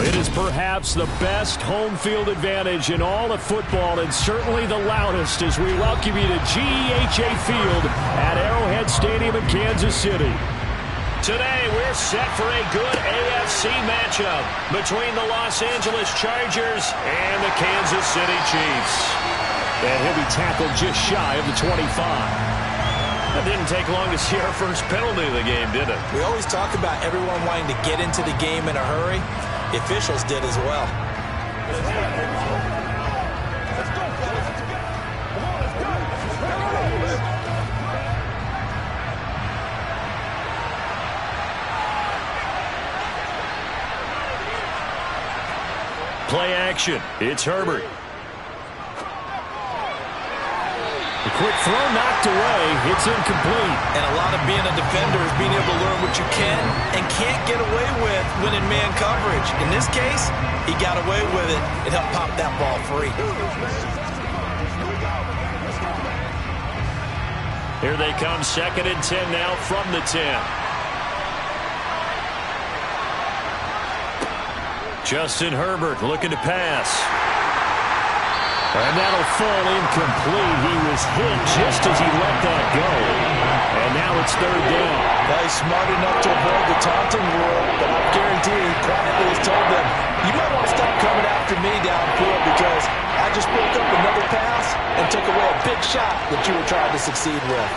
It is perhaps the best home field advantage in all of football, and certainly the loudest, as we welcome you to GEHA Field at Arrowhead Stadium in Kansas City. Today, we're set for a good AFC matchup between the Los Angeles Chargers and the Kansas City Chiefs. And he'll be tackled just shy of the 25. It didn't take long to see our first penalty of the game, did it? We always talk about everyone wanting to get into the game in a hurry. The officials did as well. Play action. It's Herbert. The quick throw knocked away. It's incomplete. And a lot of being a defender is being able to learn what you can and can't get away with when in man coverage. In this case, he got away with it and helped pop that ball free. Here they come, 2nd and 10 now from the 10. Justin Herbert looking to pass. And that'll fall incomplete. He was hit just as he let that go. And now it's 3rd down. Well, he's smart enough to avoid the taunting rule, but I guarantee he quietly has told them, you might want to stop coming after me downfield because I just broke up another pass and took away a big shot that you were trying to succeed with.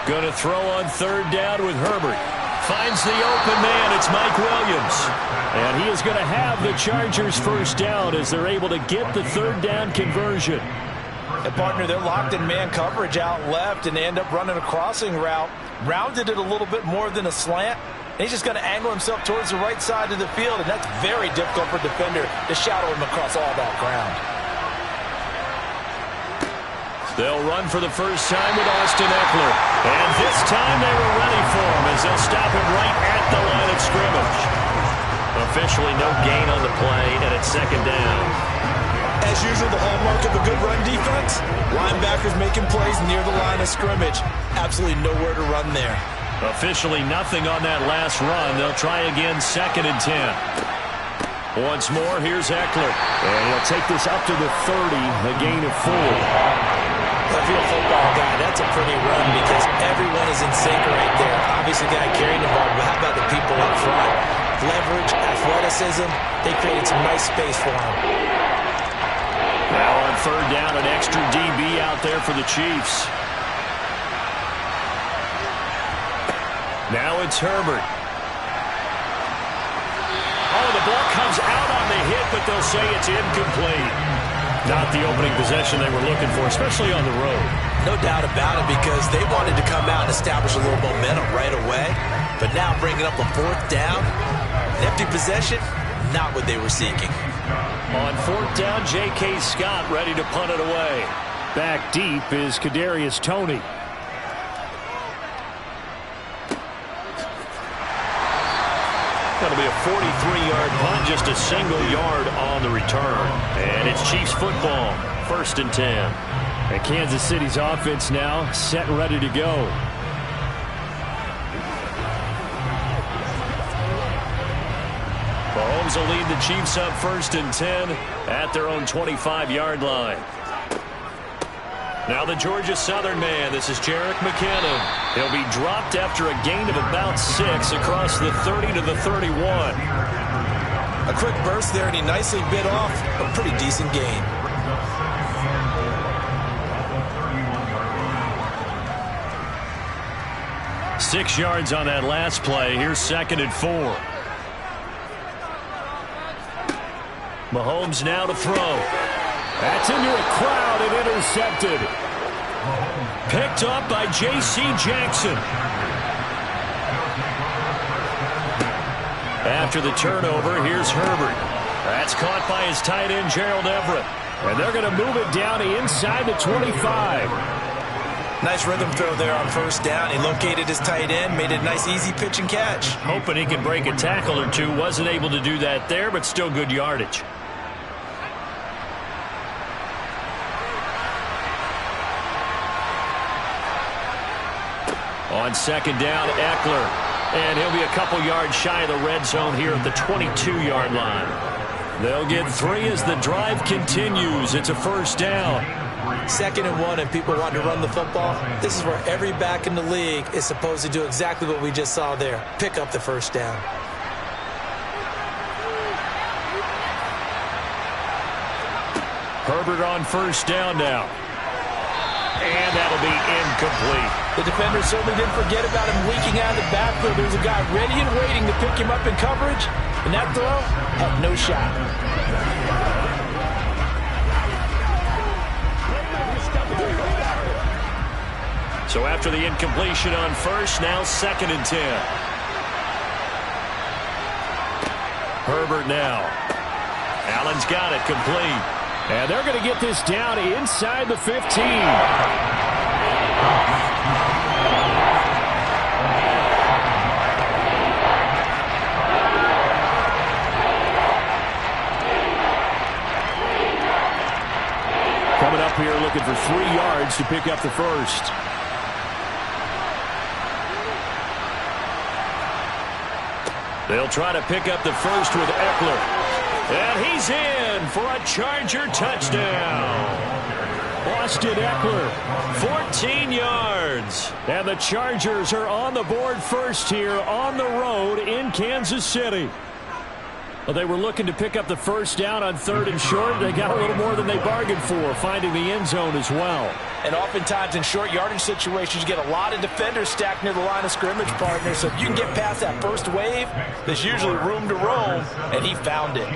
Going to throw on 3rd down with Herbert. Finds the open man. It's Mike Williams. And he is going to have the Chargers first down as they're able to get the 3rd down conversion. And partner, they're locked in man coverage out left, and they end up running a crossing route. Rounded it a little bit more than a slant. And he's just going to angle himself towards the right side of the field, and that's very difficult for a defender to shadow him across all that ground. They'll run for the first time with Austin Eckler. And this time they were ready for him as they'll stop him right at the line of scrimmage. Officially no gain on the play, and it's 2nd down. As usual, the hallmark of a good run defense, linebackers making plays near the line of scrimmage. Absolutely nowhere to run there. Officially nothing on that last run. They'll try again, 2nd and 10. Once more, here's Eckler. And he'll take this up to the 30, a gain of 4. If you're a football guy, that's a pretty run because everyone is in sync right there. Obviously, the guy carrying the ball, but how about the people up front? Leverage, athleticism, they created some nice space for him. Now on 3rd down, an extra DB out there for the Chiefs. Now it's Herbert. Oh, the ball comes out on the hit, but they'll say it's incomplete. Not the opening possession they were looking for, especially on the road. No doubt about it, because they wanted to come out and establish a little momentum right away. But now bringing up a 4th down, an empty possession, not what they were seeking. On 4th down, J.K. Scott ready to punt it away. Back deep is Kadarius Toney. That'll be a 43-yard punt, just a single yard on the return. And it's Chiefs football, 1st and 10. And Kansas City's offense now set and ready to go. Mahomes will lead the Chiefs up 1st and 10 at their own 25-yard line. Now the Georgia Southern man, this is Jerick McKinnon. He'll be dropped after a gain of about 6 across the 30 to the 31. A quick burst there, and he nicely bit off a pretty decent gain. Six yards on that last play. Here's 2nd and 4. Mahomes now to throw. That's into a crowd and intercepted. Picked up by J.C. Jackson. After the turnover, here's Herbert. That's caught by his tight end, Gerald Everett. And they're going to move it down inside the 25. Nice rhythm throw there on 1st down. He located his tight end, made it a nice easy pitch and catch. Hoping he could break a tackle or two. Wasn't able to do that there, but still good yardage. On 2nd down, Eckler. And he'll be a couple yards shy of the red zone here at the 22-yard line. They'll get 3 as the drive continues. It's a first down. 2nd and 1, and people want to run the football. This is where every back in the league is supposed to do exactly what we just saw there. Pick up the first down. Herbert on first down now. And that'll be incomplete. The defender certainly didn't forget about him leaking out of the backfield. There's a guy ready and waiting to pick him up in coverage, and that throw had no shot. So after the incompletion on first, now 2nd and 10. Herbert now. Allen's got it complete. And they're going to get this down inside the 15. Coming up here looking for 3 yards to pick up the first. They'll try to pick up the first with Eckler. And he's in for a Charger touchdown. Austin Eckler, 14 yards. And the Chargers are on the board first here on the road in Kansas City. Well, they were looking to pick up the first down on 3rd and short. They got a little more than they bargained for, finding the end zone as well. And oftentimes in short yardage situations, you get a lot of defenders stacked near the line of scrimmage, partner. So if you can get past that first wave, there's usually room to roam, and he found it.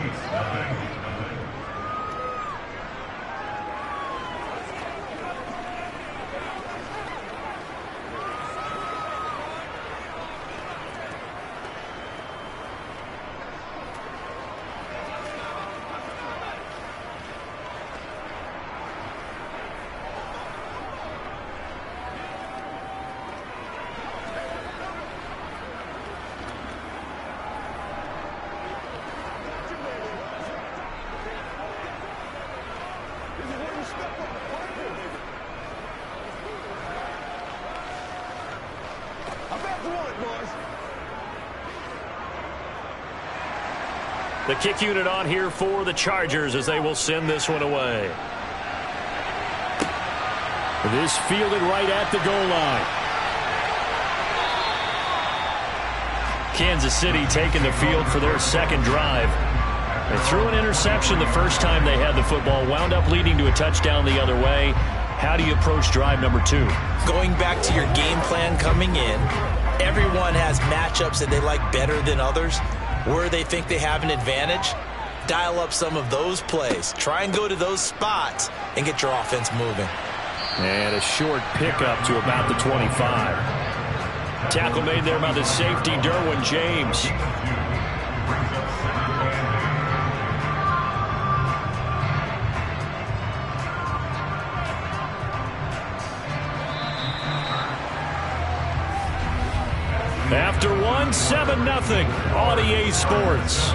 The kick unit on here for the Chargers as they will send this one away. This fielded right at the goal line. Kansas City taking the field for their 2nd drive. They threw an interception the first time they had the football, wound up leading to a touchdown the other way. How do you approach drive number 2? Going back to your game plan coming in, everyone has matchups that they like better than others. Where they think they have an advantage, dial up some of those plays. Try and go to those spots and get your offense moving. And a short pickup to about the 25. Tackle made there by the safety, Derwin James. After 7-0 on EA Sports.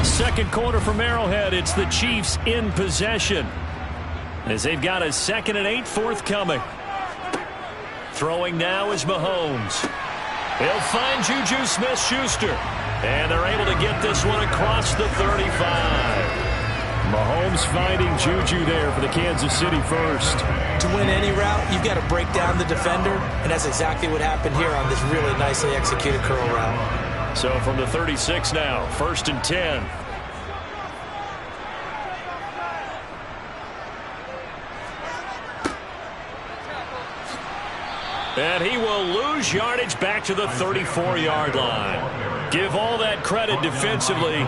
2nd quarter from Arrowhead. It's the Chiefs in possession as they've got a 2nd and 8 forthcoming. Throwing now is Mahomes. He'll find Juju Smith-Schuster. And they're able to get this one across the 35. Mahomes finding Juju there for the Kansas City first. To win any route, you've got to break down the defender, and that's exactly what happened here on this really nicely executed curl route. So from the 36 now, 1st and 10. And he will lose yardage back to the 34-yard line. Give all that credit defensively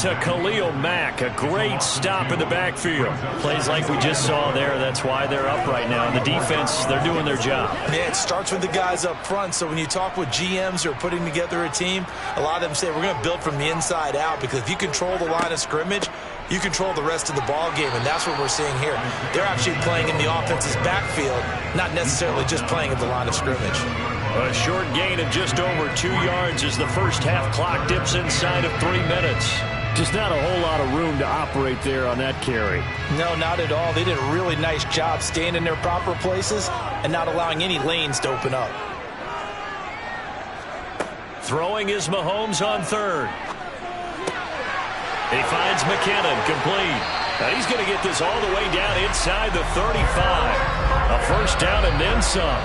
to Khalil Mack. A great stop in the backfield. Plays like we just saw there. That's why they're up right now. And the defense, they're doing their job. Yeah, it starts with the guys up front. So when you talk with GMs who are putting together a team, a lot of them say we're going to build from the inside out, because if you control the line of scrimmage, you control the rest of the ball game, and that's what we're seeing here. They're actually playing in the offense's backfield, not necessarily just playing at the line of scrimmage. A short gain of just over 2 yards as the first half clock dips inside of 3 minutes. Just not a whole lot of room to operate there on that carry. No, not at all. They did a really nice job staying in their proper places and not allowing any lanes to open up. Throwing is Mahomes on third. He finds McKinnon, complete. Now he's going to get this all the way down inside the 35. A first down and then some.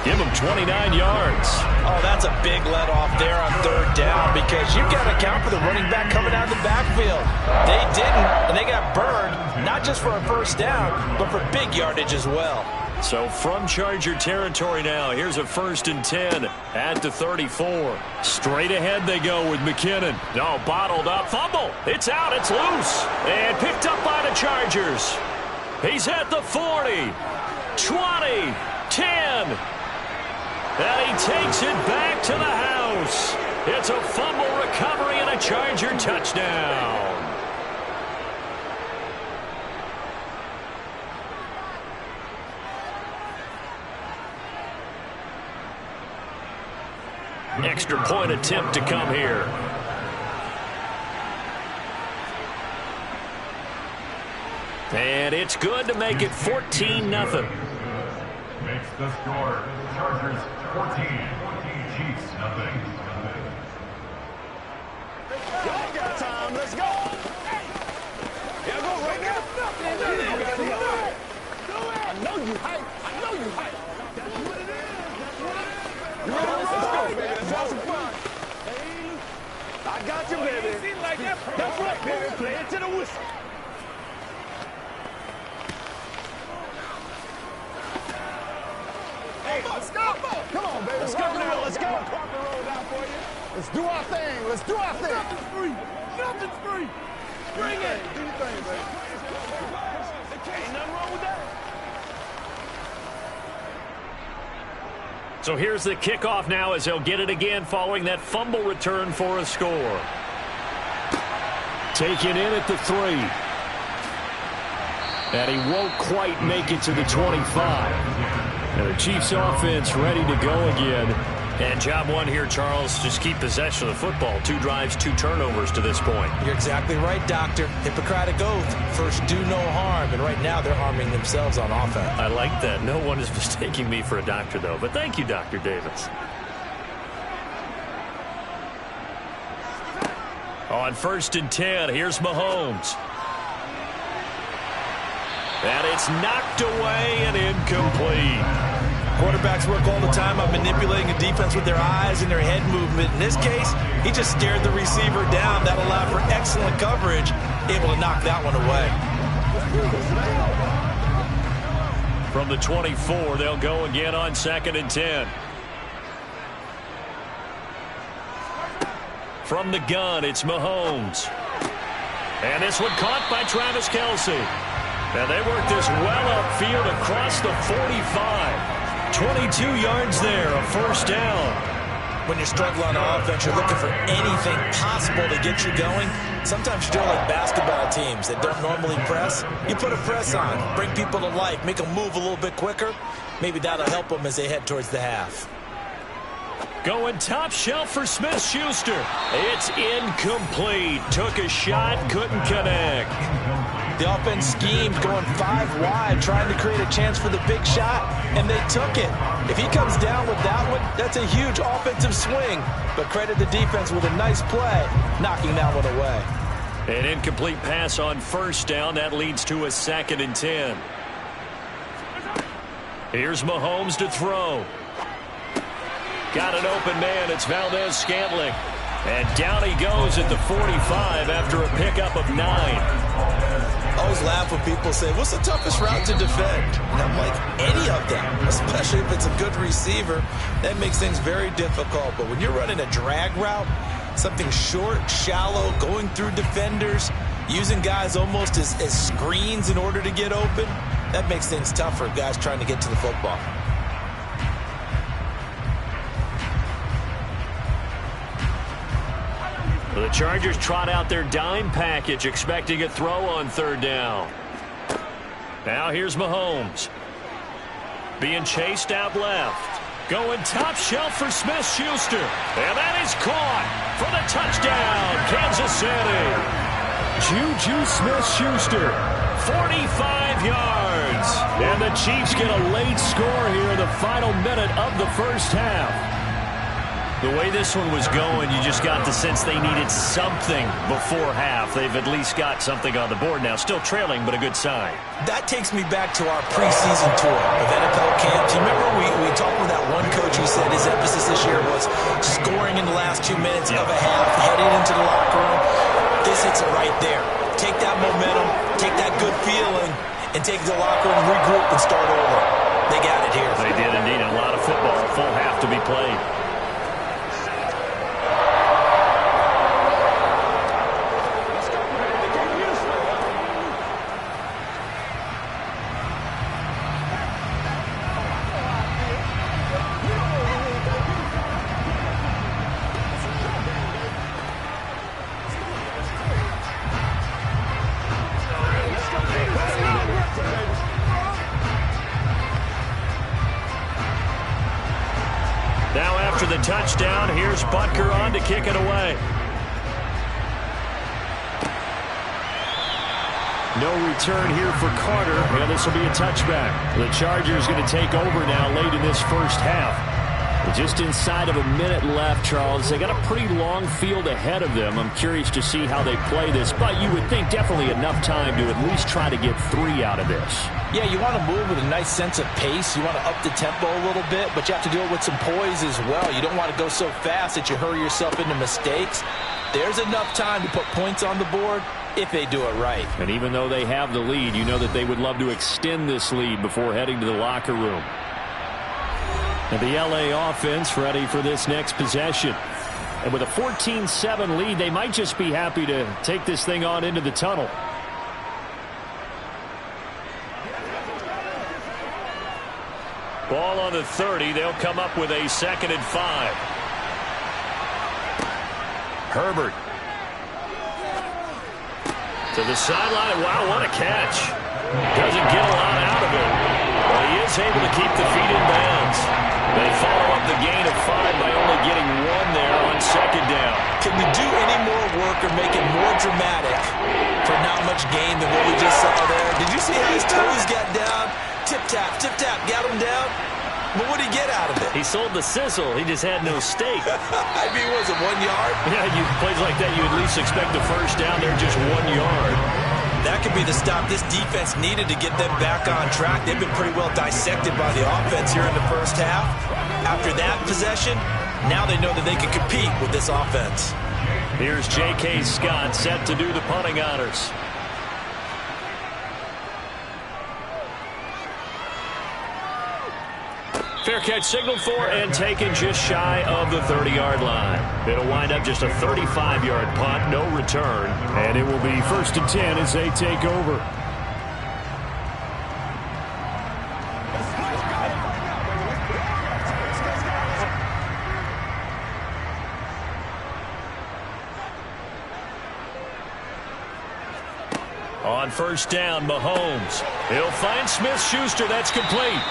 Give him 29 yards. Oh, that's a big let off there on third down because you've got to account for the running back coming out of the backfield. They didn't, and they got burned, not just for a first down, but for big yardage as well. So from Charger territory now, here's a 1st and 10 at the 34. Straight ahead they go with McKinnon. No, bottled up. Fumble. It's out. It's loose. And picked up by the Chargers. He's at the 40, 20, 10. And he takes it back to the house. It's a fumble recovery and a Charger touchdown. Extra point attempt to come here. And it's good to make it 14-0. Makes the score. Chargers 14. Chiefs nothing. Y'all got time. Let's go. Yeah, go right now. I know you hype. I know you hype. That's what it is. That's what it is. Let's go, baby. Let's have some fun. I got you, baby. That's right, baby. Play it to the whistle. Hey, let's go. Come on, baby. Let's go now. Let's go. Let's do our thing. Let's do our thing. Nothing's free. Nothing's free. Bring it. Do your thing, baby. Ain't nothing wrong with that. So here's the kickoff now as they'll get it again following that fumble return for a score. Taken in at the 3. And he won't quite make it to the 25. And the Chiefs offense ready to go again. And job one here, Charles, just keep possession of the football. 2 drives, 2 turnovers to this point. You're exactly right, Doctor. Hippocratic oath. First, do no harm. And right now, they're harming themselves on offense. I like that. No one is mistaking me for a doctor, though. But thank you, Dr. Davis. On 1st and 10, here's Mahomes. And it's knocked away and incomplete. Quarterbacks work all the time on manipulating a defense with their eyes and their head movement. In this case, he just stared the receiver down. That allowed for excellent coverage, able to knock that one away. From the 24, they'll go again on 2nd and 10. From the gun, it's Mahomes. And this one caught by Travis Kelce. And they work this well upfield across the 45. 22 yards there, a first down. When you're struggling on offense, you're looking for anything possible to get you going. Sometimes you're doing like basketball teams that don't normally press. You put a press on, bring people to life, make them move a little bit quicker. Maybe that'll help them as they head towards the half. Going top shelf for Smith-Schuster. It's incomplete. Took a shot, couldn't connect. The offense schemed, going 5 wide, trying to create a chance for the big shot, and they took it. If he comes down with that one, that's a huge offensive swing. But credit the defense with a nice play, knocking that one away. An incomplete pass on first down. That leads to a 2nd and 10. Here's Mahomes to throw. Got an open man. It's Valdez-Scantling. And down he goes at the 45 after a pickup of 9. I always laugh when people say, what's the toughest route to defend? And I'm like, any of them, especially if it's a good receiver. That makes things very difficult. But when you're running a drag route, something short, shallow, going through defenders, using guys almost as screens in order to get open, that makes things tough for guys trying to get to the football. The Chargers trot out their dime package, expecting a throw on 3rd down. Now here's Mahomes. Being chased out left. Going top shelf for Smith-Schuster. And that is caught for the touchdown, Kansas City. Juju Smith-Schuster, 45 yards. And the Chiefs get a late score here in the final minute of the first half. The way this one was going, you just got the sense they needed something before half. They've at least got something on the board now. Still trailing, but a good sign. That takes me back to our preseason tour of NFL camps. You remember we talked with that one coach who said his emphasis this year was scoring in the last 2 minutes of a half, heading into the locker room. This hits it right there. Take that momentum, take that good feeling, and take the locker room, regroup, and start over. They got it here. They did indeed. A lot of football, full half to be played. Now after the touchdown, here's Butker on to kick it away. No return here for Carter, and this will be a touchback. The Chargers going to take over now late in this first half. Just inside of a minute left, Charles. They got a pretty long field ahead of them. I'm curious to see how they play this, but you would think definitely enough time to at least try to get 3 out of this. Yeah, you want to move with a nice sense of pace. You want to up the tempo a little bit, but you have to do it with some poise as well. You don't want to go so fast that you hurry yourself into mistakes. There's enough time to put points on the board if they do it right. And even though they have the lead, you know that they would love to extend this lead before heading to the locker room. And the LA offense ready for this next possession. And with a 14-7 lead, they might just be happy to take this thing on into the tunnel. Ball on the 30. They'll come up with a 2nd and 5. Herbert. To the sideline. Wow, what a catch. Doesn't get a lot out of it. But he is able to keep the feet in bounds. They follow up the gain of 5 by only getting 1 there on 2nd down. Can we do any more work or make it more dramatic for not much gain than what we just saw there? Did you see how his toes got down? Tip-tap, got him down. But what did he get out of it? He sold the sizzle. He just had no steak. I mean, was it 1 yard? Yeah, plays like that, you at least expect the first down there, just 1 yard. That could be the stop this defense needed to get them back on track. They've been pretty well dissected by the offense here in the first half. After that possession, now they know that they can compete with this offense. Here's J.K. Scott set to do the punting honors. Fair catch signaled for and taken just shy of the 30-yard line. It'll wind up just a 35-yard punt, no return, and it will be 1st and 10 as they take over. On 1st down, Mahomes. He'll find Smith-Schuster. That's complete.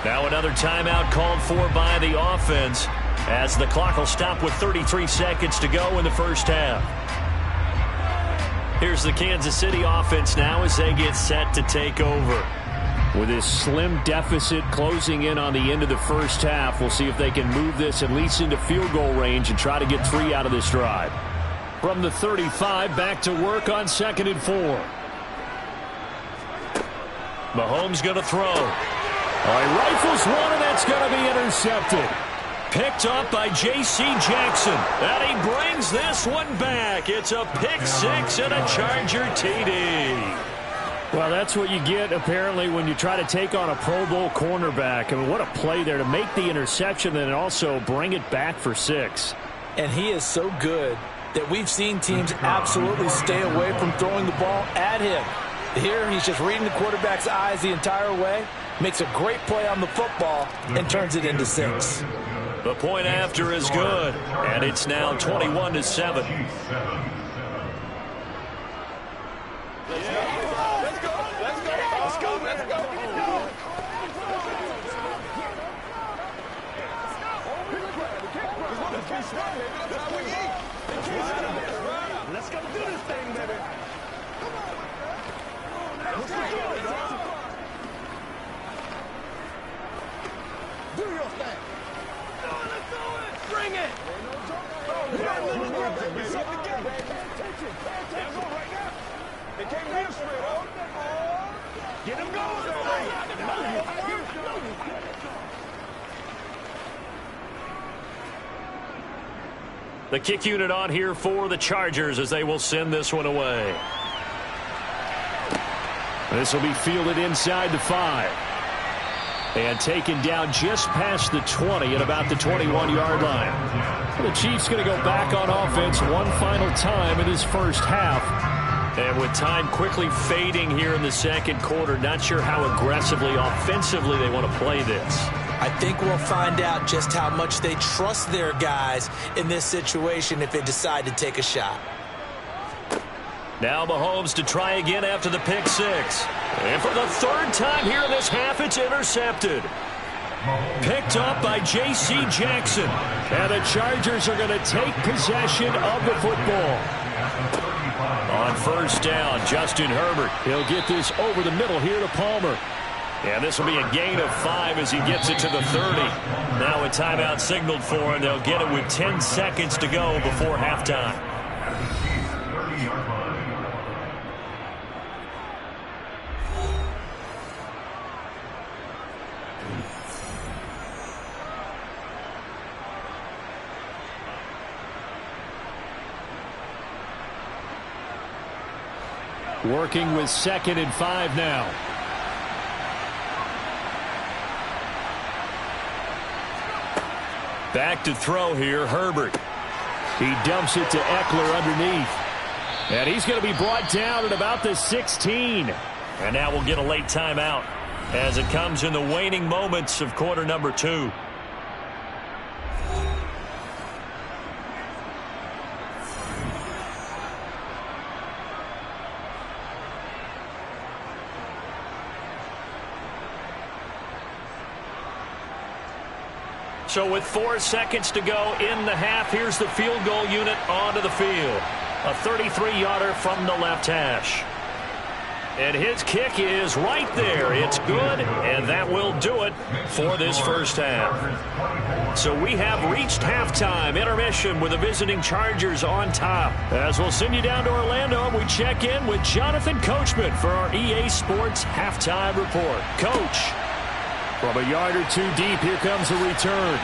Now another timeout called for by the offense as the clock will stop with 33 seconds to go in the first half. Here's the Kansas City offense now as they get set to take over. With this slim deficit closing in on the end of the first half, we'll see if they can move this at least into field goal range and try to get 3 out of this drive. From the 35, back to work on 2nd and 4. Mahomes going to throw. All right, rifles one, and that's going to be intercepted. Picked up by J.C. Jackson. And he brings this one back. It's a pick 6 and a Charger TD. Well, that's what you get, apparently, when you try to take on a Pro Bowl cornerback. I mean, what a play there to make the interception and also bring it back for 6. And he is so good that we've seen teams absolutely stay away from throwing the ball at him. Here, he's just reading the quarterback's eyes the entire way. Makes a great play on the football and turns it into 6. The point after is good, and it's now 21-7. Let's go. That's how we eat. Let's go do this thing, baby. Come on, man. Let's do it, dog. Do your thing. Let's do it. Bring it. They can't win straight up. Get him going. The kick unit on here for the Chargers as they will send this one away. This will be fielded inside the 5. And taken down just past the 20 at about the 21-yard line. The Chiefs going to go back on offense one final time in this first half. And with time quickly fading here in the second quarter, not sure how aggressively, offensively they want to play this. I think we'll find out just how much they trust their guys in this situation if they decide to take a shot. Now Mahomes to try again after the pick 6. And for the third time here in this half, it's intercepted. Picked up by J.C. Jackson. And the Chargers are going to take possession of the football. On first down, Justin Herbert. He'll get this over the middle here to Palmer. And this will be a gain of 5 as he gets it to the 30. Now a timeout signaled for, and they'll get it with 10 seconds to go before halftime. Working with 2nd and 5 now. Back to throw here, Herbert. He dumps it to Eckler underneath. And he's going to be brought down at about the 16. And now we'll get a late timeout as it comes in the waning moments of quarter number 2. So with 4 seconds to go in the half, here's the field goal unit onto the field. A 33-yarder from the left hash. And his kick is right there. It's good, and that will do it for this first half. So we have reached halftime, intermission with the visiting Chargers on top. As we'll send you down to Orlando, we check in with Jonathan Coachman for our EA Sports Halftime Report. Coach. From a yard or 2 deep, here comes a return.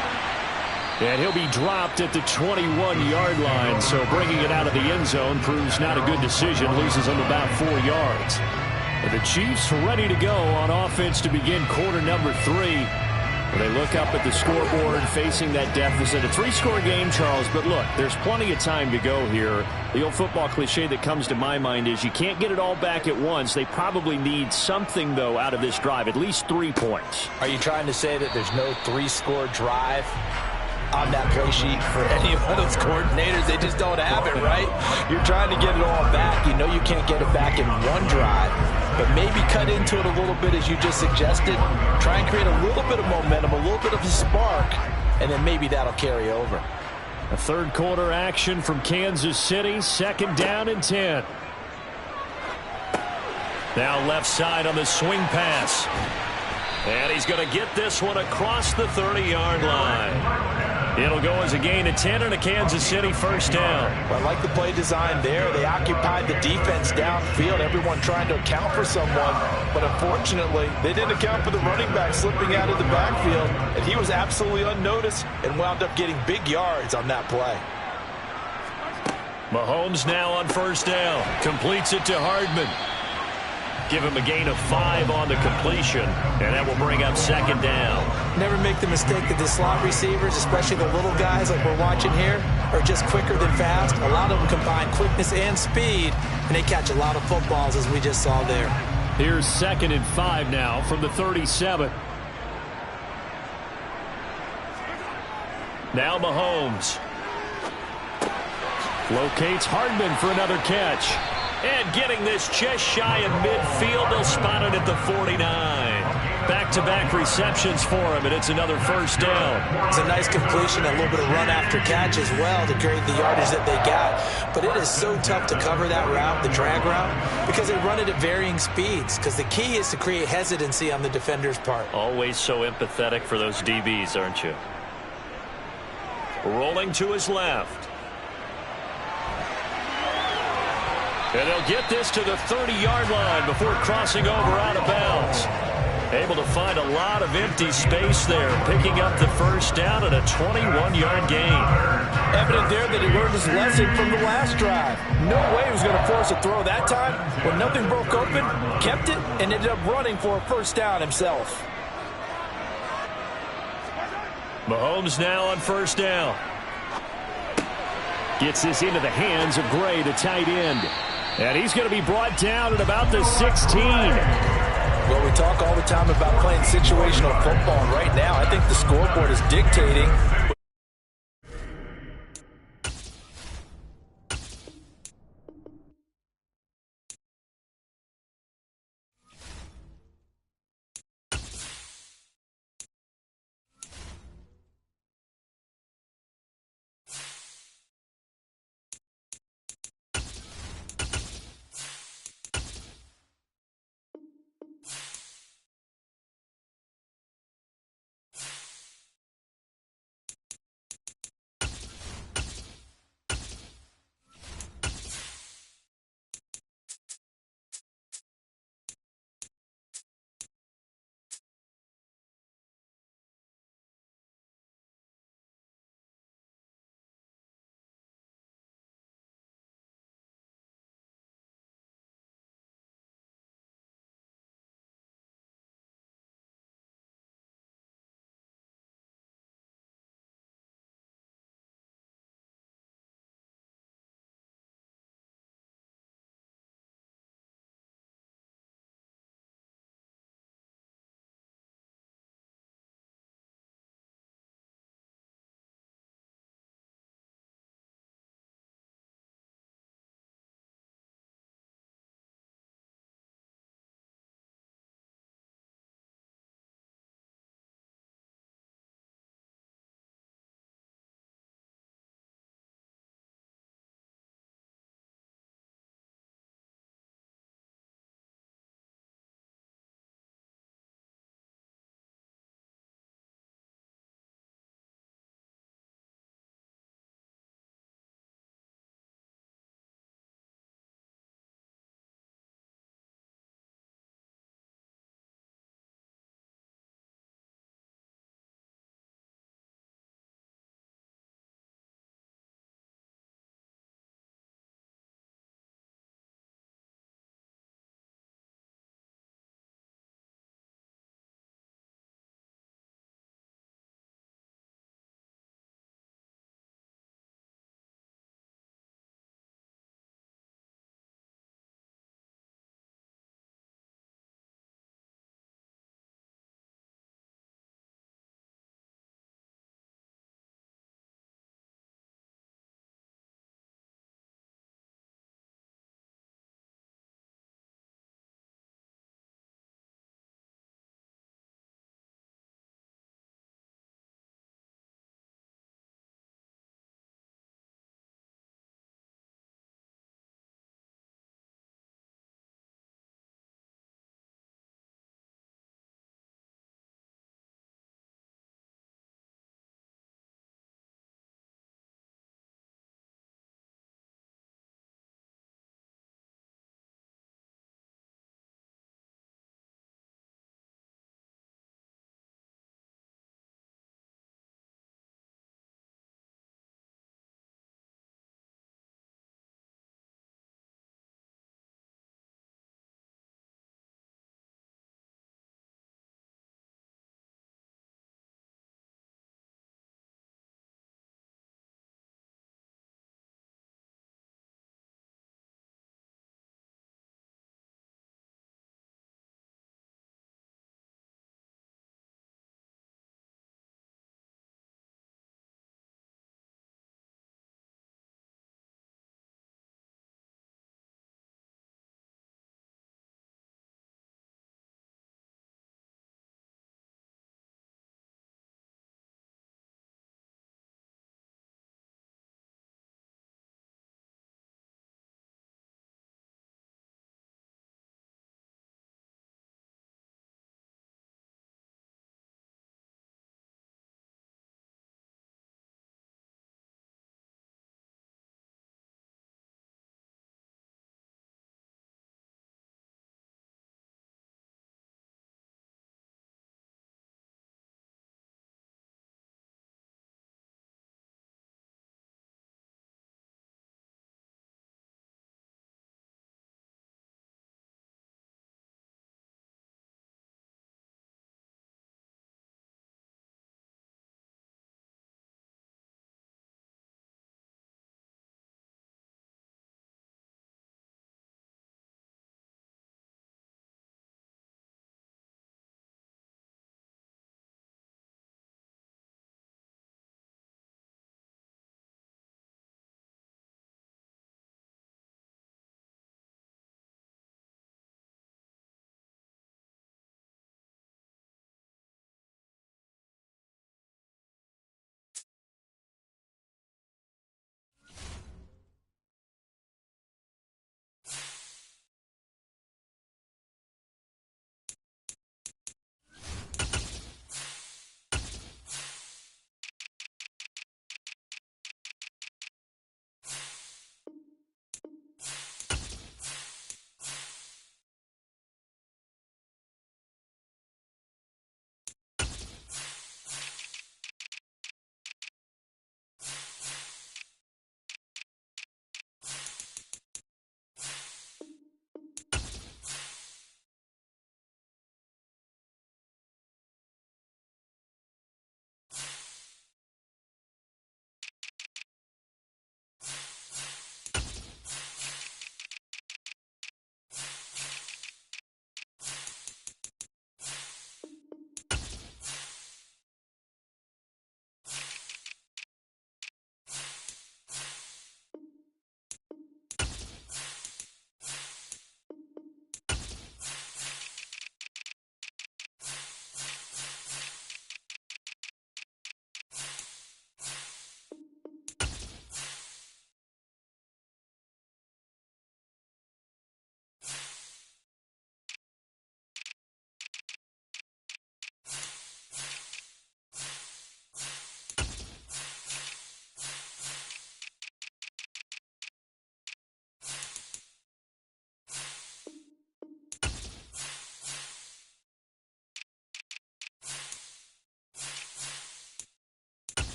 And he'll be dropped at the 21-yard line, so bringing it out of the end zone proves not a good decision, loses him about 4 yards. And the Chiefs ready to go on offense to begin quarter number 3. They look up at the scoreboard facing that deficit. A 3-score game, Charles, but look, there's plenty of time to go here. The old football cliche that comes to my mind is you can't get it all back at once. They probably need something, though, out of this drive, at least 3 points. Are you trying to say that there's no 3-score drive on that play sheet for any of those coordinators? They just don't have it, right? You're trying to get it all back. You know you can't get it back in one drive, but maybe cut into it a little bit as you just suggested. Try and create a little bit of momentum, a little bit of a spark, and then maybe that'll carry over. A third quarter action from Kansas City, 2nd down and 10. Now left side on the swing pass. And he's going to get this one across the 30-yard line. It'll go as a gain of 10 and a Kansas City first down. Well, I like the play design there. They occupied the defense downfield, everyone trying to account for someone. But unfortunately, they didn't account for the running back slipping out of the backfield. And he was absolutely unnoticed and wound up getting big yards on that play. Mahomes now on first down. Completes it to Hardman. Give him a gain of 5 on the completion, and that will bring up 2nd down. Never make the mistake that the slot receivers, especially the little guys like we're watching here, are just quicker than fast. A lot of them combine quickness and speed, and they catch a lot of footballs, as we just saw there. Here's 2nd and 5 now from the 37. Now Mahomes. Locates Hardman for another catch. And getting this just shy of midfield, they'll spot it at the 49. back-to-back receptions for him, and it's another first down. It's a nice completion, a little bit of run after catch as well to create the yardage that they got. But it is so tough to cover that route, the drag route, because they run it at varying speeds, because the key is to create hesitancy on the defender's part. Always so empathetic for those DBs, aren't you? Rolling to his left. And they'll get this to the 30-yard line before crossing over out of bounds. Able to find a lot of empty space there, picking up the first down at a 21-yard gain. Evident there that he learned his lesson from the last drive. No way he was going to force a throw that time. When nothing broke open, kept it, and ended up running for a first down himself. Mahomes now on first down. Gets this into the hands of Gray, the tight end. And he's going to be brought down at about the 16. Well, we talk all the time about playing situational football, and right now I think the scoreboard is dictating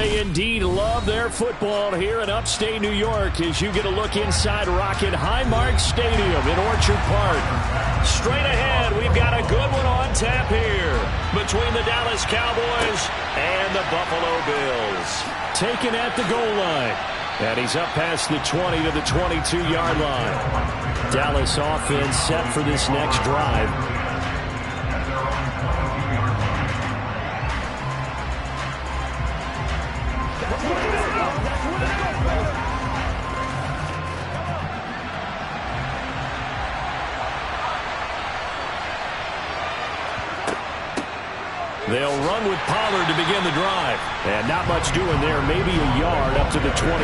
They indeed love their football here in upstate New York as you get a look inside Rocket Highmark Stadium in Orchard Park. Straight ahead, we've got a good one on tap here between the Dallas Cowboys and the Buffalo Bills. Taken at the goal line. And he's up past the 20 to the 22-yard line. Dallas offense set for this next drive. They'll run with Pollard to begin the drive. And not much doing there. Maybe a yard up to the 23.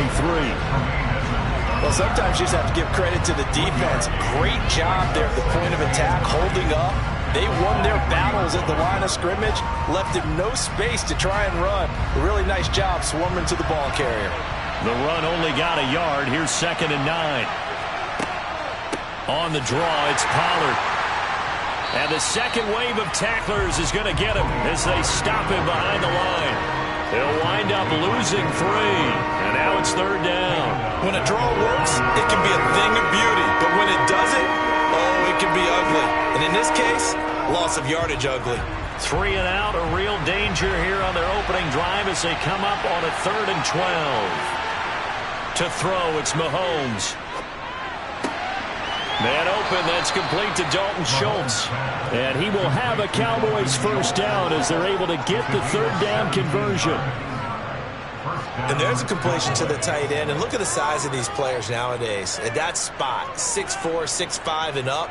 Well, sometimes you just have to give credit to the defense. Great job there at the point of attack, holding up. They won their battles at the line of scrimmage, left him no space to try and run. A really nice job swarming to the ball carrier. The run only got a yard. Here's 2nd and 9. On the draw, it's Pollard. And the second wave of tacklers is going to get him as they stop him behind the line. He'll wind up losing 3. And now it's 3rd down. When a draw works, it can be a thing of beauty. But when it doesn't, oh, it can be ugly. And in this case, loss of yardage ugly. 3 and out, a real danger here on their opening drive as they come up on a 3rd and 12. To throw, it's Mahomes. Man open, that's complete to Dalton Schultz. And he will have a Cowboys first down as they're able to get the 3rd down conversion. And there's a completion to the tight end. And look at the size of these players nowadays. At that spot, 6'4", 6'5", and up.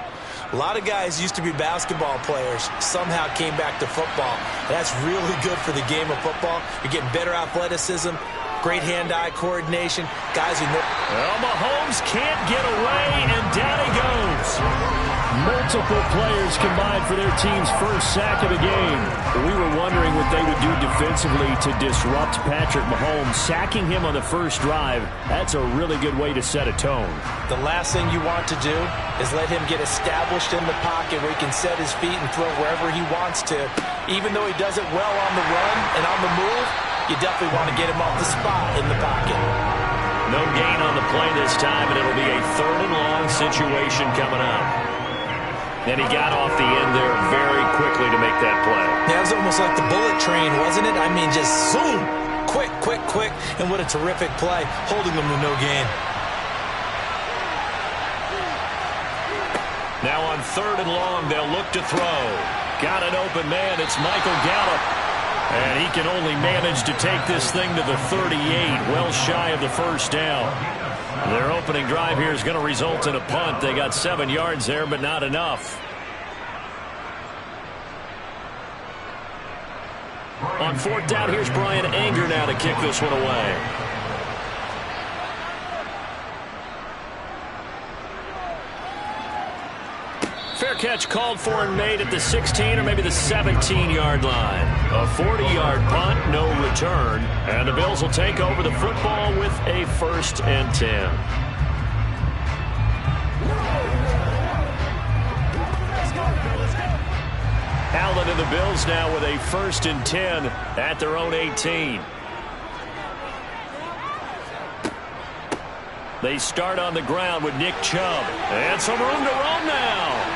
A lot of guys used to be basketball players, somehow came back to football. That's really good for the game of football. You're getting better athleticism, great hand-eye coordination. Guys who know. Well, Mahomes can't get away, and down he goes. Multiple players combined for their team's first sack of the game. We were wondering what they would do defensively to disrupt Patrick Mahomes. Sacking him on the first drive, that's a really good way to set a tone. The last thing you want to do is let him get established in the pocket where he can set his feet and throw wherever he wants to. Even though he does it well on the run and on the move, you definitely want to get him off the spot in the pocket. No gain on the play this time, and it'll be a 3rd and long situation coming up. And he got off the end there very quickly to make that play. Yeah, it was almost like the bullet train, wasn't it? I mean, just zoom, quick, quick, quick, and what a terrific play, holding them to no gain. Now on 3rd and long, they'll look to throw. Got an open man, it's Michael Gallup. And he can only manage to take this thing to the 38, well shy of the first down. Their opening drive here is going to result in a punt. They got 7 yards there, but not enough. On 4th down, here's Brian Anger now to kick this one away. Fair catch called for and made at the 16 or maybe the 17-yard line. A 40-yard punt, no return. And the Bills will take over the football with a 1st and 10. Allen and the Bills now with a 1st and 10 at their own 18. They start on the ground with Nick Chubb. And some room to run now.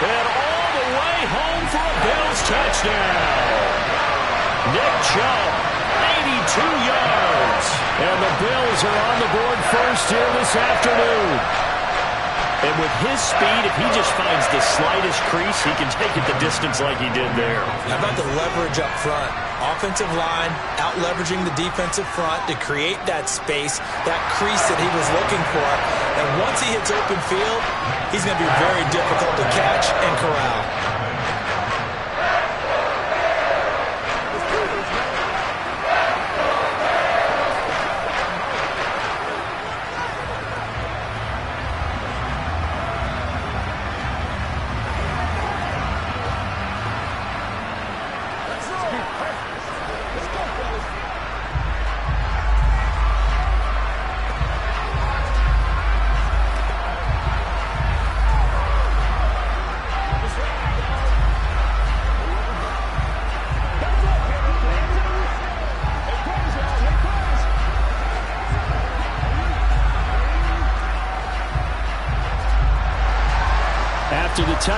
And all the way home for a Bills touchdown. Nick Chubb, 82 yards. And the Bills are on the board first here this afternoon. And with his speed, if he just finds the slightest crease, he can take it the distance like he did there. How about the leverage up front? Offensive line out-leveraging the defensive front to create that space, that crease that he was looking for. And once he hits open field, he's going to be very difficult to catch and corral.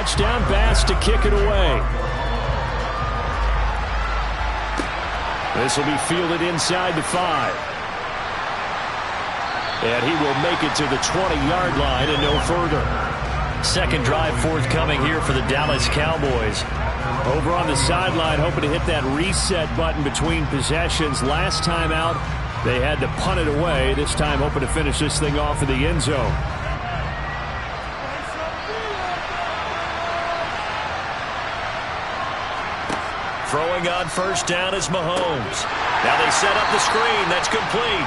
touchdown pass to kick it away. This will be fielded inside the 5. And he will make it to the 20-yard line and no further. Second drive forthcoming here for the Dallas Cowboys. Over on the sideline, hoping to hit that reset button between possessions. Last time out, they had to punt it away. This time, hoping to finish this thing off in the end zone. Throwing on first down is Mahomes. Now they set up the screen. That's complete.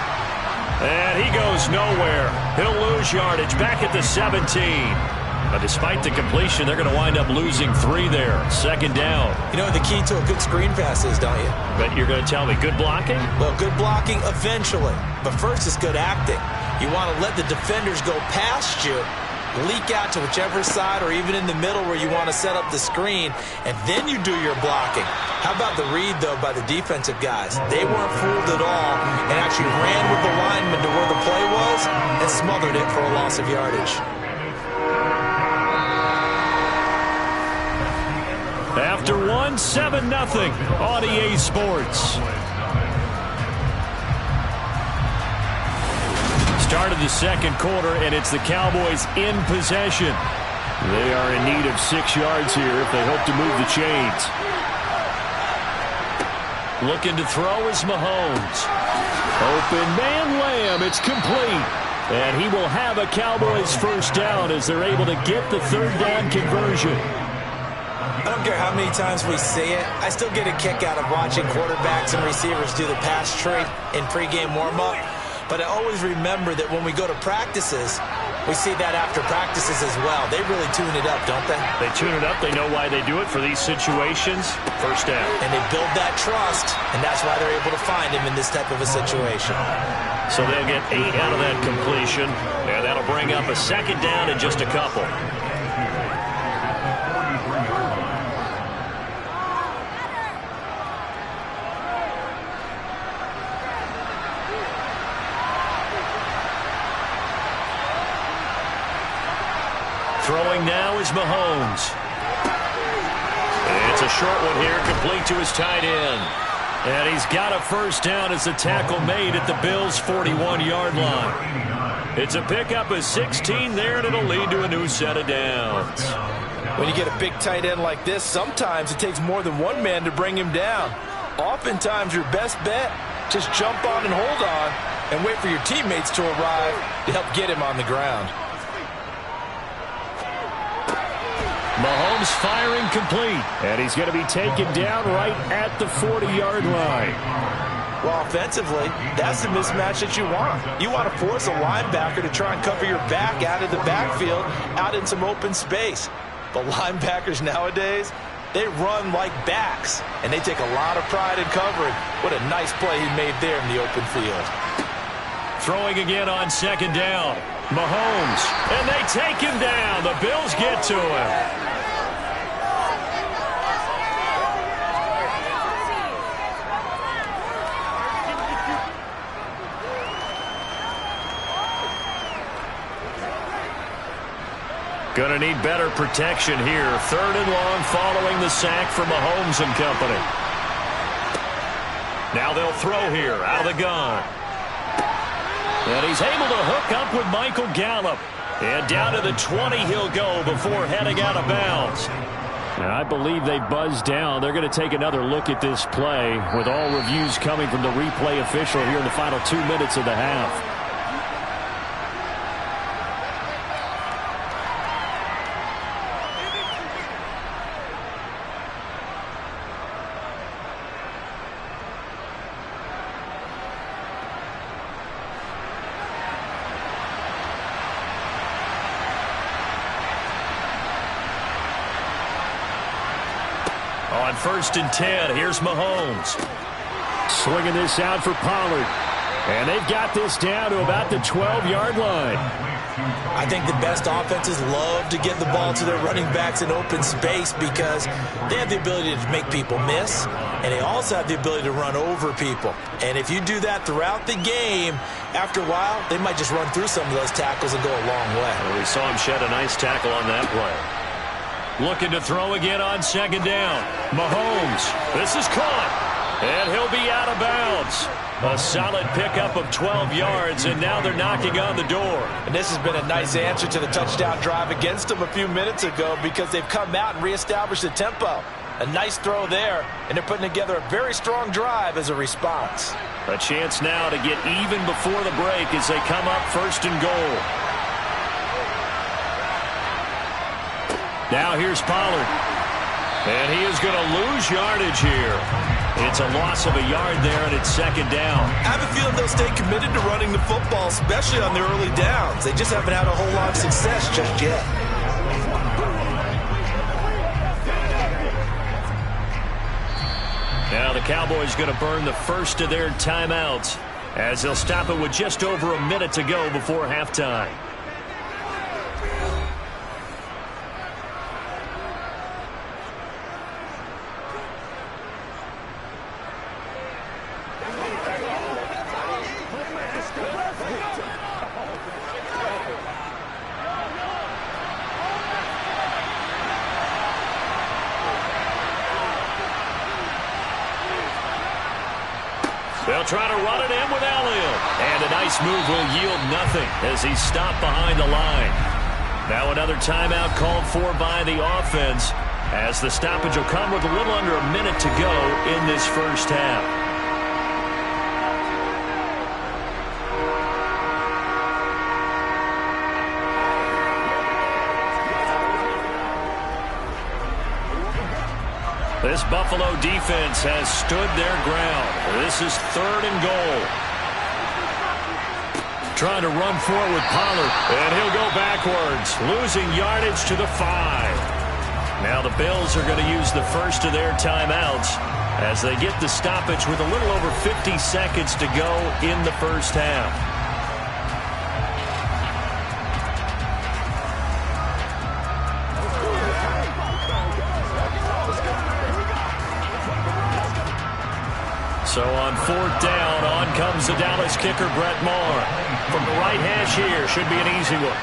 And he goes nowhere. He'll lose yardage back at the 17. But despite the completion, they're going to wind up losing 3 there. Second down. You know what the key to a good screen pass is, don't you? But you're going to tell me good blocking? Well, good blocking eventually. But first is good acting. You want to let the defenders go past you, leak out to whichever side or even in the middle where you want to set up the screen, and then you do your blocking. How about the read, though, by the defensive guys? They weren't fooled at all and actually ran with the lineman to where the play was and smothered it for a loss of yardage. After 1, 7-0 on EA Sports. Start of the second quarter, and it's the Cowboys in possession. They are in need of 6 yards here if they hope to move the chains. Looking to throw is Mahomes. Open man Lamb. It's complete. And he will have a Cowboys first down as they're able to get the third down conversion. I don't care how many times we see it. I still get a kick out of watching quarterbacks and receivers do the pass tree in pregame warm-up. But I always remember that when we go to practices, we see that after practices as well. They really tune it up, don't they? They tune it up. They know why they do it for these situations. First down. And they build that trust, and that's why they're able to find him in this type of a situation. So they'll get 8 out of that completion, and that'll bring up a second down in just a couple. Throwing now is Mahomes. It's a short one here, complete to his tight end. And he's got a first down as the tackle made at the Bills' 41-yard line. It's a pickup of 16 there, and it'll lead to a new set of downs. When you get a big tight end like this, sometimes it takes more than one man to bring him down. Oftentimes, your best bet, just jump on and hold on and wait for your teammates to arrive to help get him on the ground. Mahomes firing complete, and he's going to be taken down right at the 40-yard line. Well, offensively, that's the mismatch that you want. You want to force a linebacker to try and cover your back out of the backfield, out in some open space. But linebackers nowadays, they run like backs, and they take a lot of pride in covering. What a nice play he made there in the open field. Throwing again on second down. Mahomes, and they take him down. The Bills get to him. Going to need better protection here. Third and long following the sack from Mahomes and company. Now they'll throw here out of the gun. And he's able to hook up with Michael Gallup. And down to the 20 he'll go before heading out of bounds. And I believe they buzzed down. They're going to take another look at this play with all reviews coming from the replay official here in the final 2 minutes of the half. On 1st and 10, here's Mahomes. Swinging this out for Pollard. And they've got this down to about the 12-yard line. I think the best offenses love to get the ball to their running backs in open space because they have the ability to make people miss, and they also have the ability to run over people. And if you do that throughout the game, after a while, they might just run through some of those tackles and go a long way. Well, we saw him shed a nice tackle on that play. Looking to throw again on second down. Mahomes. This is caught. And he'll be out of bounds. A solid pickup of 12 yards, and now they're knocking on the door. And this has been a nice answer to the touchdown drive against them a few minutes ago because they've come out and reestablished the tempo. A nice throw there, and they're putting together a very strong drive as a response. A chance now to get even before the break as they come up first and goal. Now here's Pollard. And he is going to lose yardage here. It's a loss of a yard there, and it's second down. I have a feeling they'll stay committed to running the football, especially on the early downs. They just haven't had a whole lot of success just yet. Now the Cowboys going to burn the first of their timeouts as they'll stop it with just over a minute to go before halftime. They'll try to run it in with Elliott. And a nice move will yield nothing as he's stopped behind the line. Now another timeout called for by the offense as the stoppage will come with a little under a minute to go in this first half. This Buffalo defense has stood their ground. This is third and goal. Trying to run forward with Pollard, and he'll go backwards, losing yardage to the 5. Now the Bills are going to use the first of their timeouts as they get the stoppage with a little over 50 seconds to go in the first half. So on fourth down, on comes the Dallas kicker, Brett Maher. From the right hash here, should be an easy one.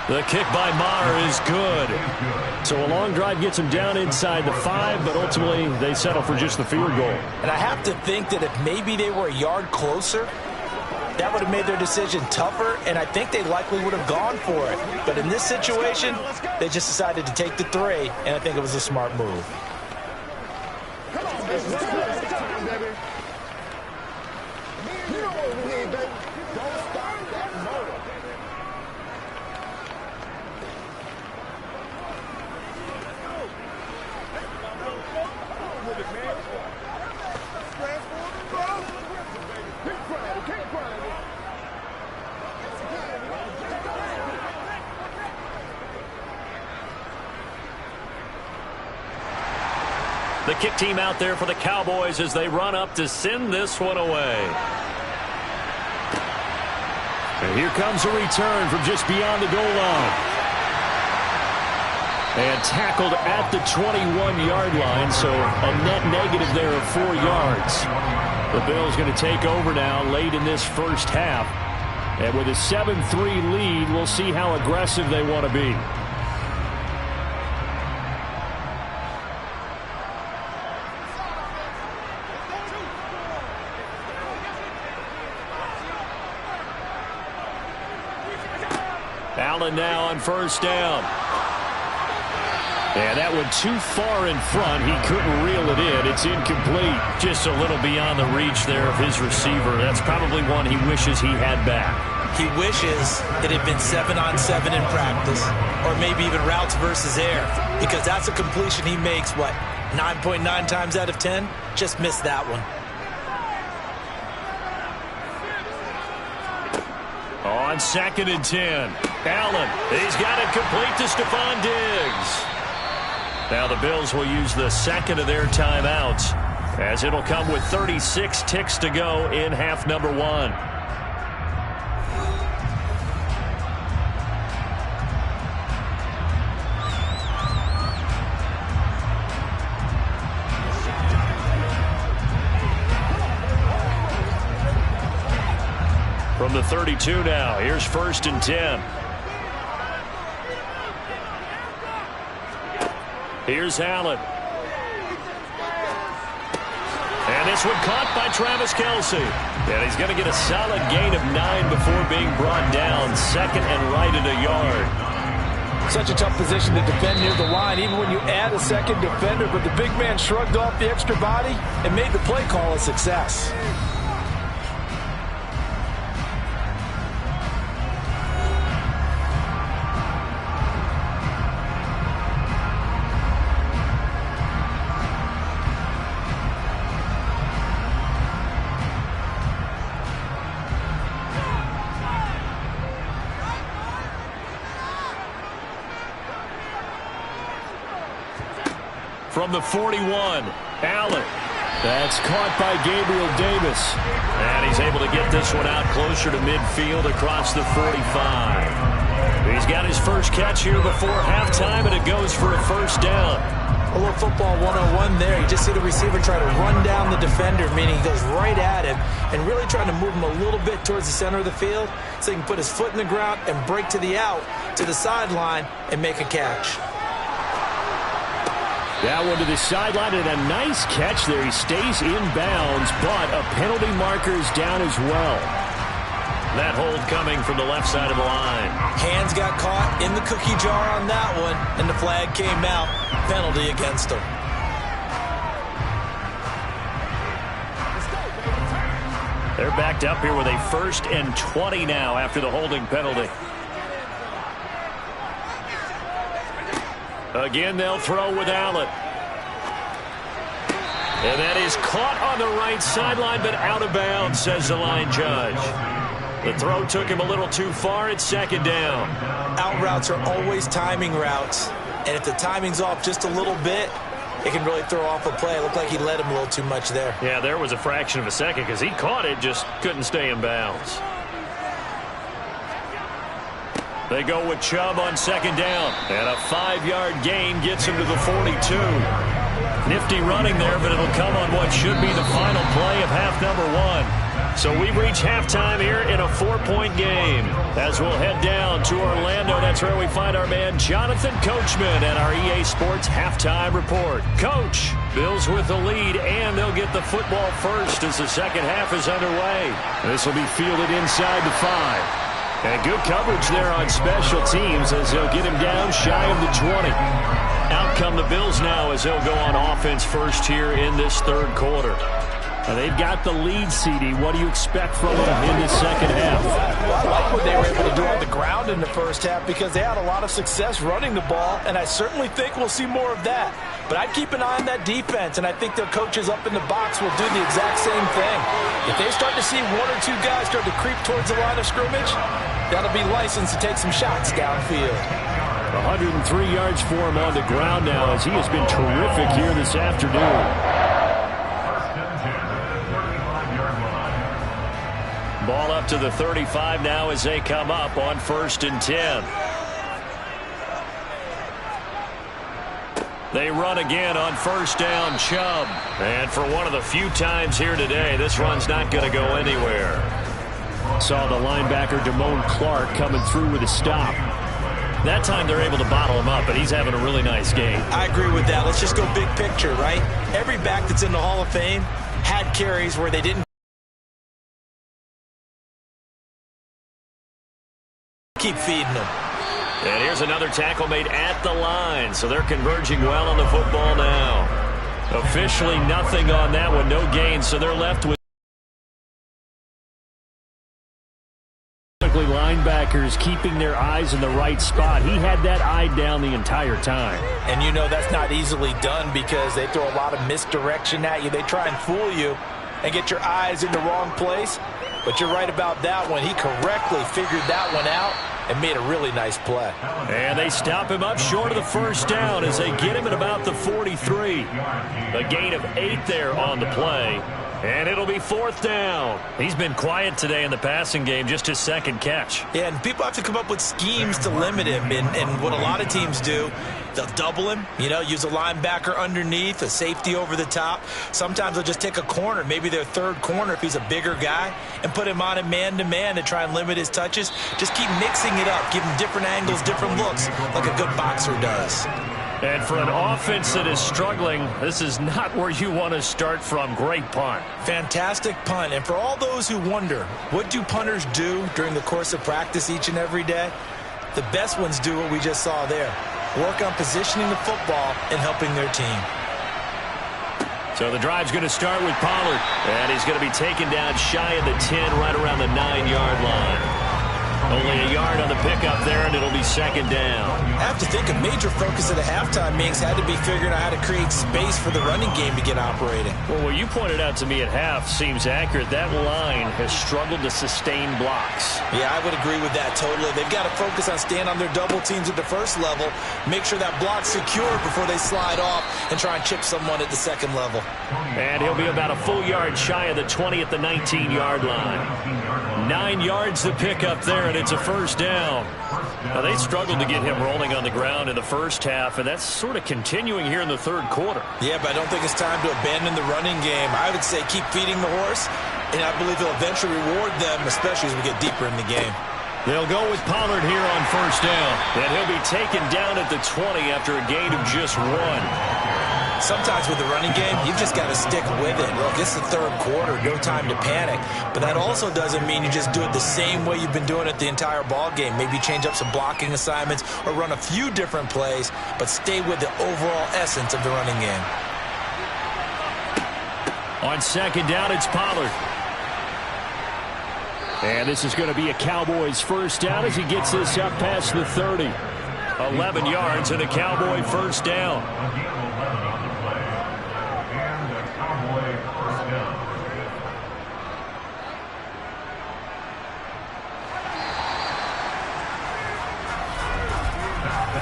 The kick by Maher is good. So a long drive gets him down inside the 5, but ultimately they settle for just the field goal. And I have to think that if maybe they were a yard closer, that would have made their decision tougher, and I think they likely would have gone for it. But in this situation, they just decided to take the 3, and I think it was a smart move. The kick team out there for the Cowboys as they run up to send this one away. And here comes a return from just beyond the goal line. And tackled at the 21-yard line, so a net negative there of 4 yards. The Bills going to take over now late in this first half. And with a 7-3 lead, we'll see how aggressive they want to be. Allen now on first down. And that went too far in front. He couldn't reel it in. It's incomplete. Just a little beyond the reach there of his receiver. That's probably one he wishes he had back. He wishes it had been 7-on-7 in practice, or maybe even routes versus air, because that's a completion he makes, what, 9.9 times out of 10? Just missed that one. On 2nd and 10. Allen, he's got it complete to Stephon Diggs. Now the Bills will use the second of their timeouts as it'll come with 36 ticks to go in half number 1. From the 32 now, here's 1st and 10. Here's Allen. And this one caught by Travis Kelce. And he's going to get a solid gain of 9 before being brought down. Second and right at a yard. Such a tough position to defend near the line, even when you add a second defender. But the big man shrugged off the extra body and made the play call a success. From the 41, Allen. That's caught by Gabriel Davis. And he's able to get this one out closer to midfield across the 45. He's got his first catch here before halftime, and it goes for a first down. A little football 101 there. You just see the receiver try to run down the defender, meaning he goes right at him and really trying to move him a little bit towards the center of the field so he can put his foot in the ground and break to the out, to the sideline, and make a catch. That one to the sideline, and a nice catch there. He stays in bounds, but a penalty marker is down as well. That hold coming from the left side of the line. Hands got caught in the cookie jar on that one, and the flag came out. Penalty against him. They're backed up here with a 1st and 20 now after the holding penalty. Again, they'll throw with Allen. And that is caught on the right sideline, but out of bounds, says the line judge. The throw took him a little too far. It's 2nd down. Out routes are always timing routes. And if the timing's off just a little bit, it can really throw off a play. It looked like he led him a little too much there. Yeah, there was a fraction of a second because he caught it, just couldn't stay in bounds. They go with Chubb on 2nd down. And a 5-yard gain gets him to the 42. Nifty running there, but it'll come on what should be the final play of half number 1. So we've reached halftime here in a 4-point game. As we'll head down to Orlando, that's where we find our man Jonathan Coachman at our EA Sports Halftime Report. Coach, Bills with the lead, and they'll get the football first as the second half is underway. This will be fielded inside the 5. And good coverage there on special teams as they'll get him down shy of the 20. Out come the Bills now as they'll go on offense first here in this 3rd quarter. Now they've got the lead, CD. What do you expect from them in the second half? Well, I like what they were able to do on the ground in the first half because they had a lot of success running the ball, and I certainly think we'll see more of that. But I'd keep an eye on that defense, and I think their coaches up in the box will do the exact same thing. If they start to see 1 or 2 guys start to creep towards the line of scrimmage, that'll be licensed to take some shots downfield. 103 yards for him on the ground now as he has been terrific here this afternoon. Ball up to the 35 now as they come up on 1st and 10. They run again on 1st down, Chubb. And for one of the few times here today, this run's not going to go anywhere. Saw the linebacker Damone Clark coming through with a stop. That time they're able to bottle him up, but he's having a really nice game. I agree with that. Let's just go big picture, right? Every back that's in the Hall of Fame had carries where they didn't keep feeding them. And here's another tackle made at the line, so they're converging well on the football now. Officially nothing on that one, no gain, so they're left with linebackers keeping their eyes in the right spot. He had that eye down the entire time. And you know that's not easily done because they throw a lot of misdirection at you. They try and fool you and get your eyes in the wrong place. But you're right about that one. He correctly figured that one out and made a really nice play. And they stop him up short of the 1st down as they get him at about the 43. A gain of 8 there on the play. And it'll be 4th down. He's been quiet today in the passing game, just his 2nd catch. Yeah, and people have to come up with schemes to limit him. And what a lot of teams do, they'll double him, use a linebacker underneath, a safety over the top. Sometimes they'll just take a corner, maybe their 3rd corner if he's a bigger guy, and put him on a man-to-man to try and limit his touches. Just keep mixing it up, give him different angles, different looks, like a good boxer does. And for an offense that is struggling, this is not where you want to start from. Great punt. Fantastic punt. And for all those who wonder, what do punters do during the course of practice each and every day? The best ones do what we just saw there. Work on positioning the football and helping their team. So the drive's going to start with Pollard. And he's going to be taken down shy of the 10, right around the 9-yard line. Only a yard on the pickup there, and it'll be second down. I have to think a major focus at the halftime, Minks, had to be figuring out how to create space for the running game to get operating. Well, what you pointed out to me at half seems accurate. That line has struggled to sustain blocks. Yeah, I would agree with that totally. They've got to focus on staying on their double teams at the first level, make sure that block's secure before they slide off and try and chip someone at the second level. And he'll be about a full yard shy of the 20 at the 19-yard line. 9 yards to pick up there, and it's a first down. Now, they struggled to get him rolling on the ground in the first half, and that's sort of continuing here in the third quarter. Yeah, but I don't think it's time to abandon the running game. I would say keep feeding the horse, and I believe he'll eventually reward them, especially as we get deeper in the game. They'll go with Pollard here on first down, and he'll be taken down at the 20 after a gain of just 1. Sometimes with the running game, you've just got to stick with it. Look, it's the third quarter, no time to panic. But that also doesn't mean you just do it the same way you've been doing it the entire ball game. Maybe change up some blocking assignments or run a few different plays, but stay with the overall essence of the running game. On second down, it's Pollard. And this is going to be a Cowboys first down as he gets this up past the 30. 11 yards and a Cowboy first down.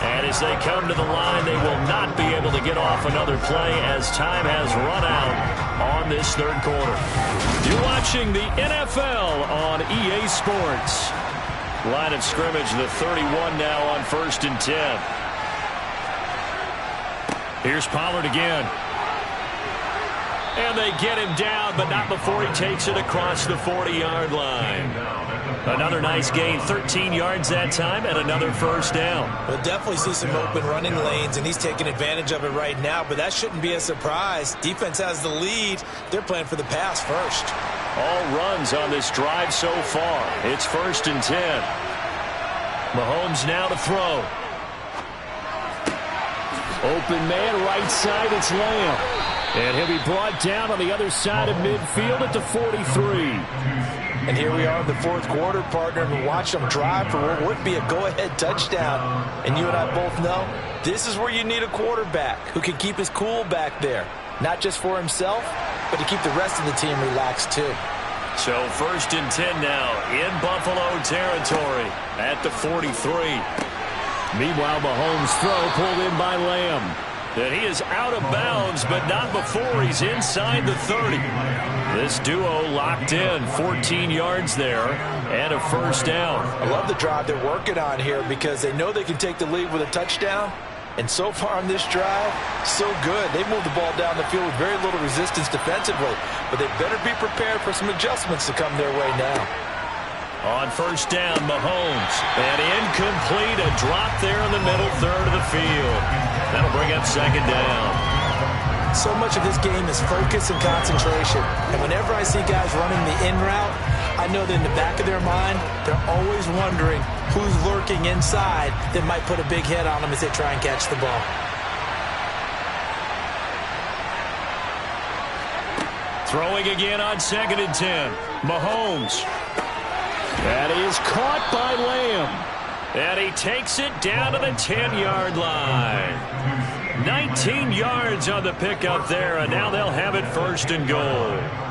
And as they come to the line, they will not be able to get off another play as time has run out on this third quarter. You're watching the NFL on EA Sports. Line of scrimmage, the 31 now on 1st and 10. Here's Pollard again. And they get him down, but not before he takes it across the 40-yard line. Another nice gain, 13 yards that time, and another first down. We'll definitely see some open running lanes, and he's taking advantage of it right now, but that shouldn't be a surprise. Defense has the lead. They're playing for the pass first. All runs on this drive so far. It's 1st and 10. Mahomes now to throw. Open man, right side, it's Lamb. And he'll be brought down on the other side of midfield at the 43. And here we are in the fourth quarter, partner, and we watch them drive for what would be a go-ahead touchdown. And you and I both know this is where you need a quarterback who can keep his cool back there. Not just for himself, but to keep the rest of the team relaxed too. So 1st and 10 now in Buffalo territory at the 43. Meanwhile, Mahomes' throw pulled in by Lamb. And he is out of bounds, but not before he's inside the 30. This duo locked in, 14 yards there, and a first down. I love the drive they're working on here because they know they can take the lead with a touchdown. And so far on this drive, so good. They moved the ball down the field with very little resistance defensively, but they better be prepared for some adjustments to come their way now. On first down, Mahomes. And incomplete, a drop there in the middle third of the field. That'll bring up second down. So much of this game is focus and concentration. And whenever I see guys running the in route, I know that in the back of their mind, they're always wondering who's lurking inside that might put a big hit on them as they try and catch the ball. Throwing again on 2nd and 10. Mahomes. And he is caught by Lamb. And he takes it down to the 10-yard line. 19 yards on the pickup there, and now they'll have it 1st and goal.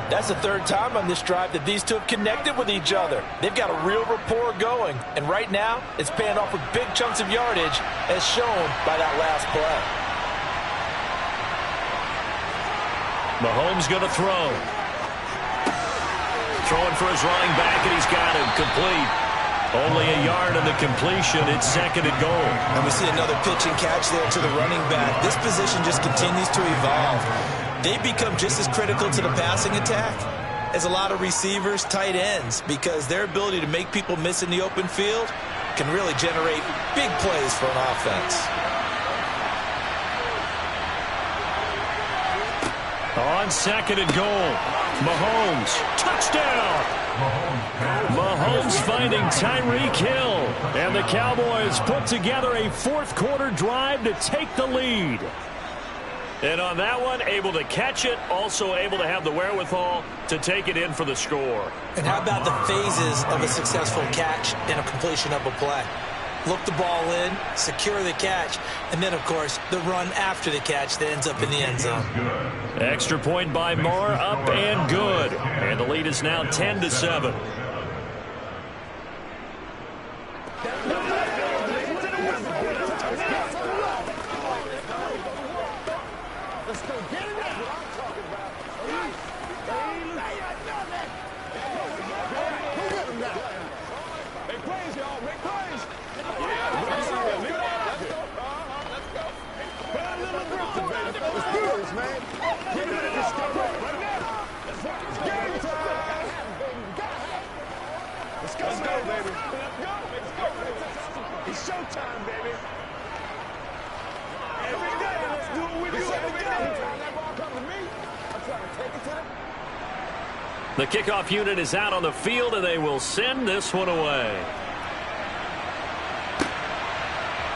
That's the third time on this drive that these two have connected with each other. They've got a real rapport going, and right now it's paying off with big chunks of yardage as shown by that last play. Mahomes going to throw. Throwing for his running back, and he's got him complete. Only a yard on the completion. It's 2nd and goal. And we see another pitch and catch there to the running back. This position just continues to evolve. They become just as critical to the passing attack as a lot of receivers, tight ends, because their ability to make people miss in the open field can really generate big plays for an offense. On 2nd and goal, Mahomes, touchdown! Mahomes finding Tyreek Hill. And the Cowboys put together a fourth-quarter drive to take the lead. And on that one, able to catch it, also able to have the wherewithal to take it in for the score. And how about the phases of a successful catch and a completion of a play? Look the ball in, secure the catch, and then, of course, the run after the catch that ends up in the end zone. Extra point by Moore, up and good. And the lead is now 10-7. The kickoff unit is out on the field, and they will send this one away.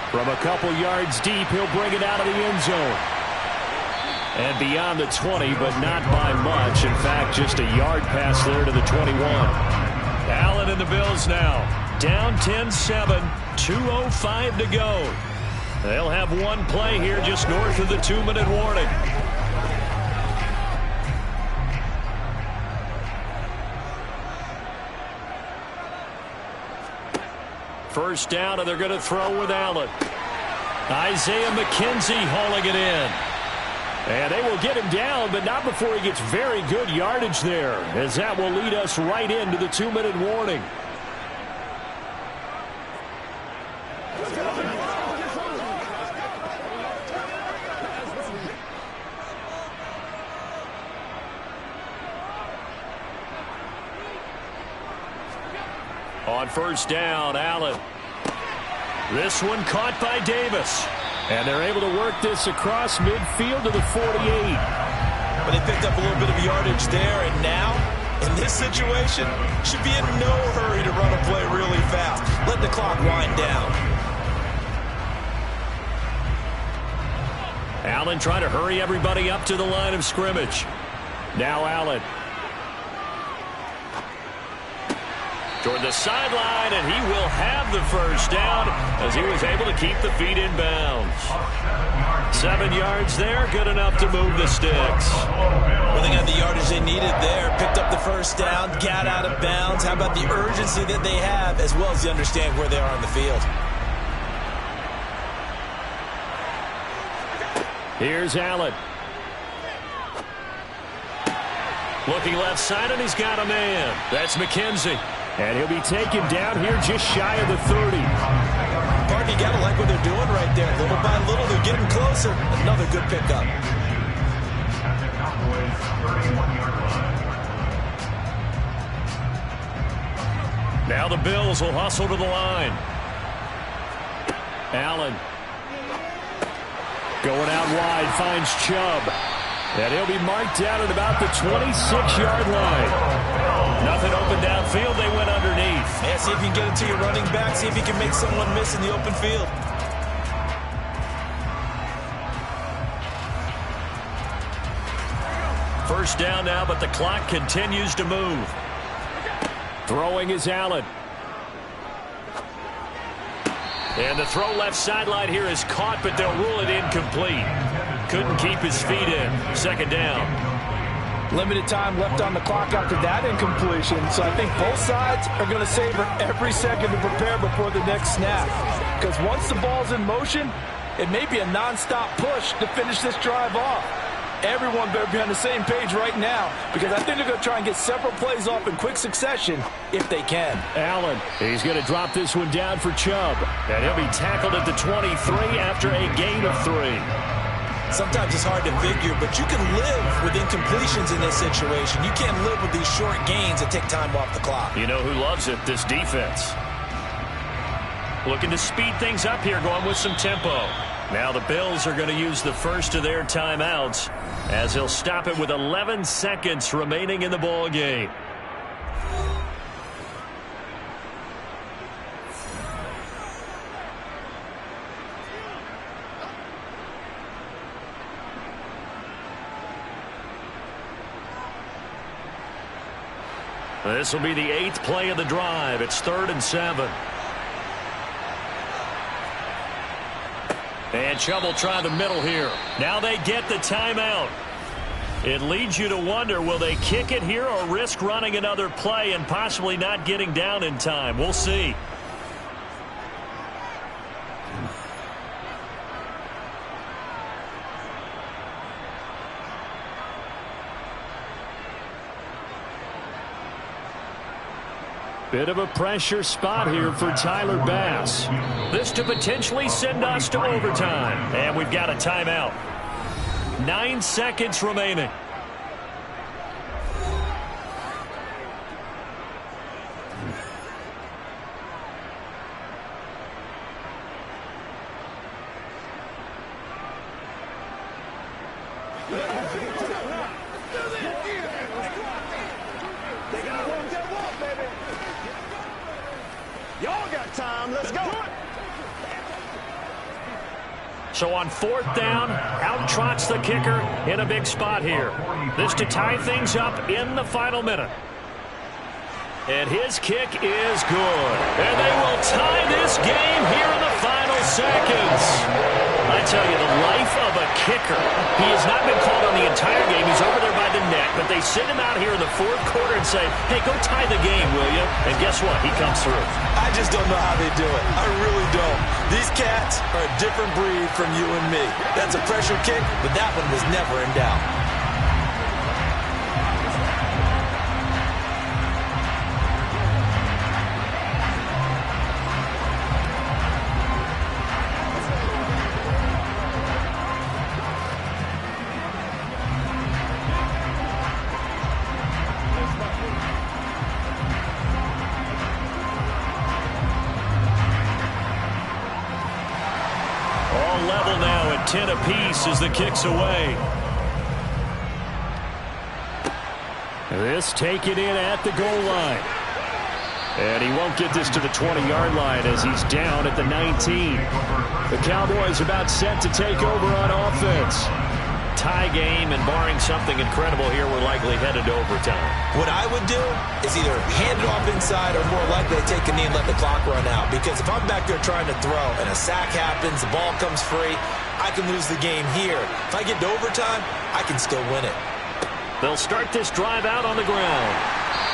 From a couple yards deep, he'll bring it out of the end zone. And beyond the 20, but not by much. In fact, just a yard pass there to the 21. Allen and the Bills now. Down 10-7, 2:05 to go. They'll have one play here just north of the 2-minute warning. First down, and they're going to throw with Allen. Isaiah McKenzie hauling it in. And they will get him down, but not before he gets very good yardage there, as that will lead us right into the 2-minute warning. On first down, Allen. This one caught by Davis. And they're able to work this across midfield to the 48. But they picked up a little bit of yardage there, and now, in this situation, should be in no hurry to run a play really fast. Let the clock wind down. Allen trying to hurry everybody up to the line of scrimmage. Now Allen. Toward the sideline, and he will have the first down as he was able to keep the feet in bounds. 7 yards there, good enough to move the sticks. Well, they got the yardage they needed there, picked up the first down, got out of bounds. How about the urgency that they have, as well as they understand where they are on the field? Here's Allen. Looking left side, and he's got a man. That's McKenzie. And he'll be taken down here just shy of the 30. Pardon, you got to like what they're doing right there. Little by little, they're getting closer. Another good pickup. At the Cowboys' 31-yard line. Now the Bills will hustle to the line. Allen. Going out wide, finds Chubb. And he'll be marked down at about the 26-yard line. Nothing open downfield. They went underneath. Yeah, see if you can get it to your running back. See if you can make someone miss in the open field. First down now, but the clock continues to move. Throwing is Allen. And the throw left sideline here is caught, but they'll rule it incomplete. Couldn't keep his feet in. Second down. Limited time left on the clock after that incompletion, so I think both sides are going to savor every second to prepare before the next snap. Because once the ball's in motion, it may be a nonstop push to finish this drive off. Everyone better be on the same page right now, because I think they're going to try and get several plays off in quick succession if they can. Allen, he's going to drop this one down for Chubb, and he'll be tackled at the 23 after a gain of 3. Sometimes it's hard to figure, but you can live with incompletions in this situation. You can't live with these short gains that take time off the clock. You know who loves it? This defense. Looking to speed things up here, going with some tempo. Now the Bills are going to use the first of their timeouts as they'll stop it with 11 seconds remaining in the ball game. This will be the 8th play of the drive. It's 3rd and 7. And Chubb will try the middle here. Now they get the timeout. It leads you to wonder, will they kick it here or risk running another play and possibly not getting down in time? We'll see. Bit of a pressure spot here for Tyler Bass. This to potentially send us to overtime. And we've got a timeout. 9 seconds remaining. So on 4th down, out trots the kicker in a big spot here. This to tie things up in the final minute. And his kick is good. And they will tie this game here in the final seconds. I tell you, the life of a kicker. He has not been called on the entire game. He's over there by the neck. But they send him out here in the 4th quarter and say, hey, go tie the game, will you? And guess what? He comes through. I just don't know how they do it. I really don't. These cats are a different breed from you and me. That's a pressure kick, but that one was never in doubt. All level now at 10 apiece as the kick's away. This taken in at the goal line. And he won't get this to the 20-yard line as he's down at the 19. The Cowboys about set to take over on offense. Tie game, and barring something incredible here, we're likely headed to overtime. What I would do is either hand it off inside or more likely take a knee and let the clock run out. Because if I'm back there trying to throw and a sack happens, the ball comes free, I can lose the game here. If I get to overtime, I can still win it. They'll start this drive out on the ground.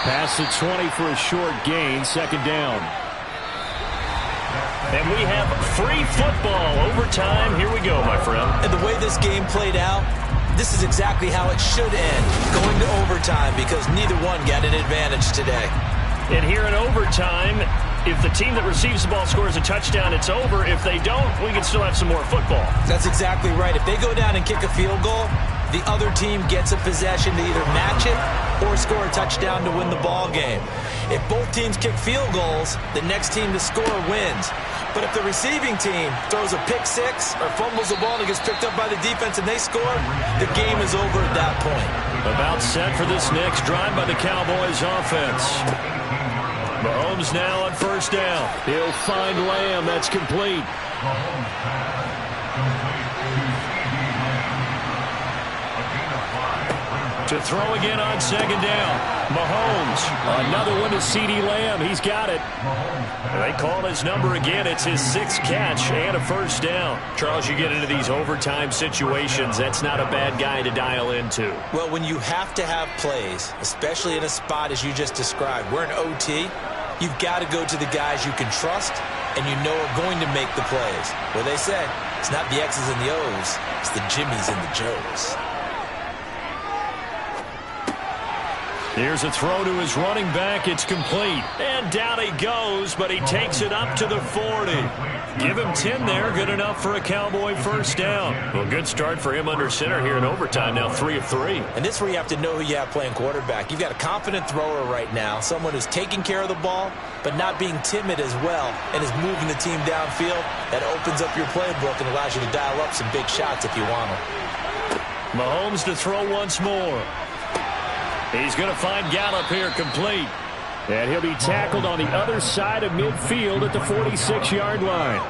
Past the 20 for a short gain, 2nd down. And we have free football. Overtime. Here we go, my friend. And the way this game played out, this is exactly how it should end. Going to overtime because neither one got an advantage today. And here in overtime, if the team that receives the ball scores a touchdown, it's over. If they don't, we can still have some more football. That's exactly right. If they go down and kick a field goal, the other team gets a possession to either match it or score a touchdown to win the ball game. If both teams kick field goals, the next team to score wins. But if the receiving team throws a pick six or fumbles the ball and it gets picked up by the defense and they score, the game is over at that point. About set for this next drive by the Cowboys offense. Mahomes now on 1st down. He'll find Lamb. That's complete. To throw again on 2nd down. Mahomes. Another one to CeeDee Lamb. He's got it. They call his number again. It's his 6th catch and a 1st down. Charles, you get into these overtime situations, that's not a bad guy to dial into. Well, when you have to have plays, especially in a spot as you just described, we're in OT, you've got to go to the guys you can trust and you know are going to make the plays. Well, they say it's not the X's and the O's, it's the Jimmys and the Joes. Here's a throw to his running back. It's complete. And down he goes, but he takes it up to the 40. Give him 10 there. Good enough for a Cowboy first down. Well, good start for him under center here in overtime. Now 3 of 3. And this is where you have to know who you have playing quarterback. You've got a confident thrower right now, someone who's taking care of the ball, but not being timid as well, and is moving the team downfield. That opens up your playbook and allows you to dial up some big shots if you want them. Mahomes to throw once more. He's going to find Gallup here complete. And he'll be tackled on the other side of midfield at the 46-yard line.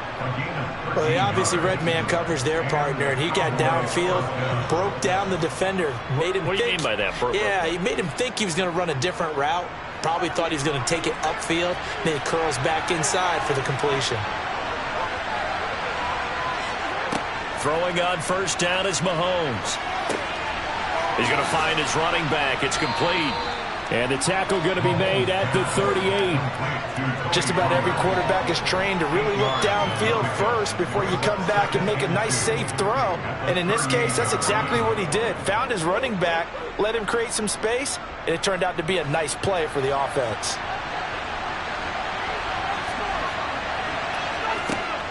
Well, he obviously read man coverage there, partner, and he got downfield, broke down the defender, made him What do you mean by that, Burko? Yeah, he made him think he was going to run a different route. Probably thought he was going to take it upfield. Then he curls back inside for the completion. Throwing on first down is Mahomes. He's going to find his running back. It's complete. And the tackle going to be made at the 38. Just about every quarterback is trained to really look downfield first before you come back and make a nice, safe throw. And in this case, that's exactly what he did. Found his running back, let him create some space, and it turned out to be a nice play for the offense.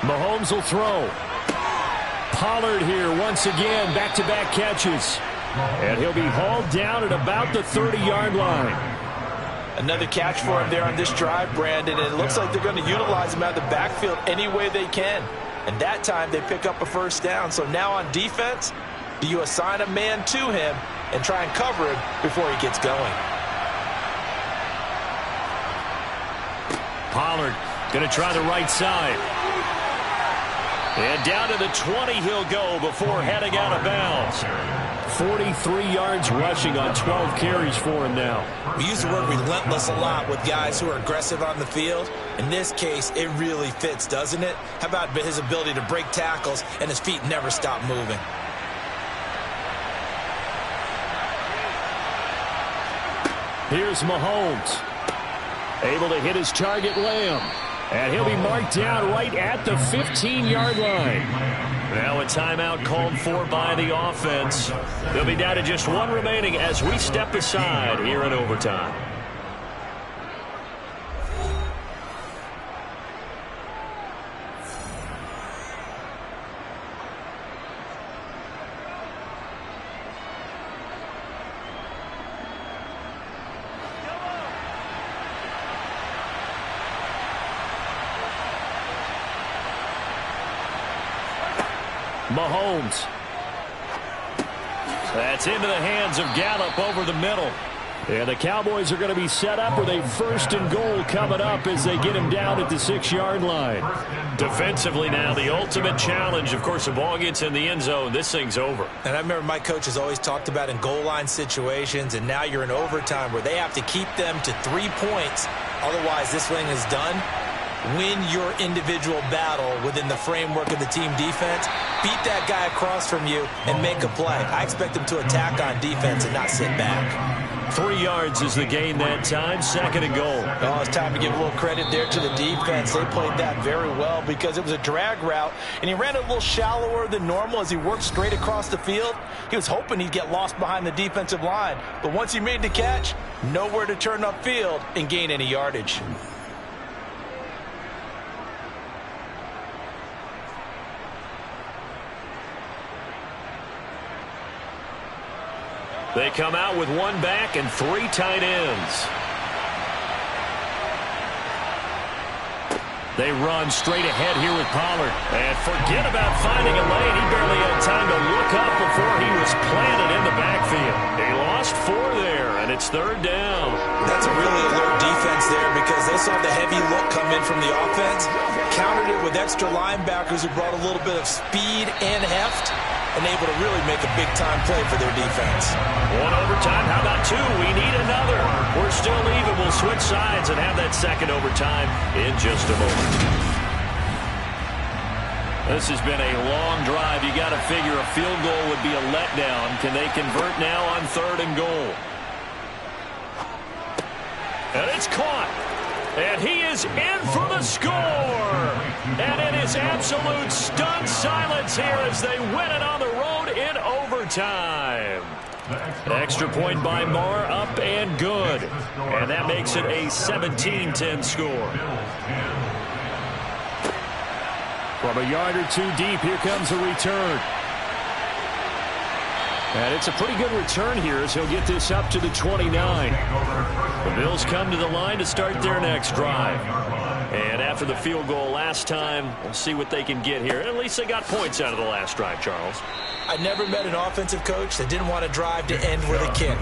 Mahomes will throw. Pollard here once again, back-to-back catches. And he'll be hauled down at about the 30-yard line. Another catch for him there on this drive, Brandon, and it looks like they're going to utilize him out of the backfield any way they can. And that time they pick up a first down. So now on defense, do you assign a man to him and try and cover him before he gets going? Pollard going to try the right side. And down to the 20 he'll go before heading out of bounds. 43 yards rushing on 12 carries for him now. We use the word relentless a lot with guys who are aggressive on the field. In this case, it really fits, doesn't it? How about his ability to break tackles and his feet never stop moving? Here's Mahomes. Able to hit his target, Lamb. And he'll be marked down right at the 15-yard line. Now a timeout called for by the offense. They'll be down to just one remaining as we step aside here in overtime. Mahomes. That's into the hands of Gallup over the middle. And the Cowboys are going to be set up with a 1st and goal coming up as they get him down at the 6-yard line. Defensively now, the ultimate challenge. Of course, the ball gets in the end zone. This thing's over. And I remember my coach has always talked about in goal line situations, and now you're in overtime where they have to keep them to 3 points. Otherwise, this thing is done. Win your individual battle within the framework of the team defense. Beat that guy across from you and make a play. I expect them to attack on defense and not sit back. 3 yards is the gain that time. 2nd and goal. Oh, it's time to give a little credit there to the defense. They played that very well because it was a drag route, and he ran a little shallower than normal as he worked straight across the field. He was hoping he'd get lost behind the defensive line, but once he made the catch, nowhere to turn upfield and gain any yardage. They come out with 1 back and 3 tight ends. They run straight ahead here with Pollard. And forget about finding a lane. He barely had time to look up before he was planted in the backfield. He lost 4 there, and it's 3rd down. That's a really alert defense there because they saw the heavy look come in from the offense, countered it with extra linebackers who brought a little bit of speed and heft, and able to really make a big-time play for their defense. 1 overtime. How about 2? We need another. We're still even. We'll switch sides and have that 2nd overtime in just a moment. This has been a long drive. You got to figure a field goal would be a letdown. Can they convert now on 3rd and goal? And it's caught. And he is in for the score. And it is absolute stunned silence here as they win it on the road in overtime. Extra point by Marr, up and good. And that makes it a 17-10 score. From a yard or two deep, here comes a return. And it's a pretty good return here as he'll get this up to the 29. The Bills come to the line to start their next drive. And after the field goal last time, we'll see what they can get here. At least they got points out of the last drive, Charles. I never met an offensive coach that didn't want to drive to end with a kick.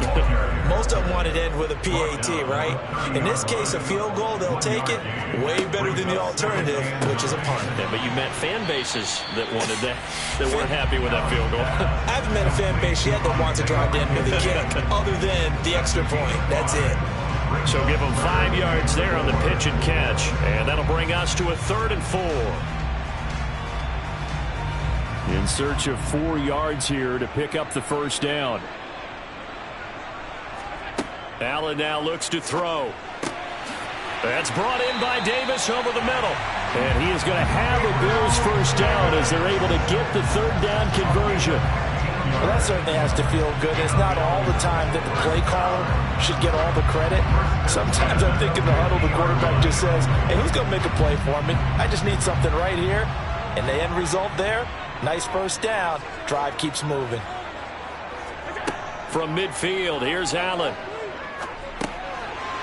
Most of them wanted to end with a PAT, right? In this case, a field goal, they'll take it. Way better than the alternative, which is a punt. Yeah, but you met fan bases that wanted that weren't happy with that field goal. I haven't met a fan base yet that wants to drive to end with a kick, other than the extra point. That's it. So give them 5 yards there on the pitch and catch. And that'll bring us to a 3rd and 4. In search of 4 yards here to pick up the first down. Allen now looks to throw. That's brought in by Davis over the middle. And he is going to have a Bills first down as they're able to get the 3rd down conversion. Well, that certainly has to feel good. It's not all the time that the play caller should get all the credit. Sometimes I think in the huddle, the quarterback just says, hey, who's going to make a play for me? I just need something right here. And the end result there, nice first down. Drive keeps moving. From midfield, here's Allen.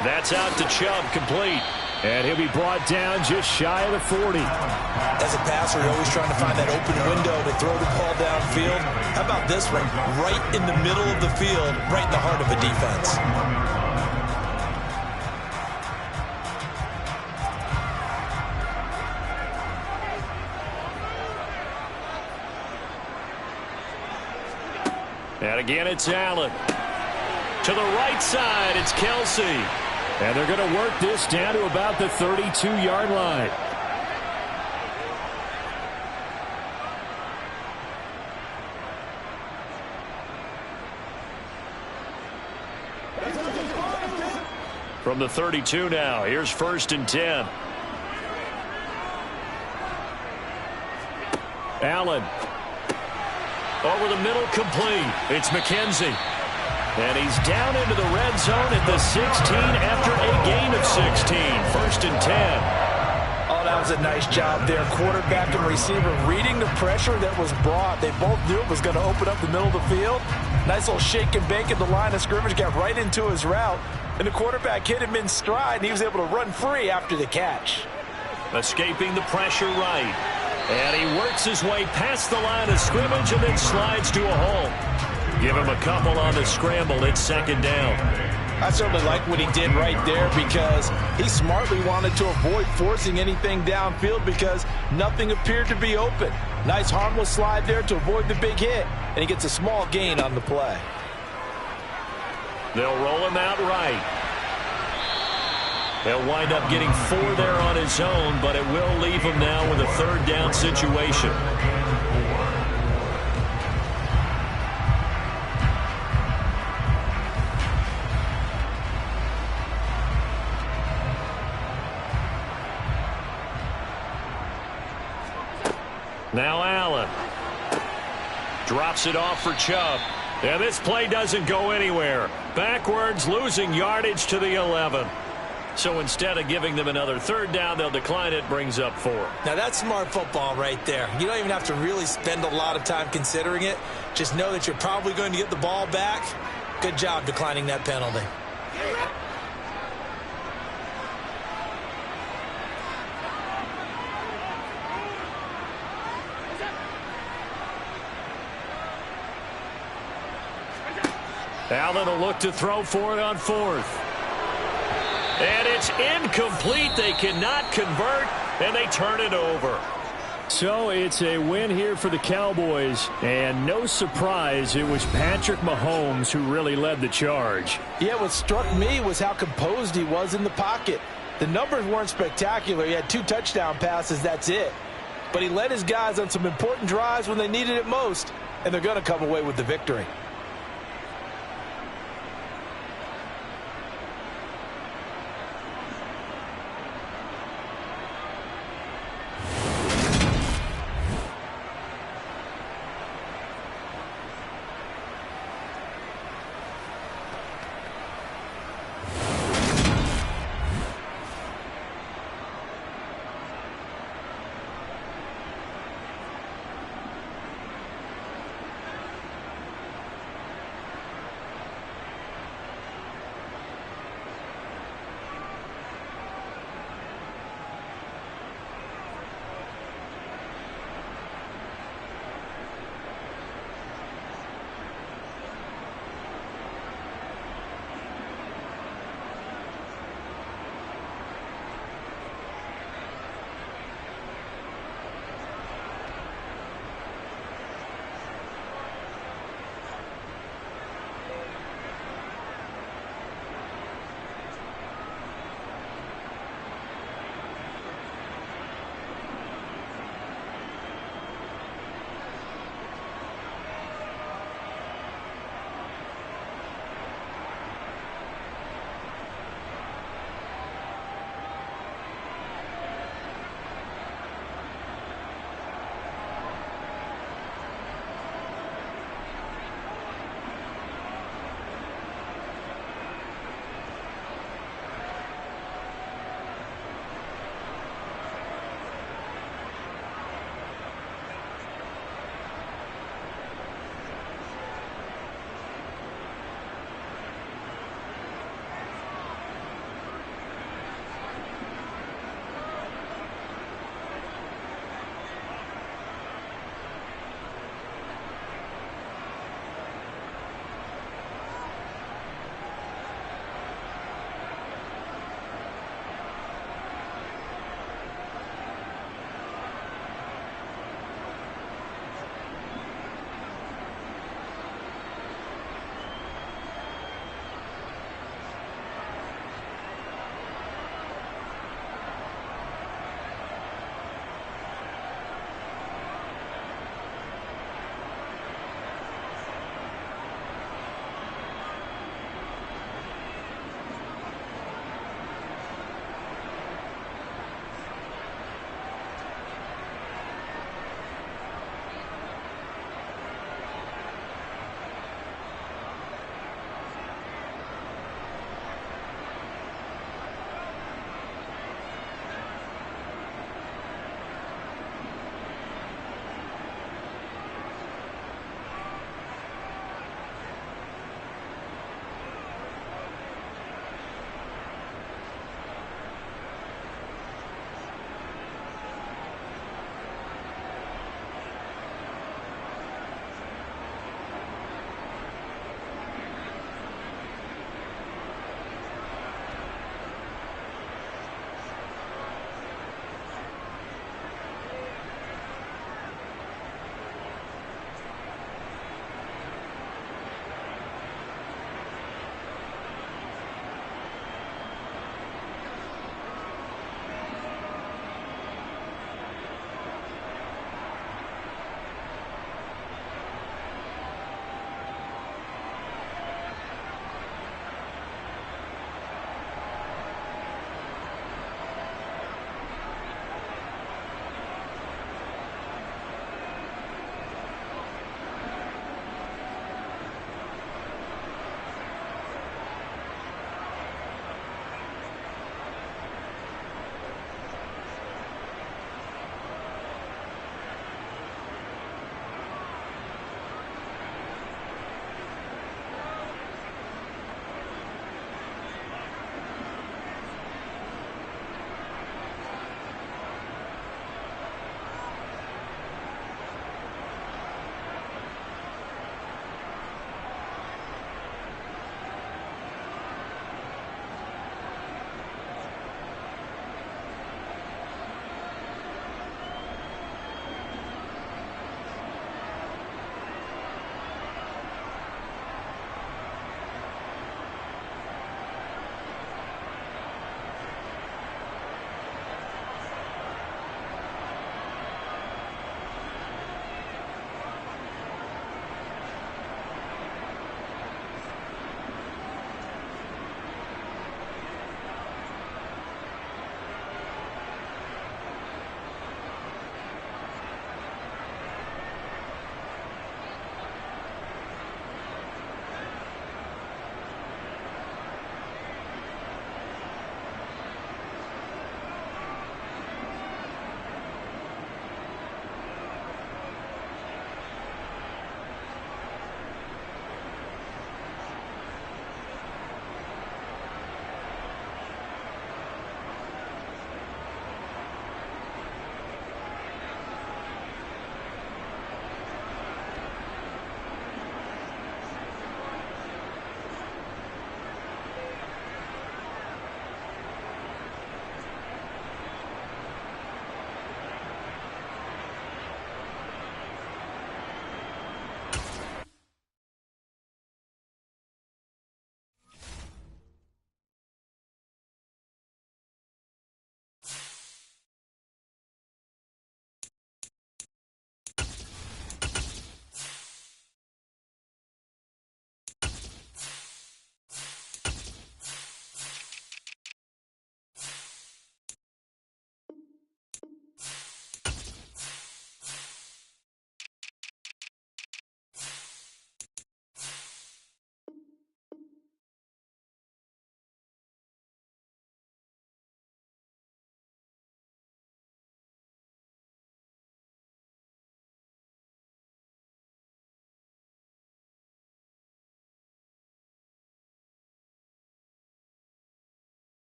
That's out to Chubb, complete. And he'll be brought down just shy of the 40. As a passer, you're always trying to find that open window to throw the ball downfield. How about this one? Right in the middle of the field, right in the heart of a defense. And again, it's Allen. To the right side, it's Kelsey. And they're going to work this down to about the 32-yard line. From the 32 now, here's 1st and 10. Allen. Over the middle, complete. It's McKenzie. And he's down into the red zone at the 16 after a gain of 16. 1st and 10. Oh, that was a nice job there. Quarterback and receiver reading the pressure that was brought. They both knew it was going to open up the middle of the field. Nice little shake and bake at the line of scrimmage. Got right into his route. And the quarterback hit him in stride, and he was able to run free after the catch. Escaping the pressure right. And he works his way past the line of scrimmage and then slides to a hole. Give him a couple on the scramble. It's 2nd down. I certainly like what he did right there because he smartly wanted to avoid forcing anything downfield because nothing appeared to be open. Nice harmless slide there to avoid the big hit, and he gets a small gain on the play. They'll roll him out right. He'll wind up getting 4 there on his own, but it will leave him now with a 3rd down situation. Now Allen drops it off for Chubb. And this play doesn't go anywhere. Backwards, losing yardage to the 11. So instead of giving them another 3rd down, they'll decline it, brings up 4. Now that's smart football right there. You don't even have to really spend a lot of time considering it. Just know that you're probably going to get the ball back. Good job declining that penalty. Allen will look to throw for it on 4th. And it's incomplete. They cannot convert, and they turn it over. So it's a win here for the Cowboys, and no surprise, it was Patrick Mahomes who really led the charge. Yeah, what struck me was how composed he was in the pocket. The numbers weren't spectacular. He had 2 touchdown passes, that's it. But he led his guys on some important drives when they needed it most, and they're going to come away with the victory.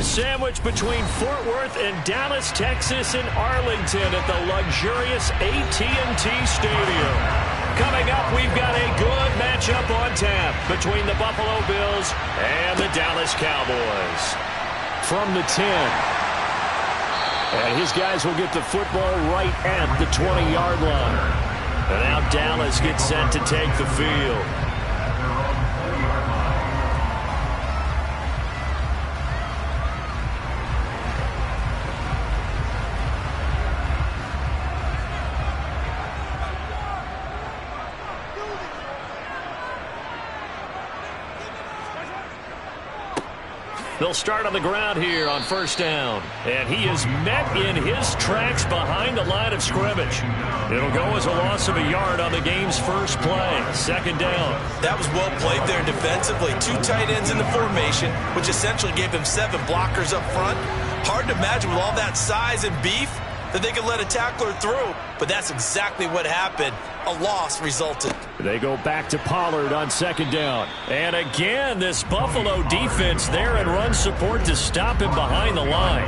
A sandwich between Fort Worth and Dallas, Texas, and Arlington at the luxurious AT&T Stadium. Coming up, we've got a good matchup on tap between the Buffalo Bills and the Dallas Cowboys. From the 10. And his guys will get the football right at the 20-yard line. And now Dallas gets set to take the field. They'll start on the ground here on first down. And he is met in his tracks behind the line of scrimmage. It'll go as a loss of a yard on the game's first play. Second down. That was well played there defensively. 2 tight ends in the formation, which essentially gave him 7 blockers up front. Hard to imagine with all that size and beef that they could let a tackler through. But that's exactly what happened. A loss resulted. They go back to Pollard on second down. And again, this Buffalo defense there in run support to stop him behind the line.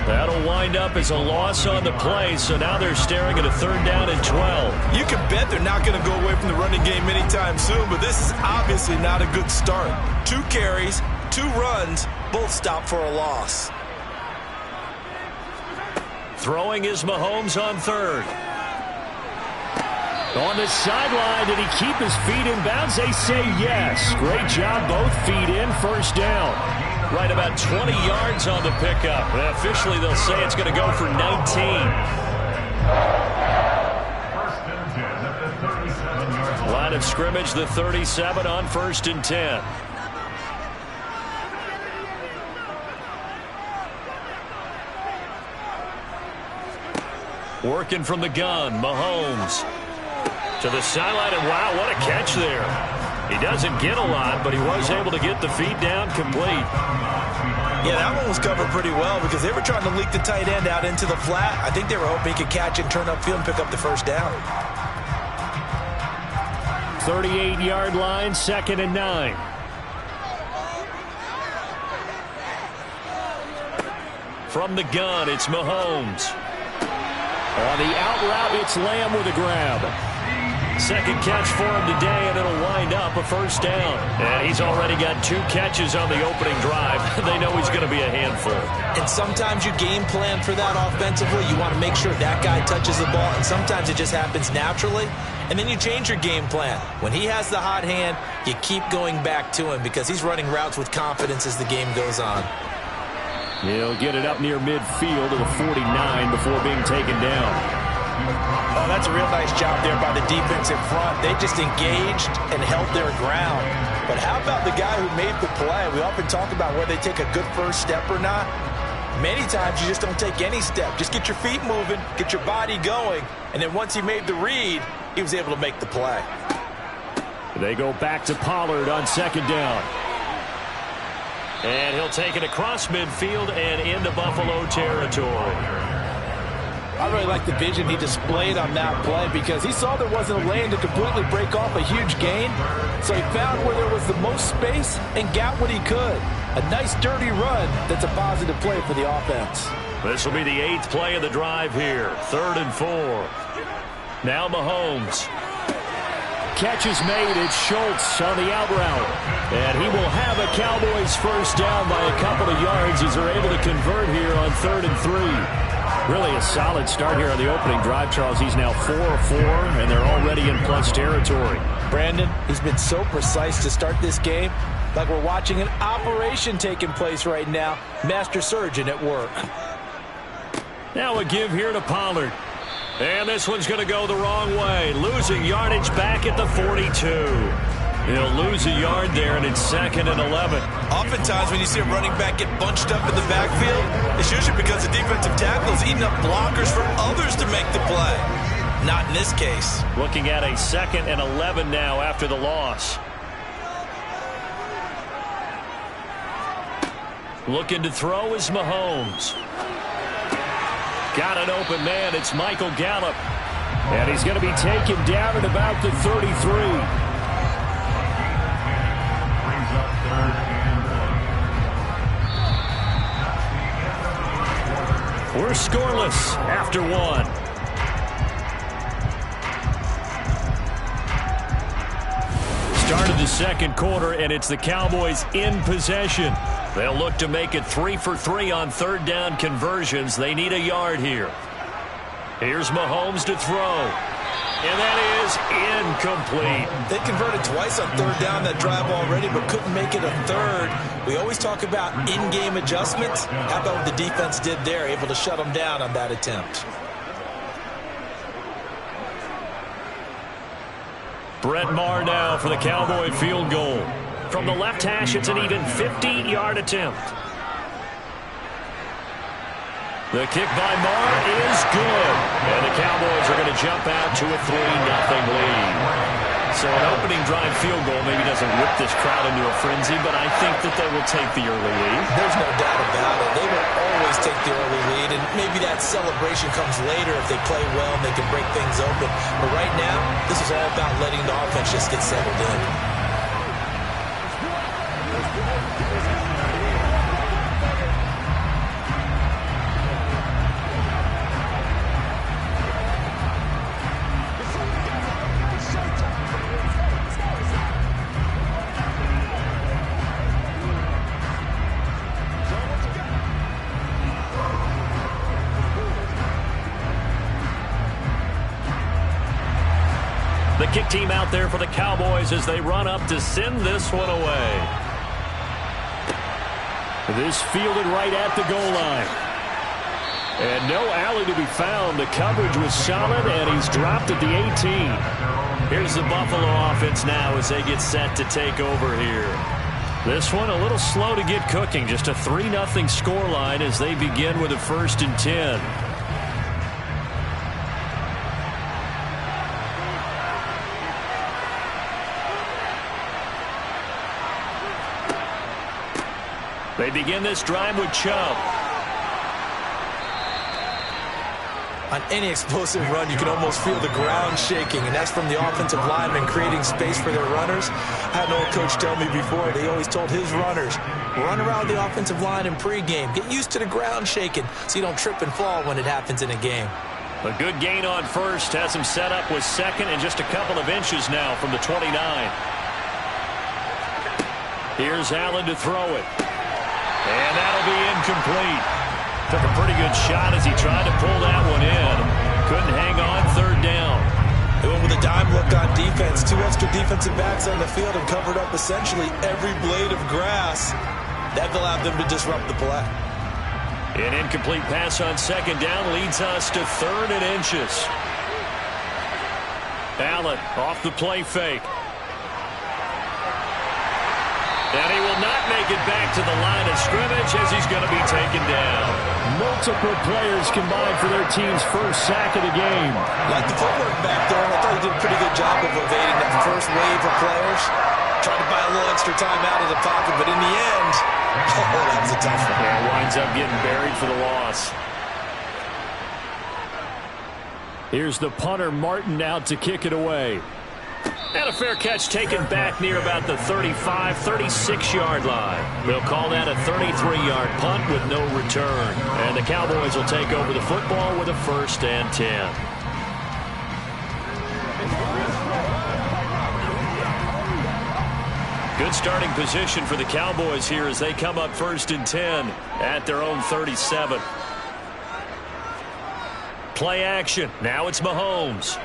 That'll wind up as a loss on the play, so now they're staring at a third down and 12. You can bet they're not going to go away from the running game anytime soon, but this is obviously not a good start. 2 carries, 2 runs, both stopped for a loss. Throwing is Mahomes on third. On the sideline, did he keep his feet in bounds? They say yes. Great job, both feet in, first down. Right about 20 yards on the pickup. Officially, they'll say it's going to go for 19. First and 10 at the 37-yard line. Line of scrimmage, the 37 on first and 10. Working from the gun, Mahomes. To the sideline, and wow, what a catch there. He doesn't get a lot, but he was able to get the feet down complete. Yeah, that one was covered pretty well because they were trying to leak the tight end out into the flat. I think they were hoping he could catch and turn upfield and pick up the first down. 38-yard line, second and 9. From the gun, it's Mahomes. On the out route, it's Lamb with a grab. Second catch for him today, and it'll wind up a first down. And he's already got 2 catches on the opening drive. They know he's going to be a handful. And sometimes you game plan for that offensively. You want to make sure that guy touches the ball, and sometimes it just happens naturally. And then you change your game plan. When he has the hot hand, you keep going back to him because he's running routes with confidence as the game goes on. He'll get it up near midfield to the 49 before being taken down. Oh, that's a real nice job there by the defense in front. They just engaged and held their ground. But how about the guy who made the play? We often talk about whether they take a good first step or not. Many times you just don't take any step. Just get your feet moving, get your body going, and then once he made the read, he was able to make the play. They go back to Pollard on second down. And he'll take it across midfield and into Buffalo territory. I really like the vision he displayed on that play because he saw there wasn't a lane to completely break off a huge gain. So he found where there was the most space and got what he could. A nice dirty run that's a positive play for the offense. This will be the 8th play of the drive here. 3rd and 4. Now Mahomes. Catch is made. It's Schultz on the out route. And he will have a Cowboys first down by a couple of yards as they're able to convert here on 3rd and 3. Really a solid start here on the opening drive, Charles. He's now 4 of 4, and they're already in plus territory. Brandon, he's been so precise to start this game. Like we're watching an operation taking place right now. Master surgeon at work. Now a give here to Pollard. And this one's going to go the wrong way. Losing yardage back at the 42. He'll lose a yard there, and it's 2nd and 11. Oftentimes when you see a running back get bunched up in the backfield, it's usually because the defensive tackle is eating up blockers for others to make the play. Not in this case. Looking at a 2nd and 11 now after the loss. Looking to throw is Mahomes. Got an open man. It's Michael Gallup. And he's going to be taken down at about the 33. We're scoreless after one. Started the second quarter, and it's the Cowboys in possession. They'll look to make it 3 for 3 on third down conversions. They need a yard here. Here's Mahomes to throw. And that is incomplete. They converted twice on third down that drive already, but couldn't make it a third. We always talk about in-game adjustments. How about what the defense did there, able to shut them down on that attempt? Brett Maher now for the Cowboy field goal. From the left hash, it's an even 50-yard attempt. The kick by Maher is good. And the Cowboys are going to jump out to a 3-0 lead. So an opening drive field goal maybe doesn't whip this crowd into a frenzy, but I think that they will take the early lead. There's no doubt about it. They will always take the early lead, and maybe that celebration comes later if they play well and they can break things open. But right now, this is all about letting the offense just get settled in. The kick team out there for the Cowboys as they run up to send this one away. This fielded right at the goal line. And no alley to be found. The coverage was solid, and he's dropped at the 18. Here's the Buffalo offense now as they get set to take over here. This one a little slow to get cooking. Just a 3-0 scoreline as they begin with a 1st and 10. They begin this drive with Chubb. On any explosive run, you can almost feel the ground shaking, and that's from the offensive linemen creating space for their runners. I had an old coach tell me before, they always told his runners, run around the offensive line in pregame. Get used to the ground shaking so you don't trip and fall when it happens in a game. A good gain on first has him set up with second and just a couple of inches now from the 29. Here's Allen to throw it. And that'll be incomplete. Took a pretty good shot as he tried to pull that one in. Couldn't hang on third down. They went with a dime look on defense. 2 extra defensive backs on the field and covered up essentially every blade of grass. That allowed them to disrupt the play. An incomplete pass on second down leads us to 3rd and inches. Allen off the play fake. And he will not make it back to the line of scrimmage as he's going to be taken down. Multiple players combined for their team's first sack of the game. Like the footwork back there, I thought he did a pretty good job of evading that first wave of players. Tried to buy a little extra time out of the pocket, but in the end, that was a tough one. Yeah, winds up getting buried for the loss. Here's the punter, Martin, out to kick it away. And a fair catch taken back near about the 35, 36-yard line. They'll call that a 33-yard punt with no return. And the Cowboys will take over the football with a 1st and 10. Good starting position for the Cowboys here as they come up 1st and 10 at their own 37. Play action. Now it's Mahomes.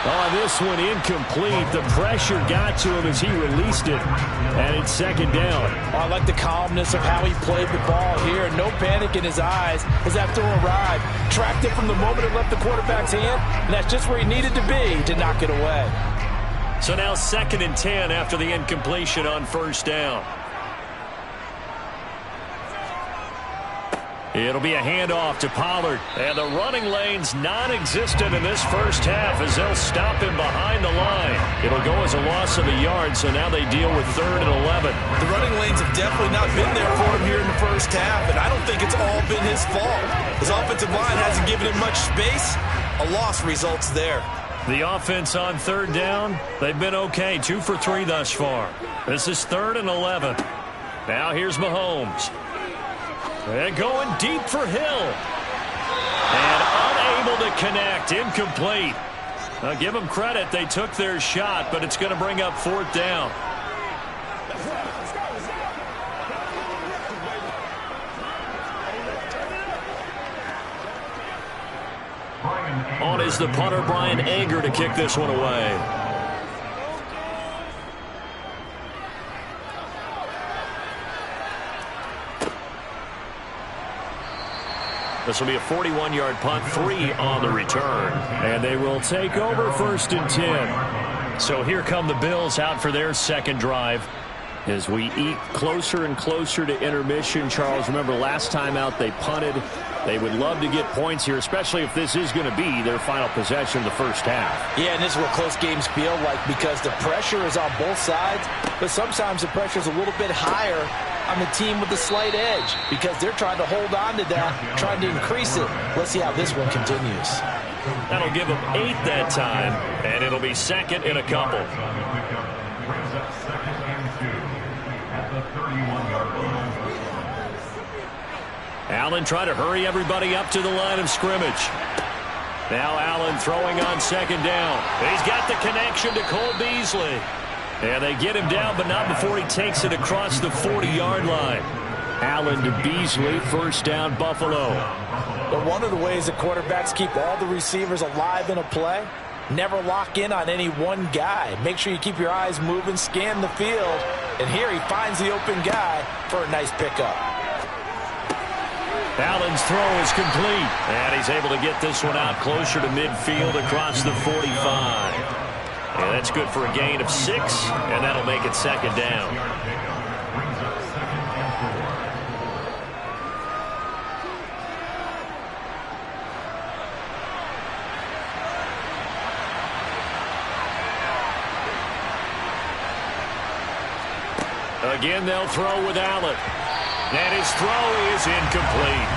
Oh, this one incomplete. The pressure got to him as he released it. And it's 2nd down. Oh, I like the calmness of how he played the ball here. No panic in his eyes as that throw arrived. Tracked it from the moment it left the quarterback's hand. And that's just where he needed to be to knock it away. So now 2nd and 10 after the incompletion on 1st down. It'll be a handoff to Pollard. And the running lane's non-existent in this first half as they'll stop him behind the line. It'll go as a loss of a yard, so now they deal with 3rd and 11. The running lanes have definitely not been there for him here in the first half, and I don't think it's all been his fault. His offensive line hasn't given him much space. A loss results there. The offense on 3rd down, they've been okay. 2 for 3 thus far. This is 3rd and 11. Now here's Mahomes. And going deep for Hill. And unable to connect. Incomplete. Now give them credit. They took their shot, but it's going to bring up 4th down. On is the punter, Brian Anger, to kick this one away. This will be a 41-yard punt, 3 on the return. And they will take over 1st and 10. So here come the Bills out for their second drive. As we eat closer and closer to intermission, Charles, remember last time out they punted. They would love to get points here, especially if this is going to be their final possession of the first half. Yeah, and this is what close games feel like because the pressure is on both sides, but sometimes the pressure is a little bit higher on the team with the slight edge because they're trying to hold on to that, trying to increase it. Let's see how this one continues. That'll give them 8 that time, and it'll be 2nd and a couple. Brings up 2nd and 2 at the 31-yard line. Allen trying to hurry everybody up to the line of scrimmage. Now Allen throwing on 2nd down. He's got the connection to Cole Beasley. And they get him down, but not before he takes it across the 40-yard line. Allen to Beasley, 1st down, Buffalo. But one of the ways the quarterbacks keep all the receivers alive in a play, never lock in on any one guy. Make sure you keep your eyes moving, scan the field. And here he finds the open guy for a nice pickup. Allen's throw is complete. And he's able to get this one out closer to midfield across the 45. And that's good for a gain of 6, and that'll make it 2nd down. Again, they'll throw with Allen. And his throw is incomplete.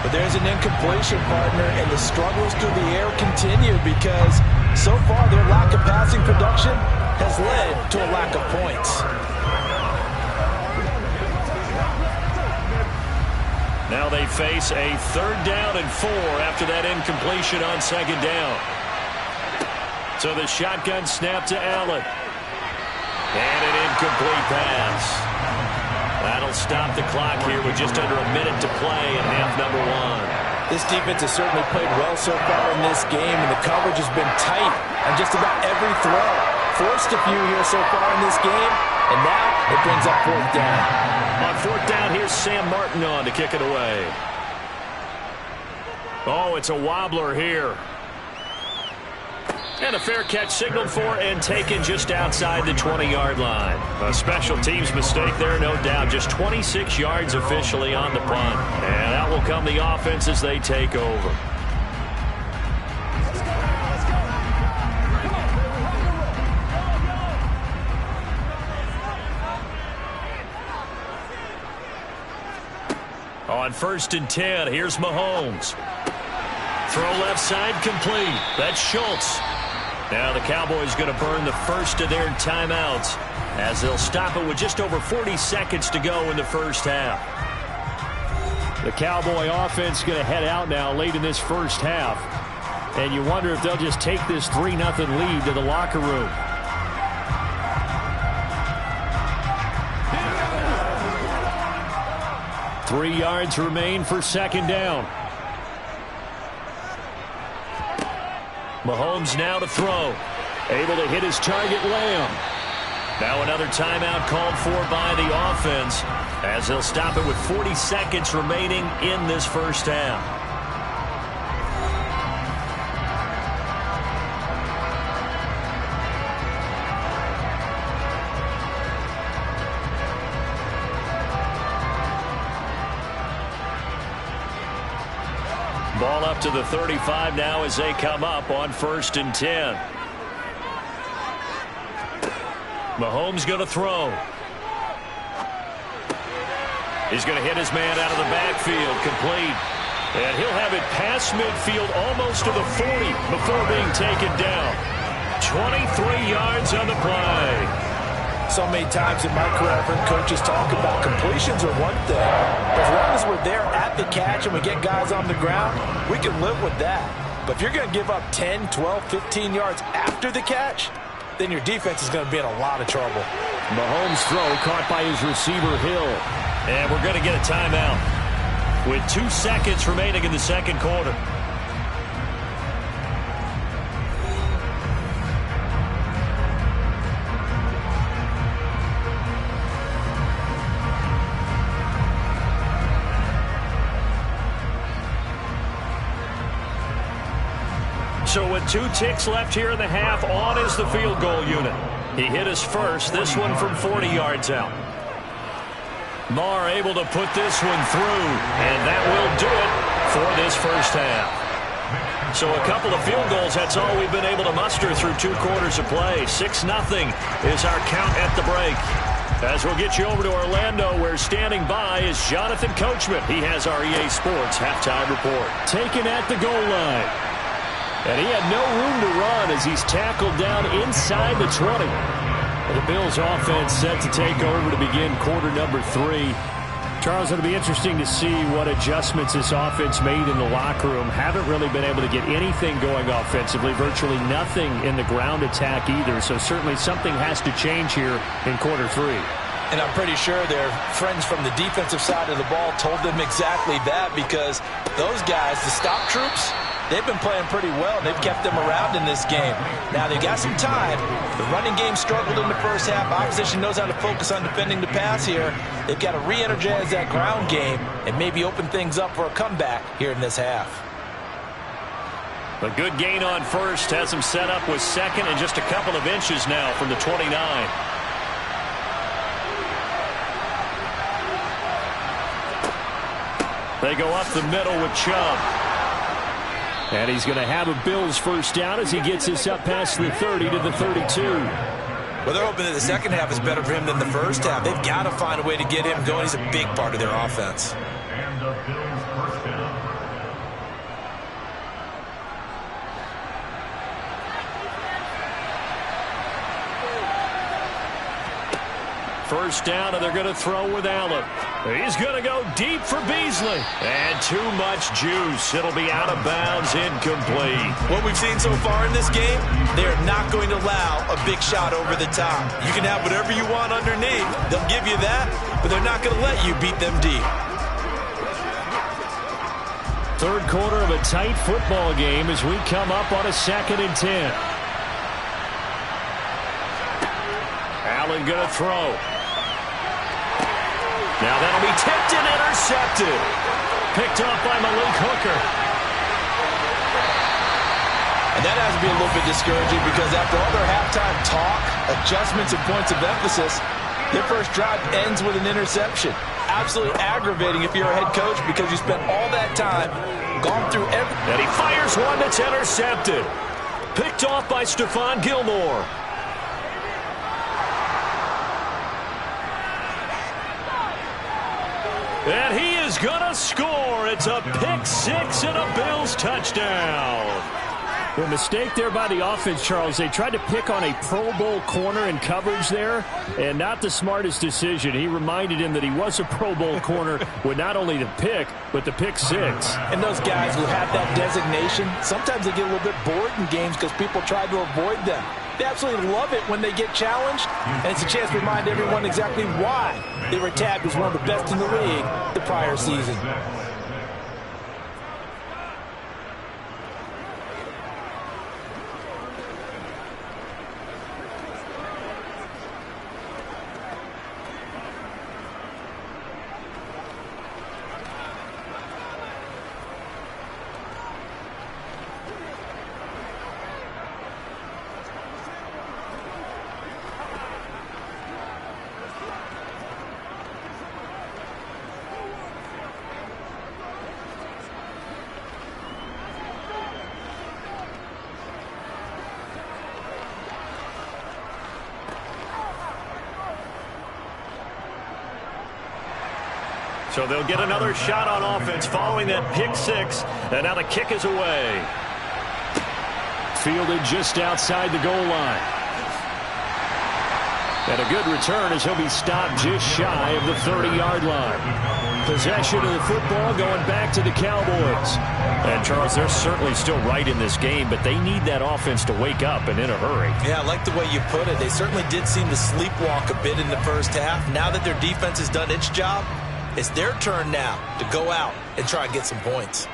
But there's an incompletion, partner, and the struggles through the air continue because so far their lack of passing production has led to a lack of points. Now they face a 3rd down and 4 after that incompletion on 2nd down. So the shotgun snap to Allen. And an incomplete pass. That'll stop the clock here with just under a minute to play in half number 1. This defense has certainly played well so far in this game, and the coverage has been tight on just about every throw. Forced a few here so far in this game, and now it brings up 4th down. On 4th down, here's Sam Martin on to kick it away. Oh, it's a wobbler here. And a fair catch signaled for and taken just outside the 20-yard line. A special teams mistake there, no doubt. Just 26 yards officially on the punt. And out will come the offense as they take over. On 1st and 10, here's Mahomes. Throw left side complete. That's Schultz. Now the Cowboys going to burn the first of their timeouts as they'll stop it with just over 40 seconds to go in the first half. The Cowboy offense going to head out now late in this first half. And you wonder if they'll just take this 3-0 lead to the locker room. Three yards remain for 2nd down. Mahomes now to throw. Able to hit his target, Lamb. Now another timeout called for by the offense as they'll stop it with 40 seconds remaining in this first half. Ball up to the 35 now as they come up on 1st and 10. Mahomes going to throw. He's going to hit his man out of the backfield, complete. And he'll have it past midfield almost to the 40 before being taken down. 23 yards on the play. So many times in my career, I've heard coaches talk about completions are one thing. As long as we're there at the catch and we get guys on the ground, we can live with that. But if you're going to give up 10, 12, 15 yards after the catch, then your defense is going to be in a lot of trouble. Mahomes' throw caught by his receiver, Hill. And we're going to get a timeout with 2 seconds remaining in the second quarter. So with 2 ticks left here in the half, on is the field goal unit. He hit his first, this one from 40 yards out. Maher able to put this one through, and that will do it for this first half. So a couple of field goals, that's all we've been able to muster through 2 quarters of play. 6-0 is our count at the break. As we'll get you over to Orlando, where standing by is Jonathan Coachman. He has our EA Sports halftime report. Taken at the goal line. And he had no room to run as he's tackled down inside the 20. And the Bills offense set to take over to begin quarter number 3. Charles, it'll be interesting to see what adjustments this offense made in the locker room. Haven't really been able to get anything going offensively, virtually nothing in the ground attack either. So certainly something has to change here in quarter 3. And I'm pretty sure their friends from the defensive side of the ball told them exactly that, because those guys, the stop troops, they've been playing pretty well. They've kept them around in this game. Now, they've got some time. The running game struggled in the first half. Opposition knows how to focus on defending the pass here. They've got to re-energize that ground game and maybe open things up for a comeback here in this half. A good gain on first has him set up with second and just a couple of inches now from the 29. They go up the middle with Chubb. And he's going to have a Bills first down as he gets us up past the 30 to the 32. Well, they're hoping that the second half is better for him than the first half. They've got to find a way to get him going. He's a big part of their offense. And the Bills first down. First down, and they're going to throw with Allen. He's going to go deep for Beasley. And too much juice. It'll be out of bounds, incomplete. What we've seen so far in this game, they're not going to allow a big shot over the top. You can have whatever you want underneath. They'll give you that, but they're not going to let you beat them deep. Third quarter of a tight football game as we come up on a 2nd and 10. Allen going to throw. Now that'll be tipped and intercepted. Picked off by Malik Hooker. And that has to be a little bit discouraging, because after all their halftime talk, adjustments and points of emphasis, their first drive ends with an interception. Absolutely aggravating if you're a head coach, because you spent all that time, gone through everything. And he fires one that's intercepted. Picked off by Stephon Gilmore. And he is going to score. It's a pick-6 and a Bills touchdown. The mistake there by the offense, Charles. They tried to pick on a Pro Bowl corner in coverage there, and not the smartest decision. He reminded him that he was a Pro Bowl corner with not only the pick, but the pick-6. And those guys who have that designation, sometimes they get a little bit bored in games because people try to avoid them. They absolutely love it when they get challenged, and it's a chance to remind everyone exactly why they were tagged as one of the best in the league the prior season. So they'll get another shot on offense following that pick-6, and now the kick is away. Fielded just outside the goal line. And a good return as he'll be stopped just shy of the 30-yard line. Possession of the football going back to the Cowboys. And, Charles, they're certainly still right in this game, but they need that offense to wake up and in a hurry. Yeah, I like the way you put it. They certainly did seem to sleepwalk a bit in the first half. Now that their defense has done its job, it's their turn now to go out and try and get some points.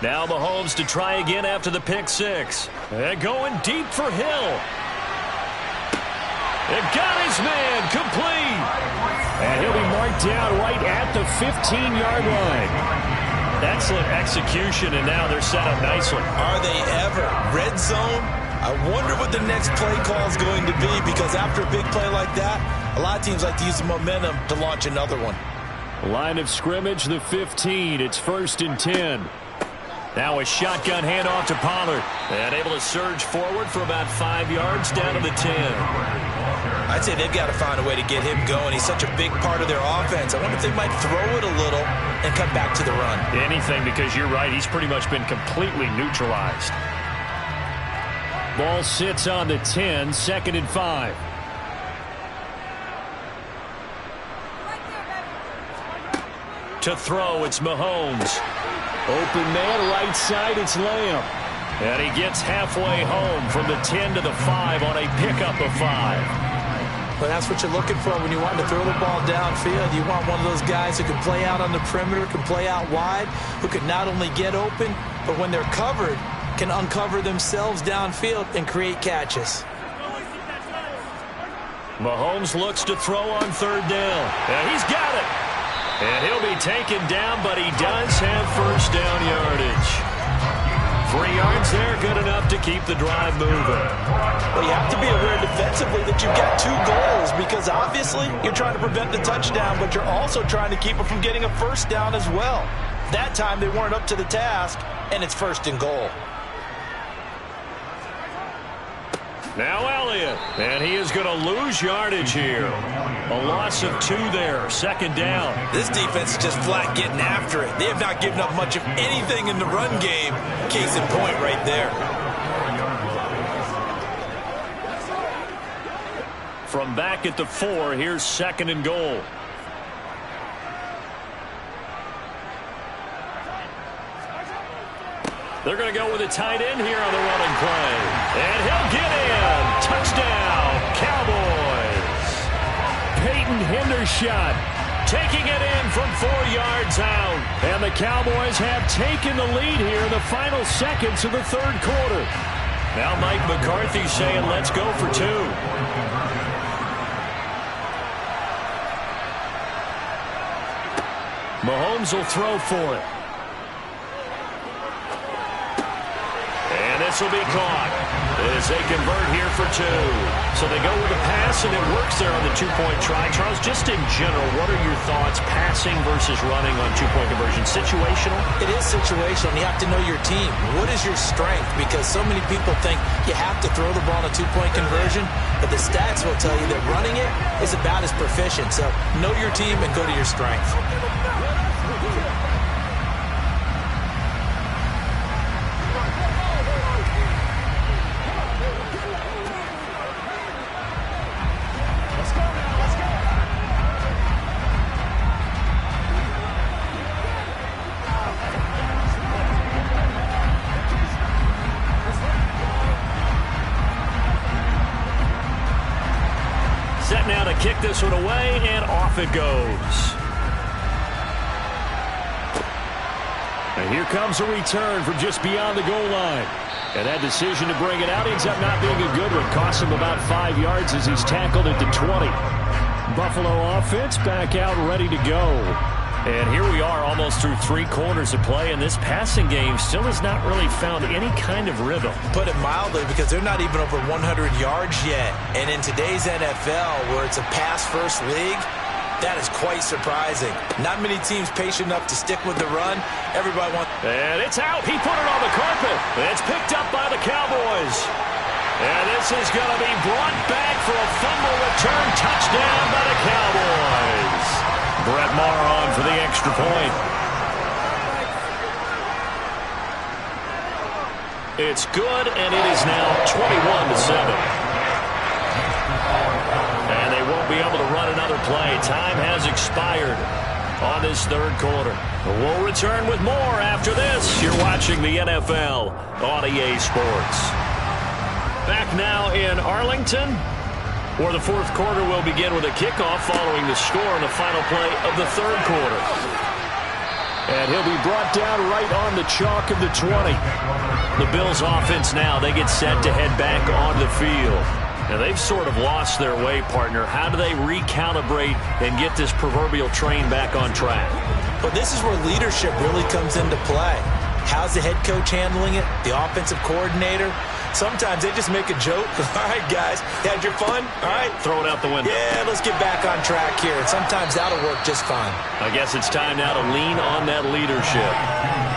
Now Mahomes to try again after the pick six. And going deep for Hill. It got his man complete. And he'll be marked down right at the 15-yard line. Excellent execution, and now they're set up nicely. Are they ever? Red zone? I wonder what the next play call is going to be, because after a big play like that, a lot of teams like to use the momentum to launch another one. Line of scrimmage, the 15. It's 1st and 10. Now a shotgun handoff to Pollard. And able to surge forward for about 5 yards down to the 10. I'd say they've got to find a way to get him going. He's such a big part of their offense. I wonder if they might throw it a little and cut back to the run. Anything, because you're right. He's pretty much been completely neutralized. Ball sits on the 10, 2nd and 5. To throw, it's Mahomes. Open man, right side, it's Lamb. And he gets halfway home from the 10 to the 5 on a pickup of 5. But that's what you're looking for when you want to throw the ball downfield. You want one of those guys who can play out on the perimeter, can play out wide, who can not only get open, but when they're covered, can uncover themselves downfield and create catches. Mahomes looks to throw on 3rd down. And he's got it. And he'll be taken down, but he does have 1st down yardage. 3 yards there, good enough to keep the drive moving. Well, you have to be aware defensively that you've got 2 goals, because obviously you're trying to prevent the touchdown, but you're also trying to keep it from getting a 1st down as well. That time they weren't up to the task, and it's 1st and goal. Now Elliott, and he is going to lose yardage here. A loss of 2 there, 2nd down. This defense is just flat getting after it. They have not given up much of anything in the run game. Case in point right there. From back at the 4, here's 2nd and goal. They're going to go with a tight end here on the running play. And he'll get in. Touchdown, Cowboys. Peyton Hendershot taking it in from 4 yards out. And the Cowboys have taken the lead here in the final seconds of the 3rd quarter. Now Mike McCarthy saying, let's go for 2. Mahomes will throw for it. And this will be caught as they convert here for 2. So they go with a pass, and it works there on the 2-point try. Charles, just in general, what are your thoughts passing versus running on 2-point conversion? Situational? It is situational. You have to know your team. What is your strength? Because so many people think you have to throw the ball on a 2-point conversion, but the stats will tell you that running it is about as proficient. So know your team and go to your strength. Set now to kick this one away, and off it goes. And here comes a return from just beyond the goal line. And that decision to bring it out ends up not being a good one. Costs him about 5 yards as he's tackled at the 20. Buffalo offense back out ready to go. And here we are almost through 3 quarters of play, and this passing game still has not really found any kind of rhythm. Put it mildly, because they're not even over 100 yards yet. And in today's NFL, where it's a pass-first league, that is quite surprising. Not many teams patient enough to stick with the run. Everybody wants... And it's out. He put it on the carpet. It's picked up by the Cowboys. And this is going to be brought back for a fumble return touchdown by the Cowboys. Brett Maher on for the extra point. It's good, and it is now 21-7. be able to run another play. Time has expired on this third quarter. We'll return with more after this. You're watching the NFL on EA Sports. Back now in Arlington, where the fourth quarter will begin with a kickoff following the score on the final play of the third quarter. And he'll be brought down right on the chalk of the 20. The Bills offense now, they get set to head back on the field. Now, they've sort of lost their way, partner. How do they recalibrate and get this proverbial train back on track? Well, this is where leadership really comes into play. How's the head coach handling it? The offensive coordinator? Sometimes they just make a joke. All right, guys, you had your fun? All right. Throw it out the window. Yeah, let's get back on track here. And sometimes that'll work just fine. I guess it's time now to lean on that leadership.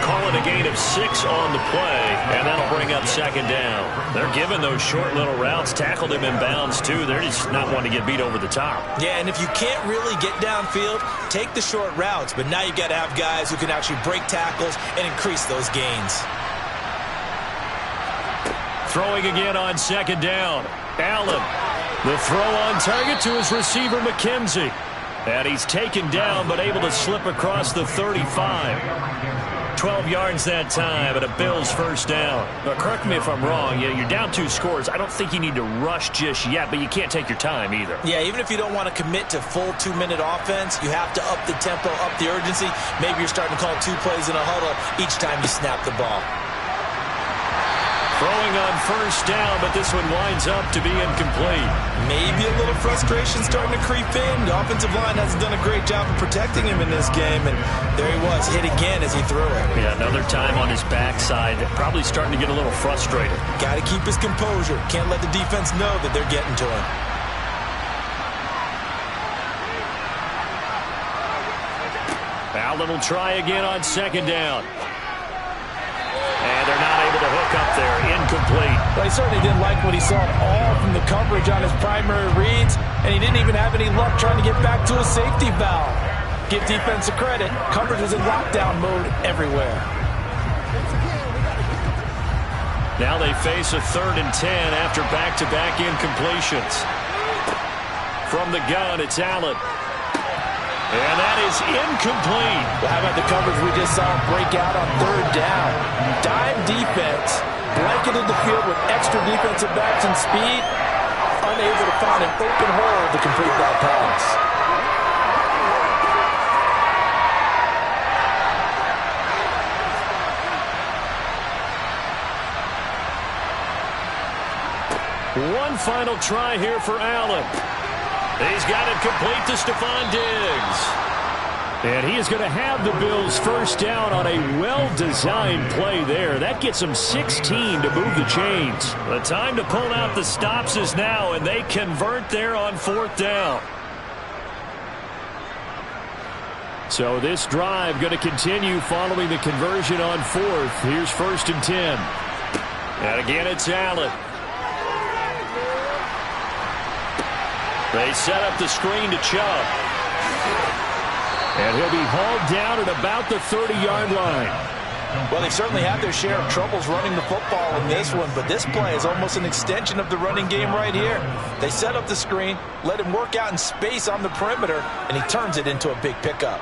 Call it a gain of 6 on the play, and that'll bring up second down. They're giving those short little routes, tackled him in bounds, too. They're just not wanting to get beat over the top. Yeah, and if you can't really get downfield, take the short routes. But now you got to have guys who can actually break tackles and increase those gains. Throwing again on second down. Allen. The throw on target to his receiver, McKenzie. And he's taken down, but able to slip across the 35. 12 yards that time, and a Bills first down. Now, correct me if I'm wrong. You're down 2 scores. I don't think you need to rush just yet, but you can't take your time either. Yeah, even if you don't want to commit to full 2-minute offense, you have to up the tempo, up the urgency. Maybe you're starting to call 2 plays in a huddle each time you snap the ball. Throwing on first down, but this one winds up to be incomplete. Maybe a little frustration starting to creep in. The offensive line hasn't done a great job of protecting him in this game, and there he was, hit again as he threw it. Yeah, another time on his backside, probably starting to get a little frustrated. Got to keep his composure. Can't let the defense know that they're getting to him. Allen will try again on second down. And they're not able to hook up there. Incomplete. Well, he certainly didn't like what he saw at all from the coverage on his primary reads, and he didn't even have any luck trying to get back to his safety valve. Give defense a credit. Coverage was in lockdown mode everywhere. Now they face a 3rd and 10 after back-to-back incompletions. From the gun, it's Allen. And that is incomplete. Well, how about the coverage we just saw break out on 3rd down? Dime defense, blanketed the field with extra defensive backs and speed, unable to find an open hole to complete that pass. One final try here for Allen. He's got it complete to Stephon Diggs. And he is going to have the Bills first down on a well-designed play there. That gets them 16 to move the chains. The time to pull out the stops is now, and they convert there on 4th down. So this drive going to continue following the conversion on 4th. Here's 1st and 10. And again, it's Allen. They set up the screen to Chubb. And he'll be hauled down at about the 30-yard line. Well, they certainly had their share of troubles running the football in this one, but this play is almost an extension of the running game right here. They set up the screen, let him work out in space on the perimeter, and he turns it into a big pickup.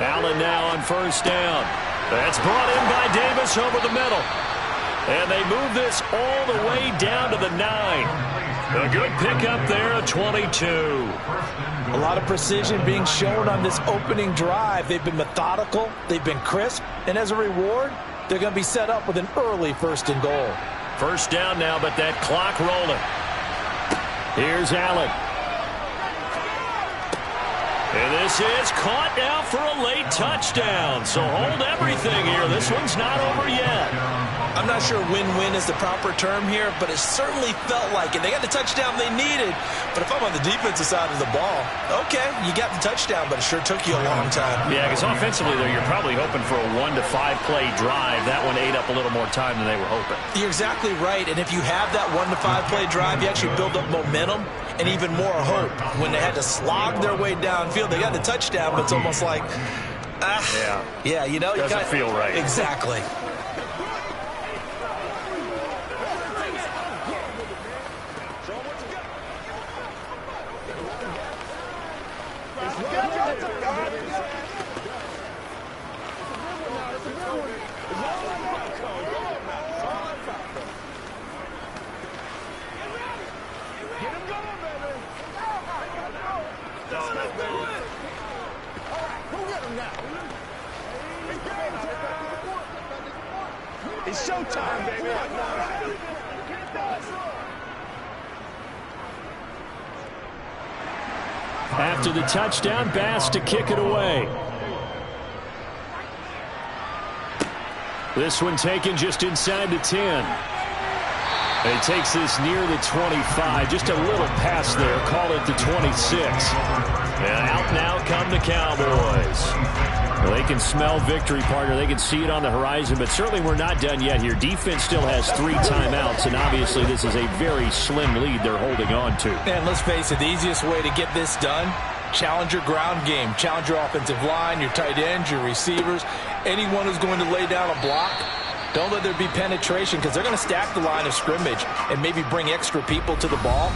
Allen now on first down. That's brought in by Davis over the middle. And they move this all the way down to the 9. A good pickup there at 22. A lot of precision being shown on this opening drive. They've been methodical, they've been crisp, and as a reward, they're going to be set up with an early 1st and goal. First down now, but that clock rolling. Here's Allen. And this is caught now for a late touchdown. So hold everything here. This one's not over yet. I'm not sure win-win is the proper term here, but it certainly felt like it. They got the touchdown they needed, but if I'm on the defensive side of the ball, okay, you got the touchdown, but it sure took you a long time. Yeah, because offensively, though, you're probably hoping for a 1 to 5 play drive. That one ate up a little more time than they were hoping. You're exactly right, and if you have that 1 to 5 play drive, you actually build up momentum and even more hope. When they had to slog their way downfield, they got the touchdown, but it's almost like, yeah, you know, doesn't feel right. Exactly. It's showtime, baby. After the touchdown, Bass to kick it away. This one taken just inside the 10. And he takes this near the 25. Just a little pass there. Call it the 26. And out now come the Cowboys. Well, they can smell victory, partner. They can see it on the horizon, but certainly we're not done yet here. Defense still has 3 timeouts, and obviously this is a very slim lead they're holding on to. And let's face it, the easiest way to get this done, challenge your ground game. Challenge your offensive line, your tight ends, your receivers, anyone who's going to lay down a block. Don't let there be penetration because they're going to stack the line of scrimmage and maybe bring extra people to the ball.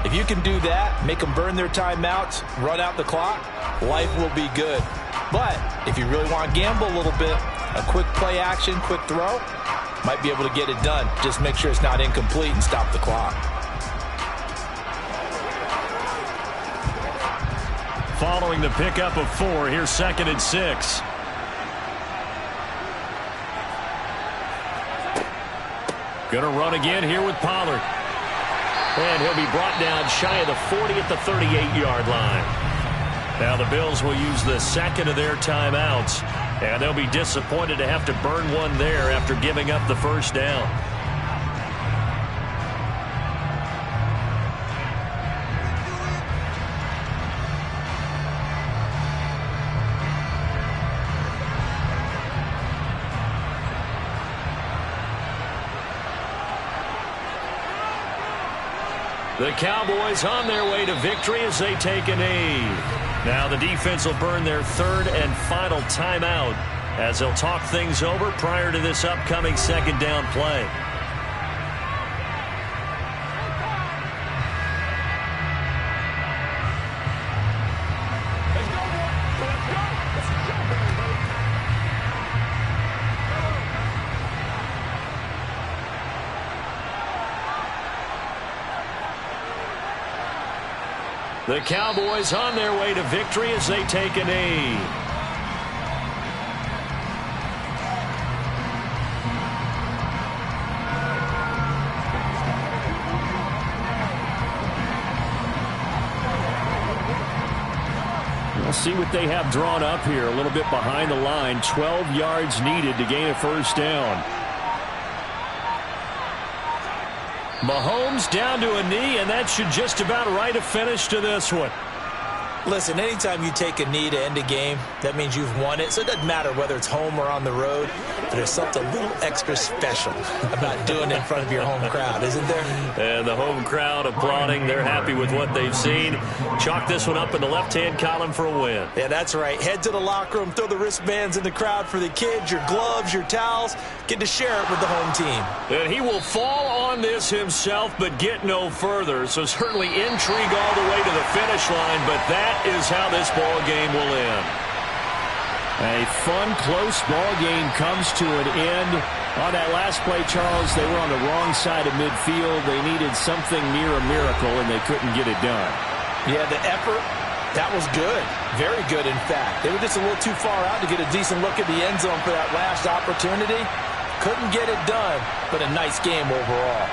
If you can do that, make them burn their timeouts, run out the clock, life will be good. But if you really want to gamble a little bit, a quick play action, quick throw, might be able to get it done. Just make sure it's not incomplete and stop the clock. Following the pickup of 4, here's 2nd and 6. Gonna run again here with Pollard. And he'll be brought down shy of the 40 at the 38-yard line. Now the Bills will use the 2nd of their timeouts, and they'll be disappointed to have to burn one there after giving up the first down. The Cowboys on their way to victory as they take a knee. Now the defense will burn their 3rd and final timeout as they'll talk things over prior to this upcoming 2nd down play. The Cowboys on their way to victory as they take a knee. We'll see what they have drawn up here. A little bit behind the line. 12 yards needed to gain a first down. Mahomes down to a knee, and that should just about write a finish to this one. Listen, anytime you take a knee to end a game, that means you've won it. So it doesn't matter whether it's home or on the road. But there's something a little extra special about doing it in front of your home crowd, isn't there? And the home crowd applauding. They're happy with what they've seen. Chalk this one up in the left-hand column for a win. Yeah, that's right. Head to the locker room, throw the wristbands in the crowd for the kids, your gloves, your towels. Get to share it with the home team. And he will fall on this himself, but get no further. So certainly intrigue all the way to the finish line, but that is how this ball game will end. A fun, close ball game comes to an end. On that last play, Charles, they were on the wrong side of midfield. They needed something near a miracle, and they couldn't get it done. Yeah, the effort, that was good. Very good, in fact. They were just a little too far out to get a decent look at the end zone for that last opportunity. Couldn't get it done, but a nice game overall.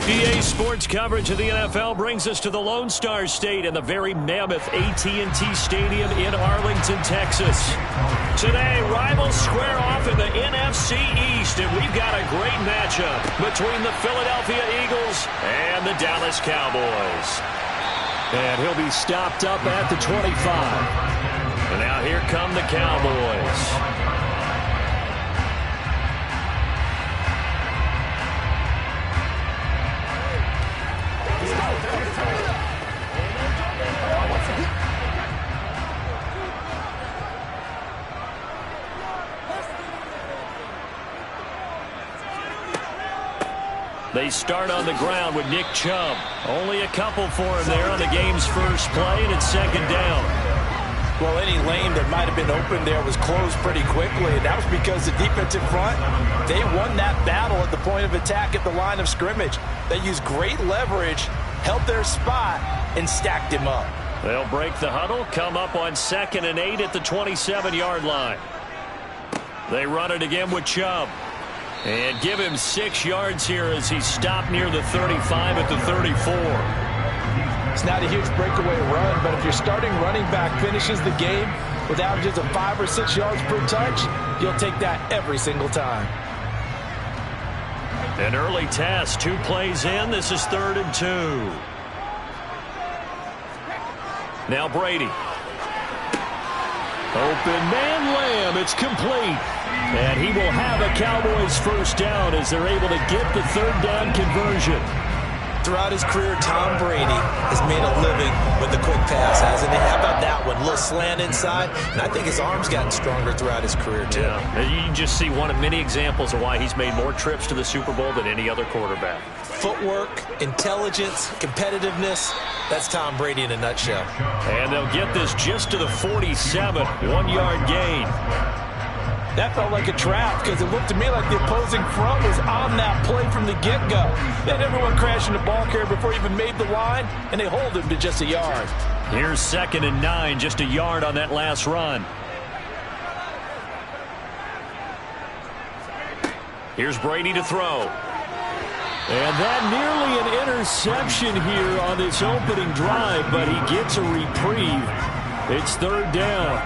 EA Sports coverage of the NFL brings us to the Lone Star State and the very mammoth AT&T Stadium in Arlington, Texas. Today, rivals square off in the NFC East, and we've got a great matchup between the Philadelphia Eagles and the Dallas Cowboys. And he'll be stopped up at the 25. And now here come the Cowboys. They start on the ground with Nick Chubb. Only a couple for him there on the game's first play, and it's second down. Well, any lane that might have been open there was closed pretty quickly, and that was because the defensive front, they won that battle at the point of attack at the line of scrimmage. They used great leverage, held their spot, and stacked him up. They'll break the huddle, come up on 2nd and 8 at the 27-yard line. They run it again with Chubb. And give him 6 yards here as he's stopped near the 35 at the 34. It's not a huge breakaway run, but if your starting running back finishes the game with averages of 5 or 6 yards per touch, you'll take that every single time. An early test, 2 plays in. This is 3rd and 2. Now Brady. Open man Lamb. It's complete. And he will have a Cowboys first down as they're able to get the 3rd down conversion. Throughout his career, Tom Brady has made a living with the quick pass, hasn't he? How about that one? A little slant inside, and I think his arm's gotten stronger throughout his career, too. Yeah, you can just see one of many examples of why he's made more trips to the Super Bowl than any other quarterback. Footwork, intelligence, competitiveness, that's Tom Brady in a nutshell. And they'll get this just to the 47, 1-yard gain. That felt like a trap because it looked to me like the opposing front was on that play from the get-go. They had everyone crashing the ball carrier before he even made the line, and they hold him to just a yard. Here's 2nd and 9, just a yard on that last run. Here's Brady to throw. And that nearly an interception here on this opening drive, but he gets a reprieve. It's 3rd down.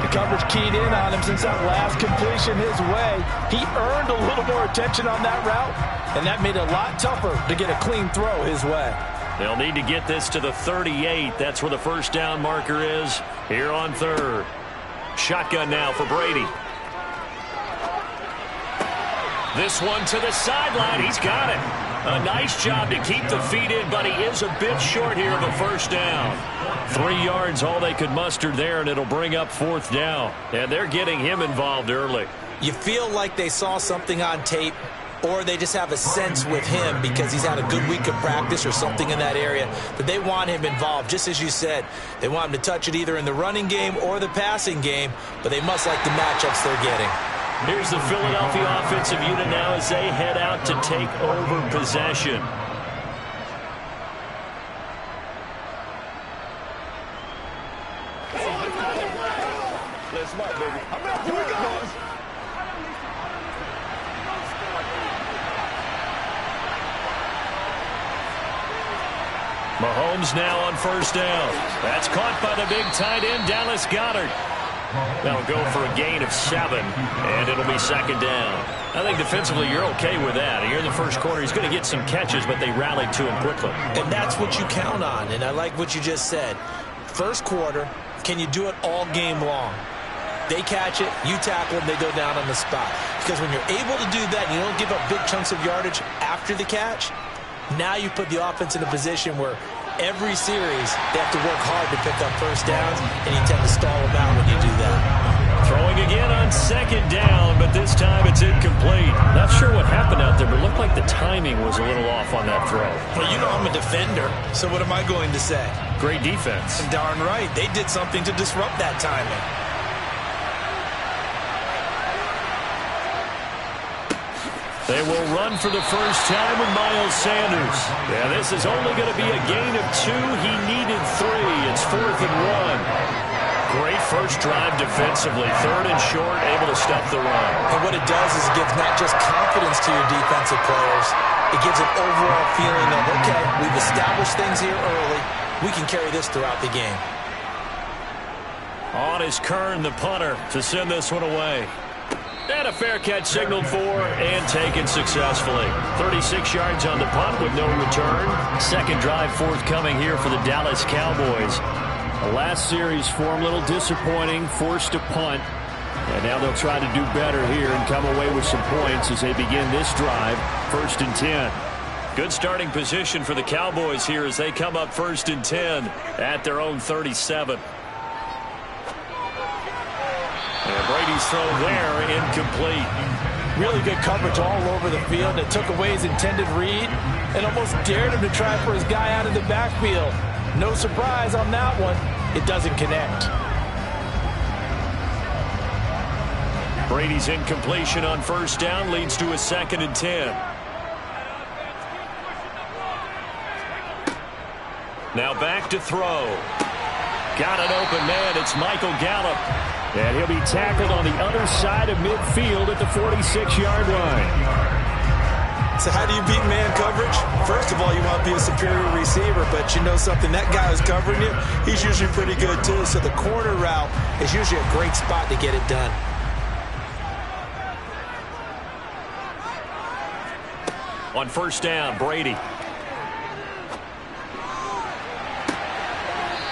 The coverage keyed in on him since that last completion his way. He earned a little more attention on that route, and that made it a lot tougher to get a clean throw his way. They'll need to get this to the 38. That's where the first down marker is here on 3rd. Shotgun now for Brady. This one to the sideline. He's got it. A nice job to keep the feet in, but he is a bit short here of a first down. 3 yards, all they could muster there, and it'll bring up 4th down. And they're getting him involved early. You feel like they saw something on tape, or they just have a sense with him because he's had a good week of practice or something in that area that they want him involved. Just as you said, they want him to touch it either in the running game or the passing game, but they must like the matchups they're getting. Here's the Philadelphia offensive unit now as they head out to take over possession. Mahomes now on first down. That's caught by the big tight end, Dallas Goedert. That'll go for a gain of 7, and it'll be 2nd down. I think defensively you're okay with that. Here in the first quarter, he's going to get some catches, but they rallied to him quickly. And that's what you count on, and I like what you just said. First quarter, can you do it all game long? They catch it, you tackle them, they go down on the spot. Because when you're able to do that and you don't give up big chunks of yardage after the catch, now you put the offense in a position where every series they have to work hard to pick up first downs, and you tend to stall them out when you do that. Throwing again on 2nd down, but this time it's incomplete. Not sure what happened out there, but it looked like the timing was a little off on that throw. Well, you know I'm a defender, so what am I going to say? Great defense. Darn right. They did something to disrupt that timing. They will run for the first time with Miles Sanders. Yeah, this is only going to be a gain of 2. He needed 3. It's 4th and 1. Great first drive defensively. 3rd and short, able to stop the run. And what it does is it gives not just confidence to for your defensive players. It gives an overall feeling of, okay, we've established things here early. We can carry this throughout the game. On is Kern, the punter, to send this one away. And a fair catch signaled for and taken successfully. 36 yards on the punt with no return. Second drive forthcoming here for the Dallas Cowboys. The last series for them, a little disappointing, forced a punt. And now they'll try to do better here and come away with some points as they begin this drive, 1st and 10. Good starting position for the Cowboys here as they come up 1st and 10 at their own 37. And Brady's throw there, incomplete. Really good coverage all over the field. It took away his intended read and almost dared him to try for his guy out of the backfield. No surprise on that one. It doesn't connect. Brady's incompletion on 1st down leads to a 2nd and 10. Now back to throw. Got an open man. It's Michael Gallup. And he'll be tackled on the other side of midfield at the 46-yard line. So how do you beat man coverage? First of all, you want to be a superior receiver, but you know something, that guy who's covering you, he's usually pretty good too. So the corner route is usually a great spot to get it done. On 1st down, Brady.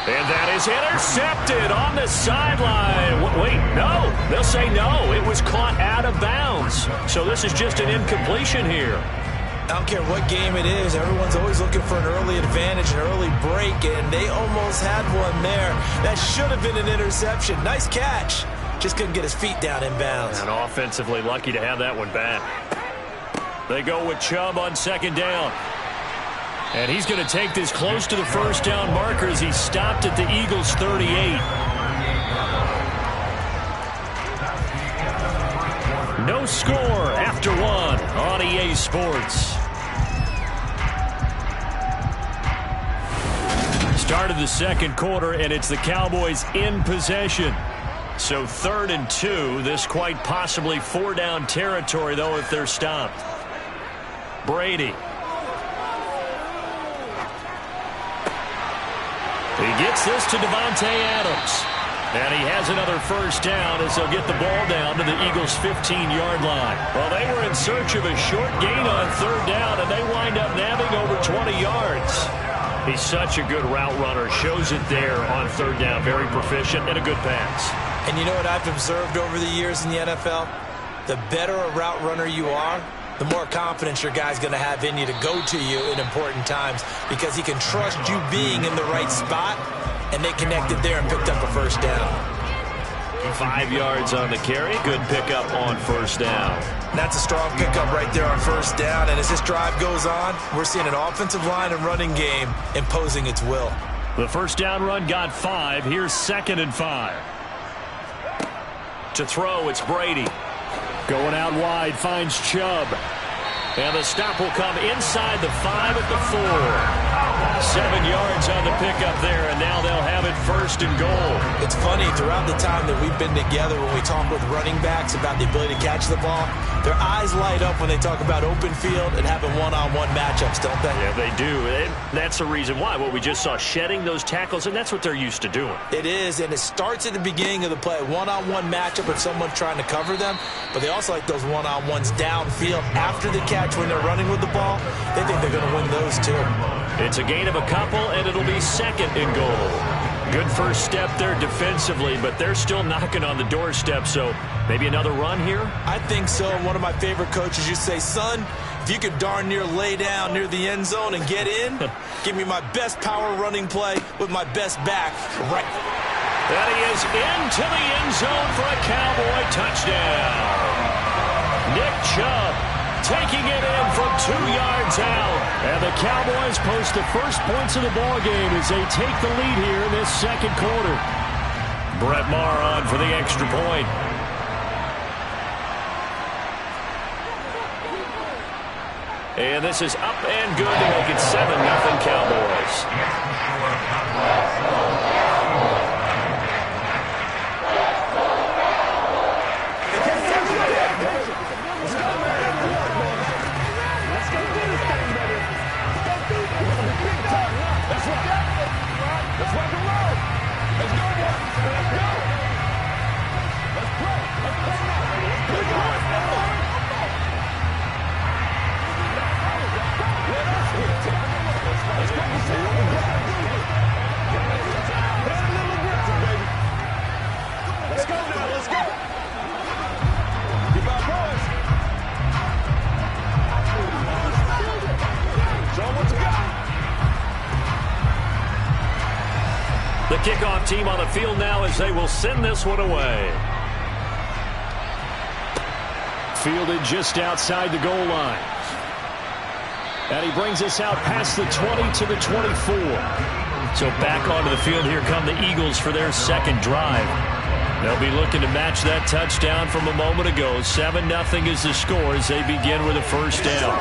And that is intercepted on the sideline. Wait, no. They'll say no. It was caught out of bounds. So this is just an incompletion here. I don't care what game it is. Everyone's always looking for an early advantage, an early break, and they almost had one there. That should have been an interception. Nice catch. Just couldn't get his feet down in bounds. And offensively lucky to have that one back. They go with Chubb on 2nd down. And he's going to take this close to the 1st down marker as he stopped at the Eagles' 38. No score after 1 on EA Sports. Start of the 2nd quarter, and it's the Cowboys in possession. So 3rd and 2. This quite possibly 4-down territory, though, if they're stopped. Brady. He gets this to Davante Adams. And he has another 1st down as they'll get the ball down to the Eagles' 15-yard line. Well, they were in search of a short gain on 3rd down, and they wind up nabbing over 20 yards. He's such a good route runner. Shows it there on 3rd down. Very proficient and a good pass. And you know what I've observed over the years in the NFL? The better a route runner you are, the more confidence your guy's going to have in you to go to you in important times because he can trust you being in the right spot, and they connected there and picked up a 1st down. 5 yards on the carry. Good pickup on 1st down. That's a strong pickup right there on 1st down, and as this drive goes on, we're seeing an offensive line and running game imposing its will. The 1st down run got 5. Here's 2nd and 5. To throw, it's Brady. Going out wide, finds Chubb. And the stop will come inside the 5 at the 4. 7 yards on the pickup there, and now they'll have it 1st and goal. It's funny, throughout the time that we've been together, when we talk with running backs about the ability to catch the ball, their eyes light up when they talk about open field and having one-on-one matchups, don't they? Yeah, they do. And that's the reason why. Well, we just saw shedding those tackles, and that's what they're used to doing. It is, and it starts at the beginning of the play. One-on-one matchup if someone's trying to cover them, but they also like those one-on-ones downfield after the catch when they're running with the ball. They think they're going to win those too. It's a gain of a couple, and it'll be 2nd and goal. Good first step there defensively, but they're still knocking on the doorstep, so maybe another run here? I think so. One of my favorite coaches used to say, son, if you could darn near lay down near the end zone and get in, give me my best power running play with my best back right. That he is into the end zone for a Cowboy touchdown. Nick Chubb taking it in from 2 yards out. And the Cowboys post the first points of the ball game as they take the lead here in this 2nd quarter. Brett Maher on for the extra point. And this is up and good to make it 7-0 Cowboys. The kickoff team on the field now as they will send this one away. Fielded just outside the goal line. And he brings us out past the 20 to the 24. So back onto the field, here come the Eagles for their second drive. They'll be looking to match that touchdown from a moment ago. 7-0 is the score as they begin with a first down.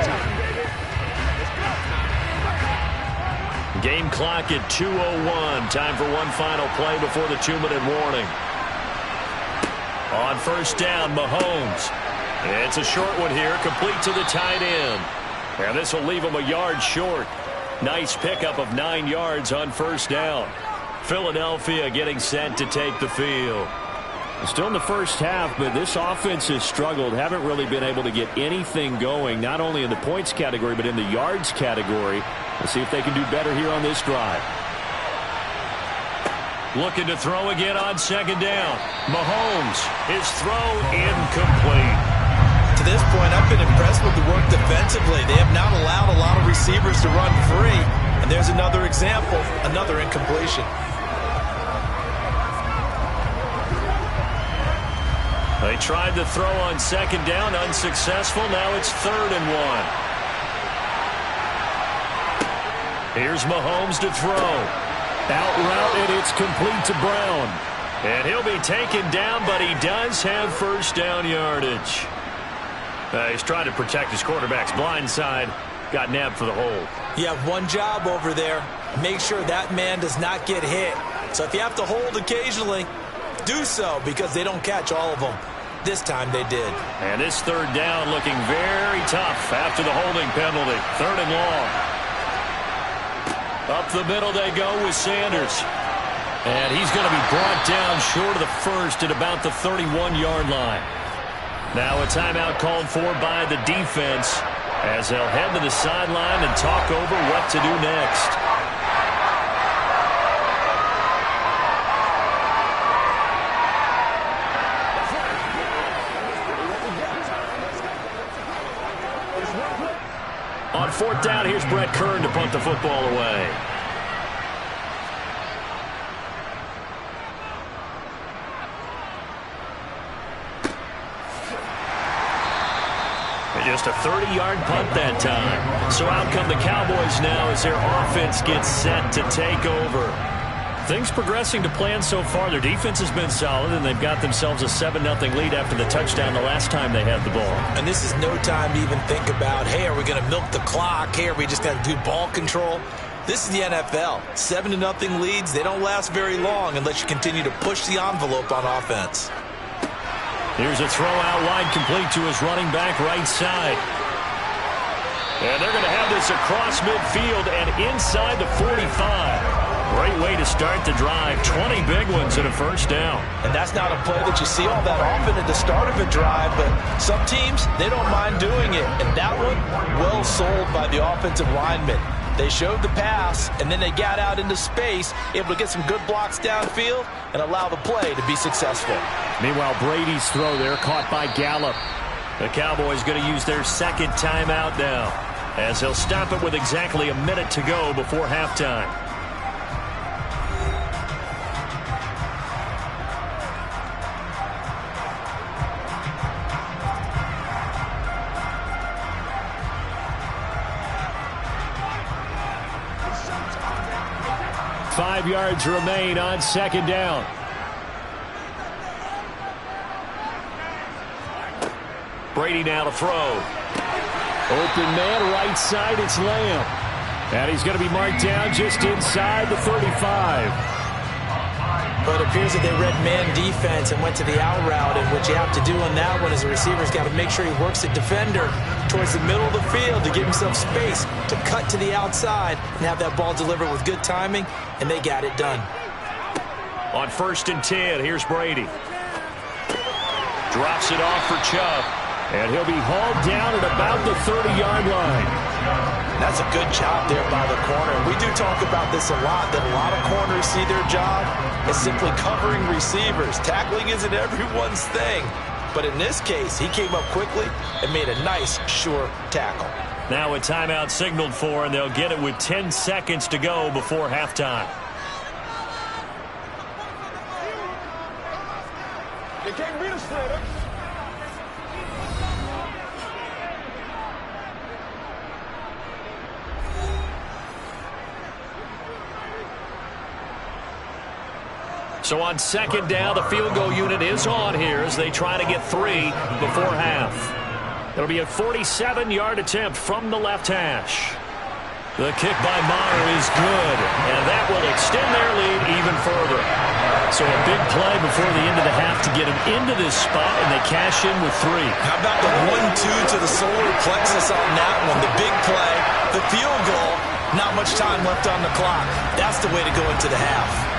Game clock at 2:01. Time for one final play before the 2-minute warning. On first down, Mahomes. It's a short one here, complete to the tight end. And this will leave him a yard short. Nice pickup of 9 yards on first down. Philadelphia getting set to take the field. Still in the first half, but this offense has struggled. Haven't really been able to get anything going, not only in the points category, but in the yards category. Let's see if they can do better here on this drive. Looking to throw again on second down. Mahomes, his throw incomplete. To this point, I've been impressed with the work defensively. They have not allowed a lot of receivers to run free. And there's another example, another incompletion. They tried to throw on second down, unsuccessful. Now it's 3rd and 1. Here's Mahomes to throw. Out route, and it's complete to Brown. And he'll be taken down, but he does have first down yardage. He's trying to protect his quarterback's blind side. Got nabbed for the hold. You have one job over there. Make sure that man does not get hit. So if you have to hold occasionally, do so, because they don't catch all of them. This time they did. And this third down looking very tough after the holding penalty. 3rd and long. Up the middle they go with Sanders. And he's going to be brought down short of the first at about the 31-yard line. Now a timeout called for by the defense as they'll head to the sideline and talk over what to do next. On 4th down, here's Brett Kern to punt the football away. Just a 30-yard punt that time. So out come the Cowboys now as their offense gets set to take over. Things progressing to plan so far. Their defense has been solid, and they've got themselves a 7-0 lead after the touchdown the last time they had the ball. And this is no time to even think about, hey, are we going to milk the clock? Hey, are we just going to do ball control? This is the NFL. 7-0 leads, they don't last very long unless you continue to push the envelope on offense. Here's a throw out wide, complete to his running back right side. And they're going to have this across midfield and inside the 45. Great way to start the drive. 20 big ones and a first down. And that's not a play that you see all that often at the start of a drive, but some teams, they don't mind doing it. And that one, well sold by the offensive lineman. They showed the pass, and then they got out into space, able to get some good blocks downfield and allow the play to be successful. Meanwhile, Brady's throw there caught by Gallup. The Cowboys going to use their second timeout now, as they'll stop it with exactly a minute to go before halftime. Five yards remain on second down. Brady now to throw. Open man, right side, it's Lamb. And he's going to be marked down just inside the 35. But it appears that they read man defense and went to the out route, and what you have to do on that one is the receiver's got to make sure he works the defender towards the middle of the field to give himself space to cut to the outside and have that ball delivered with good timing, and they got it done. On 1st and 10, here's Brady. Drops it off for Chubb. And he'll be hauled down at about the 30-yard line. That's a good job there by the corner. We do talk about this a lot, that a lot of corners see their job as simply covering receivers. Tackling isn't everyone's thing. But in this case, he came up quickly and made a nice, sure tackle. Now a timeout signaled for, and they'll get it with 10 seconds to go before halftime. You can't beat a splitter. So on second down, the field goal unit is on here as they try to get 3 before half. It'll be a 47-yard attempt from the left hash. The kick by Maher is good, and that will extend their lead even further. So a big play before the end of the half to get them into this spot, and they cash in with 3. How about the 1-2 to the solar plexus on that one? The big play, the field goal, not much time left on the clock. That's the way to go into the half.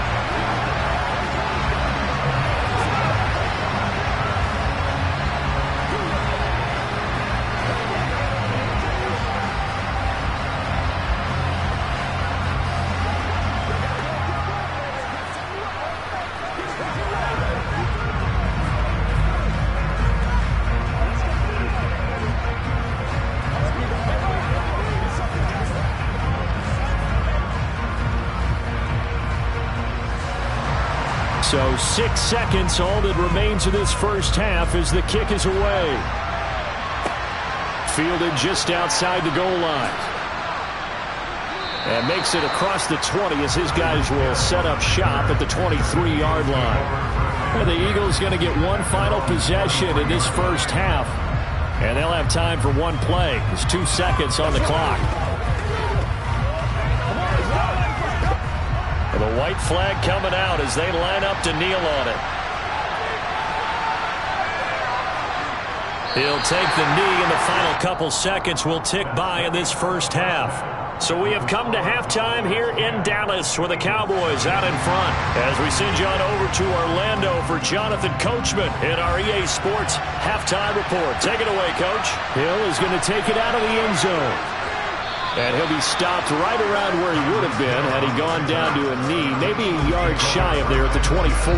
So 6 seconds, all that remains of this first half as the kick is away. Fielded just outside the goal line. And makes it across the 20 as his guys will set up shop at the 23-yard line. And the Eagles going to get one final possession in this first half. And they'll have time for one play. There's 2 seconds on the clock. The white flag coming out as they line up to kneel on it. He'll take the knee, and the final couple seconds will tick by in this first half. So we have come to halftime here in Dallas with the Cowboys out in front. As we send you on over to Orlando for Jonathan Coachman in our EA Sports halftime report. Take it away, Coach. Hill is going to take it out of the end zone. And he'll be stopped right around where he would have been had he gone down to a knee, maybe a yard shy of there at the 24.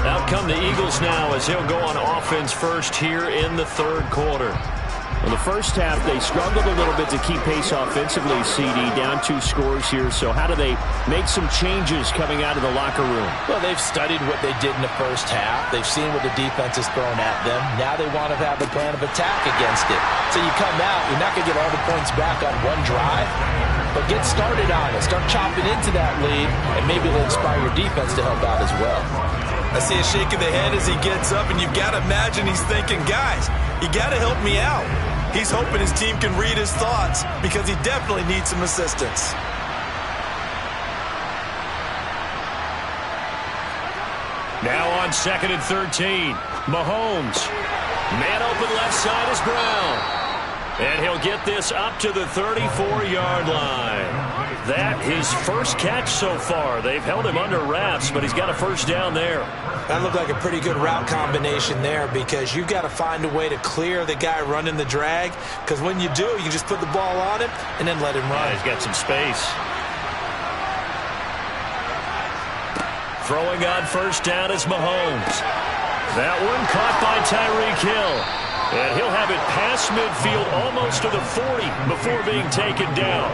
Out come the Eagles now as he'll go on offense first here in the third quarter. In the first half, they struggled a little bit to keep pace offensively, CD, down 2 scores here. So how do they make some changes coming out of the locker room? Well, they've studied what they did in the first half. They've seen what the defense has thrown at them. Now they want to have a plan of attack against it. So you come out, you're not going to get all the points back on one drive, but get started on it. Start chopping into that lead, and maybe it'll inspire your defense to help out as well. I see a shake of the head as he gets up, and you've got to imagine he's thinking, guys, you got to help me out. He's hoping his team can read his thoughts because he definitely needs some assistance. Now on 2nd and 13, Mahomes. Man open left side is Brown. And he'll get this up to the 34-yard line. That his first catch so far. They've held him under wraps, but he's got a first down there. That looked like a pretty good route combination there because you've got to find a way to clear the guy running the drag, because when you do, you just put the ball on him and then let him run. Yeah, he's got some space. Throwing on first down is Mahomes. That one caught by Tyreek Hill. And he'll have it past midfield almost to the 40 before being taken down.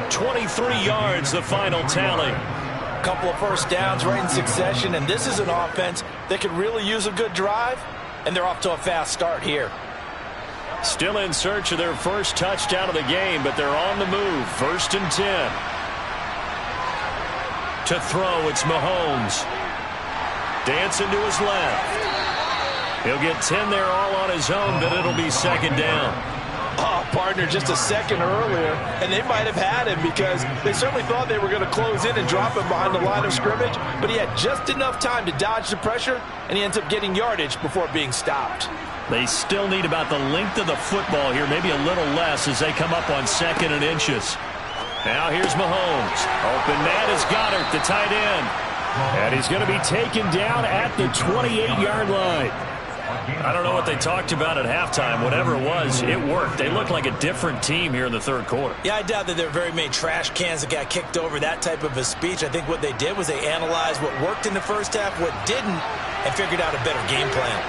23 yards, the final tally. A couple of first downs right in succession, and this is an offense that could really use a good drive, and they're off to a fast start here. Still in search of their first touchdown of the game, but they're on the move. 1st and 10. To throw, it's Mahomes. Dancing to his left. He'll get 10 there all on his own, but it'll be 2nd down. Oh, partner, just a second earlier, and they might have had him because they certainly thought they were going to close in and drop him behind the line of scrimmage, but he had just enough time to dodge the pressure, and he ends up getting yardage before being stopped. They still need about the length of the football here, maybe a little less as they come up on 2nd and inches. Now here's Mahomes. Open man is Goddard, the tight end. And he's going to be taken down at the 28-yard line. I don't know what they talked about at halftime. Whatever it was, it worked. They look like a different team here in the third quarter. Yeah, I doubt that there are very many trash cans that got kicked over, that type of a speech. I think what they did was they analyzed what worked in the first half, what didn't, and figured out a better game plan.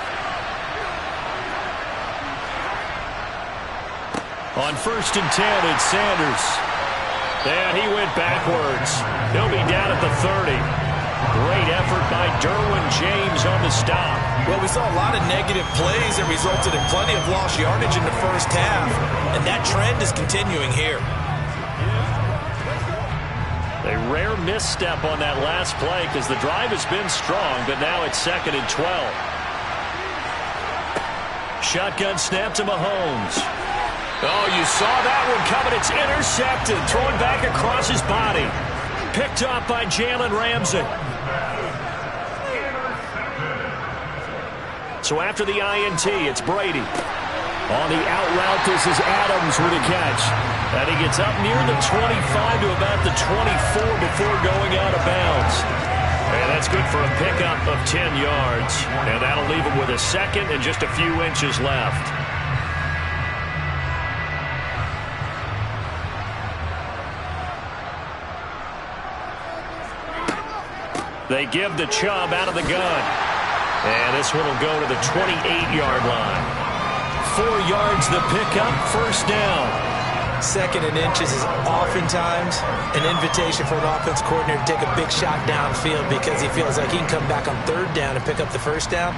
On 1st and 10, it's Sanders. And he went backwards. He'll be down at the 30. Great effort by Derwin James on the stop. Well, we saw a lot of negative plays that resulted in plenty of lost yardage in the first half, and that trend is continuing here. A rare misstep on that last play because the drive has been strong, but now it's 2nd and 12. Shotgun snap to Mahomes. Oh, you saw that one coming. It's intercepted. Thrown back across his body. Picked off by Jalen Ramsey. So after the INT, it's Brady. On the out route, this is Adams with a catch. And he gets up near the 25 to about the 24 before going out of bounds. And that's good for a pickup of 10 yards. And that'll leave him with a 2nd and just a few inches left. They give the Chubb out of the gun. And this one will go to the 28-yard line. 4 yards the pickup, first down. 2nd and inches is oftentimes an invitation for an offense coordinator to take a big shot downfield because he feels like he can come back on 3rd down and pick up the first down.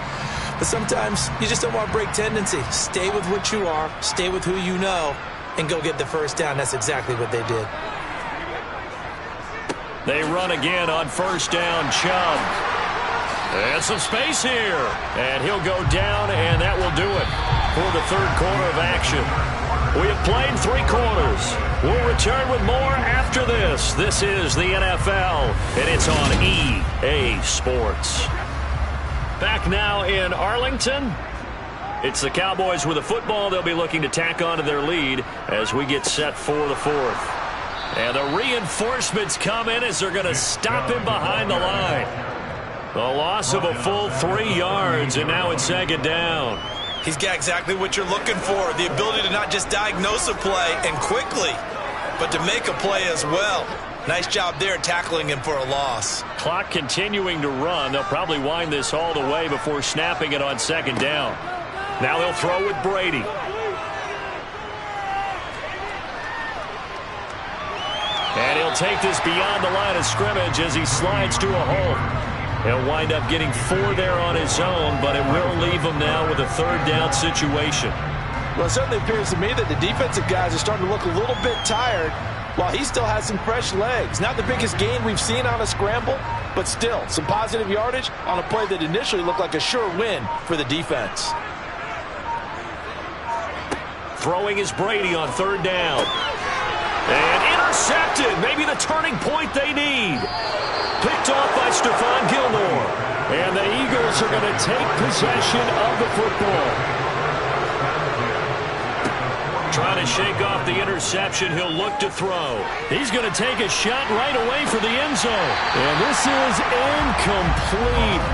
But sometimes you just don't want to break tendency. Stay with what you are, stay with who you know, and go get the first down. That's exactly what they did. They run again on first down, Chubb. And some space here. And he'll go down, and that will do it for the 3rd quarter of action. We have played 3 quarters. We'll return with more after this. This is the NFL, and it's on EA Sports. Back now in Arlington. It's the Cowboys with the football. They'll be looking to tack on to their lead as we get set for the 4th. And the reinforcements come in as they're going to stop him behind the line. The loss of a full 3 yards, and now it's 2nd down. He's got exactly what you're looking for, the ability to not just diagnose a play and quickly, but to make a play as well. Nice job there tackling him for a loss. Clock continuing to run. They'll probably wind this all the way before snapping it on 2nd down. Now they'll throw with Brady. And he'll take this beyond the line of scrimmage as he slides to a hole. He'll wind up getting 4 there on his own, but it will leave him now with a 3rd down situation. Well, it certainly appears to me that the defensive guys are starting to look a little bit tired while he still has some fresh legs. Not the biggest gain we've seen on a scramble, but still some positive yardage on a play that initially looked like a sure win for the defense. Throwing is Brady on 3rd down. And intercepted. Maybe the turning point they need. Picked off by Stephon Gilmore. And the Eagles are going to take possession of the football. Trying to shake off the interception. He'll look to throw. He's going to take a shot right away for the end zone. And this is incomplete.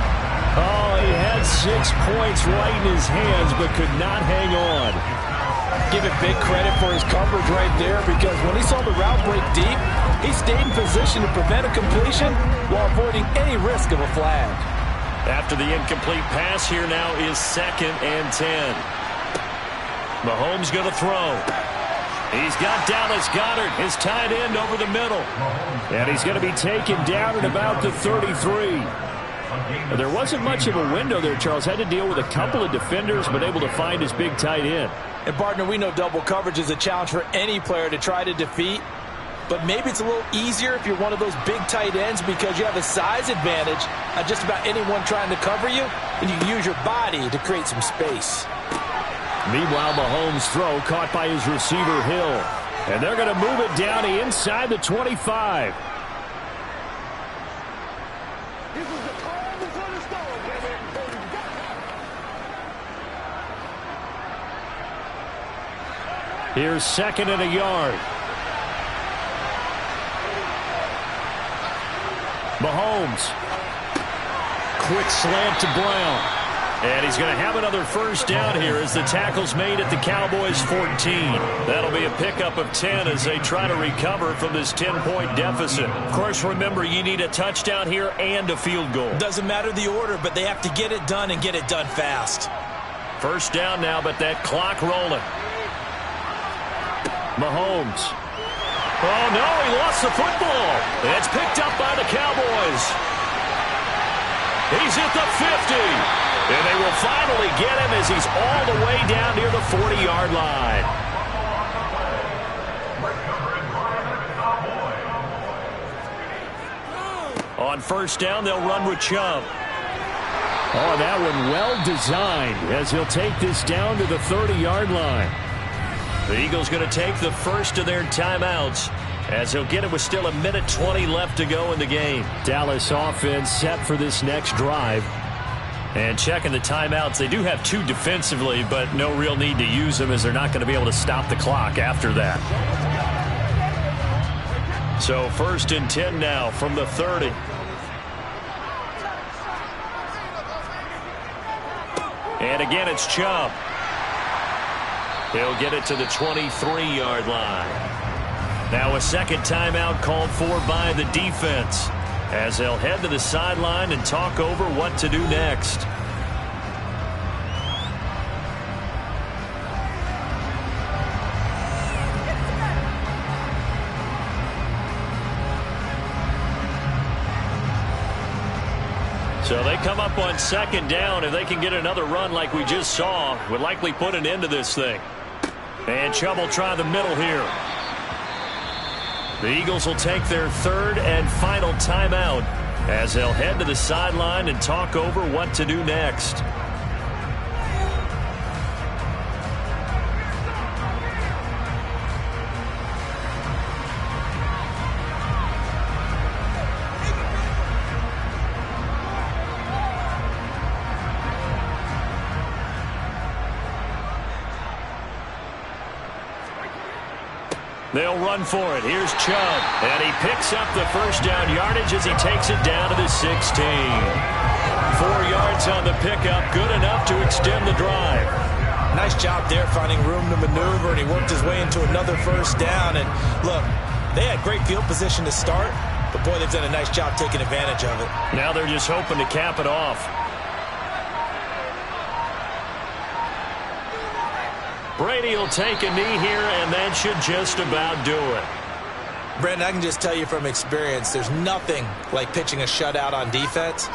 Oh, he had 6 points right in his hands, but could not hang on. Give it big credit for his coverage right there, because when he saw the route break deep, he stayed in position to prevent a completion while avoiding any risk of a flag. After the incomplete pass, here now is 2nd and 10. Mahomes going to throw. He's got Dallas Goedert, his tight end, over the middle. And he's going to be taken down at about the 33. There wasn't much of a window there, Charles. Had to deal with a couple of defenders, but able to find his big tight end. And, partner, we know double coverage is a challenge for any player to try to defeat. But maybe it's a little easier if you're one of those big tight ends because you have a size advantage on just about anyone trying to cover you, and you can use your body to create some space. Meanwhile, Mahomes' throw caught by his receiver, Hill. And they're going to move it down inside the 25. Here's 2nd and a yard. Mahomes. Quick slant to Brown. And he's going to have another first down here as the tackle's made at the Cowboys' 14. That'll be a pickup of 10 as they try to recover from this 10-point deficit. Of course, remember, you need a touchdown here and a field goal. Doesn't matter the order, but they have to get it done and get it done fast. First down now, but that clock rolling. Mahomes. Oh, no, he lost the football. And it's picked up by the Cowboys. He's at the 50. And they will finally get him as he's all the way down near the 40-yard line. On first down, they'll run with Chubb. Oh, that one well designed as he'll take this down to the 30-yard line. The Eagles going to take the first of their timeouts as he'll get it with still 1:20 left to go in the game. Dallas offense set for this next drive. And checking the timeouts, they do have 2 defensively, but no real need to use them as they're not going to be able to stop the clock after that. So 1st and 10 now from the 30. And again, it's Chubb. He'll get it to the 23-yard line. Now a second timeout called for by the defense as they'll head to the sideline and talk over what to do next. So they come up on second down. If they can get another run like we just saw, would likely put an end to this thing. And Chubb will try the middle here. The Eagles will take their 3rd and final timeout as they'll head to the sideline and talk over what to do next. They'll run for it. Here's Chubb. And he picks up the first down yardage as he takes it down to the 16. 4 yards on the pickup. Good enough to extend the drive. Nice job there finding room to maneuver, and he worked his way into another first down. And look, they had great field position to start, but boy, they've done a nice job taking advantage of it. Now they're just hoping to cap it off. Brady will take a knee here, and that should just about do it. Brandon, I can just tell you from experience, there's nothing like pitching a shutout on defense,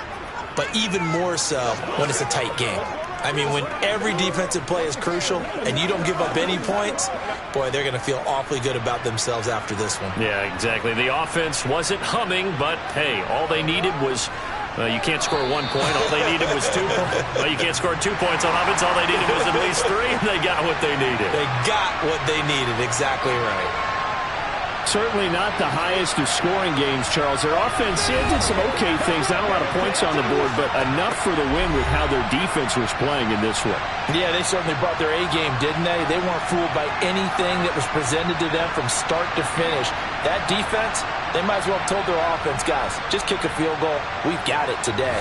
but even more so when it's a tight game. I mean, when every defensive play is crucial and you don't give up any points, boy, they're going to feel awfully good about themselves after this one. Yeah, exactly. The offense wasn't humming, but, hey, all they needed was you can't score 1 point. All they needed was 2 points. Well, you can't score 2 points on offense. All they needed was at least 3, and they got what they needed. They got what they needed. Exactly right. Certainly not the highest of scoring games, Charles. Their offense did some okay things. Not a lot of points on the board, but enough for the win with how their defense was playing in this one. Yeah, they certainly brought their A game, didn't they? They weren't fooled by anything that was presented to them from start to finish. That defense, they might as well have told their offense, guys, just kick a field goal. We've got it today.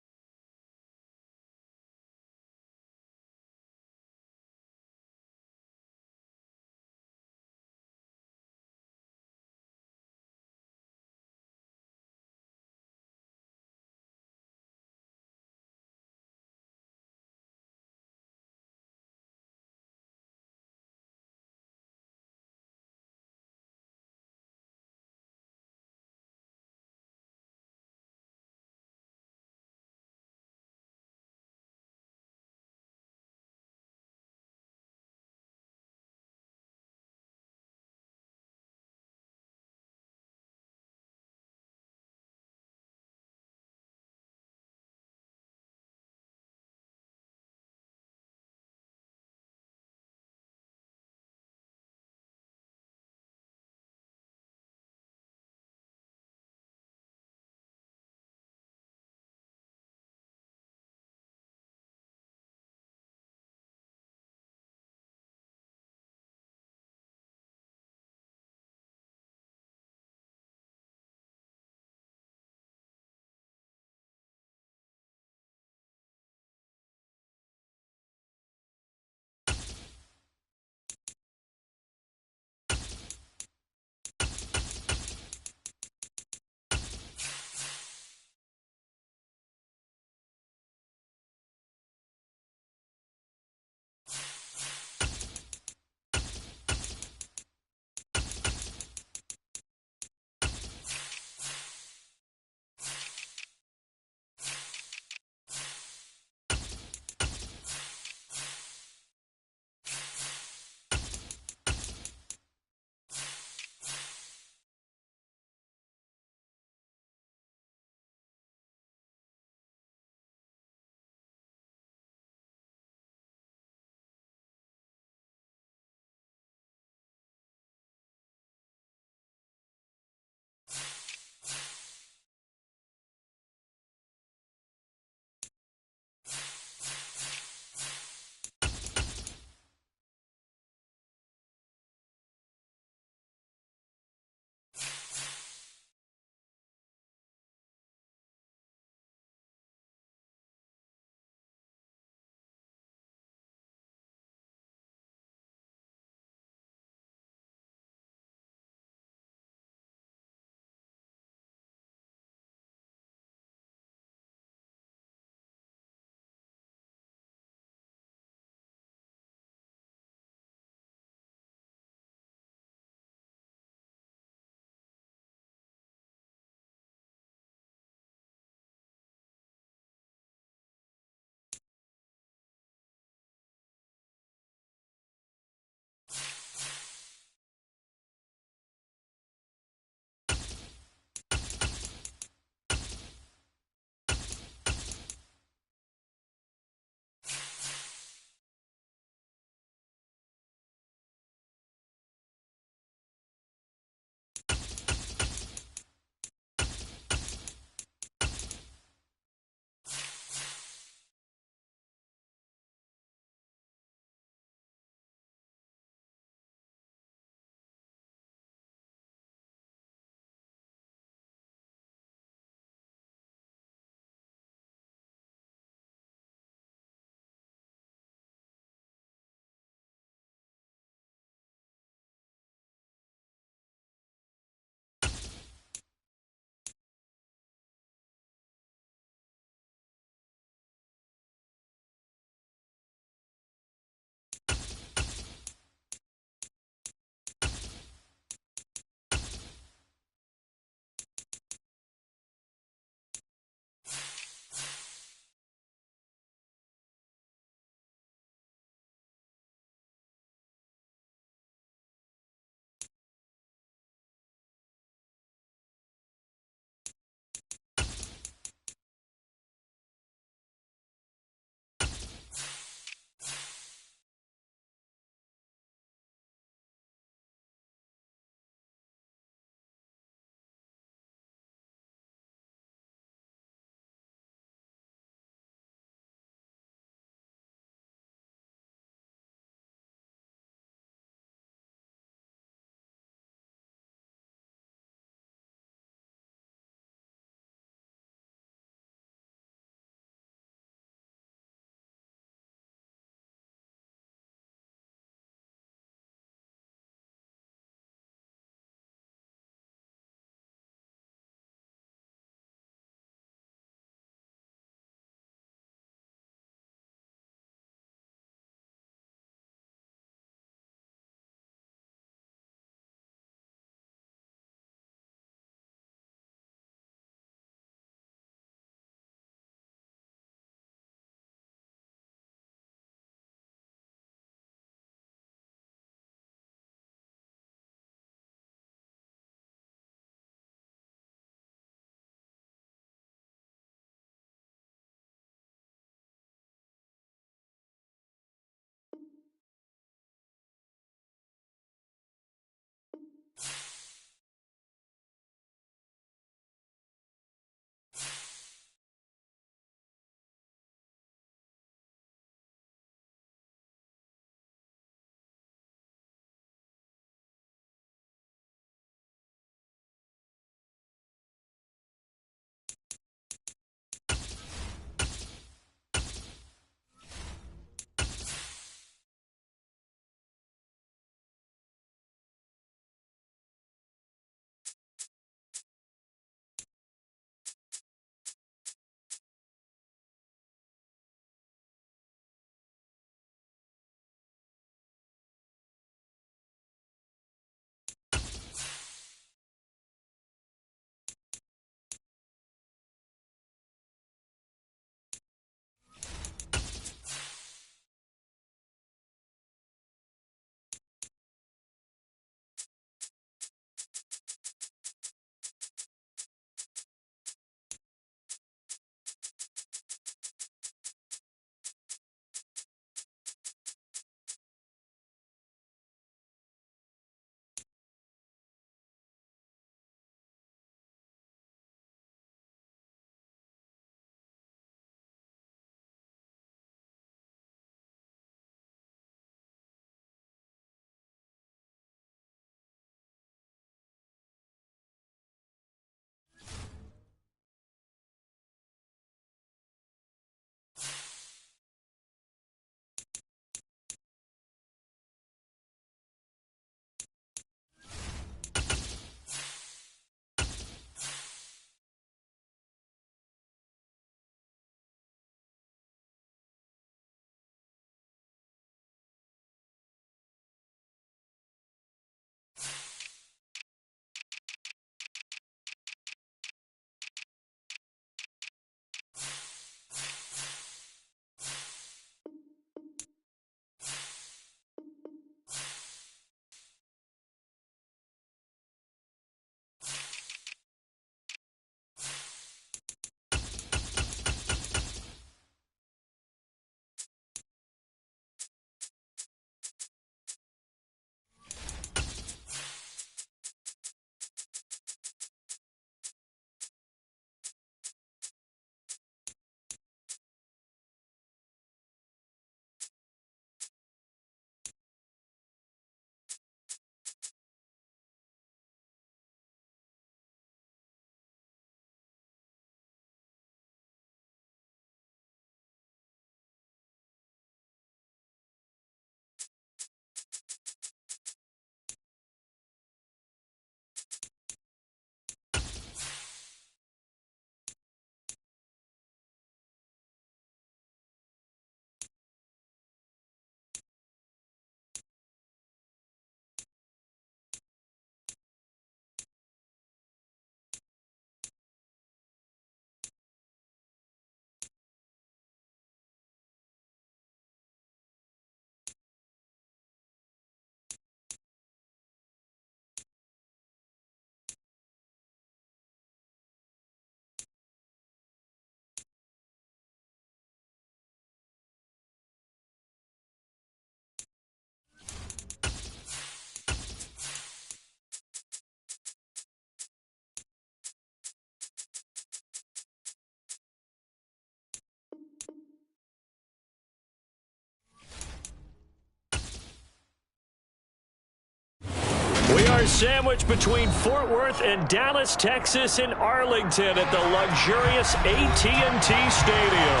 are sandwiched between Fort Worth and Dallas, Texas, and Arlington at the luxurious AT&T Stadium.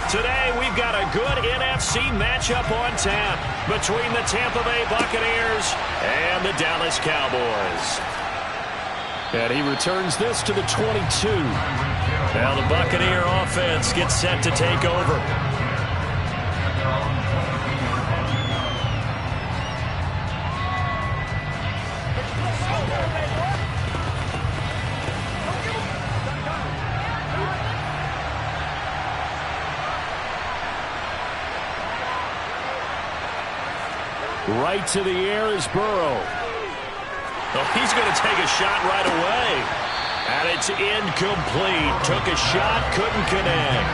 Today, we've got a good NFC matchup on tap between the Tampa Bay Buccaneers and the Dallas Cowboys. And he returns this to the 22. Now the Buccaneer offense gets set to take over. Right to the air is Burrow. Oh, he's going to take a shot right away. And it's incomplete. Took a shot, couldn't connect.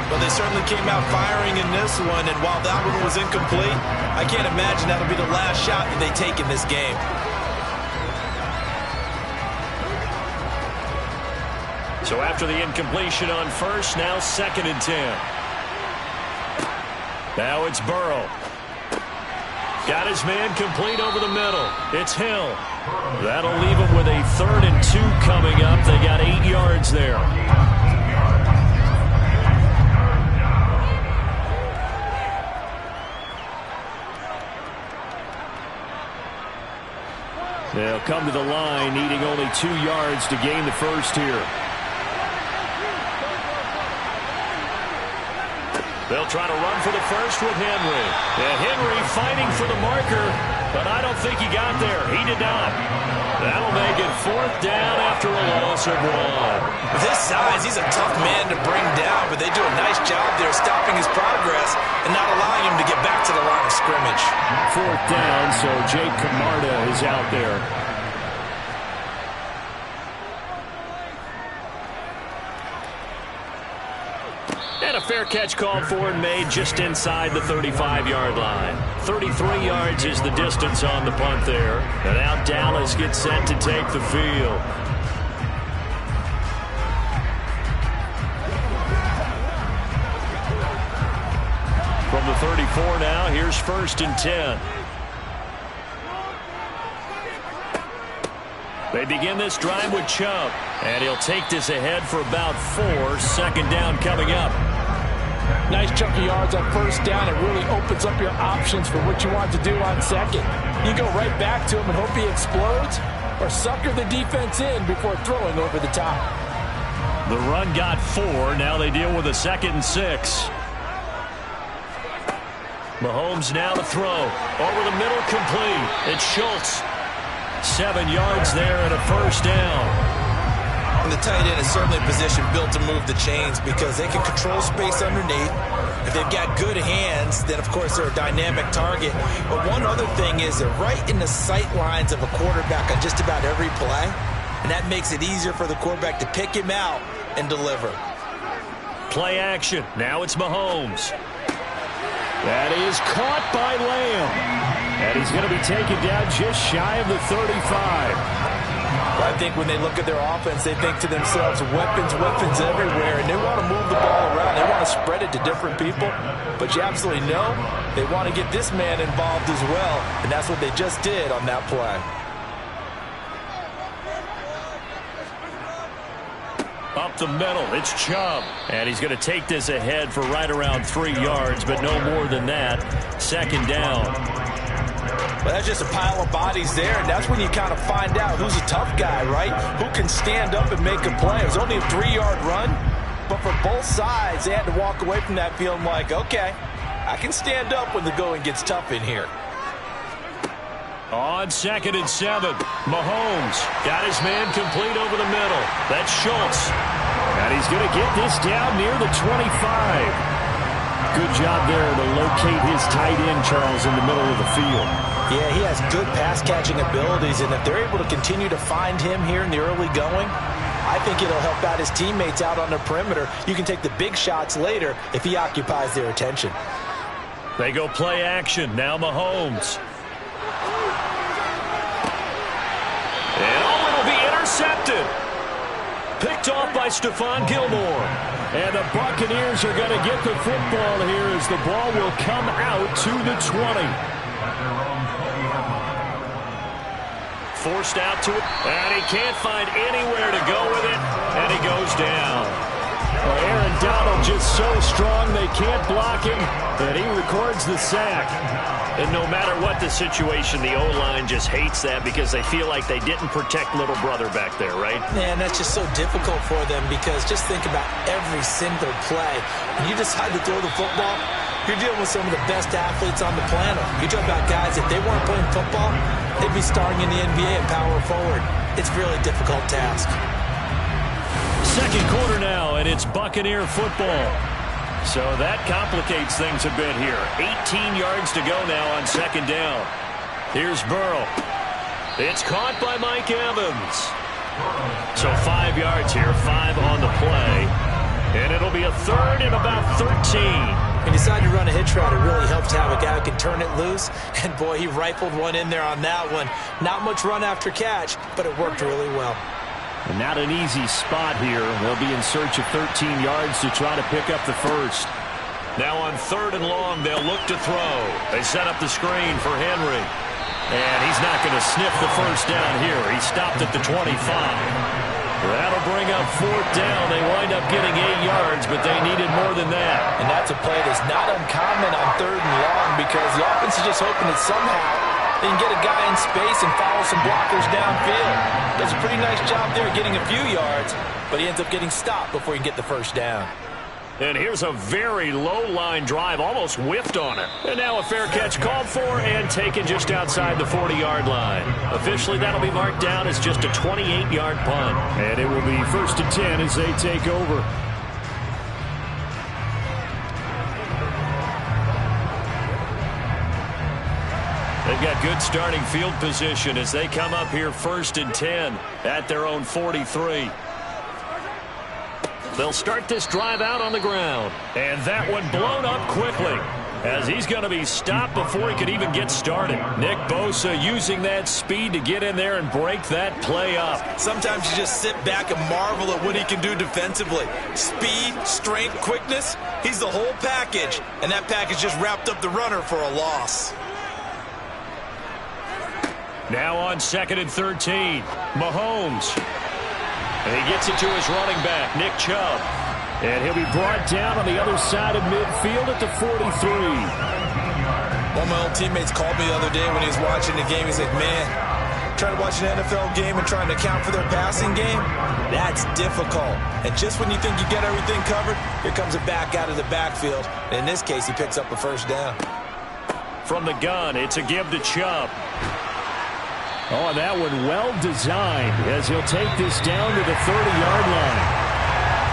Well, they certainly came out firing in this one, and while that one was incomplete, I can't imagine that'll be the last shot that they take in this game. So after the incompletion on first, now 2nd and 10. Now it's Burrow. Got his man complete over the middle. It's Hill. That'll leave him with a 3rd and 2 coming up. They got 8 yards there. They'll come to the line, needing only 2 yards to gain the first here. They'll try to run for the first with Henry. And Henry fighting for the marker, but I don't think he got there. He did not. That'll make it 4th down after a loss of 1. With his size, he's a tough man to bring down, but they do a nice job there stopping his progress and not allowing him to get back to the line of scrimmage. 4th down, so Jake Camarda is out there. And a fair catch called for and made just inside the 35-yard line. 33 yards is the distance on the punt there. And now Dallas gets set to take the field. From the 34 now, here's 1st and 10. They begin this drive with Chubb, and he'll take this ahead for about 4. 2nd down coming up. Nice chunk of yards on 1st down. It really opens up your options for what you want to do on 2nd. You go right back to him and hope he explodes, or sucker the defense in before throwing over the top. The run got 4. Now they deal with a 2nd and 6. Mahomes now to throw. Over the middle, complete. It's Schultz. 7 yards there and a 1st down. And the tight end is certainly a position built to move the chains because they can control space underneath. If they've got good hands, then of course they're a dynamic target. But one other thing is they're right in the sight lines of a quarterback on just about every play. And that makes it easier for the quarterback to pick him out and deliver. Play action. Now it's Mahomes. That is caught by Lamb. And he's going to be taken down just shy of the 35. I think when they look at their offense, they think to themselves, weapons everywhere, and they want to move the ball around. They want to spread it to different people, but you absolutely know they want to get this man involved as well, and that's what they just did on that play. Up the middle, it's Chubb. And he's going to take this ahead for right around 3 yards, but no more than that. 2nd down. Well, that's just a pile of bodies there, and that's when you kind of find out who's a tough guy, right? Who can stand up and make a play. It was only a 3-yard run, but for both sides, they had to walk away from that feeling like, okay, I can stand up when the going gets tough in here. On 2nd and 7, Mahomes got his man complete over the middle. That's Schultz. And he's going to get this down near the 25. Good job there to locate his tight end, Charles, in the middle of the field. Yeah, he has good pass-catching abilities, and if they're able to continue to find him here in the early going, I think it'll help out his teammates out on the perimeter. You can take the big shots later if he occupies their attention. They go play action. Now Mahomes. And it'll be intercepted. Picked off by Stephon Gilmore. And the Buccaneers are going to get the football here as the ball will come out to the 20. forced out to it, and he can't find anywhere to go with it, and he goes down. Well, Aaron Donald just so strong they can't block him, and he records the sack. And no matter what the situation, the O-line just hates that because they feel like they didn't protect little brother back there, right? Man, that's just so difficult for them because just think about every single play. When you decide to throw the football, you're dealing with some of the best athletes on the planet. You talk about guys, if they weren't playing football, they'd be starring in the NBA at power forward. It's a really difficult task. Second quarter now, and it's Buccaneer football. So that complicates things a bit here. 18 yards to go now on second down. Here's Burrow. It's caught by Mike Evans. So 5 yards here, 5 on the play. And it'll be a third and about 13. When you decide to run a hitch route, it really helps to have a guy who can turn it loose. And, boy, he rifled one in there on that one. Not much run after catch, but it worked really well. And not an easy spot here. They'll be in search of 13 yards to try to pick up the first. Now on third and long, they'll look to throw. They set up the screen for Henry. And he's not going to sniff the first down here. He stopped at the 25. That'll bring up fourth down. They wind up getting 8 yards, but they needed more than that. And that's a play that's not uncommon on third and long because the offense is just hoping that somehow they can get a guy in space and follow some blockers downfield. Does a pretty nice job there getting a few yards, but he ends up getting stopped before he can get the first down. And here's a very low-line drive, almost whiffed on it. And now a fair catch called for and taken just outside the 40-yard line. Officially, that'll be marked down as just a 28-yard punt. And it will be 1st and 10 as they take over. They've got good starting field position as they come up here 1st and 10 at their own 43. They'll start this drive out on the ground. And that one blown up quickly as he's going to be stopped before he could even get started. Nick Bosa using that speed to get in there and break that play up. Sometimes you just sit back and marvel at what he can do defensively. Speed, strength, quickness, he's the whole package. And that package just wrapped up the runner for a loss. Now on 2nd and 13, Mahomes. And he gets it to his running back, Nick Chubb. And he'll be brought down on the other side of midfield at the 43. One of my old teammates called me the other day when he was watching the game. He's like, man, trying to watch an NFL game and trying to account for their passing game, that's difficult. And just when you think you get everything covered, here comes a back out of the backfield. And in this case, he picks up a first down. From the gun, it's a give to Chubb. Oh, and that one well designed as he'll take this down to the 30-yard line.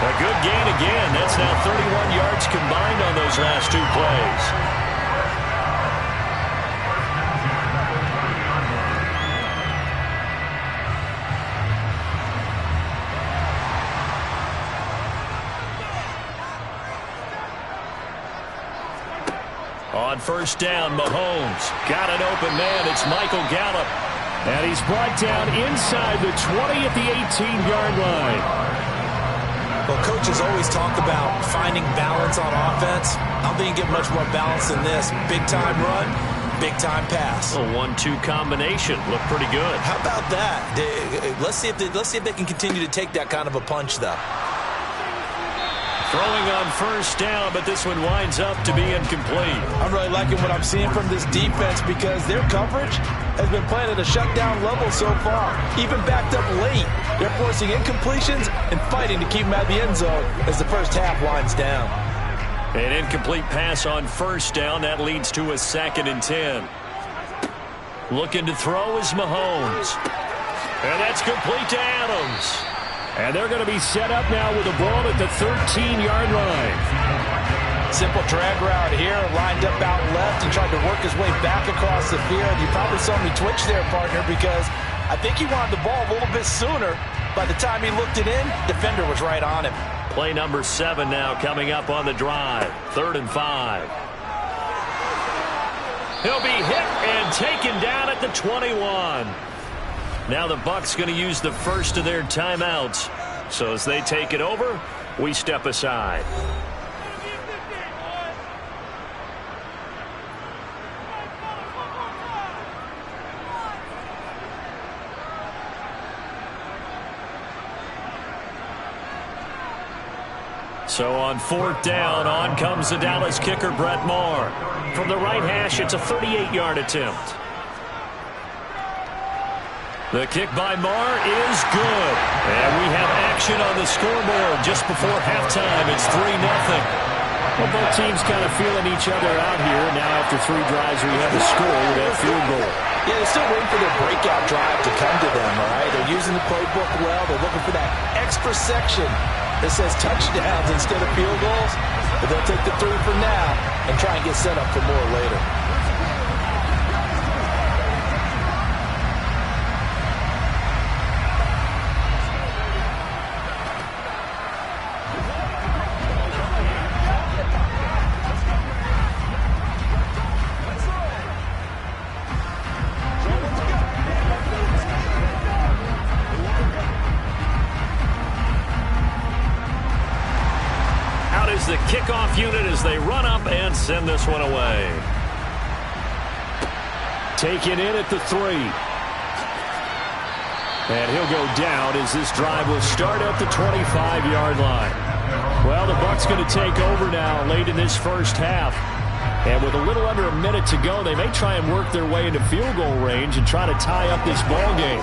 A good gain again. That's now 31 yards combined on those last 2 plays. On first down, Mahomes got an open man. It's Michael Gallup. And he's brought down inside the 20 at the 18-yard line. Well, coaches always talk about finding balance on offense. I don't think you get much more balance than this. Big-time run, big-time pass. A 1-2 combination. Looked pretty good. How about that? Let's see if they can continue to take that kind of a punch, though. Throwing on first down, but this one winds up to be incomplete. I'm really liking what I'm seeing from this defense because their coverage has been playing at a shutdown level so far. Even backed up late, they're forcing incompletions and fighting to keep them out of the end zone as the first half winds down. An incomplete pass on first down. That leads to a 2nd and 10. Looking to throw is Mahomes. And that's complete to Adams. And they're going to be set up now with the ball at the 13-yard line. Simple drag route here, lined up out left and tried to work his way back across the field. You probably saw me twitch there, partner, because I think he wanted the ball a little bit sooner. By the time he looked it in, defender was right on him. Play number 7 now coming up on the drive. 3rd and 5. He'll be hit and taken down at the 21. Now the Bucs going to use the first of their timeouts. So as they take it over, we step aside. So on 4th down, on comes the Dallas kicker, Brett Maher. From the right hash, it's a 38-yard attempt. The kick by Maher is good. And we have action on the scoreboard just before halftime. It's 3-0. Well, both teams kind of feeling each other out here. Now after 3 drives, we have a score with that field goal. Yeah, they're still waiting for their breakout drive to come to them, all right? They're using the playbook well. They're looking for that extra section that says touchdowns instead of field goals. But they'll take the 3 for now and try and get set up for more later. The kickoff unit as they run up and send this one away. Taken in at the 3. And he'll go down as this drive will start at the 25-yard line. Well, the Bucs going to take over now late in this first half. And with a little under a minute to go, they may try and work their way into field goal range and try to tie up this ball game.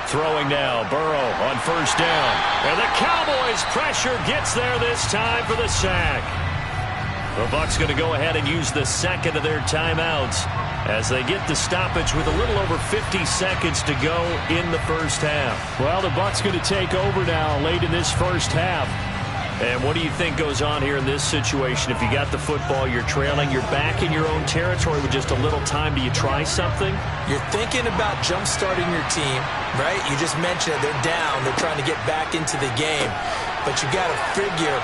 Throwing now, Burrow on 1st down. And the Cowboys' pressure gets there this time for the sack. The Bucs going to go ahead and use the second of their timeouts as they get the stoppage with a little over 50 seconds to go in the first half. Well, the Bucs going to take over now late in this first half. And what do you think goes on here in this situation? If you got the football, you're trailing, you're back in your own territory with just a little time. Do you try something? You're thinking about jump-starting your team, right? You just mentioned it. They're down. They're trying to get back into the game. But you got to figure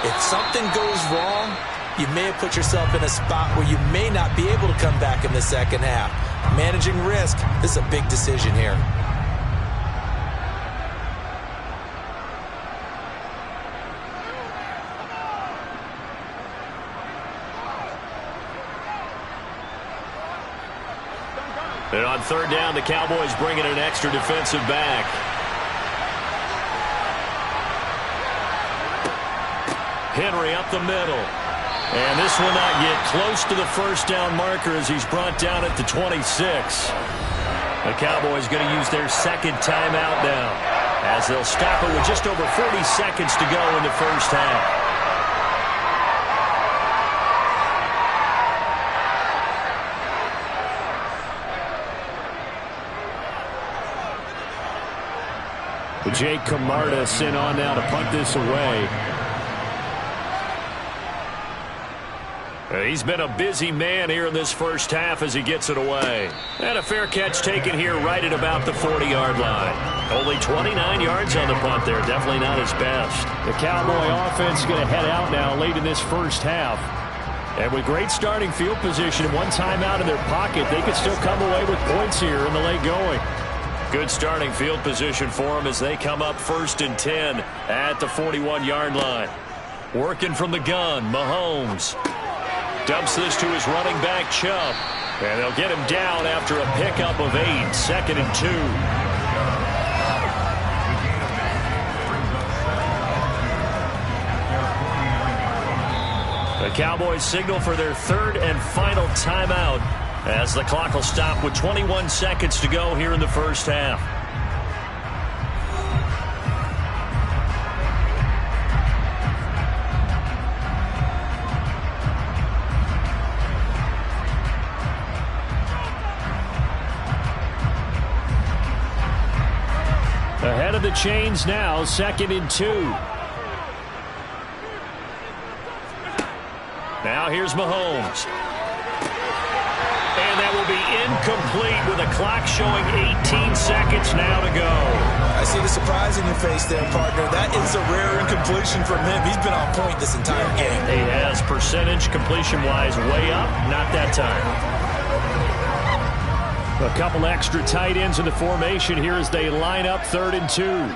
if something goes wrong, you may have put yourself in a spot where you may not be able to come back in the second half. Managing risk, this is a big decision here. And on 3rd down, the Cowboys bring in an extra defensive back. Henry up the middle. And this will not get close to the 1st down marker as he's brought down at the 26. The Cowboys going to use their 2nd timeout now as they'll stop it with just over 40 seconds to go in the first half. Jake Camarda sent on now to punt this away. He's been a busy man here in this first half as he gets it away. And a fair catch taken here right at about the 40-yard line. Only 29 yards on the punt there. Definitely not his best. The Cowboy offense is going to head out now late in this first half. And with great starting field position and one timeout in their pocket, they could still come away with points here in the late going. Good starting field position for them as they come up 1st and 10 at the 41-yard line. Working from the gun, Mahomes. Dumps this to his running back, Chubb. And they'll get him down after a pickup of 8, 2nd and 2. The Cowboys signal for their 3rd and final timeout as the clock will stop with 21 seconds to go here in the first half. Ahead of the chains now, 2nd and 2. Now here's Mahomes. And that will be incomplete with a clock showing 18 seconds now to go. I see the surprise in your face there, partner. That is a rare incompletion from him. He's been on point this entire game. He has percentage completion-wise way up. Not that time. A couple extra tight ends in the formation here as they line up 3rd and 2.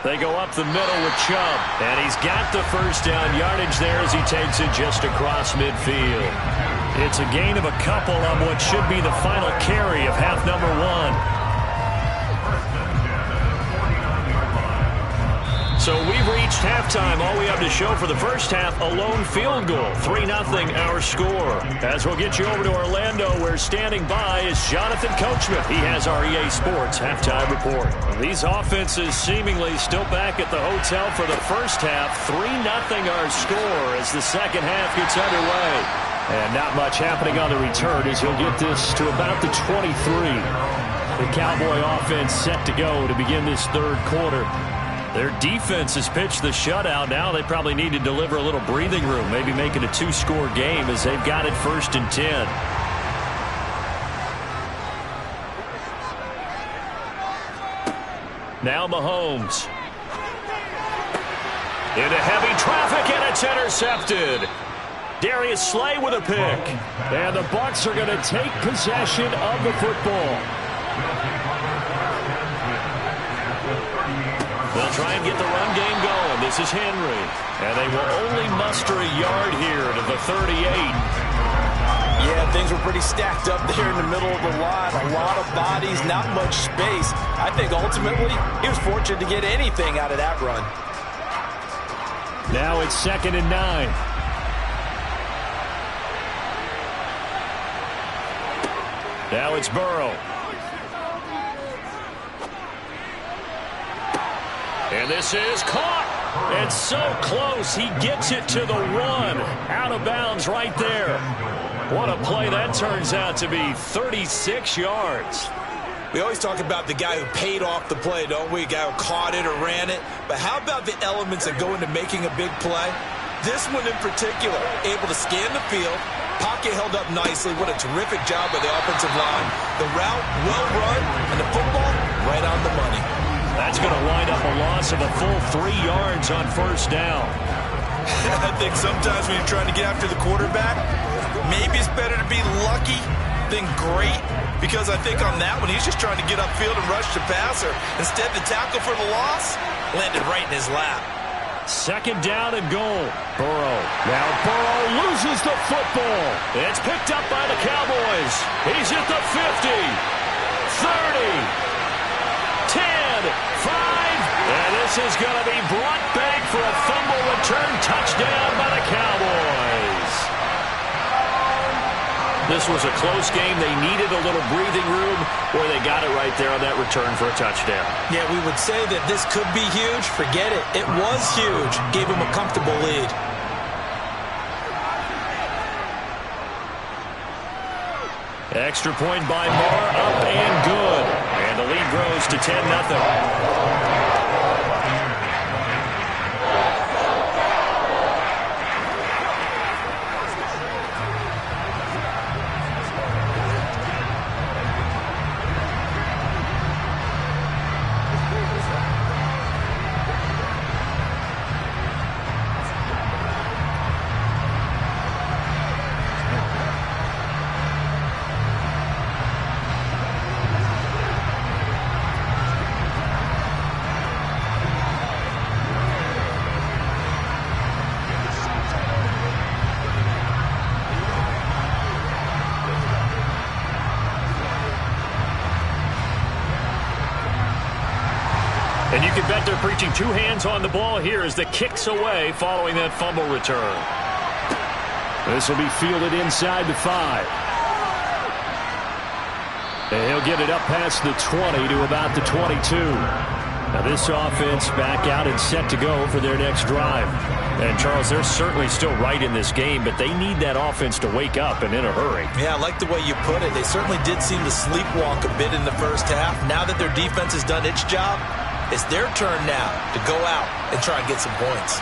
They go up the middle with Chubb. And he's got the first down yardage there as he takes it just across midfield. It's a gain of a couple on what should be the final carry of half number 1. So we've reached halftime. All we have to show for the first half, a lone field goal. 3-0 our score. As we'll get you over to Orlando, where standing by is Jonathan Coachman. He has our EA Sports halftime report. These offenses seemingly still back at the hotel for the first half. 3-0 our score as the second half gets underway. And not much happening on the return as he'll get this to about the 23. The Cowboy offense set to go to begin this third quarter. Their defense has pitched the shutout. Now they probably need to deliver a little breathing room, maybe make it a 2-score game as they've got it 1st and 10. Now Mahomes. Into heavy traffic, and it's intercepted. Darius Slay with a pick. And the Bucs are going to take possession of the football. They'll try and get the run game going. This is Henry. And they will only muster a yard here to the 38. Yeah, things were pretty stacked up there in the middle of the line. A lot of bodies, not much space. I think ultimately he was fortunate to get anything out of that run. Now it's 2nd and 9. Now it's Burrow. And this is caught. And so close. He gets it to the 1. Out of bounds right there. What a play that turns out to be. 36 yards. We always talk about the guy who paid off the play, don't we? A guy who caught it or ran it. But how about the elements that go into making a big play? This one in particular, able to scan the field. Pocket held up nicely. What a terrific job by the offensive line. The route, well run, and the football, right on the money. That's going to wind up a loss of a full 3 yards on 1st down. I think sometimes when you're trying to get after the quarterback, maybe it's better to be lucky than great. Because I think on that one, he's just trying to get upfield and rush the passer. Instead, the tackle for the loss landed right in his lap. 2nd down and goal. Burrow. Now Burrow loses the football. It's picked up by the Cowboys. He's at the 50, 30. 10, 5, and this is going to be brought back for a fumble return touchdown by the Cowboys. This was a close game. They needed a little breathing room, or they got it right there on that return for a touchdown. Yeah, we would say that this could be huge. Forget it. It was huge. Gave him a comfortable lead. Extra point by Marr, up and good. And the lead grows to 10-0. And you can bet they're preaching 2 hands on the ball here as the kick's away following that fumble return. This will be fielded inside the 5. And he'll get it up past the 20 to about the 22. Now this offense back out and set to go for their next drive. And Charles, they're certainly still right in this game, but they need that offense to wake up and in a hurry. Yeah, I like the way you put it. They certainly did seem to sleepwalk a bit in the first half. Now that their defense has done its job, it's their turn now to go out and try and get some points.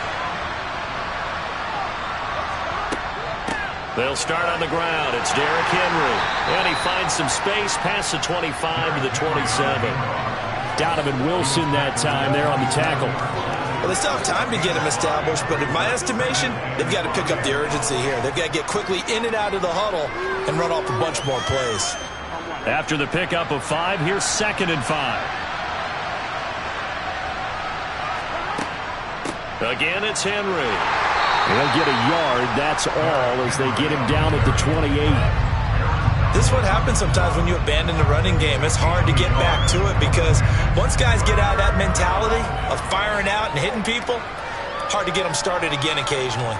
They'll start on the ground. It's Derrick Henry. And he finds some space past the 25 to the 27. Donovan Wilson that time there on the tackle. Well, they still have time to get him established, but in my estimation, they've got to pick up the urgency here. They've got to get quickly in and out of the huddle and run off a bunch more plays. After the pickup of 5, here's 2nd and 5. Again, it's Henry. He'll get a yard, that's all, as they get him down at the 28. This is what happens sometimes when you abandon the running game. It's hard to get back to it because once guys get out of that mentality of firing out and hitting people, hard to get them started again occasionally.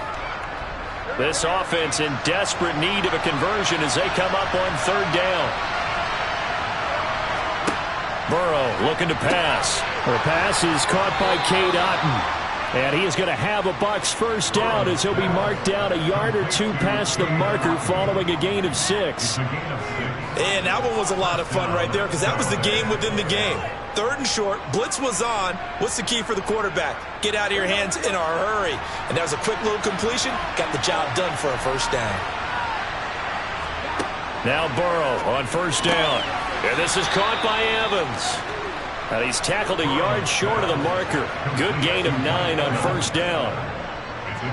This offense in desperate need of a conversion as they come up on third down. Burrow looking to pass. The pass is caught by Cade Otton. And he is going to have a Bucs first down as he'll be marked down a yard or two past the marker following a gain of 6. And that one was a lot of fun right there because that was the game within the game. Third and short, blitz was on. What's the key for the quarterback? Get out of your hands in a hurry. And that was a quick little completion. Got the job done for a first down. Now Burrow on first down. And this is caught by Evans. And he's tackled a yard short of the marker. Good gain of 9 on first down.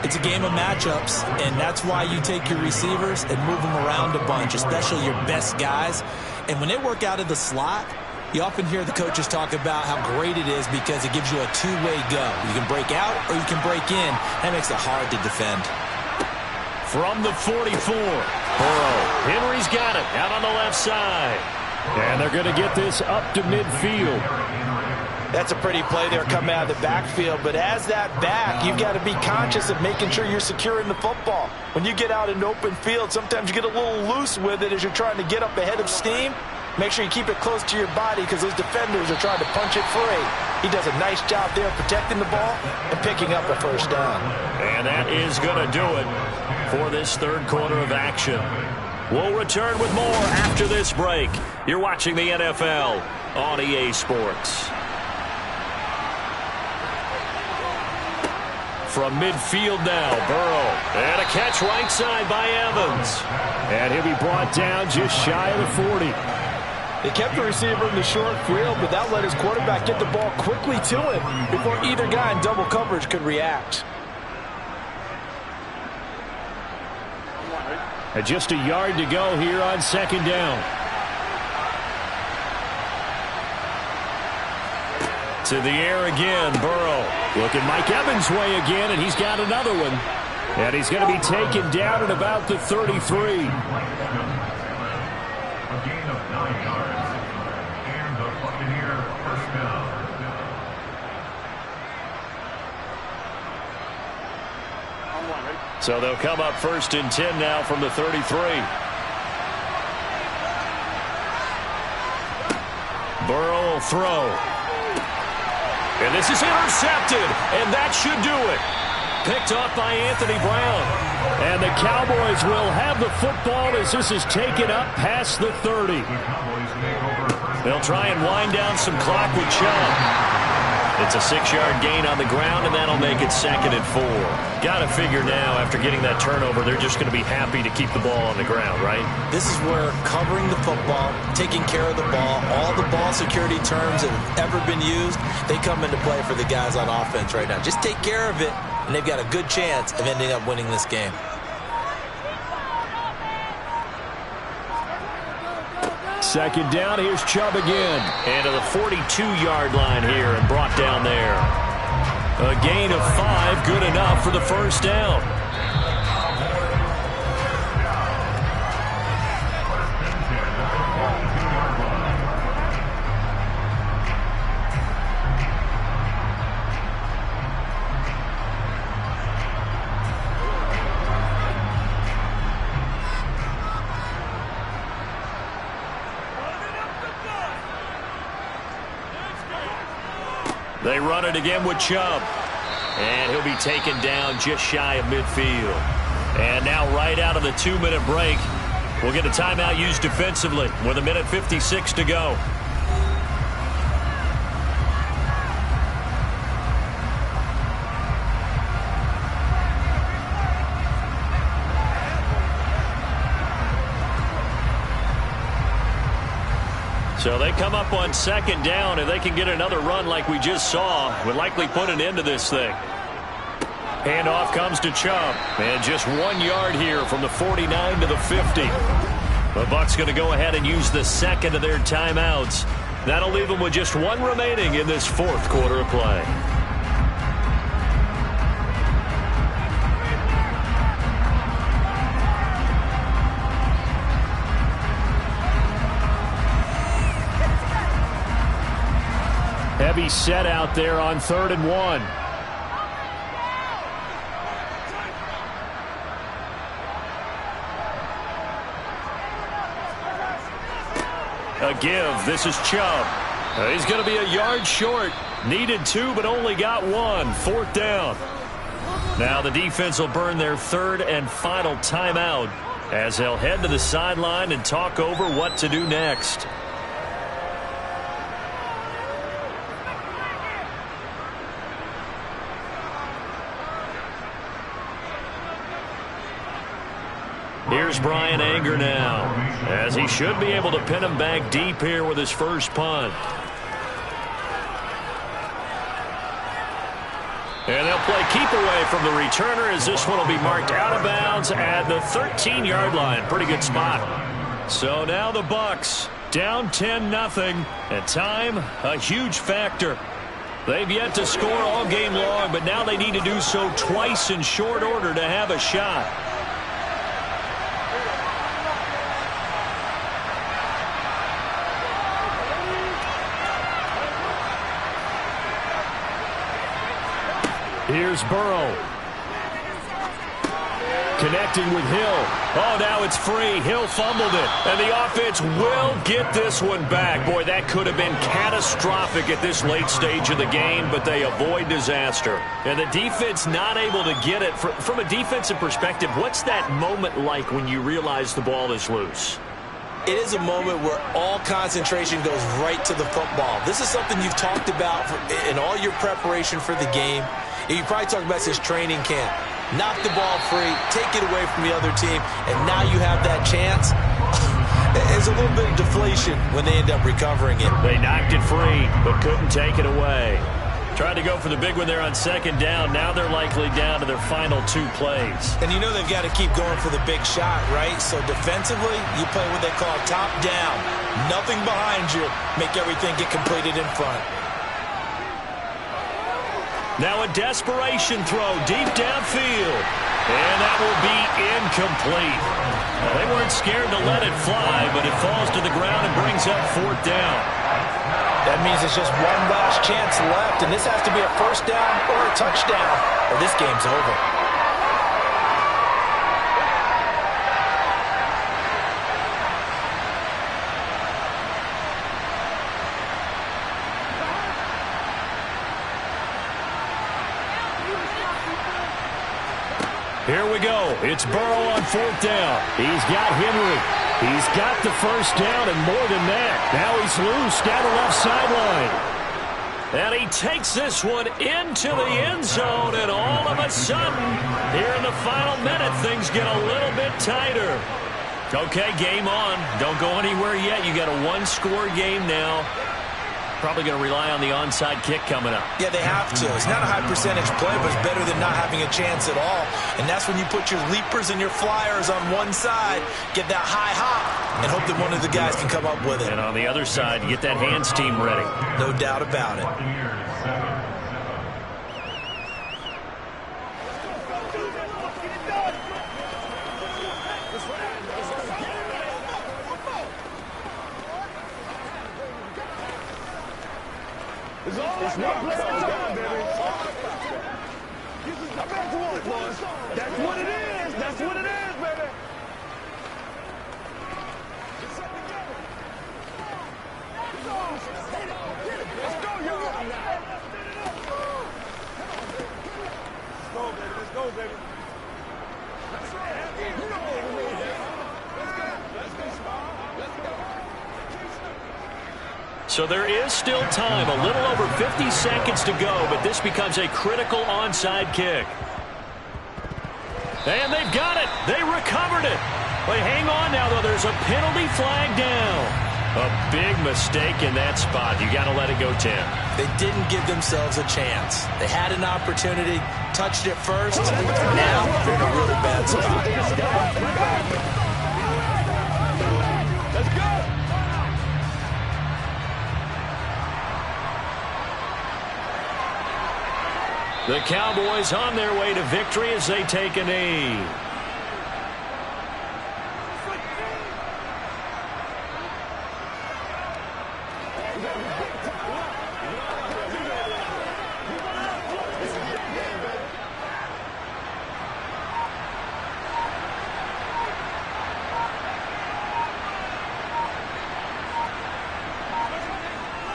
It's a game of matchups, and that's why you take your receivers and move them around a bunch, especially your best guys. And when they work out of the slot, you often hear the coaches talk about how great it is because it gives you a two-way go. You can break out or you can break in. That makes it hard to defend. From the 44, Burrow. Henry's got it out on the left side. And they're going to get this up to midfield. That's a pretty play there coming out of the backfield. But as that back, you've got to be conscious of making sure you're securing the football. When you get out in open field, sometimes you get a little loose with it as you're trying to get up ahead of steam. Make sure you keep it close to your body because those defenders are trying to punch it free. He does a nice job there protecting the ball and picking up a first down. And that is going to do it for this third quarter of action. We'll return with more after this break. You're watching the NFL on EA Sports. From midfield now, Burrow. And a catch right side by Evans. And he'll be brought down just shy of the 40. They kept the receiver in the short field, but that let his quarterback get the ball quickly to him before either guy in double coverage could react. And just a yard to go here on second down. To the air again, Burrow. Looking Mike Evans' way again, and he's got another one. And he's going to be taken down at about the 33. A gain of 9 yards. And the Buccaneer first down. So they'll come up first and 10 now from the 33. Burrow will throw. And this is intercepted, and that should do it. Picked off by Anthony Brown. And the Cowboys will have the football as this is taken up past the 30. They'll try and wind down some clock with Chubb. It's a 6-yard gain on the ground, and that'll make it 2nd and 4. Got to figure now, after getting that turnover, they're just going to be happy to keep the ball on the ground, right? This is where covering the football, taking care of the ball, all the ball security terms that have ever been used, they come into play for the guys on offense right now. Just take care of it, and they've got a good chance of ending up winning this game. Second down, here's Chubb again. And to the 42-yard line here and brought down there. A gain of 5, good enough for the first down. They run it again with Chubb. And he'll be taken down just shy of midfield. And now right out of the 2-minute break, we'll get a timeout used defensively with 1:56 to go. So they come up on second down. If they can get another run like we just saw, would likely put an end to this thing. Handoff comes to Chubb. And just 1 yard here from the 49 to the 50. The Bucs going to go ahead and use the second of their timeouts. That'll leave them with just 1 remaining in this fourth quarter of play. Heavy set out there on 3rd and 1. A give. This is Chubb. He's going to be a yard short. Needed 2, but only got 1. 4th down. Now the defense will burn their 3rd and final timeout as they'll head to the sideline and talk over what to do next. Here's Bryan Anger now, as he should be able to pin him back deep here with his first punt. And they'll play keep away from the returner as this one will be marked out of bounds at the 13-yard line. Pretty good spot. So now the Bucs down 10-0, and time a huge factor. They've yet to score all game long, but now they need to do so twice in short order to have a shot. Here's Burrow. Connecting with Hill. Oh, now it's free. Hill fumbled it. And the offense will get this one back. Boy, that could have been catastrophic at this late stage of the game, but they avoid disaster. And the defense not able to get it. From a defensive perspective, what's that moment like when you realize the ball is loose? It is a moment where all concentration goes right to the football. This is something you've talked about in all your preparation for the game. You probably talked about since training camp. Knock the ball free, take it away from the other team, and now you have that chance. There's a little bit of deflation when they end up recovering it. They knocked it free, but couldn't take it away. Tried to go for the big one there on 2nd down. Now they're likely down to their final 2 plays. And you know they've got to keep going for the big shot, right? So defensively, you play what they call top down. Nothing behind you. Make everything get completed in front. Now a desperation throw deep downfield. And that will be incomplete. They weren't scared to let it fly, but it falls to the ground and brings up 4th down. That means it's just one last chance left, and this has to be a 1st down or a touchdown, or this game's over. Here we go. It's Burrow on 4th down. He's got Henry. He's got the 1st down and more than that. Now he's loose down the left sideline. And he takes this one into the end zone, and all of a sudden, here in the final minute, things get a little bit tighter. Okay, game on. Don't go anywhere yet. You got a 1-score game now. Probably going to rely on the onside kick coming up. Yeah, they have to. It's not a high percentage play, but it's better than not having a chance at all. And that's when you put your leapers and your flyers on one side, get that high hop, and hope that one of the guys can come up with it. And on the other side, you get that hands team ready. No doubt about it. It's one play at a time, baby. That's what it is. That's what it is, baby. Let's go, y'all. Let's go, baby. Let's go. So there is still time, a little over 50 seconds to go, but this becomes a critical onside kick. And they've got it. They recovered it. But hang on now, though. There's a penalty flag down. A big mistake in that spot. You got to let it go, Tim. They didn't give themselves a chance. They had an opportunity, touched it first. Now they're in a really bad spot. Let's go. The Cowboys on their way to victory as they take a knee.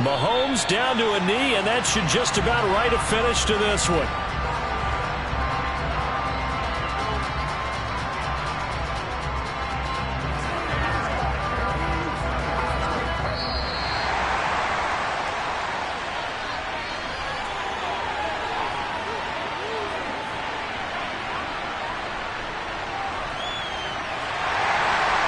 Mahomes down to a knee, and that should just about write a finish to this one.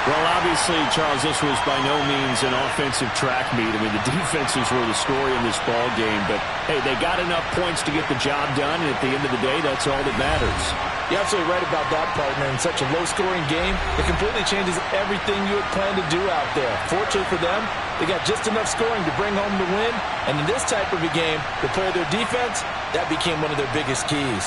Well, obviously, Charles, this was by no means an offensive track meet. I mean, the defenses were the story in this ball game. But, hey, they got enough points to get the job done, and at the end of the day, that's all that matters. You're absolutely right about that, partner. In such a low-scoring game, it completely changes everything you had planned to do out there. Fortunately for them, they got just enough scoring to bring home the win. And in this type of a game, to play their defense, that became one of their biggest keys.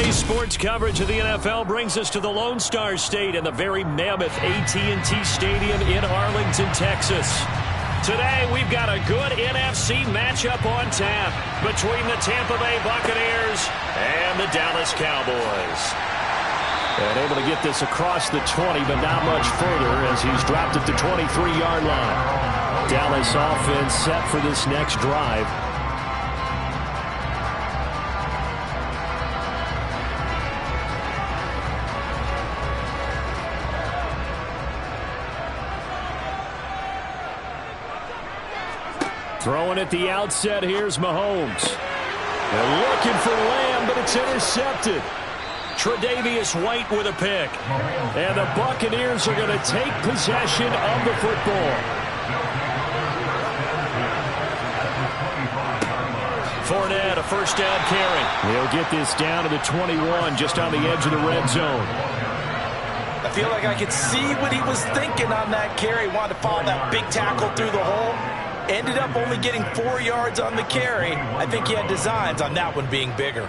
Today's sports coverage of the NFL brings us to the Lone Star State and the very mammoth AT&T Stadium in Arlington, Texas. Today, we've got a good NFC matchup on tap between the Tampa Bay Buccaneers and the Dallas Cowboys. And able to get this across the 20, but not much further as he's dropped at the 23-yard line. Dallas offense set for this next drive. Throwing at the outset, here's Mahomes. They're looking for Lamb, but it's intercepted. Tre'Davious White with a pick. And the Buccaneers are going to take possession of the football. Fournette, a first down carry. He'll get this down to the 21, just on the edge of the red zone. I feel like I could see what he was thinking on that carry. Wanted to follow that big tackle through the hole. Ended up only getting 4 yards on the carry. I think he had designs on that one being bigger.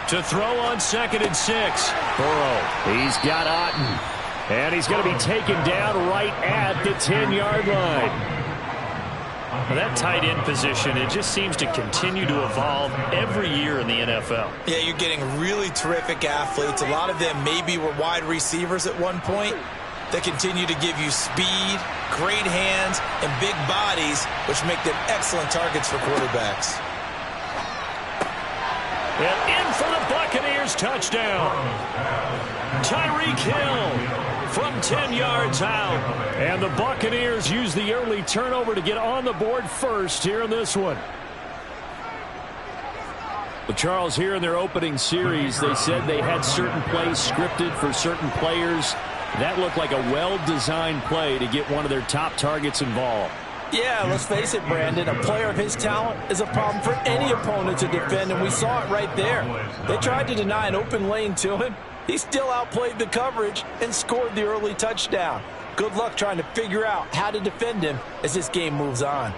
To throw on 2nd and 6. Burrow. He's got Otten. And he's going to be taken down right at the 10-yard line. Well, that tight end position, it just seems to continue to evolve every year in the NFL. Yeah, you're getting really terrific athletes. A lot of them maybe were wide receivers at one point. They continue to give you speed, great hands, and big bodies, which make them excellent targets for quarterbacks. And in for the Buccaneers, touchdown. Tyreek Hill from 10 yards out. And the Buccaneers use the early turnover to get on the board first here in this one. Well, Charles, here in their opening series, they said they had certain plays scripted for certain players. That looked like a well-designed play to get one of their top targets involved. Yeah, let's face it, Brandon. A player of his talent is a problem for any opponent to defend, and we saw it right there. They tried to deny an open lane to him. He still outplayed the coverage and scored the early touchdown. Good luck trying to figure out how to defend him as this game moves on.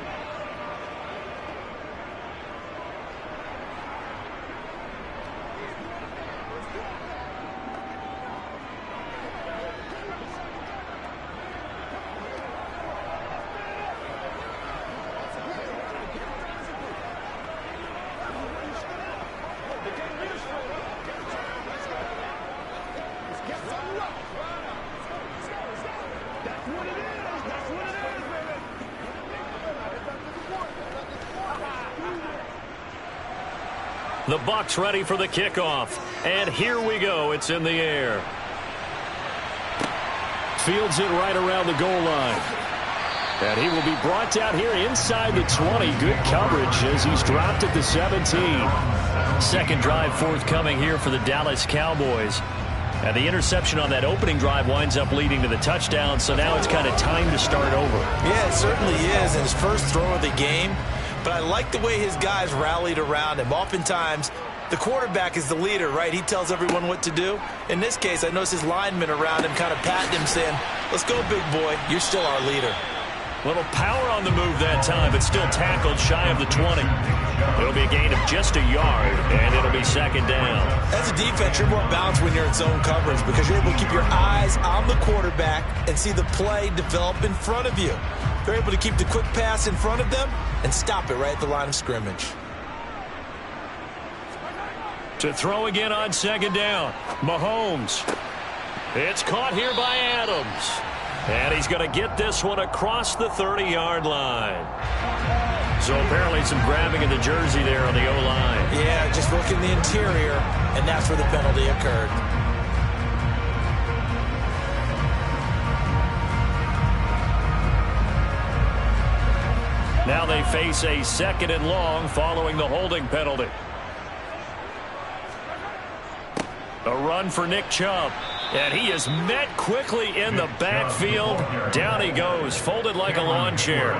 The Bucs ready for the kickoff. And here we go. It's in the air. Fields it right around the goal line. And he will be brought down here inside the 20. Good coverage as he's dropped at the 17. Second drive forthcoming here for the Dallas Cowboys. And the interception on that opening drive winds up leading to the touchdown, so now it's kind of time to start over. Yeah, it certainly is. And his first throw of the game. But I like the way his guys rallied around him. Oftentimes, the quarterback is the leader, right? He tells everyone what to do. In this case, I noticed his linemen around him kind of patting him, saying, "Let's go, big boy. You're still our leader." Little power on the move that time, but still tackled shy of the 20. It'll be a gain of just a yard, and it'll be second down. As a defense, you're more balanced when you're in zone coverage because you're able to keep your eyes on the quarterback and see the play develop in front of you. They're able to keep the quick pass in front of them and stop it right at the line of scrimmage. To throw again on second down, Mahomes. It's caught here by Adams. And he's going to get this one across the 30-yard line. So apparently some grabbing of the jersey there on the O-line. Yeah, just look in the interior, and that's where the penalty occurred. Now they face a second and long following the holding penalty. A run for Nick Chubb. And he is met quickly in the backfield. Down he goes, folded like a lawn chair.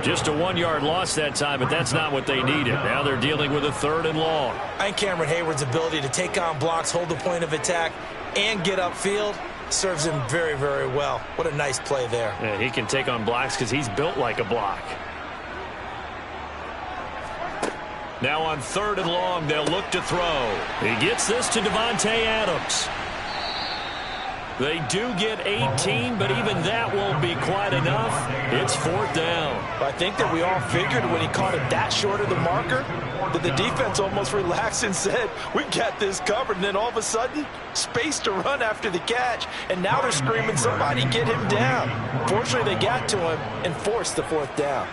Just a 1-yard loss that time, but that's not what they needed. Now they're dealing with a third and long. I think Cameron Hayward's ability to take on blocks, hold the point of attack, and get upfield, serves him very, very well. What a nice play there. Yeah, he can take on blocks because he's built like a block. Now on 3rd and long, they'll look to throw. He gets this to Davante Adams. They do get 18, but even that won't be quite enough. It's 4th down. I think that we all figured when he caught it that short of the marker that the defense almost relaxed and said, we got this covered. And then all of a sudden, space to run after the catch. And now they're screaming, somebody get him down. Fortunately, they got to him and forced the 4th down.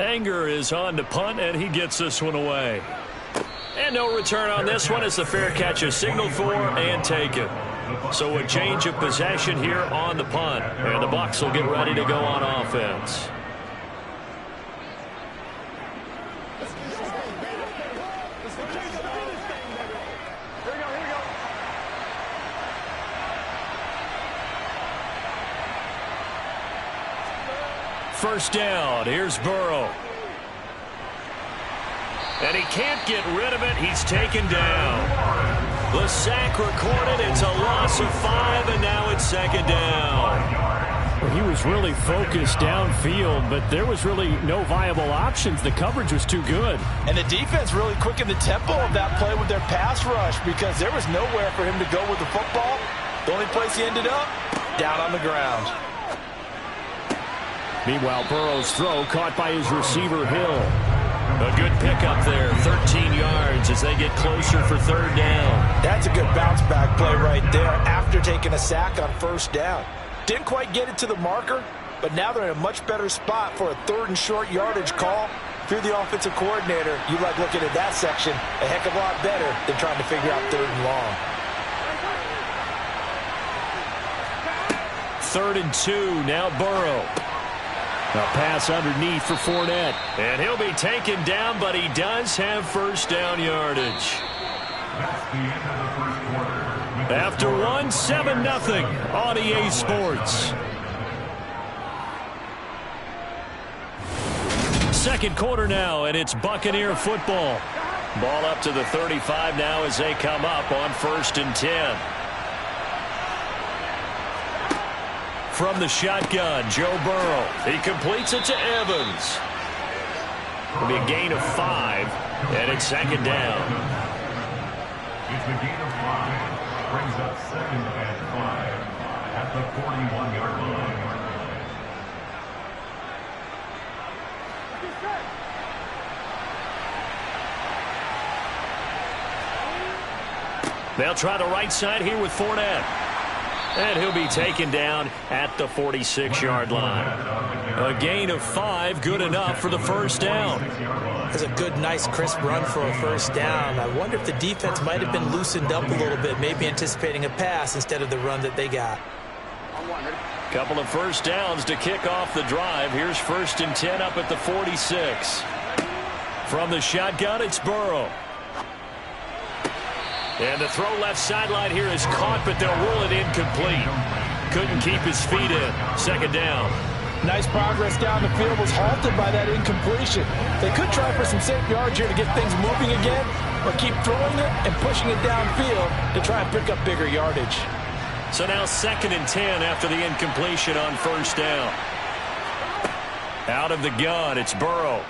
Anger is on to punt, and he gets this one away. And no return on this one as the fair catch is signaled for and taken. So a change of possession here on the punt. And the Bucs will get ready to go on offense. First down, here's Burrow. And he can't get rid of it. He's taken down. The sack recorded. It's a loss of 5, and now it's 2nd down. Well, he was really focused downfield, but there was really no viable options. The coverage was too good. And the defense really quickened the tempo of that play with their pass rush because there was nowhere for him to go with the football. The only place he ended up, down on the ground. Meanwhile, Burrow's throw caught by his receiver, Hill. A good pickup there, 13 yards as they get closer for 3rd down. That's a good bounce-back play right there after taking a sack on 1st down. Didn't quite get it to the marker, but now they're in a much better spot for a 3rd and short yardage call. If you're the offensive coordinator, you like looking at that section a heck of a lot better than trying to figure out 3rd and long. 3rd and 2, now Burrow. A pass underneath for Fournette. And he'll be taken down, but he does have 1st down yardage. That's the end of the first quarter. After 1, 7-0 on EA Sports. 2nd quarter now, and it's Buccaneer football. Ball up to the 35 now as they come up on 1st and 10. From the shotgun, Joe Burrow. He completes it to Evans. It'll be a gain of 5, and it's 2nd down. It's a gain of 5. Brings up 2nd and 5 at the 41-yard line. They'll try the right side here with Fournette. And he'll be taken down at the 46-yard line. A gain of 5, good enough for the 1st down. That's a good, nice, crisp run for a 1st down. I wonder if the defense might have been loosened up a little bit, maybe anticipating a pass instead of the run that they got. Couple of 1st downs to kick off the drive. Here's 1st and 10 up at the 46. From the shotgun, it's Burrow. And the throw left sideline here is caught, but they'll rule it incomplete. Couldn't keep his feet in. 2nd down. Nice progress down the field, was halted by that incompletion. They could try for some safe yards here to get things moving again, or keep throwing it and pushing it downfield to try and pick up bigger yardage. So now 2nd and 10 after the incompletion on 1st down. Out of the gun, it's Burrow.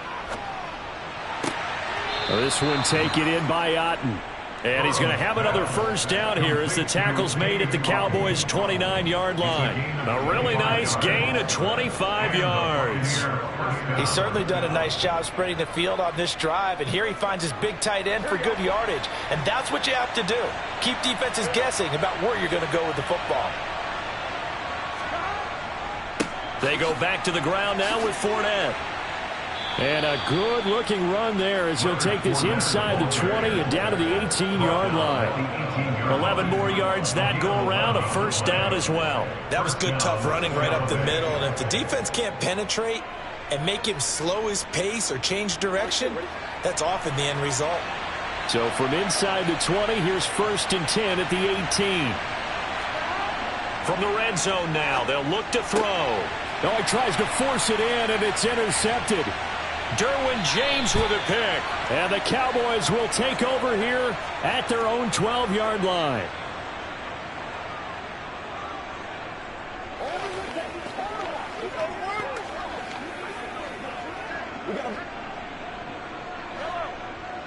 This one taken in by Otten. And he's going to have another 1st down here as the tackle's made at the Cowboys' 29-yard line. A really nice gain of 25 yards. He's certainly done a nice job spreading the field on this drive, and here he finds his big tight end for good yardage. And that's what you have to do. Keep defenses guessing about where you're going to go with the football. They go back to the ground now with Fournette. And a good-looking run there as he'll take this inside the 20 and down to the 18-yard line. 11 more yards that go around, a 1st down as well. That was good, tough running right up the middle. And if the defense can't penetrate and make him slow his pace or change direction, that's often the end result. So from inside the 20, here's 1st and 10 at the 18. From the red zone now, they'll look to throw. Oh, he tries to force it in, and it's intercepted. Derwin James with a pick. And the Cowboys will take over here at their own 12-yard line.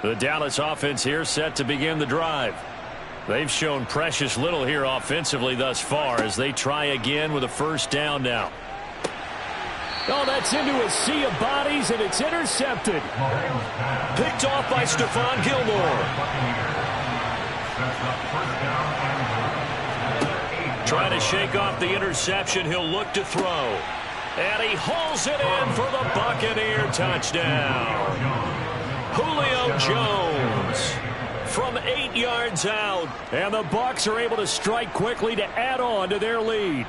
The Dallas offense here set to begin the drive. They've shown precious little here offensively thus far as they try again with a first down now. Oh, that's into a sea of bodies, and it's intercepted. Picked off by Stephon Gilmore. Trying to shake off the interception. He'll look to throw. And he hauls it in for the Buccaneer touchdown. Julio Jones from 8 yards out. And the Bucs are able to strike quickly to add on to their lead.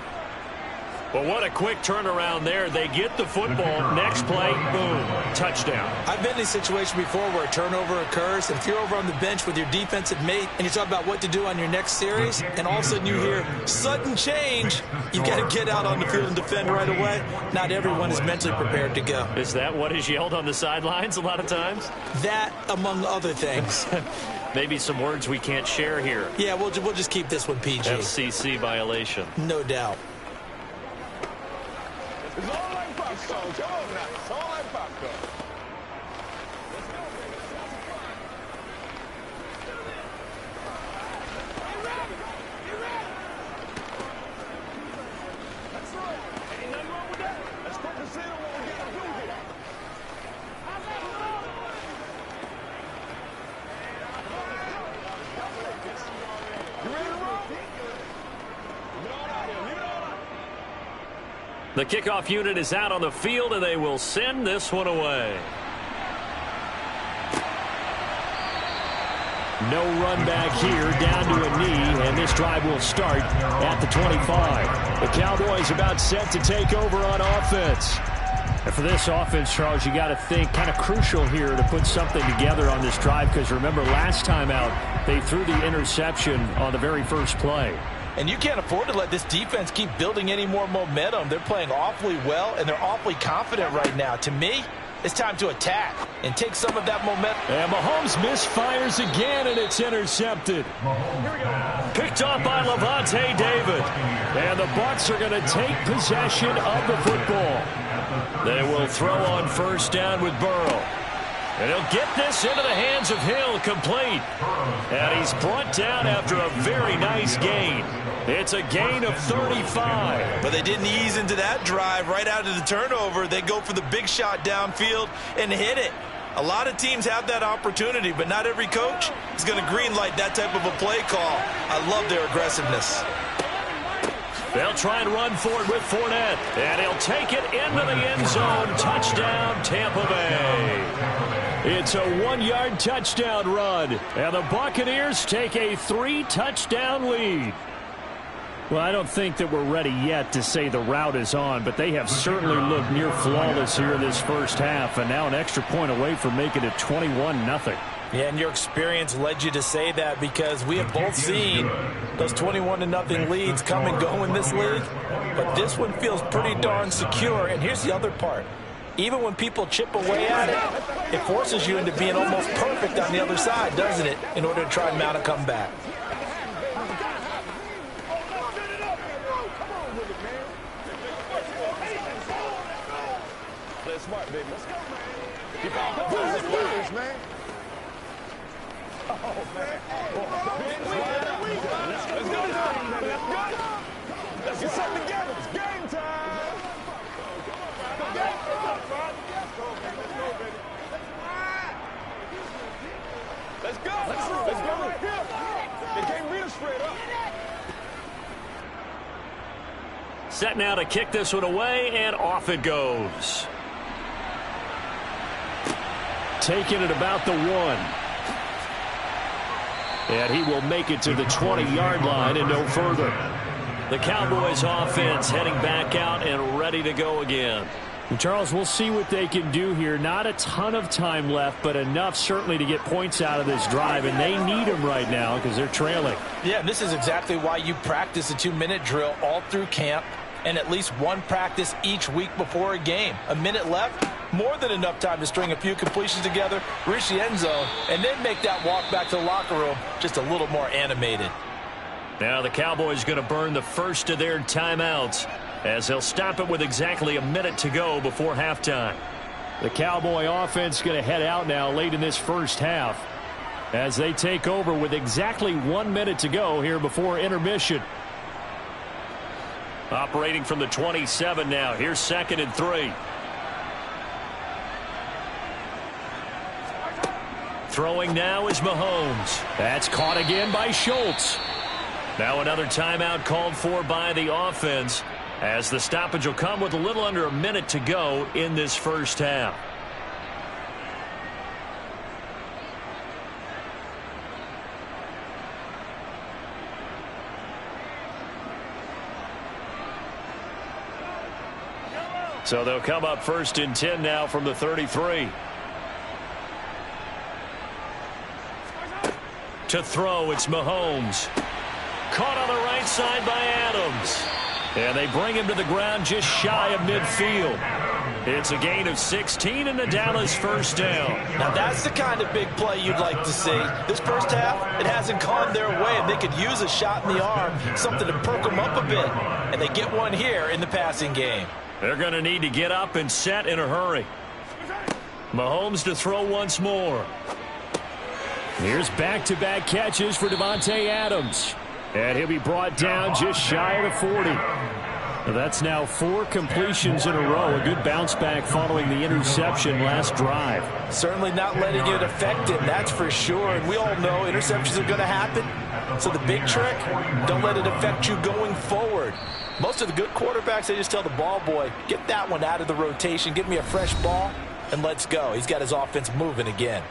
But what a quick turnaround there. They get the football. Next play, boom, touchdown. I've been in a situation before where a turnover occurs, and if you're over on the bench with your defensive mate and you talk about what to do on your next series, and all of a sudden you hear sudden change, you've got to get out on the field and defend right away. Not everyone is mentally prepared to go. Is that what is yelled on the sidelines a lot of times? That, among other things. Maybe some words we can't share here. Yeah, we'll just keep this one PG. FCC violation. No doubt. It's all like popcorn. Come on now. It's all like popcorn. Let's go, baby. That's right. Ain't nothing wrong with that. Let's go consider what we got to do here. You ready to roll? Leave it all out here. Leave it all out. The kickoff unit is out on the field, and they will send this one away. No run back here, down to a knee, and this drive will start at the 25. The Cowboys about set to take over on offense. And for this offense, Charles, you got to think kind of crucial here to put something together on this drive, because remember last time out they threw the interception on the very first play. And you can't afford to let this defense keep building any more momentum. They're playing awfully well, and they're awfully confident right now. To me, it's time to attack and take some of that momentum. And Mahomes misfires again, and it's intercepted. Picked up by Lavonte David. And the Bucs are going to take possession of the football. They will throw on first down with Burrow. And he'll get this into the hands of Hill, complete. And he's brought down after a very nice gain. It's a gain of 35. But they didn't ease into that drive right out of the turnover. They go for the big shot downfield and hit it. A lot of teams have that opportunity, but not every coach is going to greenlight that type of a play call. I love their aggressiveness. They'll try and run for it with Fournette. And he'll take it into the end zone. Touchdown, Tampa Bay. It's a 1-yard touchdown run. And the Buccaneers take a 3-touchdown lead. Well, I don't think that we're ready yet to say the route is on, but they have certainly looked near flawless here in this first half, and now an extra point away from making it 21-0. Yeah, and your experience led you to say that, because we have both seen those 21-0 leads come and go in this league. But this one feels pretty darn secure. And here's the other part. Even when people chip away at it, it forces you into being almost perfect on the other side, doesn't it, in order to try and mount a comeback. Play smart, baby. Let's go, man. Keep on going. Let's do this, man. Oh, man. Let's go now. Let's get something together. It's game time. Let's go. Let's go right here. They can't beat us straight up. Set now to kick this one away, and off it goes. Taking it about the 1. And he will make it to the 20-yard line and no further. The Cowboys offense heading back out and ready to go again. And Charles, we'll see what they can do here. Not a ton of time left, but enough certainly to get points out of this drive, and they need them right now because they're trailing. Yeah, and this is exactly why you practice a 2-minute drill all through camp, and at least one practice each week before a game. A minute left, more than enough time to string a few completions together, reach the end zone, and then make that walk back to the locker room just a little more animated. Now the Cowboys going to burn the first of their timeouts. as they'll stop it with exactly a minute to go before halftime. The Cowboy offense going to head out now late in this first half as they take over with exactly 1 minute to go here before intermission. Operating from the 27 now. Here's 2nd and 3. Throwing now is Mahomes. That's caught again by Schultz. Now another timeout called for by the offense, as the stoppage will come with a little under a minute to go in this first half. So they'll come up 1st and 10 now from the 33. To throw, it's Mahomes. Caught on the right side by Adams. And they bring him to the ground just shy of midfield. It's a gain of 16 and the Dallas first down. Now that's the kind of big play you'd like to see. This first half, it hasn't gone their way, and they could use a shot in the arm, something to perk them up a bit. And they get one here in the passing game. They're going to need to get up and set in a hurry. Mahomes to throw once more. Here's back-to-back catches for Davante Adams. And he'll be brought down just shy of the 40. That's now 4 completions in a row. A good bounce back following the interception last drive. Certainly not letting it affect him, that's for sure. And we all know interceptions are going to happen. So the big trick, don't let it affect you going forward. Most of the good quarterbacks, they just tell the ball boy, get that one out of the rotation, give me a fresh ball, and let's go. He's got his offense moving again.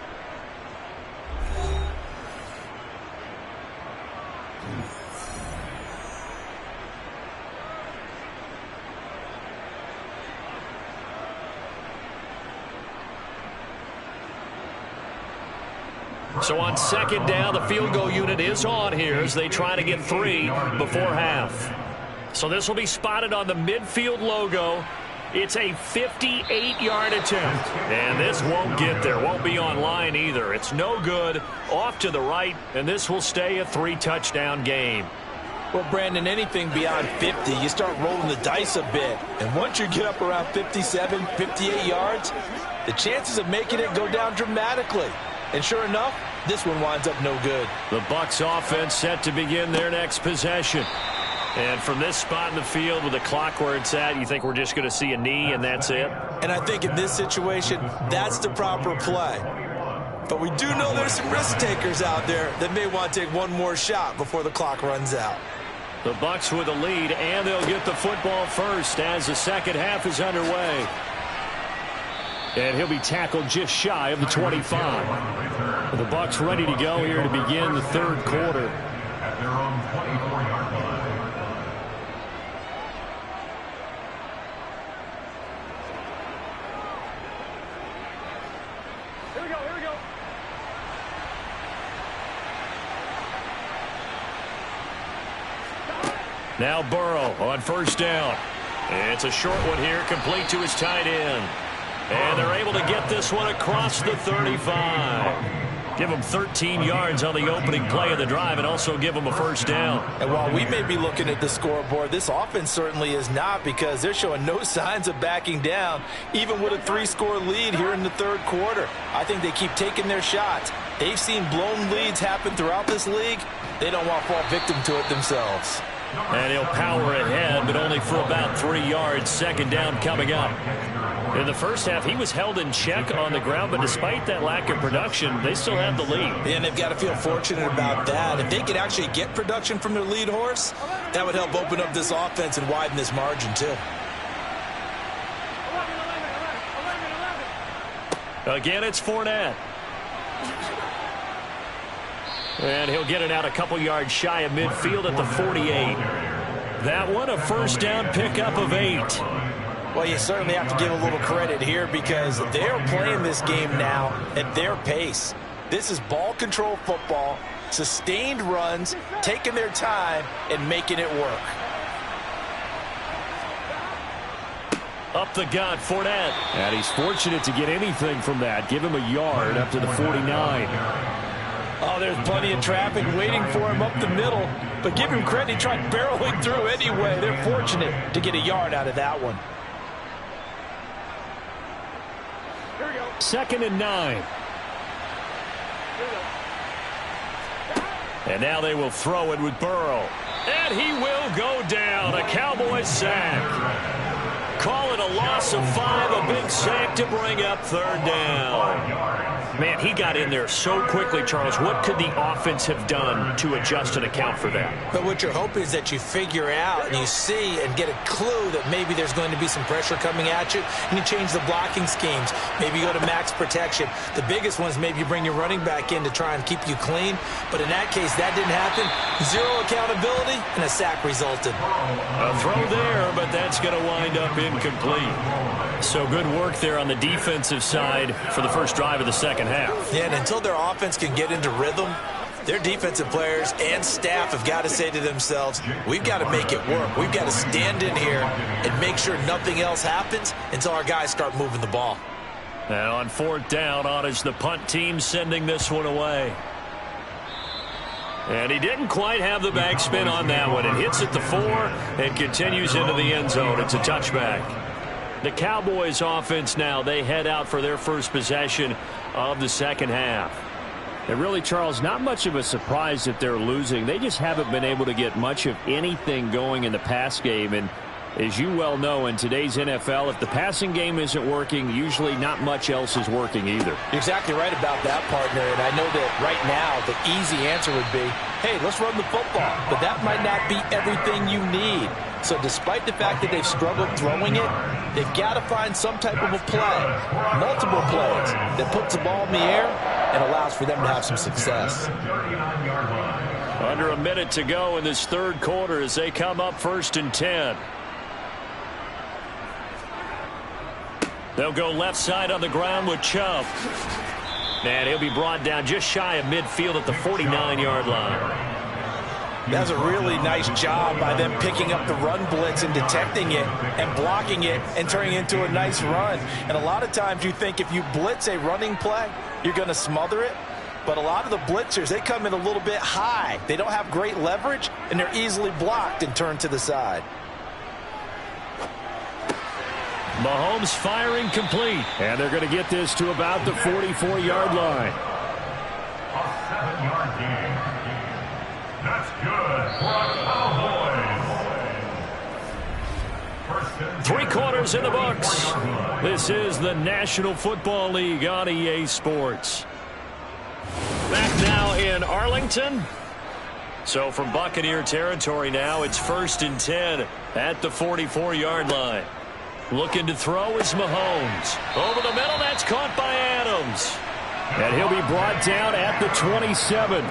So on 2nd down, the field goal unit is on here as they try to get 3 before half. So this will be spotted on the midfield logo. It's a 58-yard attempt. And this won't get there. Won't be on line either. It's no good. Off to the right. And this will stay a 3-touchdown game. Well, Brandon, anything beyond 50, you start rolling the dice a bit. And once you get up around 57, 58 yards, the chances of making it go down dramatically. And sure enough, this one winds up no good. The Bucs offense set to begin their next possession. And from this spot in the field with the clock where it's at, you think we're just going to see a knee and that's it? And I think in this situation, that's the proper play. But we do know there's some risk takers out there that may want to take one more shot before the clock runs out. The Bucs with a lead, and they'll get the football first as the second half is underway. And he'll be tackled just shy of the 25. The Bucs ready to go here to begin the third quarter. At their own 24-yard line. Here we go, here we go. Now Burrow on 1st down. It's a short one here, complete to his tight end. And they're able to get this one across the 35. Give them 13 yards on the opening play of the drive and also give them a first down. And while we may be looking at the scoreboard, this offense certainly is not, because they're showing no signs of backing down, even with a 3-score lead here in the third quarter. I think they keep taking their shots. They've seen blown leads happen throughout this league. They don't want to fall victim to it themselves. And he'll power ahead, but only for about 3 yards. Second down coming up. In the first half, he was held in check on the ground, but despite that lack of production, they still have the lead. And they've got to feel fortunate about that. If they could actually get production from their lead horse, that would help open up this offense and widen this margin too. Again, it's Fournette. And he'll get it out a couple yards shy of midfield at the 48. That one, a first down pickup of 8. Well, you certainly have to give a little credit here, because they're playing this game now at their pace. This is ball control football, sustained runs, taking their time, and making it work. Up the gut, Fournette. And he's fortunate to get anything from that. Give him a yard up to the 49. Oh, there's plenty of traffic waiting for him up the middle. But give him credit, he tried barreling through anyway. They're fortunate to get a yard out of that one. Here we go. 2nd and 9. And now they will throw it with Burrow. And he will go down. A Cowboys sack. Call it a loss of 5, a big sack to bring up 3rd down. Man, he got in there so quickly, Charles. What could the offense have done to adjust and account for that? But what you're hoping is that you figure out and you see and get a clue that maybe there's going to be some pressure coming at you, and you change the blocking schemes. Maybe you go to max protection. The biggest one is maybe you bring your running back in to try and keep you clean. But in that case, that didn't happen. 0 accountability, and a sack resulted. A throw there, but that's going to wind up incomplete. So good work there on the defensive side for the first drive of the second half. Yeah, and until their offense can get into rhythm, their defensive players and staff have got to say to themselves, we've got to make it work. We've got to stand in here and make sure nothing else happens until our guys start moving the ball. And on 4th down, on is the punt team sending this one away. And he didn't quite have the backspin on that one. It hits at the 4 and continues into the end zone. It's a touchback. The Cowboys offense now, they head out for their first possession of the second half. And really, Charles, not much of a surprise that they're losing. They just haven't been able to get much of anything going in the pass game. And as you well know, in today's NFL, if the passing game isn't working, usually not much else is working either. You're exactly right about that, partner. And I know that right now the easy answer would be, hey, let's run the football. But that might not be everything you need. So despite the fact that they've struggled throwing it, they've got to find some type of a play, multiple plays, that puts the ball in the air and allows for them to have some success. Under a minute to go in this 3rd quarter as they come up 1st and 10. They'll go left side on the ground with Chubb. And he'll be brought down just shy of midfield at the 49-yard line. That's a really nice job by them picking up the run blitz and detecting it and blocking it and turning it into a nice run. And a lot of times you think if you blitz a running play, you're going to smother it. But a lot of the blitzers, they come in a little bit high. They don't have great leverage, and they're easily blocked and turned to the side. Mahomes firing complete. And they're going to get this to about the 44-yard line. A 7-yard gain. That's good for a Cowboys. 3 quarters in the books. This is the National Football League on EA Sports. Back now in Arlington. So from Buccaneer territory now, it's 1st and 10 at the 44-yard line. Looking to throw is Mahomes. Over the middle, that's caught by Adams. And he'll be brought down at the 27.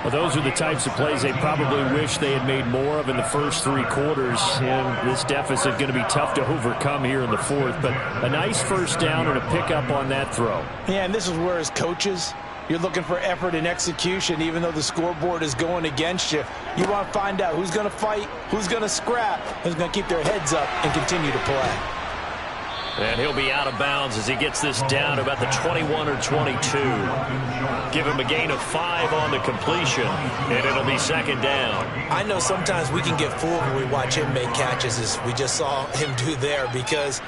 Well, those are the types of plays they probably wish they had made more of in the first 3 quarters. And this deficit going to be tough to overcome here in the 4th. But a nice first down and a pickup on that throw. Yeah, and this is where as coaches, you're looking for effort and execution. Even though the scoreboard is going against you, you want to find out who's going to fight, who's going to scrap, who's going to keep their heads up and continue to play. And he'll be out of bounds as he gets this down to about the 21 or 22. Give him a gain of 5 on the completion, and it'll be 2nd down. I know sometimes we can get fooled when we watch him make catches, as we just saw him do there, because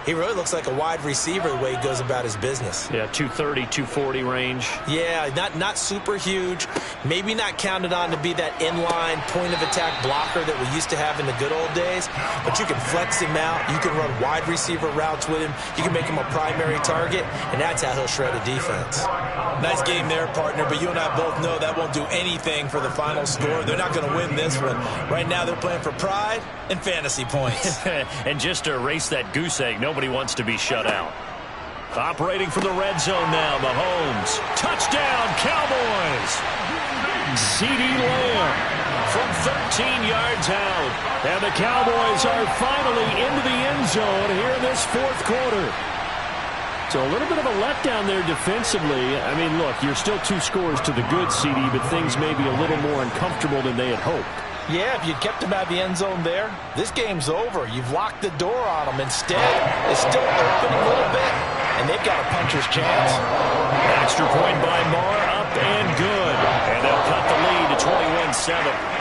he really looks like a wide receiver the way he goes about his business. Yeah, 230, 240 range. Yeah, not super huge. Maybe not counted on to be that inline point-of-attack blocker that we used to have in the good old days. But you can flex him out. You can run wide receiver routes with him. You can make him a primary target, and that's how he'll shred a defense. Nice game there, partner, but you and I both know that won't do anything for the final score. They're not going to win this one. Right now they're playing for pride and fantasy points. And just to erase that goose egg, nobody wants to be shut out. Operating from the red zone now, Mahomes. Touchdown, Cowboys! CeeDee Lamb from 13 yards out. And the Cowboys are finally into the end zone here in this 4th quarter. So a little bit of a letdown there defensively. I mean, look, you're still 2 scores to the good, CD, but things may be a little more uncomfortable than they had hoped. Yeah, if you'd kept him out of the end zone there, this game's over. You've locked the door on them. Instead, it's still open a little bit, and they've got a puncher's chance. Extra point by Moore, up and good. And they'll cut the lead to 21-7.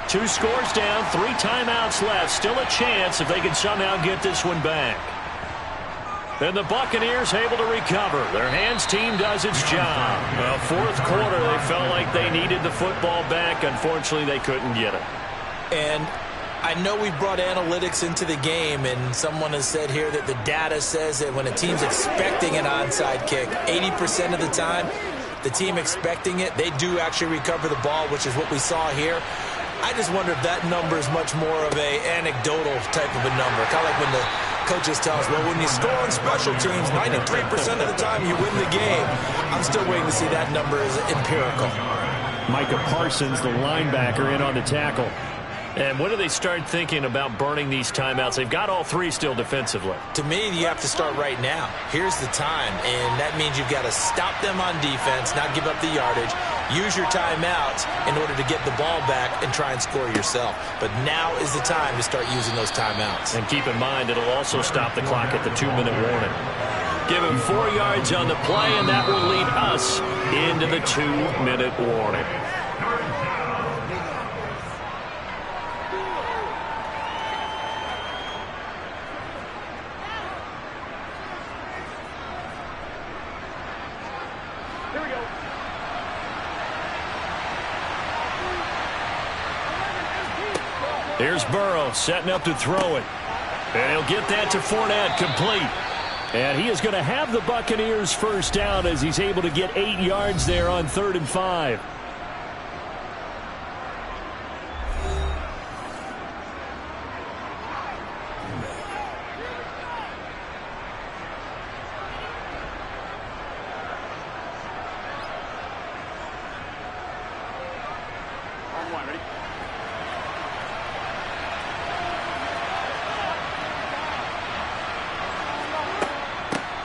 Two scores down, 3 timeouts left. Still a chance if they can somehow get this one back. And the Buccaneers able to recover. Their hands team does its job. Well, fourth quarter, they felt like they needed the football back. Unfortunately, they couldn't get it. And I know we brought analytics into the game, and someone has said here that the data says that when a team's expecting an onside kick, 80% of the time, the team expecting it, they do actually recover the ball, which is what we saw here. I just wonder if that number is much more of a anecdotal type of a number. Kind of like when the coaches tell us, well, when you score on special teams, 93% of the time you win the game. I'm still waiting to see that number as empirical. Micah Parsons, the linebacker, in on the tackle. And when do they start thinking about burning these timeouts? They've got all 3 still defensively. To me, you have to start right now. Here's the time, and that means you've got to stop them on defense, not give up the yardage, use your timeouts in order to get the ball back and try and score yourself. But now is the time to start using those timeouts. And keep in mind, it'll also stop the clock at the 2-minute warning. Give him 4 yards on the play, and that will lead us into the 2-minute warning. Here's Burrow setting up to throw it. And he'll get that to Fournette, complete. And he is going to have the Buccaneers first down as he's able to get 8 yards there on 3rd and 5.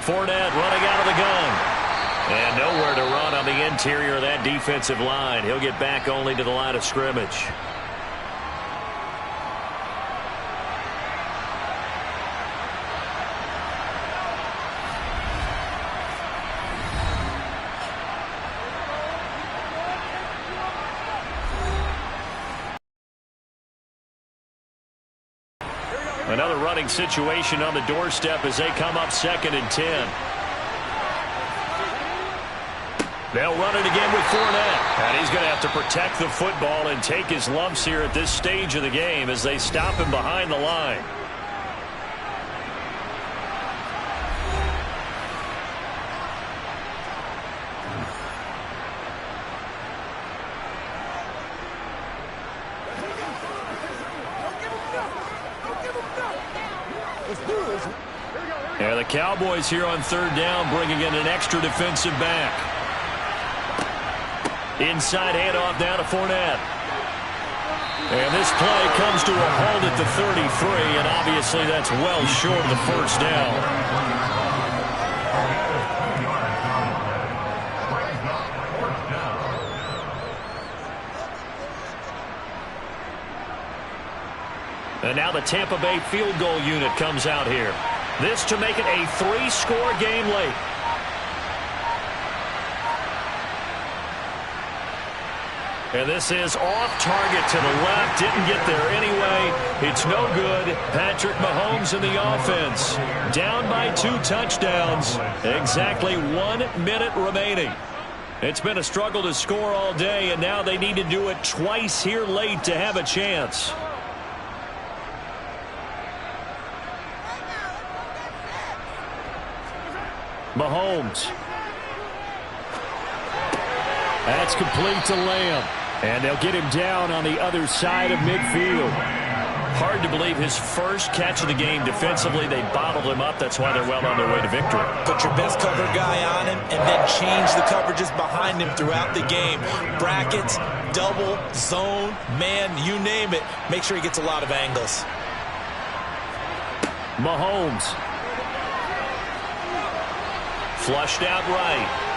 Fournette running out of the gun. And nowhere to run on the interior of that defensive line. He'll get back only to the line of scrimmage. Another running situation on the doorstep as they come up 2nd and 10. They'll run it again with Fournette. And he's going to have to protect the football and take his lumps here at this stage of the game as they stop him behind the line. And the Cowboys here on 3rd down, bringing in an extra defensive back. Inside handoff now to Fournette. And this play comes to a halt at the 33, and obviously that's well short of the first down. And now the Tampa Bay field goal unit comes out here. This to make it a 3-score game late. And this is off target to the left. Didn't get there anyway. It's no good. Patrick Mahomes in the offense. Down by 2 touchdowns. Exactly 1 minute remaining. It's been a struggle to score all day, and now they need to do it twice here late to have a chance. Mahomes. That's complete to Lamb. And they'll get him down on the other side of midfield. Hard to believe his first catch of the game defensively. They bottled him up. That's why they're well on their way to victory. Put your best cover guy on him and then change the coverages behind him throughout the game. Brackets, double, zone, man, you name it. Make sure he gets a lot of angles. Mahomes. Flushed out right.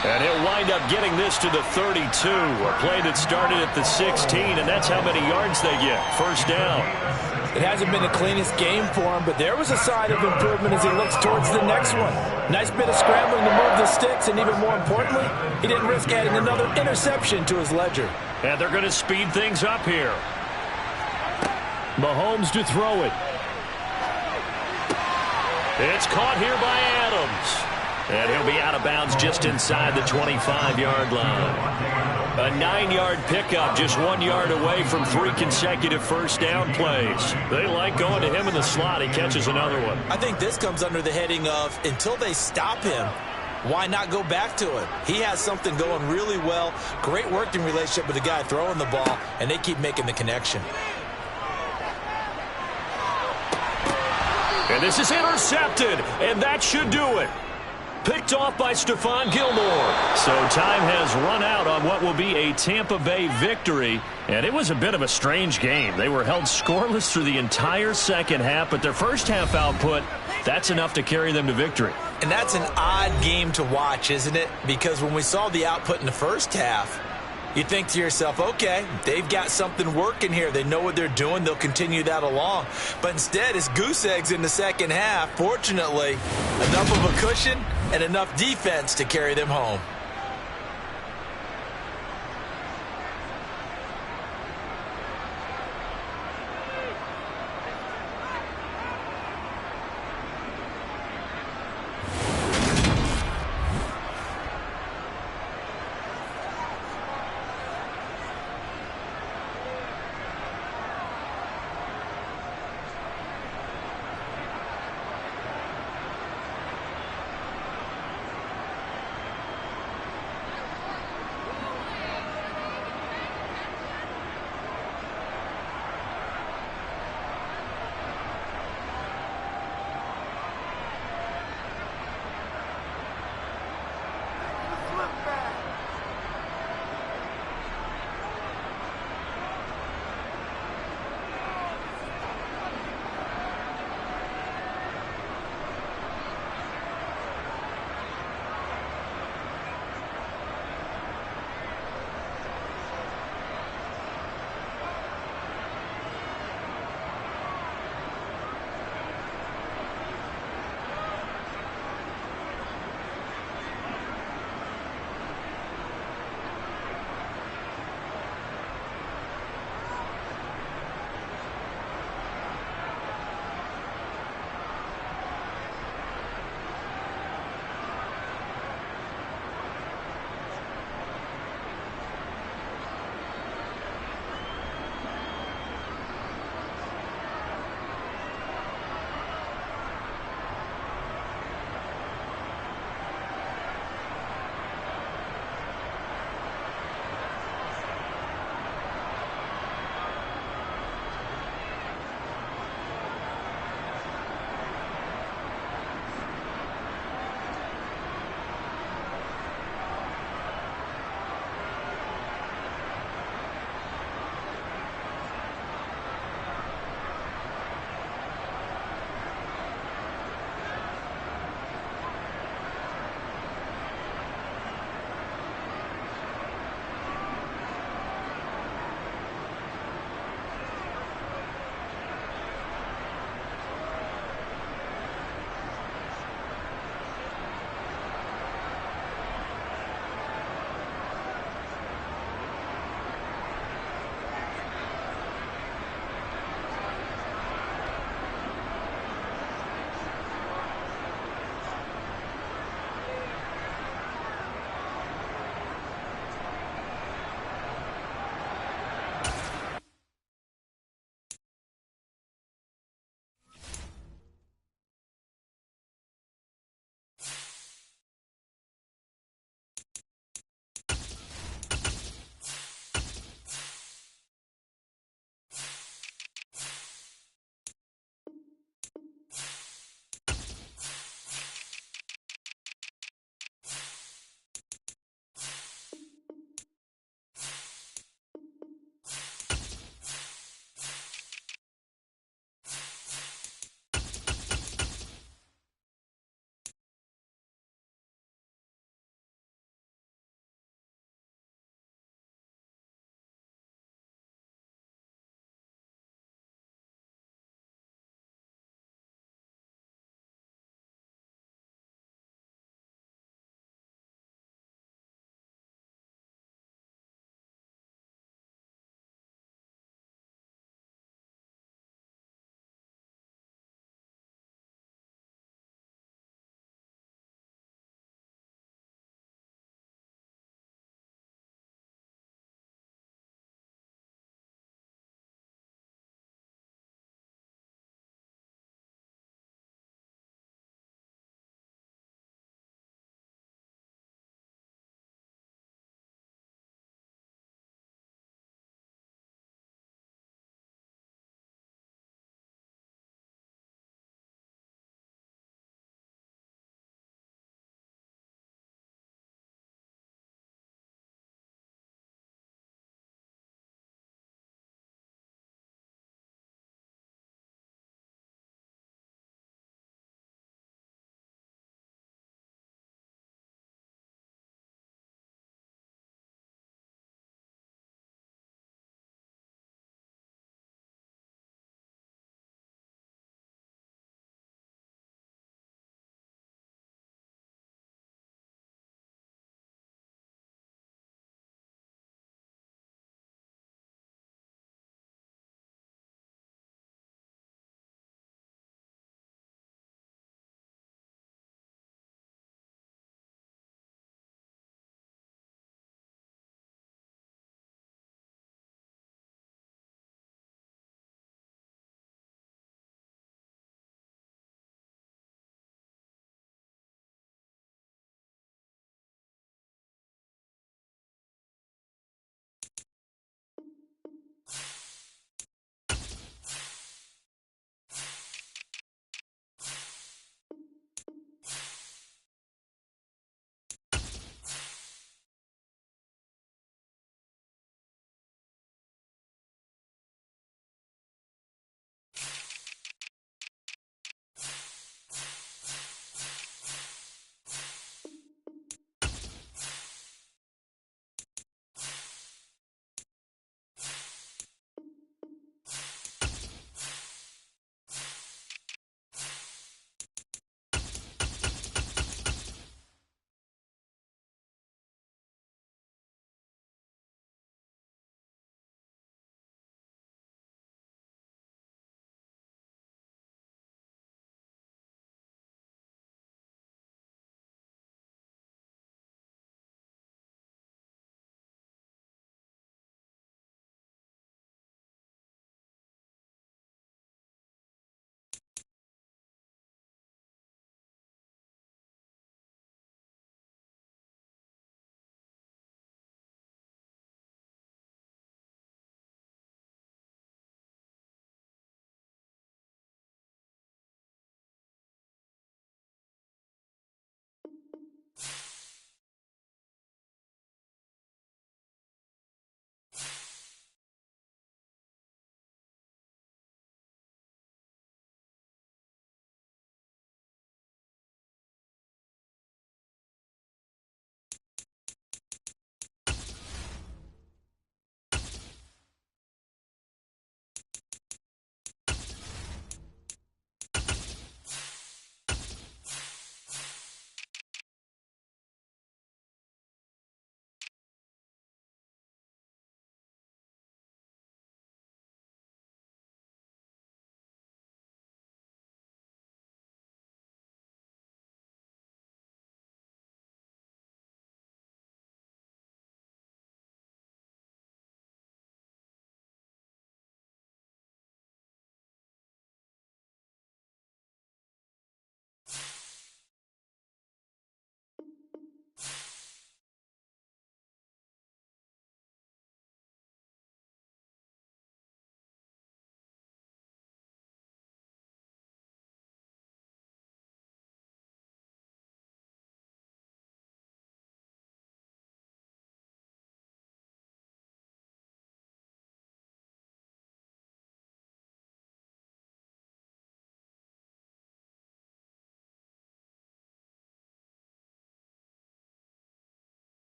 And he'll wind up getting this to the 32. A play that started at the 16, and that's how many yards they get. First down. It hasn't been the cleanest game for him, but there was a sign of improvement as he looks towards the next one. Nice bit of scrambling to move the sticks, and even more importantly, he didn't risk adding another interception to his ledger. And they're going to speed things up here. Mahomes to throw it. It's caught here by Adams. And he'll be out of bounds just inside the 25-yard line. A 9-yard pickup, just 1 yard away from 3 consecutive first down plays. They like going to him in the slot. He catches another one. I think this comes under the heading of, until they stop him, why not go back to it? He has something going really well. Great working relationship with the guy throwing the ball, and they keep making the connection. And this is intercepted, and that should do it. Picked off by Stephon Gilmore. So time has run out on what will be a Tampa Bay victory. And it was a bit of a strange game. They were held scoreless through the entire second half, but their first half output, that's enough to carry them to victory. And that's an odd game to watch, isn't it? Because when we saw the output in the first half, you think to yourself, okay, they've got something working here. They know what they're doing. They'll continue that along. But instead, it's goose eggs in the second half. Fortunately, enough of a cushion and enough defense to carry them home.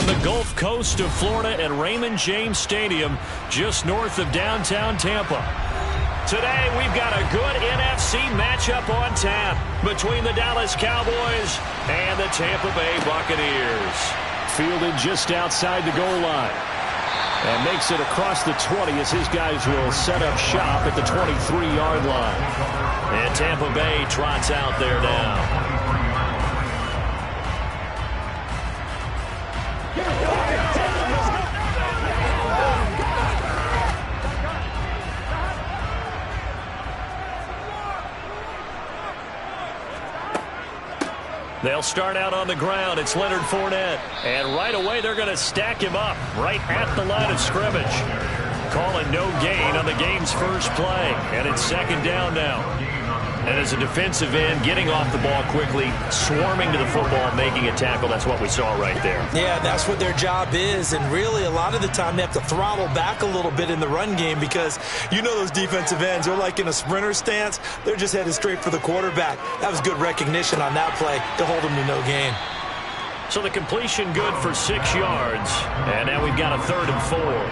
from the Gulf Coast of Florida at Raymond James Stadium, just north of downtown Tampa. Today, we've got a good NFC matchup on tap between the Dallas Cowboys and the Tampa Bay Buccaneers. Fielded just outside the goal line. And makes it across the 20 as his guys will set up shop at the 23-yard line. And Tampa Bay trots out there now. They'll start out on the ground. It's Leonard Fournette. And right away, they're going to stack him up right at the line of scrimmage. Calling no gain on the game's first play. And it's second down now. And as a defensive end, getting off the ball quickly, swarming to the football, making a tackle. That's what we saw right there. Yeah, that's what their job is. And really, a lot of the time, they have to throttle back a little bit in the run game because you know those defensive ends, they're like in a sprinter stance. They're just headed straight for the quarterback. That was good recognition on that play to hold them to no gain. So the completion good for 6 yards. And now we've got a 3rd and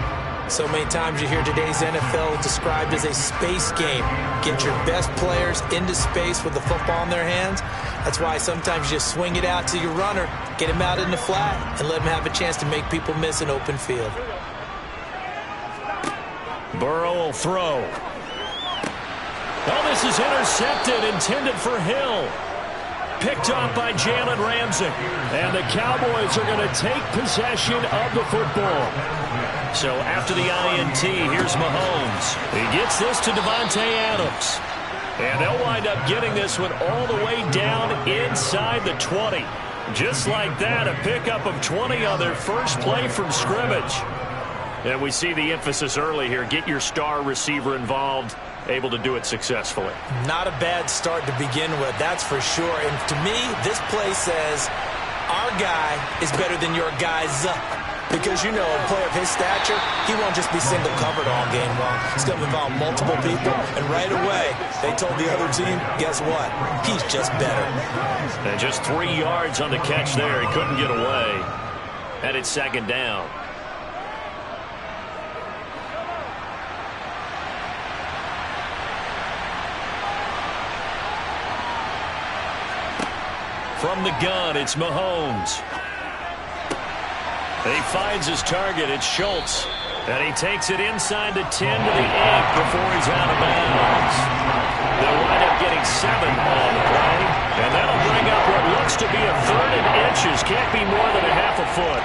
4. So many times you hear today's NFL described as a space game. Get your best players into space with the football in their hands. That's why sometimes you just swing it out to your runner, get him out in the flat, and let him have a chance to make people miss an open field. Burrow will throw. Oh, this is intercepted, intended for Hill. Picked off by Jalen Ramsey. And the Cowboys are going to take possession of the football. So after the INT, here's Mahomes. He gets this to Davante Adams. And they'll wind up getting this one all the way down inside the 20. Just like that, a pickup of 20 on their first play from scrimmage. And we see the emphasis early here. Get your star receiver involved. Able to do it successfully. Not a bad start to begin with, that's for sure. And to me, this play says our guy is better than your guy's. Because, you know, a player of his stature, he won't just be single covered all game long. He's going to involve multiple people. And right away, they told the other team, guess what? He's just better. And just 3 yards on the catch there. He couldn't get away. And it's second down. From the gun, it's Mahomes. He finds his target. It's Schultz. And he takes it inside the 10 to the 8 before he's out of bounds. They'll wind up getting 7 on the play. And that'll bring up what looks to be a 3rd and inches. Can't be more than a half a foot.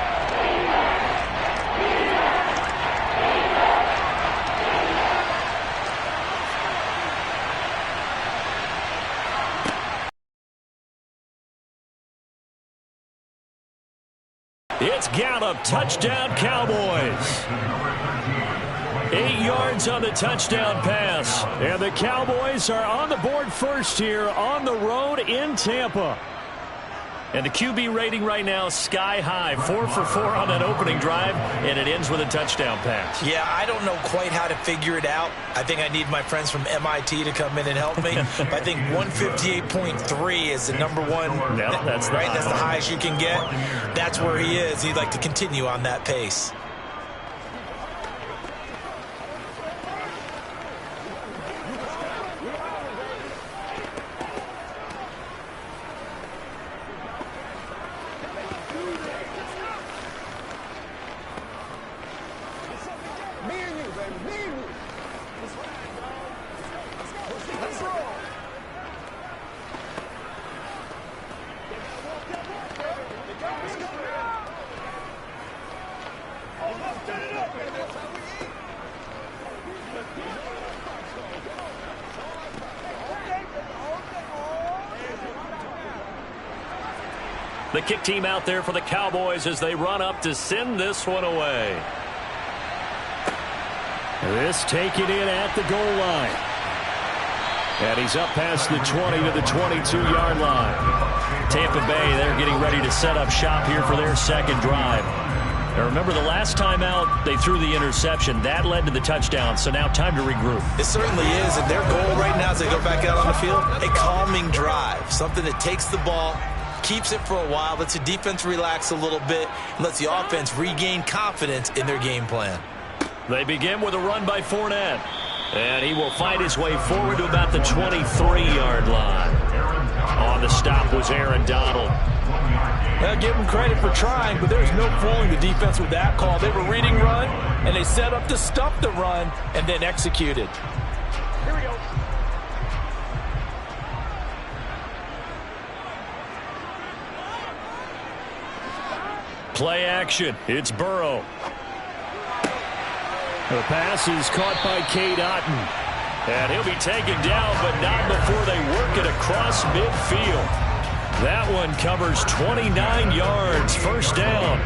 It's Gallup, touchdown Cowboys. 8 yards on the touchdown pass. And the Cowboys are on the board first here on the road in Tampa. And the QB rating right now sky high. 4 for 4 on that opening drive, and it ends with a touchdown pass. Yeah, I don't know quite how to figure it out. I think I need my friends from MIT to come in and help me. But I think 158.3 is the number one. No, that's right. That's the highest you can get. That's where he is. He'd like to continue on that pace. The kick team out there for the Cowboys as they run up to send this one away. This taken in at the goal line. And he's up past the 20 to the 22-yard line. Tampa Bay, they're getting ready to set up shop here for their second drive. Now remember, the last time out, they threw the interception. That led to the touchdown, so now time to regroup. It certainly is, and their goal right now as they go back out on the field, a calming drive, something that takes the ball, keeps it for a while, lets the defense relax a little bit, and lets the offense regain confidence in their game plan. They begin with a run by Fournette. And he will find his way forward to about the 23-yard line. On the stop was Aaron Donald. Well, give him credit for trying, but there's no fooling the defense with that call. They were reading run, and they set up to stuff the run, and then executed. Here we go. Play action. It's Burrow. The pass is caught by Cade Otton. And he'll be taken down, but not before they work it across midfield. That one covers 29 yards. First down.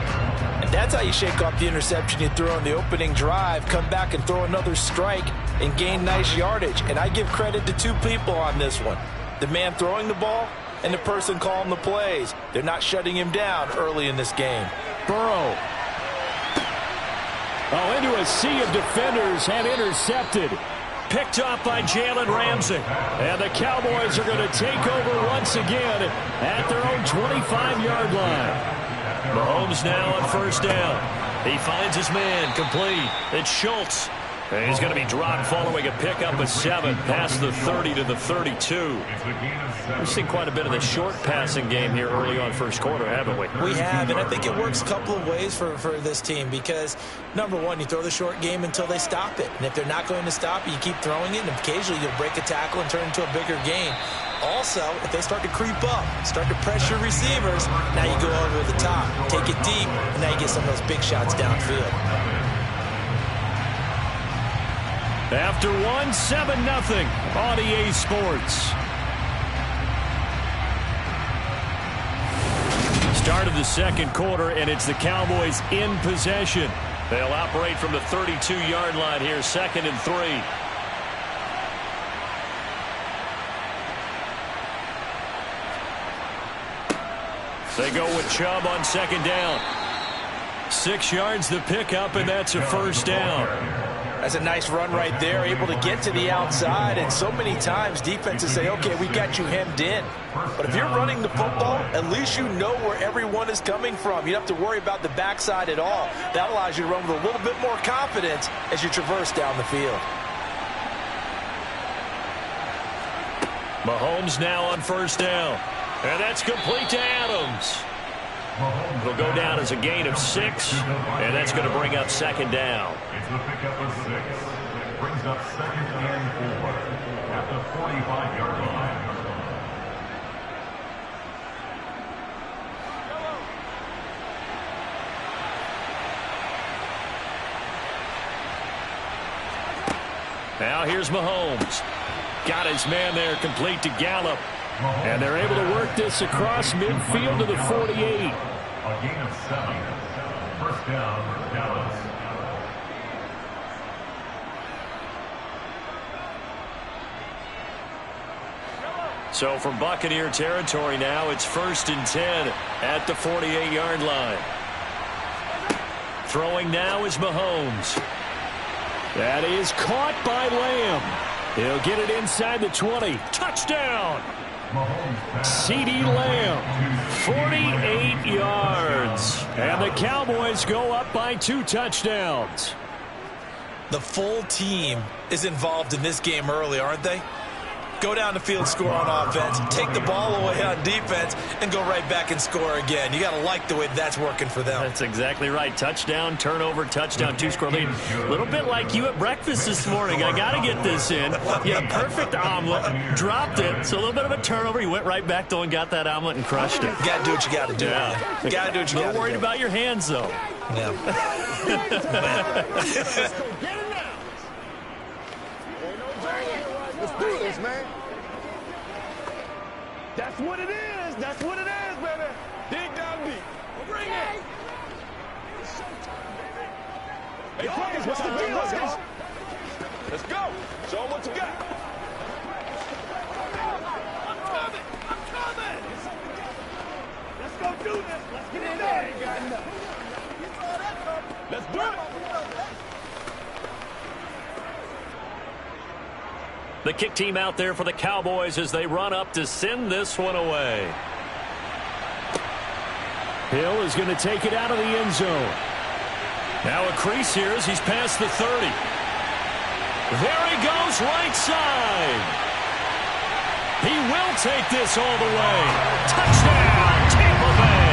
And that's how you shake off the interception you threw on the opening drive, come back and throw another strike and gain nice yardage. And I give credit to two people on this one. The man throwing the ball and the person calling the plays. They're not shutting him down early in this game. Burrow. Oh, into a sea of defenders and intercepted. Picked off by Jalen Ramsey. And the Cowboys are going to take over once again at their own 25-yard line. Mahomes now on first down. He finds his man complete. It's Schultz. And he's going to be dropped following a pickup of 7 past the 30 to the 32. We've seen quite a bit of the short passing game here early on first quarter, haven't we? We have, and I think it works a couple of ways for this team because, number one, you throw the short game until they stop it. And if they're not going to stop it, you keep throwing it, and occasionally you'll break a tackle and turn it into a bigger gain. Also, if they start to creep up, start to pressure receivers, now you go over the top, take it deep, and now you get some of those big shots downfield. After 7-0 on EA Sports. Start of the second quarter, and it's the Cowboys in possession. They'll operate from the 32-yard line here, 2nd and 3. They go with Chubb on 2nd down. 6 yards the pickup, and that's a first down. That's a nice run right there, able to get to the outside, and so many times defenses say, okay, we got you hemmed in. But if you're running the football, at least you know where everyone is coming from. You don't have to worry about the backside at all. That allows you to run with a little bit more confidence as you traverse down the field. Mahomes now on first down. And that's complete to Adams. It'll go down as a gain of 6, and that's going to bring up 2nd down. It's the pickup of 6. Brings up 2nd and 4 at the 45-yard line. Now here's Mahomes. Got his man there complete to Gallup. And they're able to work this across midfield to the 48. A gain of 7. First down, Dallas. So from Buccaneer territory now, it's 1st and 10 at the 48-yard line. Throwing now is Mahomes. That is caught by Lamb. He'll get it inside the 20. Touchdown! CeeDee Lamb, 48 yards. And the Cowboys go up by 2 touchdowns. The full team is involved in this game early, aren't they? Go down the field, score on offense, take the ball away on defense, and go right back and score again. You got to like the way that's working for them. That's exactly right. Touchdown, turnover, touchdown, 2-score lead. A little bit like you at breakfast this morning. I got to get this in. You had a perfect omelet, dropped it, so a little bit of a turnover. You went right back, though, and got that omelet and crushed it. You got to do what you got to do. Yeah. You got to do what you got to do. A little worried about your hands, though. Yeah. Let's do this, man. That's what it is. That's what it is, baby. Dig down deep. Bring it. Hey, Quakers, what's the deal? Let's go. Let's go. Show them what you got. I'm coming. Let's go do this. Let's get in there. Let's do it. The kick team out there for the Cowboys as they run up to send this one away. Hill is going to take it out of the end zone. Now a crease here as he's past the 30. There he goes, right side. He will take this all the way. Touchdown, Tampa Bay.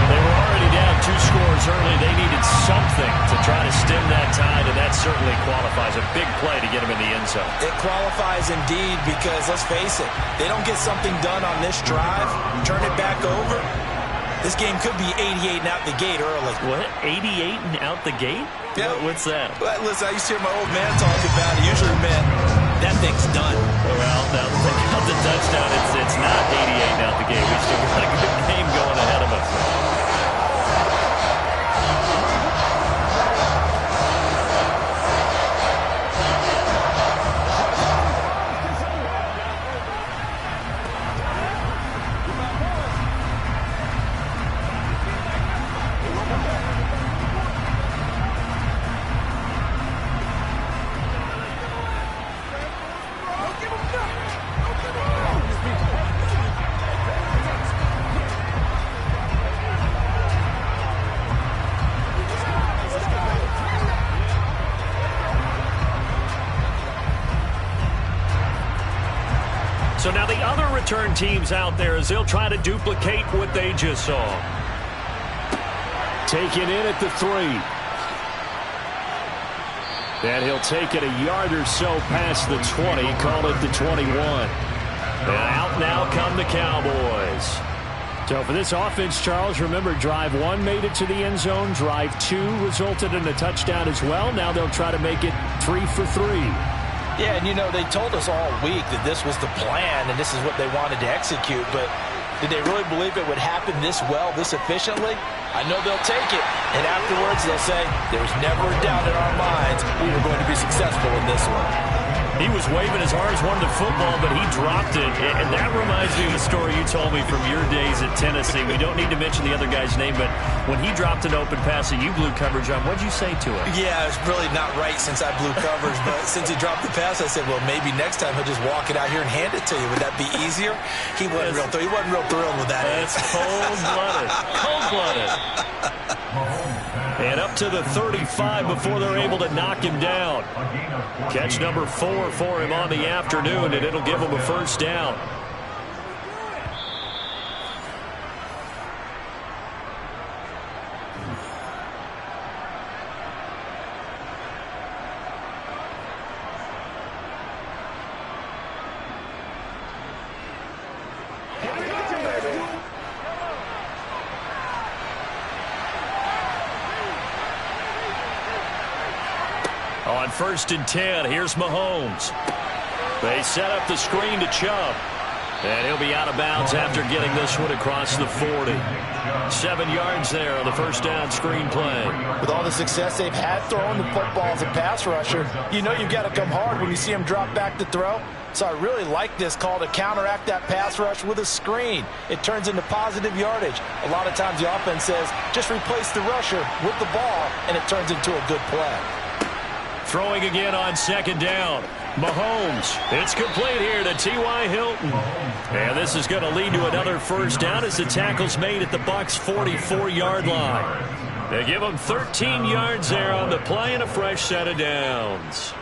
They were already down 2 scores early. They needed something to try to stem that tide, and that certainly qualifies. A big play to get him in the end zone. It qualifies indeed because, let's face it, they don't get something done on this drive, turn it back over, this game could be 88 and out the gate early. What? 88 and out the gate? Yeah. What's that? Well, listen, I used to hear my old man talk about it. Usually meant that thing's done. Well, now take out the touchdown. It's not 88 and out the gate. We still got a good game going ahead of us. So now the other return teams out there as they'll try to duplicate what they just saw. Taken in at the 3. And he'll take it a yard or so past the 20, call it the 21. And out now come the Cowboys. So for this offense, Charles, remember, drive 1 made it to the end zone. Drive 2 resulted in a touchdown as well. Now they'll try to make it 3 for 3. Yeah, and you know, they told us all week that this was the plan and this is what they wanted to execute, but did they really believe it would happen this well, this efficiently? I know they'll take it, and afterwards they'll say, there was never a doubt in our minds we were going to be successful in this one. He was waving his arms, wanted the football, but he dropped it. And that reminds me of the story you told me from your days at Tennessee. We don't need to mention the other guy's name, but when he dropped an open pass and you blew coverage on, what'd you say to him? Yeah, it's really not right since I blew coverage, but since he dropped the pass, I said, well, maybe next time he'll just walk it out here and hand it to you. Would that be easier? He wasn't real thrilled with that. That's cold-blooded. Cold-blooded. And up to the 35 before they're able to knock him down. Catch number 4 for him on the afternoon, and it'll give him a first down. On 1st and 10, here's Mahomes. They set up the screen to Chubb. And he'll be out of bounds after getting this one across the 40. 7 yards there on the first down screen play. With all the success they've had throwing the football as a pass rusher, you know you've got to come hard when you see him drop back to throw. So I really like this call to counteract that pass rush with a screen. It turns into positive yardage. A lot of times the offense says, just replace the rusher with the ball, and it turns into a good play. Throwing again on 2nd down. Mahomes. It's complete here to T.Y. Hilton. And this is going to lead to another first down as the tackle's made at the Bucs' 44-yard line. They give them 13 yards there on the play and a fresh set of downs.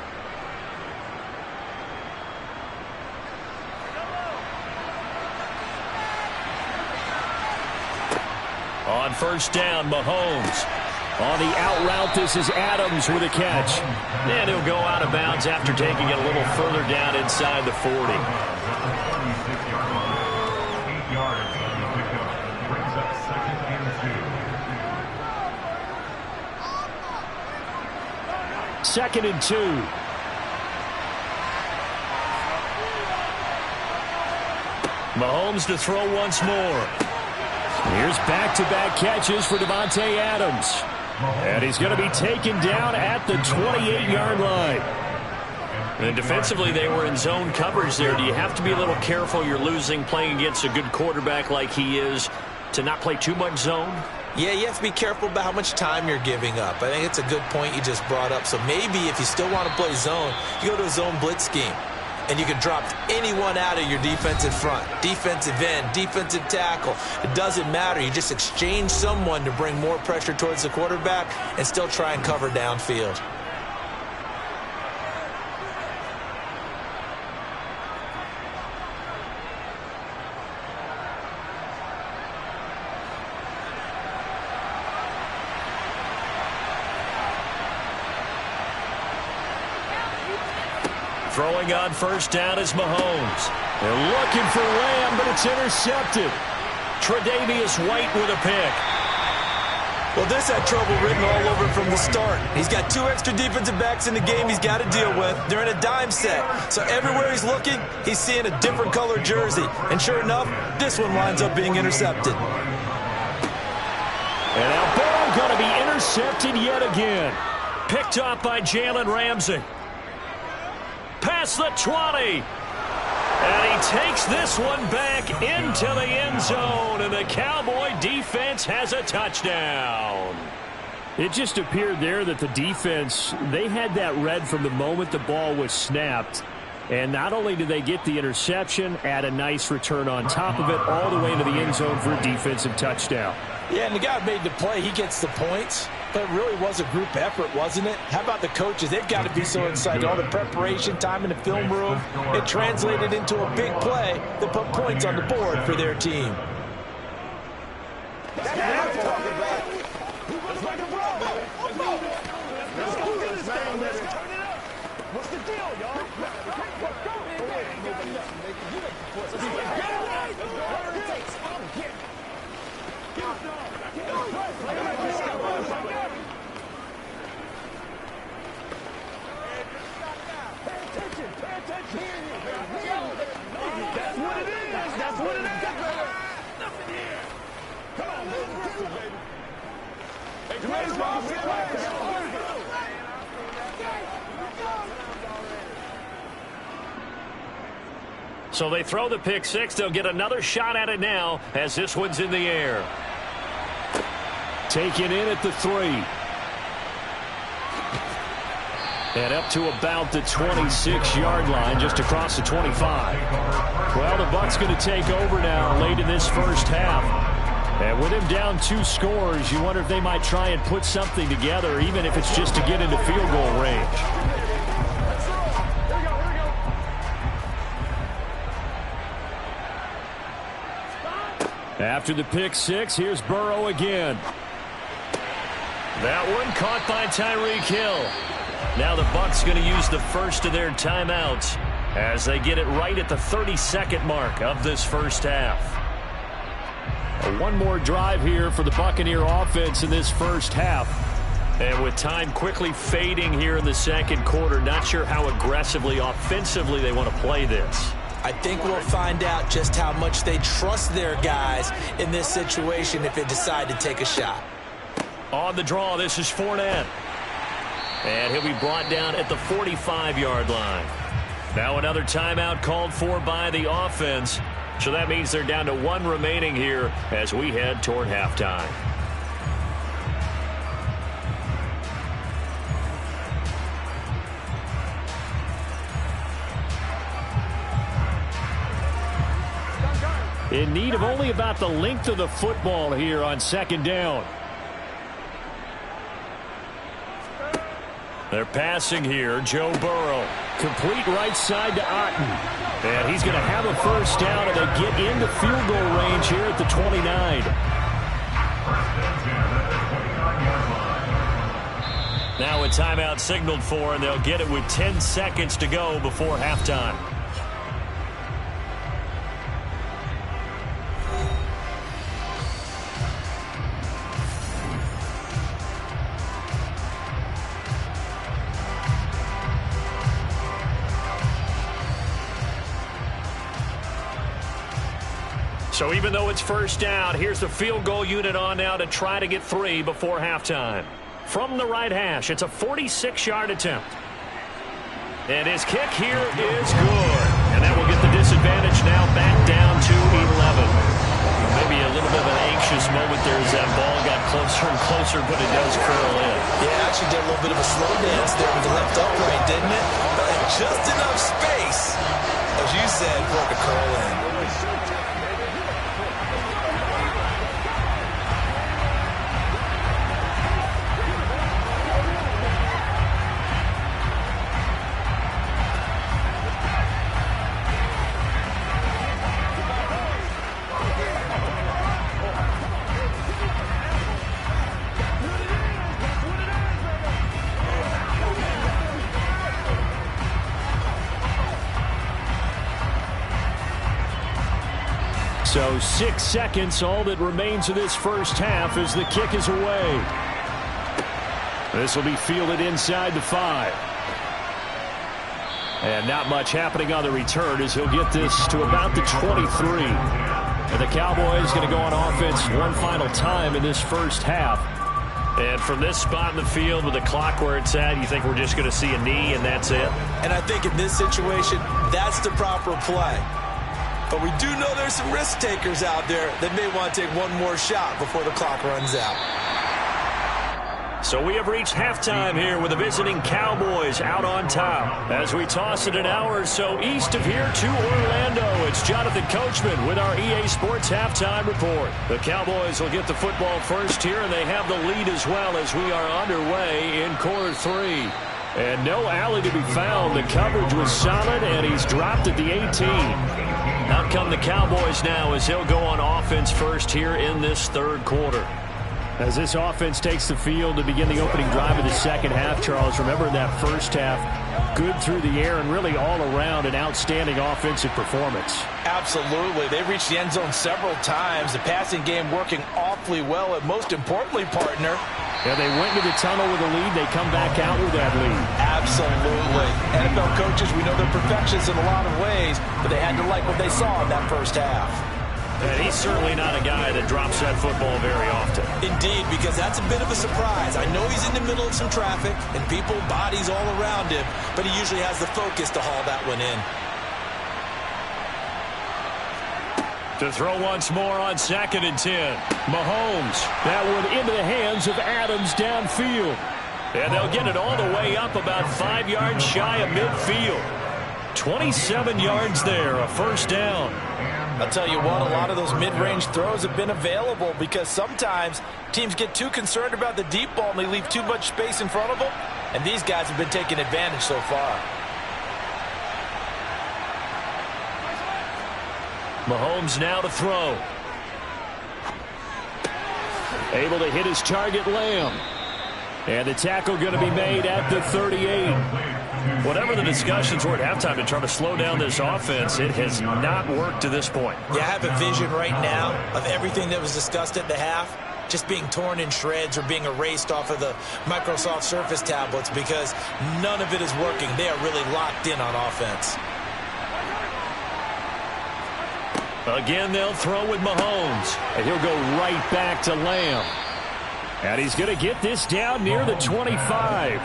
On 1st down, Mahomes. On the out route, this is Adams with a catch. And he'll go out of bounds after taking it a little further down inside the 40. 8 yards on the pickup. Brings up 2nd and 2nd and 2. Mahomes to throw once more. Here's back-to-back catches for Davante Adams. And he's going to be taken down at the 28-yard line. And defensively, they were in zone coverage there. Do you have to be a little careful? You're losing playing against a good quarterback like he is to not play too much zone? Yeah, you have to be careful about how much time you're giving up. I think it's a good point you just brought up. So maybe if you still want to play zone, you go to a zone blitz scheme. and you can drop anyone out of your defensive front. Defensive end, defensive tackle. It doesn't matter. You just exchange someone to bring more pressure towards the quarterback and still try and cover downfield. Throwing on first down is Mahomes. They're looking for Lamb, but it's intercepted. Tre'Davious White with a pick. Well, this had trouble written all over from the start. He's got 2 extra defensive backs in the game he's got to deal with. They're in a dime set. So everywhere he's looking, he's seeing a different color jersey. And sure enough, this one winds up being intercepted. And now Burrow going to be intercepted yet again. Picked off by Jalen Ramsey. Past the 20. And he takes this one back into the end zone. And the Cowboy defense has a touchdown. It just appeared there that the defense, they had that read from the moment the ball was snapped. And not only did they get the interception, add a nice return on top of it, all the way into the end zone for a defensive touchdown. Yeah, and the guy who made the play, he gets the points. But it really was a group effort, wasn't it? How about the coaches? They've got to be so excited. All the preparation time in the film room, it translated into a big play that put points on the board for their team. That's what I'm talking about. What's the deal, y'all? That's what it is. That's what it is. Nothing here. Come on, baby. Hey, Chris, So they throw the pick six. They'll get another shot at it now as this one's in the air. Taken in at the 3. And up to about the 26-yard line, just across the 25. Well, the Bucs going to take over now late in this first half. And with him down 2 scores, you wonder if they might try and put something together, even if it's just to get into field goal range. After the pick six, here's Burrow again. That one caught by Tyreek Hill. Now the Bucs going to use the first of their timeouts as they get it right at the 32nd mark of this first half. One more drive here for the Buccaneer offense in this first half. And with time quickly fading here in the second quarter, not sure how aggressively, offensively they want to play this. I think we'll find out just how much they trust their guys in this situation if they decide to take a shot. On the draw, this is Fournette. And he'll be brought down at the 45-yard line. Now another timeout called for by the offense. So that means they're down to 1 remaining here as we head toward halftime. In need of only about the length of the football here on second down. They're passing here. Joe Burrow. Complete right side to Otten. And he's going to have a first down, and they get into field goal range here at the 29. Now a timeout signaled for, and they'll get it with 10 seconds to go before halftime. So even though it's first down, here's the field goal unit on now to try to get 3 before halftime. From the right hash, it's a 46-yard attempt. And his kick here is good. And that will get the disadvantage now back down to 11. Maybe a little bit of an anxious moment there as that ball got closer and closer, but it does curl in. Yeah, actually did a little bit of a slow dance there with the left upright, didn't it? just enough space, as you said, for it to curl in. So 6 seconds, all that remains of this first half as the kick is away. This will be fielded inside the 5. And not much happening on the return as he'll get this to about the 23. And the Cowboys going to go on offense one final time in this first half. And from this spot in the field with the clock where it's at, you think we're just going to see a knee and that's it? And I think in this situation, that's the proper play. But we do know there's some risk takers out there that may want to take one more shot before the clock runs out. So we have reached halftime here with the visiting Cowboys out on top. As we toss it an hour or so east of here to Orlando, it's Jonathan Coachman with our EA Sports Halftime Report. The Cowboys will get the football first here, and they have the lead as well as we are underway in quarter 3. And no alley to be found. The coverage was solid, and he's dropped at the 18. Out come the Cowboys now as they'll go on offense first here in this third quarter. As this offense takes the field to begin the opening drive of the second half, Charles, remember in that first half, good through the air and really all around an outstanding offensive performance. Absolutely. They reached the end zone several times. The passing game working awfully well, and most importantly, partner, yeah, they went into the tunnel with a lead. They come back out with that lead. Absolutely. NFL coaches, we know they're perfectionists in a lot of ways, but they had to like what they saw in that first half. And he's certainly not a guy that drops that football very often. Indeed, because that's a bit of a surprise. I know he's in the middle of some traffic and people, bodies all around him, but he usually has the focus to haul that one in. To throw once more on 2nd and 10. Mahomes. That one into the hands of Adams downfield. And they'll get it all the way up about 5 yards shy of midfield. 27 yards there, a first down. I'll tell you what, a lot of those mid-range throws have been available because sometimes teams get too concerned about the deep ball and they leave too much space in front of them. And these guys have been taking advantage so far. Mahomes now to throw. Able to hit his target, Lamb. And the tackle going to be made at the 38. Whatever the discussions were at halftime to try to slow down this offense, it has not worked to this point. Yeah, I have a vision right now of everything that was discussed at the half just being torn in shreds or being erased off of the Microsoft Surface tablets because none of it is working. They are really locked in on offense. Again, they'll throw with Mahomes. And he'll go right back to Lamb. And he's going to get this down near the 25.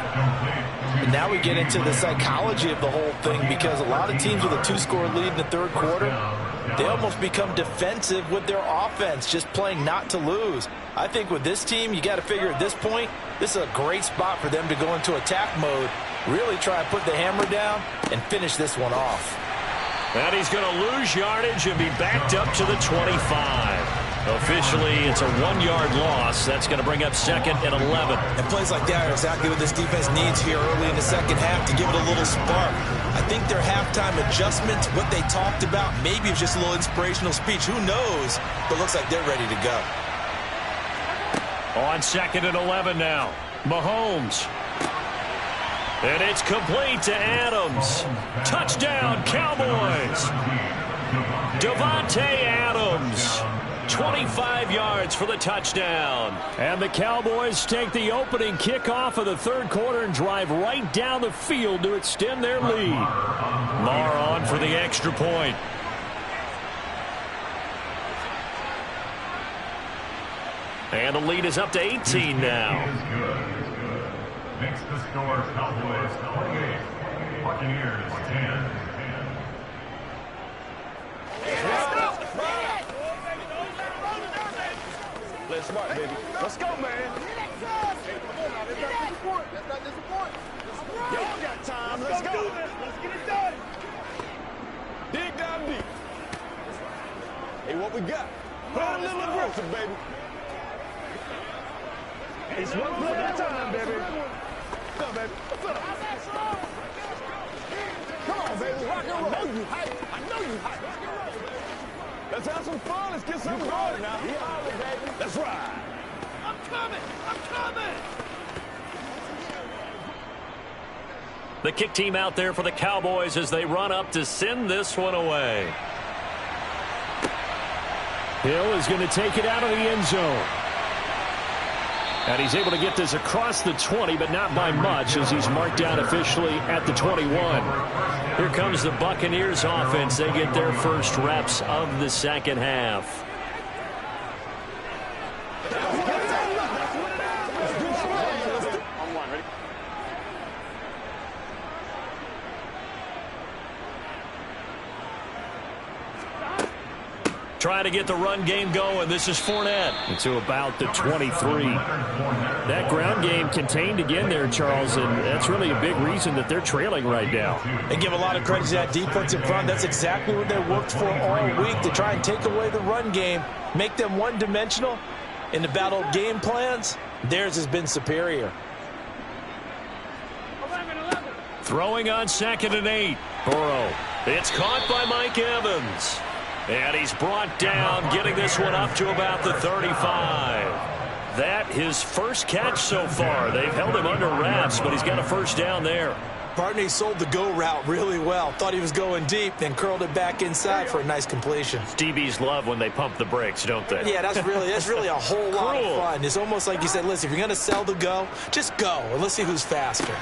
And now we get into the psychology of the whole thing because a lot of teams with a 2-score lead in the third quarter, they almost become defensive with their offense, just playing not to lose. I think with this team, you got to figure at this point, this is a great spot for them to go into attack mode, really try and put the hammer down and finish this one off. And he's going to lose yardage and be backed up to the 25. Officially, it's a 1-yard loss. That's going to bring up 2nd and 11. And plays like that are exactly what this defense needs here early in the second half to give it a little spark. I think their halftime adjustments, what they talked about, maybe it's just a little inspirational speech. Who knows? But looks like they're ready to go. On 2nd and 11 now. Mahomes. And it's complete to Adams. Touchdown, Cowboys. Davante Adams. 25 yards for the touchdown. And the Cowboys take the opening kickoff of the third quarter and drive right down the field to extend their lead. Marr on for the extra point. And the lead is up to 18 now. Makes the score Cowboys 28, Buccaneers 10. Play smart, baby. Let's go, man. Come on now, let's not disappoint. Let's not disappoint. Y'all got time. Let's go. Hey, what we got? Play a little aggressive, baby. It's one play at a time, baby. What's up, baby? What's up? Come on, baby. Rock and roll. I know you hype. I know you hype. Rock and roll, baby. Let's have some fun. Let's get something going now. He holler, baby. Let's ride. I'm coming. I'm coming. The kick team out there for the Cowboys as they run up to send this one away. Hill is going to take it out of the end zone. And he's able to get this across the 20, but not by much as he's marked down officially at the 21. Here comes the Buccaneers offense. They get their first reps of the second half. Trying to get the run game going. This is Fournette. To about the 23. That ground game contained again there, Charles, and that's really a big reason that they're trailing right now. They give a lot of credit to that defense in front. That's exactly what they worked for all week, to try and take away the run game, make them one-dimensional. In the battle of game plans, theirs has been superior. Throwing on 2nd and 8. Burrow. It's caught by Mike Evans. And he's brought down, getting this one up to about the 35. That his first catch so far. They've held him under wraps, but he's got a first down there. Partner sold the go route really well. Thought he was going deep, then curled it back inside for a nice completion. DBs love when they pump the brakes, don't they? Yeah, that's really a whole lot of fun. It's almost like you said, listen, if you're going to sell the go, just go, and let's see who's faster.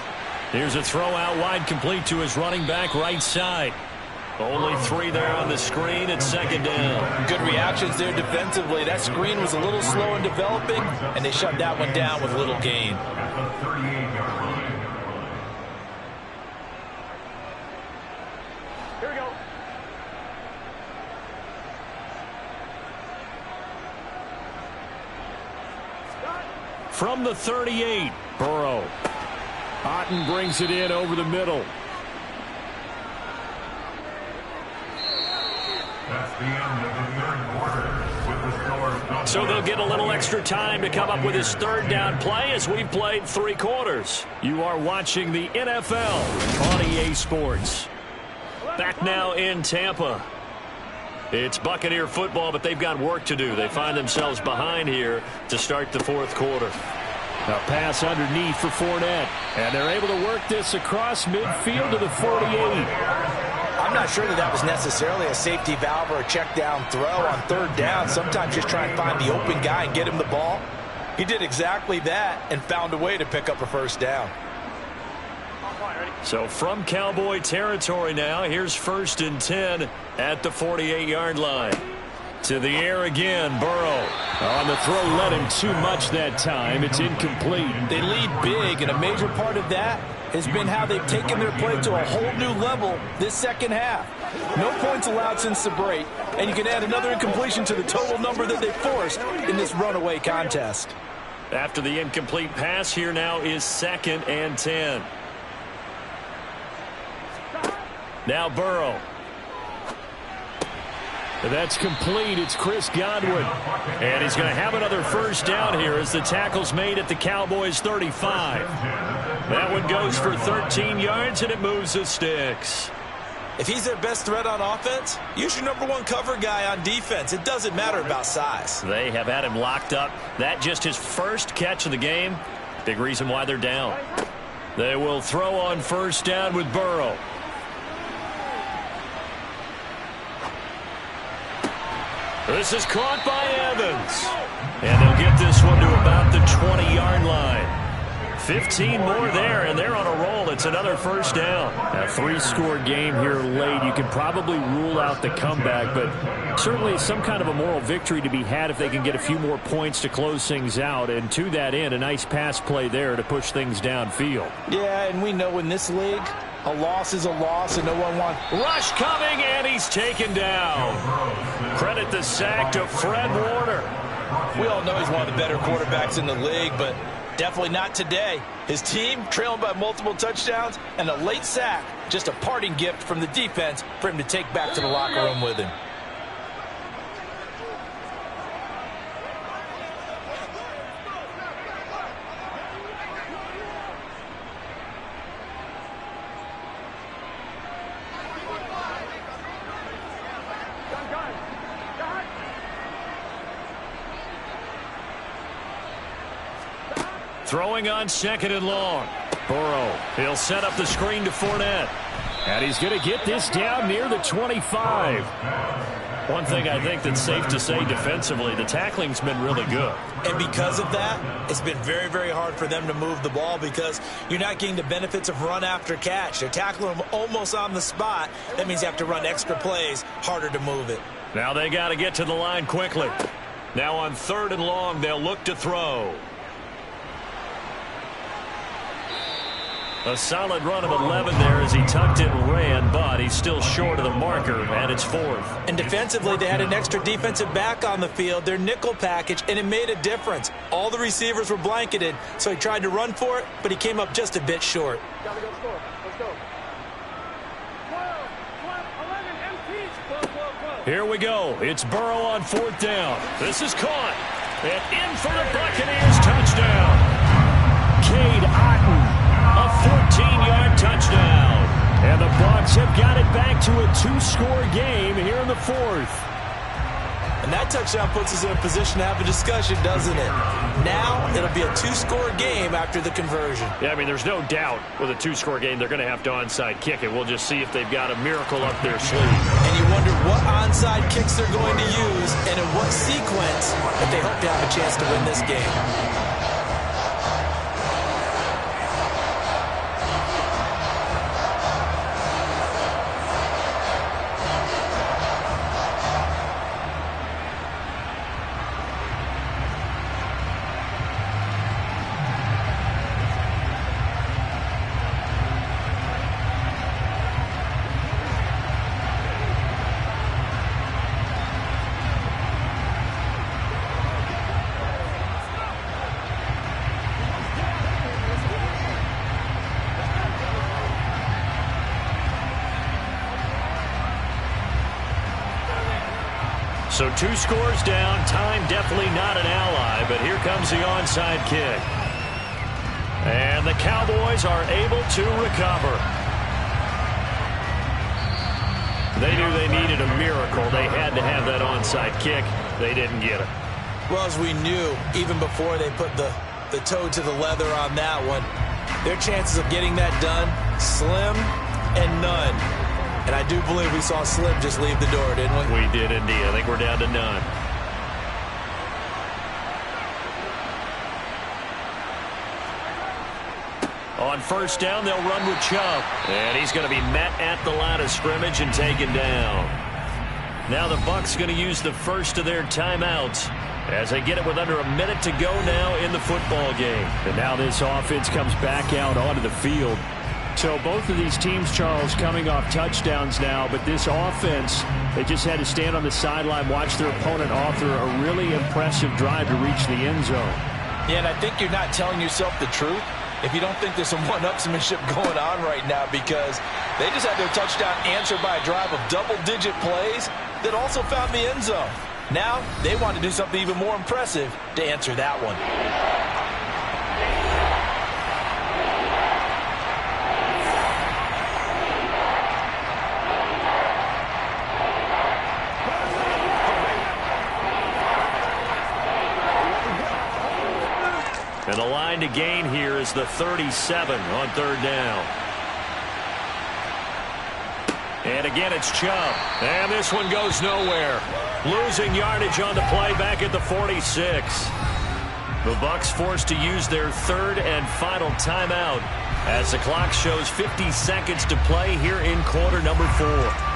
Here's a throw out wide, complete to his running back right side. Only 3 there on the screen at 2nd down. Good reactions there defensively. That screen was a little slow in developing, and they shut that one down with little gain. At the 38-yard line. Here we go. From the 38, Burrow. Otten brings it in over the middle. That's the end of the third quarter with the score. So they'll get a little extra time to come up with his 3rd down play as we've played 3 quarters. You are watching the NFL on EA Sports. Back now in Tampa. It's Buccaneer football, but they've got work to do. They find themselves behind here to start the 4th quarter. A pass underneath for Fournette. And they're able to work this across midfield to the 48. I'm not sure that was necessarily a safety valve or a check down throw on 3rd down. Sometimes just try and find the open guy and get him the ball. He did exactly that and found a way to pick up a first down. So from Cowboy territory now, here's 1st and 10 at the 48-yard line. To the air again, Burrow. On the throw, led him too much that time. It's incomplete. They lead big, and a major part of that has been how they've taken their play to a whole new level this second half. No points allowed since the break, and you can add another incompletion to the total number that they forced in this runaway contest. After the incomplete pass, here now is 2nd and 10. Now Burrow. That's complete. It's Chris Godwin. And he's going to have another first down here as the tackle's made at the Cowboys' 35. That one goes for 13 yards, and it moves the sticks. If he's their best threat on offense, use your #1 cover guy on defense. It doesn't matter about size. They have had him locked up. That just his first catch of the game. Big reason why they're down. They will throw on 1st down with Burrow. This is caught by Evans. And they'll get this one to about the 20-yard line. 15 more there, and they're on a roll. It's another first down. A 3-score game here late. You can probably rule out the comeback, but certainly some kind of a moral victory to be had if they can get a few more points to close things out. And to that end, a nice pass play there to push things downfield. Yeah, and we know in this league, a loss is a loss, and no one wants. Rush coming, and he's taken down. Credit the sack to Fred Warner. We all know he's one of the better quarterbacks in the league, but definitely not today. His team trailing by multiple touchdowns, and a late sack, just a parting gift from the defense for him to take back to the locker room with him. Throwing on 2nd and long. Burrow, he'll set up the screen to Fournette. And he's going to get this down near the 25. One thing I think that's safe to say defensively, the tackling's been really good. And because of that, it's been very, very hard for them to move the ball because you're not getting the benefits of run after catch. They're tackling them almost on the spot. That means you have to run extra plays, harder to move it. Now they got to get to the line quickly. Now on 3rd and long, they'll look to throw. A solid run of 11 there as he tucked it and ran, but he's still short of the marker, and it's 4th. And defensively, they had an extra defensive back on the field, their nickel package, and it made a difference. All the receivers were blanketed, so he tried to run for it, but he came up just a bit short. Gotta go score. Let's go. 12, 11, MPs. 12. Here we go. It's Burrow on 4th down. This is caught. And in for the Buccaneers touchdown. Cade Otton. A 14-yard touchdown. And the Bucs have got it back to a 2-score game here in the 4th. And that touchdown puts us in a position to have a discussion, doesn't it? Now it'll be a 2-score game after the conversion. Yeah, I mean, there's no doubt with a 2-score game they're going to have to onside kick it. We'll just see if they've got a miracle up their sleeve. And you wonder what onside kicks they're going to use and in what sequence if they hope to have a chance to win this game. So 2 scores down. Time definitely not an ally, but here comes the onside kick. And the Cowboys are able to recover. They knew they needed a miracle. They had to have that onside kick. They didn't get it. Well, as we knew, even before they put the toe to the leather on that one, their chances of getting that done, slim and none. And I do believe we saw Slim just leave the door, didn't we? We did indeed. I think we're down to none. On 1st down, they'll run with Chubb. And he's going to be met at the line of scrimmage and taken down. Now the Bucs going to use the first of their timeouts as they get it with under a minute to go now in the football game. And now this offense comes back out onto the field. So both of these teams, Charles, coming off touchdowns now, but this offense, they just had to stand on the sideline, watch their opponent author a really impressive drive to reach the end zone. Yeah, and I think you're not telling yourself the truth if you don't think there's some one-upsmanship going on right now, because they just had their touchdown answered by a drive of double-digit plays that also found the end zone. Now they want to do something even more impressive to answer that one. And the line to gain here is the 37 on 3rd down. And again, it's Chubb. And this one goes nowhere. Losing yardage on the play back at the 46. The Bucs forced to use their 3rd and final timeout as the clock shows 50 seconds to play here in quarter number 4.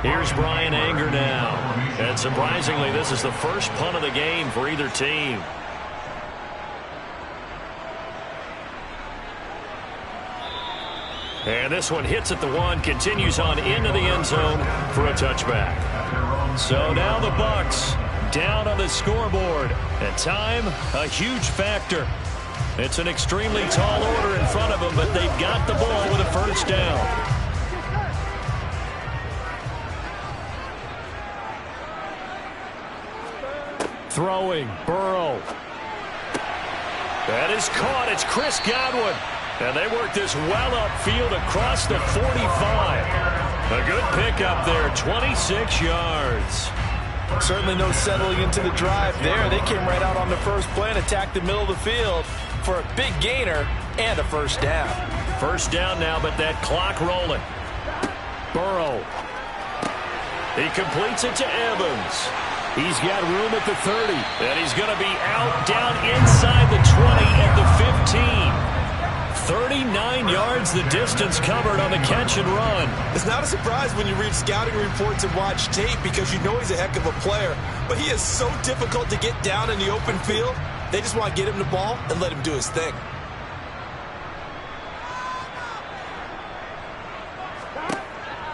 Here's Brian Anger now. And surprisingly, this is the first punt of the game for either team. And this one hits at the 1, continues on into the end zone for a touchback. So now the Bucs down on the scoreboard. And time, a huge factor. It's an extremely tall order in front of them, but they've got the ball with a 1st down. Throwing, Burrow. That is caught. It's Chris Godwin. And they work this well upfield across the 45. A good pickup there, 26 yards. Certainly no settling into the drive there. They came right out on the first play and attacked the middle of the field for a big gainer and a first down. First down now, but that clock rolling. Burrow. He completes it to Evans. He's got room at the 30. And he's going to be out down inside the 20 at the 15. 39 yards the distance covered on the catch and run. It's not a surprise when you read scouting reports and watch tape because you know he's a heck of a player. But he is so difficult to get down in the open field. They just want to get him the ball and let him do his thing.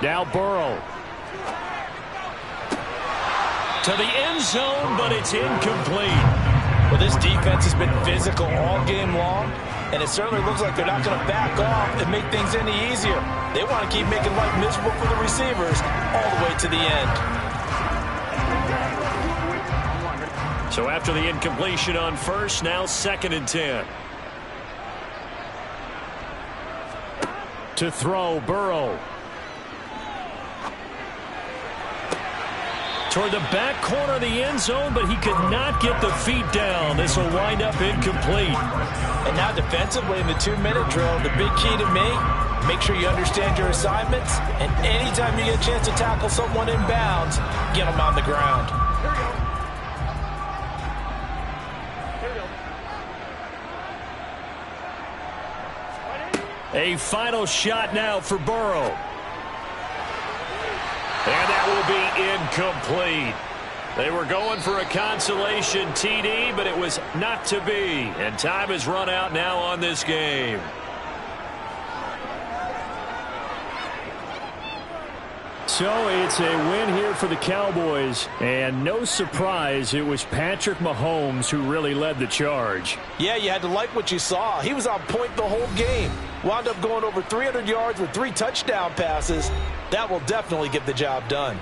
Now Burrow. To the end zone, but it's incomplete. Well, this defense has been physical all game long, and it certainly looks like they're not going to back off and make things any easier. They want to keep making life miserable for the receivers all the way to the end. So after the incompletion on first, now 2nd and 10. To throw, Burrow. Toward the back corner of the end zone, but he could not get the feet down. This will wind up incomplete. And now defensively in the 2-minute drill, the big key to me, make sure you understand your assignments, and anytime you get a chance to tackle someone in bounds, get them on the ground. A final shot now for Burrow. And that will be incomplete. They were going for a consolation TD, but it was not to be. And time has run out now on this game. So it's a win here for the Cowboys. And no surprise, it was Patrick Mahomes who really led the charge. Yeah, you had to like what you saw. He was on point the whole game. Wound up going over 300 yards with 3 touchdown passes. That will definitely get the job done.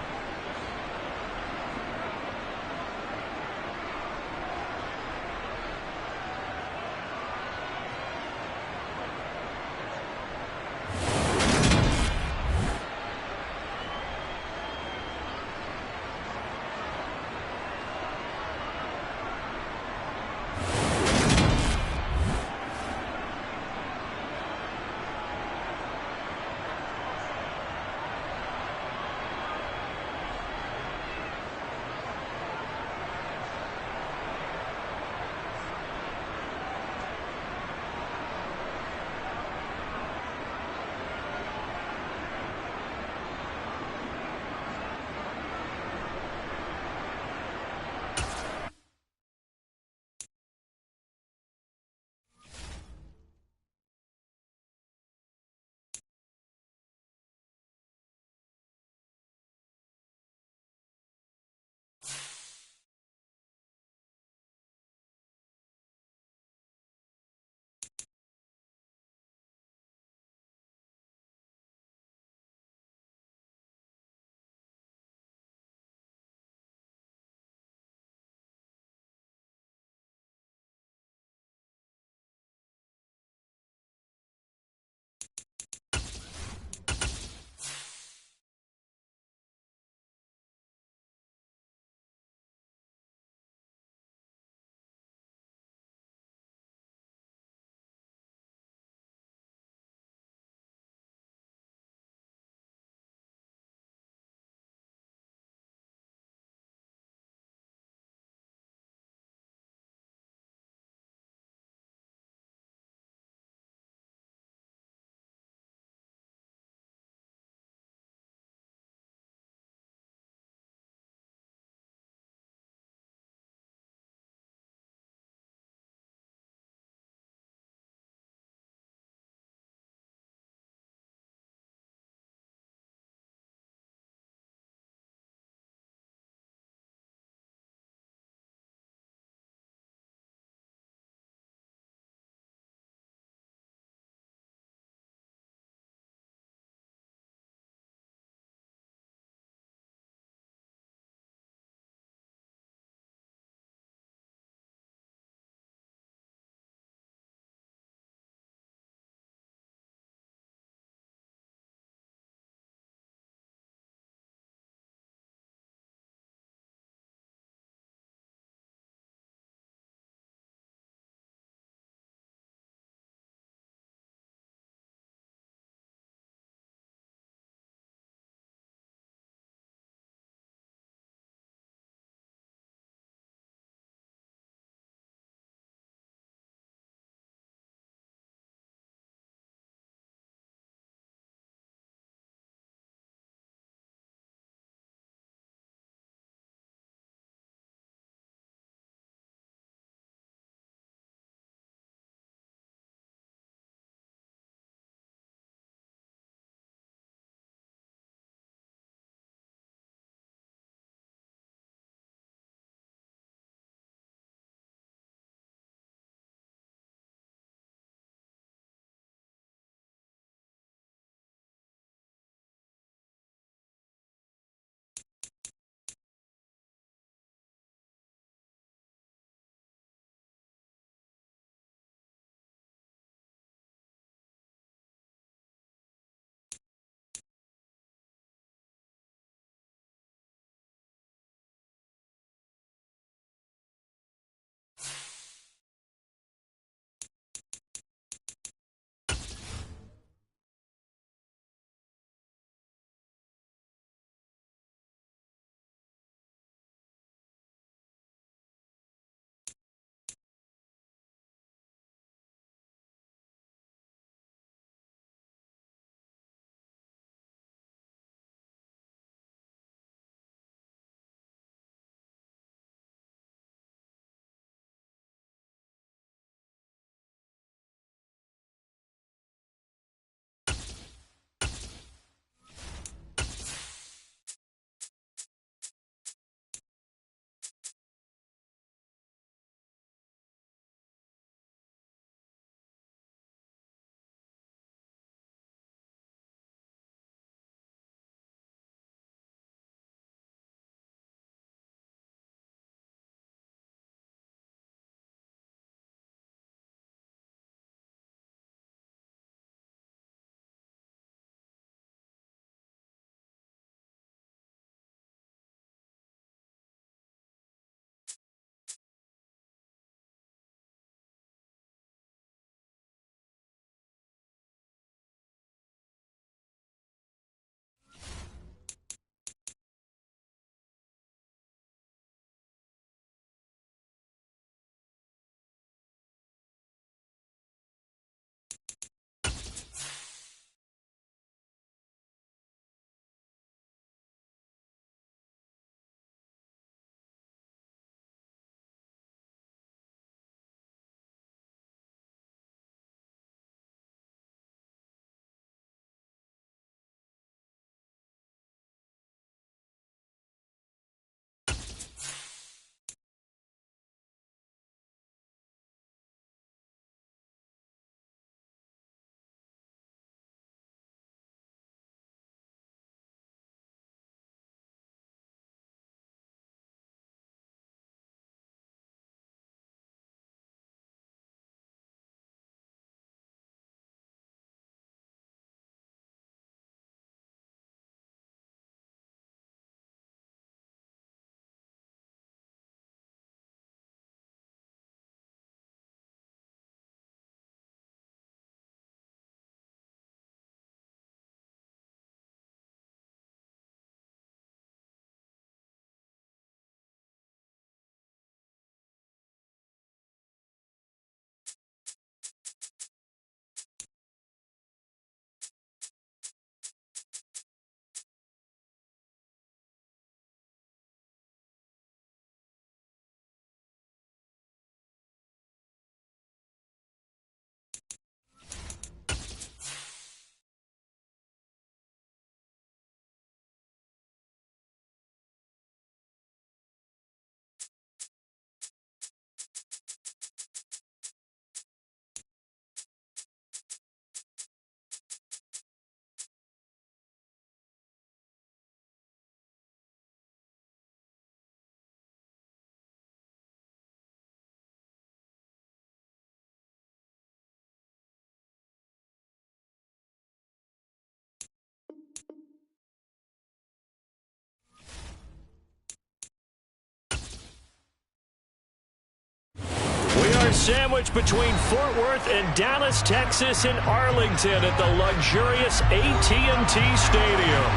sandwich between Fort Worth and Dallas, Texas, and Arlington at the luxurious AT&T Stadium.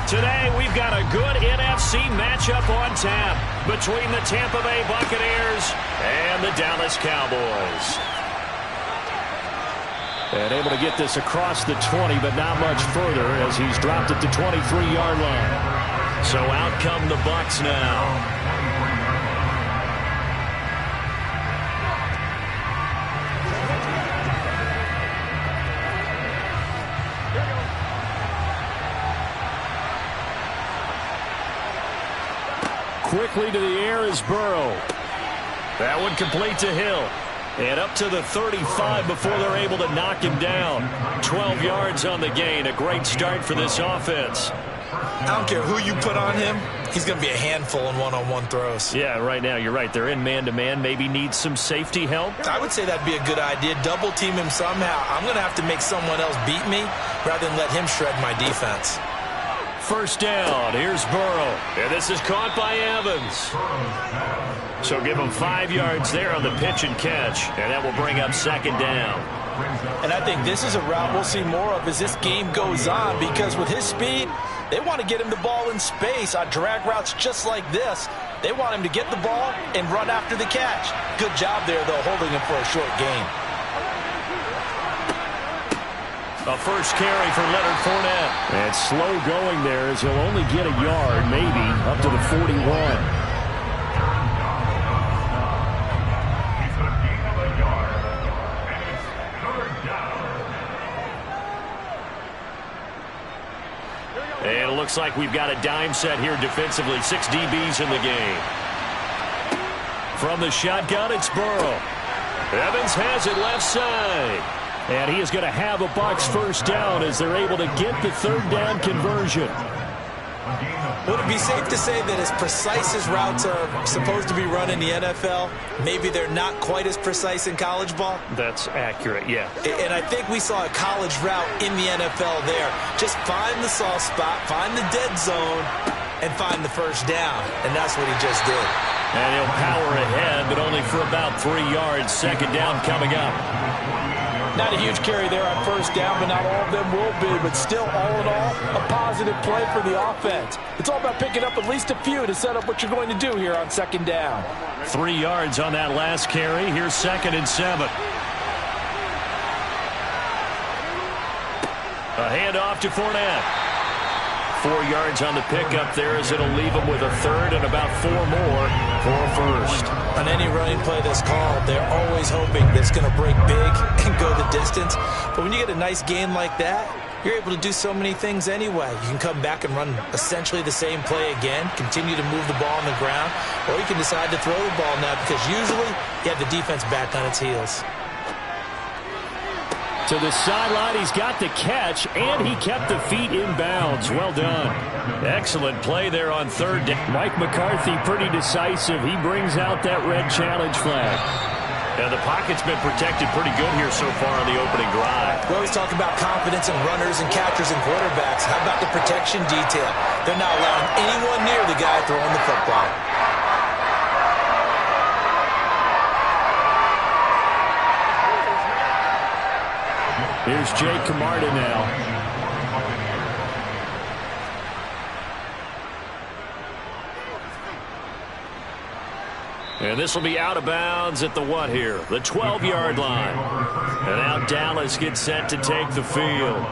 Today, we've got a good NFC matchup on tap between the Tampa Bay Buccaneers and the Dallas Cowboys. And able to get this across the 20, but not much further as he's dropped it to 23-yard line. So out come the Bucs now. Quickly to the air is Burrow. That one complete to Hill. And up to the 35 before they're able to knock him down. 12 yards on the gain. A great start for this offense. I don't care who you put on him. He's going to be a handful in one-on-one throws. Yeah, right now you're right. They're in man-to-man. Maybe needs some safety help. I would say that'd be a good idea. Double team him somehow. I'm going to have to make someone else beat me rather than let him shred my defense. First down, here's Burrow. And this is caught by Evans. So give him 5 yards there on the pitch and catch. And that will bring up second down. And I think this is a route we'll see more of as this game goes on, because with his speed, they want to get him the ball in space on drag routes just like this. They want him to get the ball and run after the catch. Good job there, though, holding him for a short gain. A first carry for Leonard Fournette. And slow going there as he'll only get a yard, maybe, up to the 41. It's a gain of a yard. And it's third down. And it looks like we've got a dime set here defensively. 6 DBs in the game. From the shotgun, it's Burrow. Evans has it left side. And he is going to have a Bucs first down as they're able to get the third down conversion. Would it be safe to say that as precise as routes are supposed to be run in the NFL, maybe they're not quite as precise in college ball? That's accurate, yeah. And I think we saw a college route in the NFL there. Just find the soft spot, find the dead zone, and find the first down. And that's what he just did. And he'll power ahead, but only for about 3 yards. Second down coming up. Not a huge carry there on first down, but not all of them will be. But still, all in all, a positive play for the offense. It's all about picking up at least a few to set up what you're going to do here on second down. 3 yards on that last carry. Here's 2nd and 7. A handoff to Fournette. 4 yards on the pickup there as it'll leave him with a third and about 4 more for a first. On any running play that's called, they're always hoping that it's going to break big and go the distance. But when you get a nice gain like that, you're able to do so many things anyway. You can come back and run essentially the same play again, continue to move the ball on the ground, or you can decide to throw the ball now because usually you have the defense back on its heels. To the sideline, he's got the catch, and he kept the feet in bounds. Well done. Excellent play there on third down. Mike McCarthy pretty decisive. He brings out that red challenge flag. And the pocket's been protected pretty good here so far on the opening drive. We always talk about confidence in runners and catchers and quarterbacks. How about the protection detail? They're not allowing anyone near the guy throwing the football. Here's Jake Camarda now. And this will be out of bounds at the what here? The 12-yard line. And now Dallas gets set to take the field.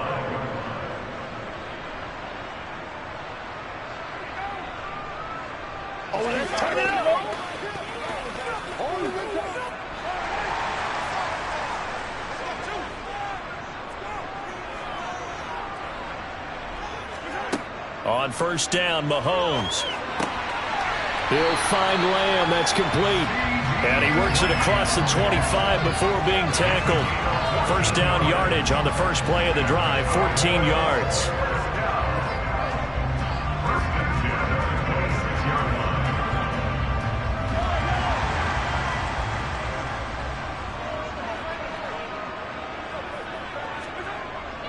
On first down, Mahomes. He'll find Lamb. That's complete. And he works it across the 25 before being tackled. First down yardage on the first play of the drive, 14 yards.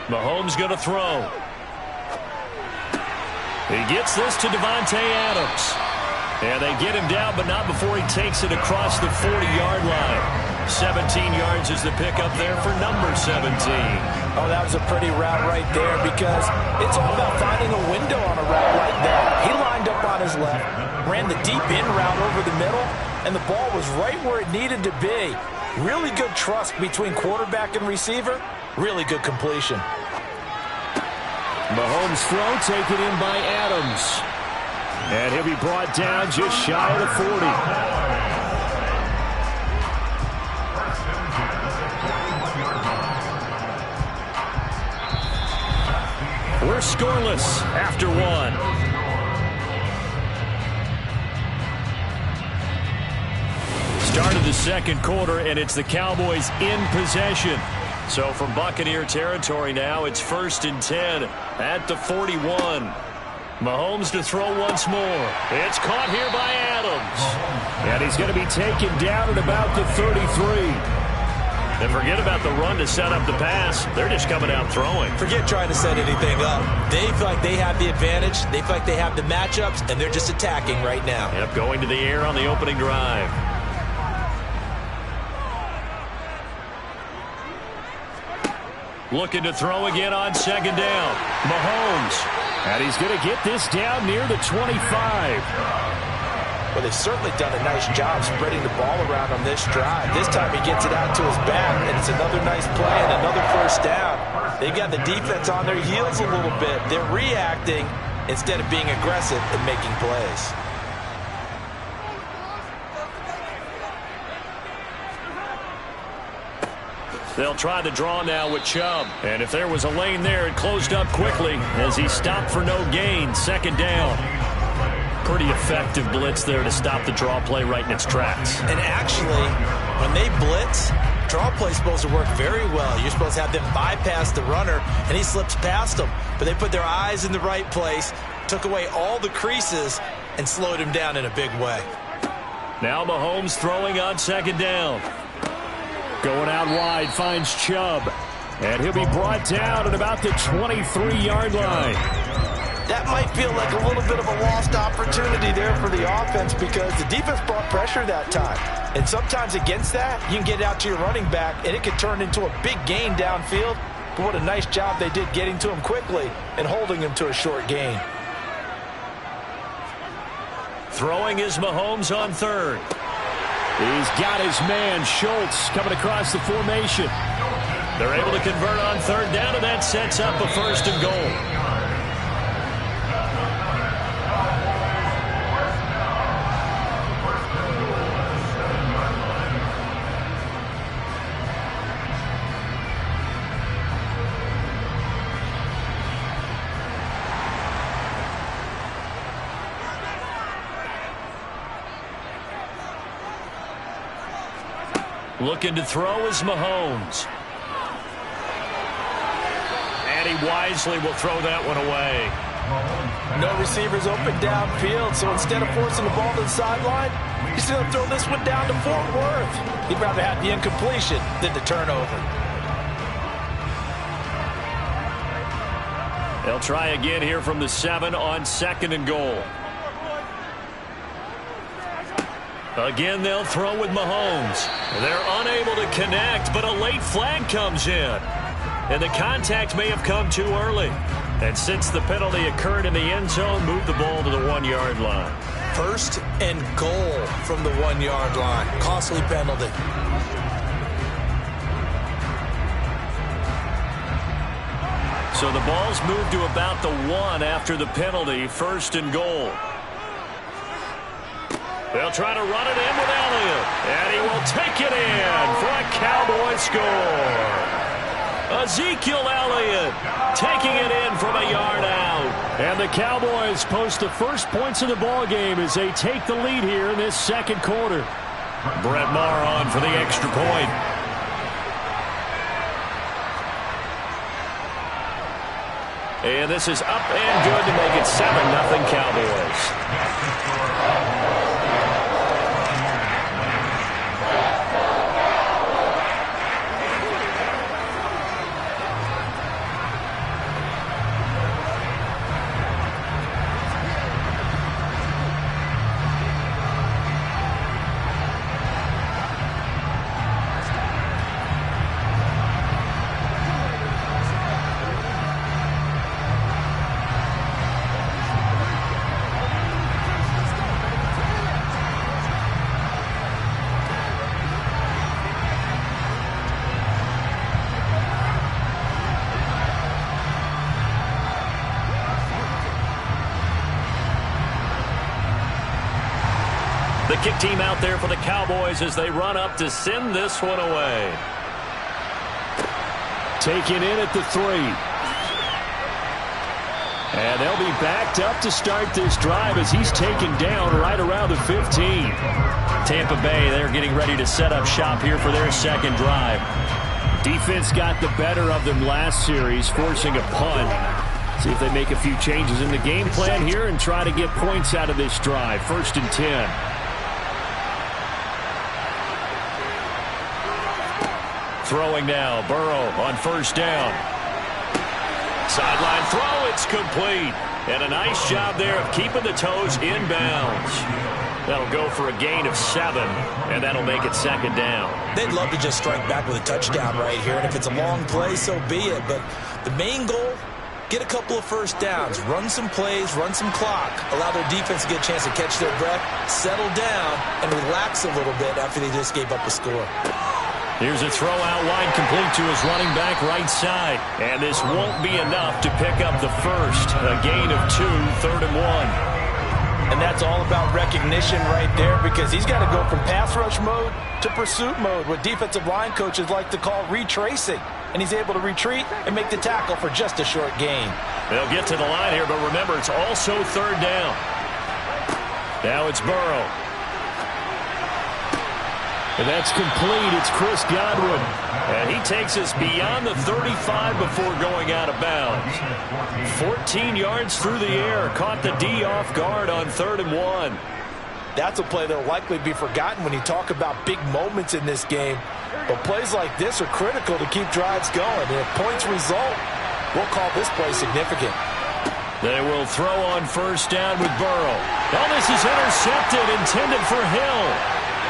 Mahomes going to throw. He gets this to Devontae Adams. And they get him down, but not before he takes it across the 40-yard line. 17 yards is the pickup there for number 17. Oh, that was a pretty route right there because it's all about finding a window on a route like that. He lined up on his left, ran the deep in route over the middle, and the ball was right where it needed to be. Really good trust between quarterback and receiver. Really good completion. Mahomes' throw taken in by Adams. And he'll be brought down just shy of the 40. We're scoreless after one. Start of the second quarter, and it's the Cowboys in possession. So from Buccaneer territory now, it's 1st and 10 at the 41. Mahomes to throw once more. It's caught here by Adams. And he's going to be taken down at about the 33. And forget about the run to set up the pass. They're just coming out throwing. Forget trying to set anything up. They feel like they have the advantage. They feel like they have the matchups, and they're just attacking right now. Yep, going to the air on the opening drive. Looking to throw again on second down. Mahomes. And he's going to get this down near the 25. Well, they've certainly done a nice job spreading the ball around on this drive. This time he gets it out to his back, and it's another nice play and another first down. They've got the defense on their heels a little bit. They're reacting instead of being aggressive and making plays. They'll try the draw now with Chubb. And if there was a lane there, it closed up quickly as he stopped for no gain. Second down. Pretty effective blitz there to stop the draw play right in its tracks. And actually, when they blitz, draw play is supposed to work very well. You're supposed to have them bypass the runner, and he slips past them. But they put their eyes in the right place, took away all the creases, and slowed him down in a big way. Now Mahomes throwing on second down. Going out wide, finds Chubb. And he'll be brought down at about the 23-yard line. That might feel like a little bit of a lost opportunity there for the offense because the defense brought pressure that time. And sometimes against that, you can get it out to your running back, and it could turn into a big gain downfield. But what a nice job they did getting to him quickly and holding him to a short gain. Throwing is Mahomes on third. He's got his man, Schultz, coming across the formation. They're able to convert on third down, and that sets up a 1st and goal. Looking to throw is Mahomes. And he wisely will throw that one away. No receivers open downfield, so instead of forcing the ball to the sideline, he's going to throw this one down to Fort Worth. He'd rather have the incompletion than the turnover. They'll try again here from the 7 on 2nd and goal. Again, they'll throw with Mahomes. They're unable to connect, but a late flag comes in. And the contact may have come too early. And since the penalty occurred in the end zone, move the ball to the 1-yard line. 1st and goal from the 1-yard line. Costly penalty. So the ball's moved to about the 1 after the penalty. 1st and goal. They'll try to run it in with Elliott. And he will take it in for a Cowboy score. Ezekiel Elliott taking it in from a yard out. And the Cowboys post the first points of the ball game as they take the lead here in this second quarter. Brett Maher on for the extra point. And this is up and good to make it 7-0 Cowboys. The kick team out there for the Cowboys as they run up to send this one away. Taken in at the 3. And they'll be backed up to start this drive as he's taken down right around the 15. Tampa Bay, they're getting ready to set up shop here for their second drive. Defense got the better of them last series, forcing a punt. See if they make a few changes in the game plan here and try to get points out of this drive. 1st and 10. Throwing now, Burrow on 1st down. Sideline throw, it's complete. And a nice job there of keeping the toes inbounds. That'll go for a gain of 7, and that'll make it 2nd down. They'd love to just strike back with a touchdown right here, and if it's a long play, so be it. But the main goal, get a couple of 1st downs, run some plays, run some clock, allow their defense to get a chance to catch their breath, settle down, and relax a little bit after they just gave up a score. Here's a throw out wide, complete to his running back right side. And this won't be enough to pick up the first. A gain of 2, 3rd and 1. And that's all about recognition right there, because he's got to go from pass rush mode to pursuit mode, what defensive line coaches like to call retracing. And he's able to retreat and make the tackle for just a short gain. They'll get to the line here, but remember, it's also 3rd down. Now it's Burrow. And that's complete. It's Chris Godwin. And he takes us beyond the 35 before going out of bounds. 14 yards through the air. Caught the D off guard on 3rd and 1. That's a play that will likely be forgotten when you talk about big moments in this game. But plays like this are critical to keep drives going. And if points result, we'll call this play significant. They will throw on 1st down with Burrow. Now this is intercepted, intended for Hill.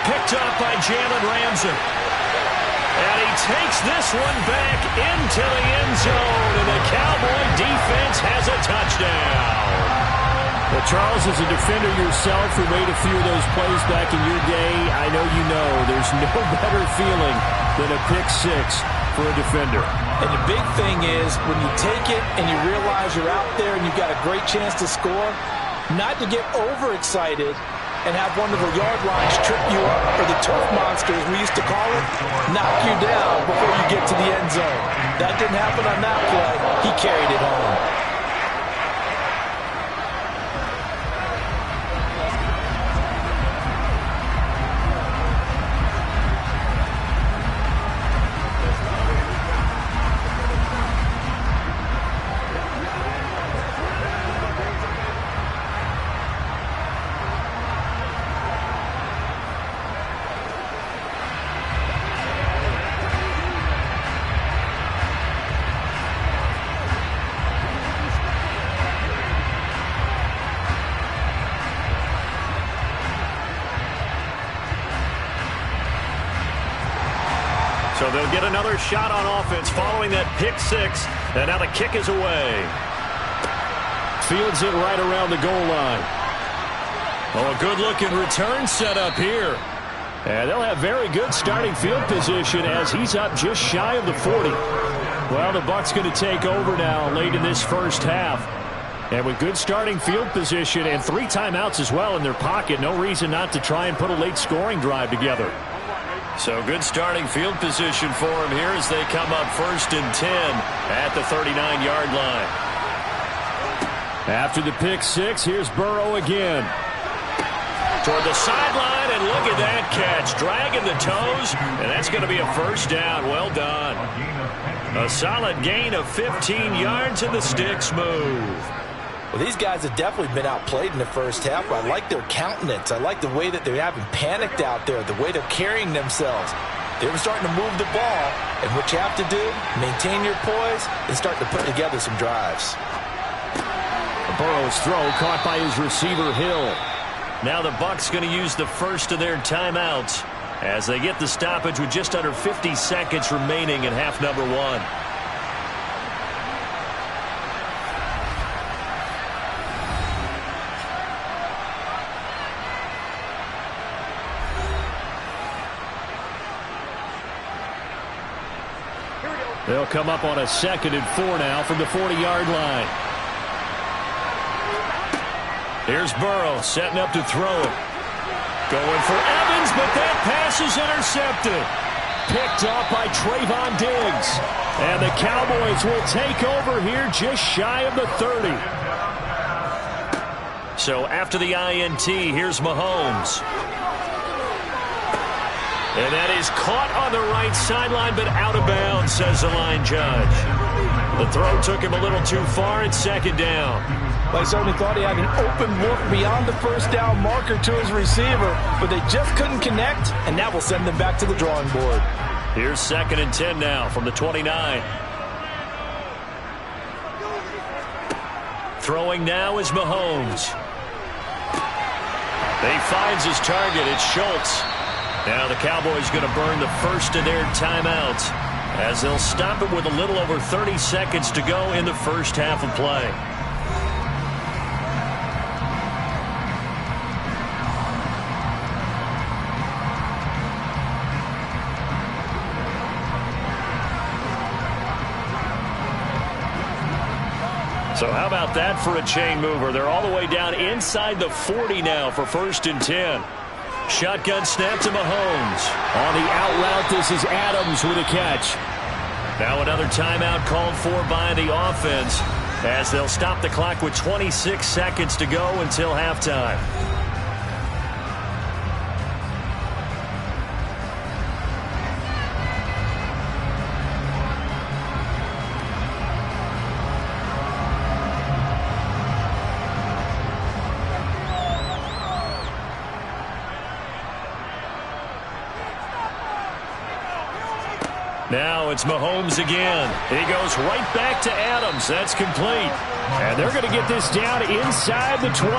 Picked up by Jalen Ramsey. And he takes this one back into the end zone. And the Cowboy defense has a touchdown. Well, Charles, as a defender yourself who made a few of those plays back in your day, I know you know there's no better feeling than a pick 6 for a defender. And the big thing is when you take it and you realize you're out there and you've got a great chance to score, not to get overexcited and have one of the yard lines trip you up, or the turf monster, as we used to call it, knock you down before you get to the end zone. That didn't happen on that play. He carried it home. So they'll get another shot on offense following that pick 6. And now the kick is away. Fields it right around the goal line. Oh, a good-looking return set up here. And they'll have very good starting field position as he's up just shy of the 40. Well, the Bucs going to take over now late in this first half. And with good starting field position and 3 timeouts as well in their pocket, no reason not to try and put a late scoring drive together. So good starting field position for him here as they come up 1st and 10 at the 39-yard line. After the pick 6, here's Burrow again. Toward the sideline, and look at that catch. Dragging the toes, and that's going to be a 1st down. Well done. A solid gain of 15 yards, and the sticks move. Well, these guys have definitely been outplayed in the first half, but I like their countenance. I like the way that they haven't panicked out there, the way they're carrying themselves. They're starting to move the ball, and what you have to do, maintain your poise and start to put together some drives. Burrow's throw caught by his receiver, Hill. Now the Bucs going to use the first of their timeouts as they get the stoppage with just under 50 seconds remaining in half number 1. They'll come up on a 2nd and 4 now from the 40-yard line. Here's Burrow setting up to throw it. Going for Evans, but that pass is intercepted. Picked off by Trayvon Diggs. And the Cowboys will take over here just shy of the 30. So after the INT, here's Mahomes. And that is caught on the right sideline, but out of bounds, says the line judge. The throw took him a little too far. It's second down. Well, I certainly thought he had an open look beyond the first down marker to his receiver, but they just couldn't connect, and that will send them back to the drawing board. Here's 2nd and 10 now from the 29. Throwing now is Mahomes. He finds his target. It's Schultz. Now the Cowboys going to burn the first of their timeouts as they'll stop it with a little over 30 seconds to go in the first half of play. So how about that for a chain mover? They're all the way down inside the 40 now for 1st and 10. Shotgun snap to Mahomes. On the out route, this is Adams with a catch. Now another timeout called for by the offense as they'll stop the clock with 26 seconds to go until halftime. Now it's Mahomes again. He goes right back to Adams. That's complete. And they're going to get this down inside the 20.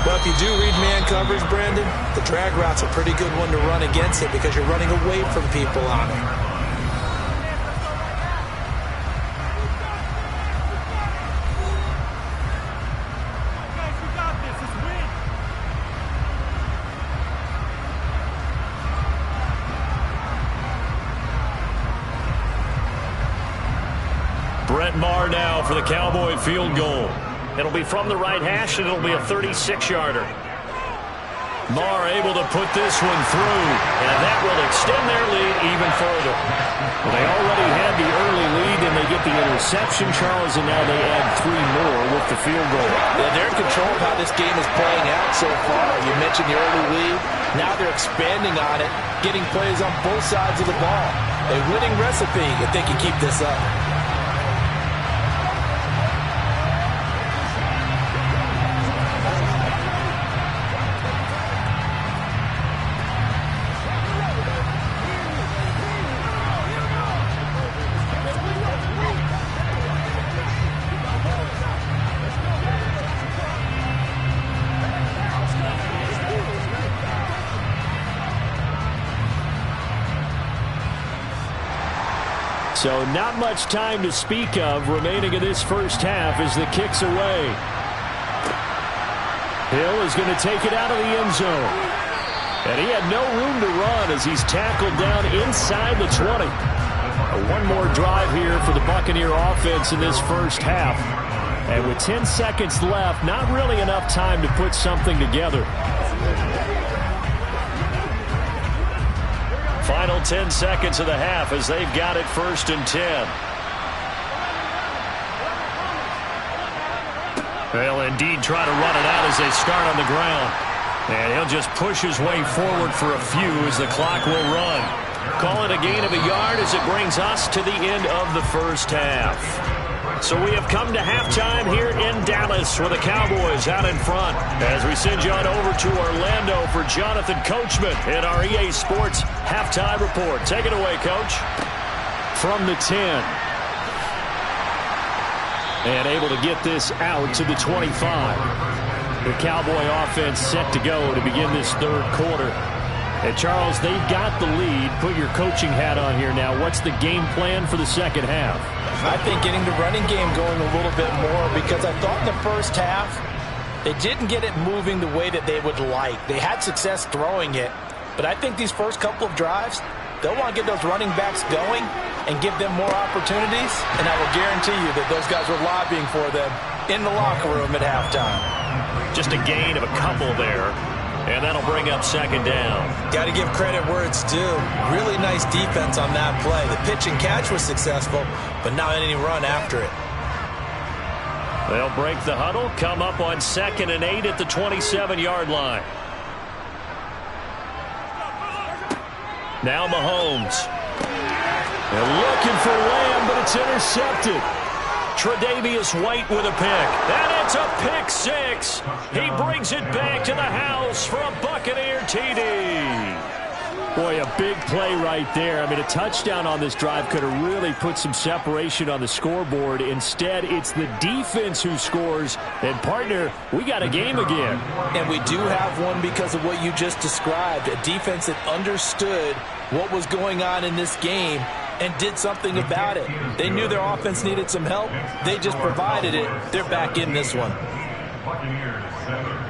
Well, if you do read man coverage, Brandon, the drag route's a pretty good one to run against it because you're running away from people on it. Brett Maher now for the Cowboy field goal. It'll be from the right hash, and it'll be a 36-yarder. Maher able to put this one through, and that will extend their lead even further. Well, they already had the early lead, and they get the interception, Charles, and now they add 3 more with the field goal. Yeah, they're in control of how this game is playing out so far. You mentioned the early lead. Now they're expanding on it, getting plays on both sides of the ball. A winning recipe if they can keep this up. So not much time to speak of remaining in this first half as the kick's away. Hill is going to take it out of the end zone. And he had no room to run as he's tackled down inside the 20. One more drive here for the Buccaneer offense in this first half. And with 10 seconds left, not really enough time to put something together. Final 10 seconds of the half as they've got it 1st and 10. They'll indeed try to run it out as they start on the ground. And he'll just push his way forward for a few as the clock will run. Call it a gain of a yard as it brings us to the end of the first half. So we have come to halftime here in Dallas with the Cowboys out in front as we send you on over to Orlando for Jonathan Coachman in our EA Sports Halftime Report. Take it away, Coach. From the 10. And able to get this out to the 25. The Cowboy offense set to go to begin this third quarter. And, Charles, they've got the lead. Put your coaching hat on here now. What's the game plan for the second half? I think getting the running game going a little bit more because I thought in the first half they didn't get it moving the way that they would like. They had success throwing it, but I think these first couple of drives, they'll want to get those running backs going and give them more opportunities, and I will guarantee you that those guys were lobbying for them in the locker room at halftime. Just a gain of a couple there. And that'll bring up second down. Got to give credit where it's due. Really nice defense on that play. The pitch and catch was successful, but not any run after it. They'll break the huddle, come up on 2nd and 8 at the 27-yard line. Now Mahomes. They're looking for Lamb, but it's intercepted. Tre'Davious White with a pick. And it's a pick six. He brings it back to the house for a Buccaneer TD. Boy, a big play right there. I mean, a touchdown on this drive could have really put some separation on the scoreboard. Instead, it's the defense who scores. And, partner, we got a game again. And we do have one because of what you just described. A defense that understood what was going on in this game and did something about it. They knew their offense needed some help. They just provided it. They're back in this one. Buccaneers 7.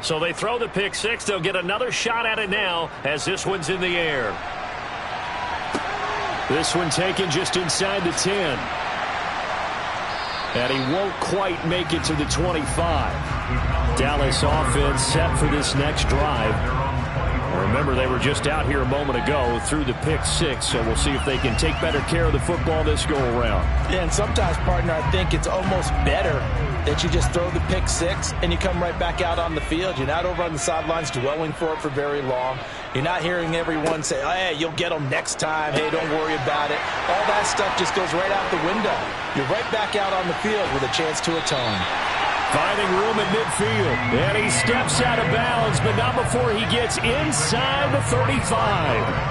So they throw the pick six. They'll get another shot at it now as this one's in the air. This one taken just inside the 10. And he won't quite make it to the 25. Dallas offense set for this next drive. Remember, they were just out here a moment ago through the pick six, so we'll see if they can take better care of the football this go-around. Yeah, and sometimes, partner, I think it's almost better that you just throw the pick six and you come right back out on the field. You're not over on the sidelines dwelling for it for very long. You're not hearing everyone say, oh, hey, you'll get them next time. Hey, don't worry about it. All that stuff just goes right out the window. You're right back out on the field with a chance to atone. Finding room at midfield. And he steps out of bounds, but not before he gets inside the 35.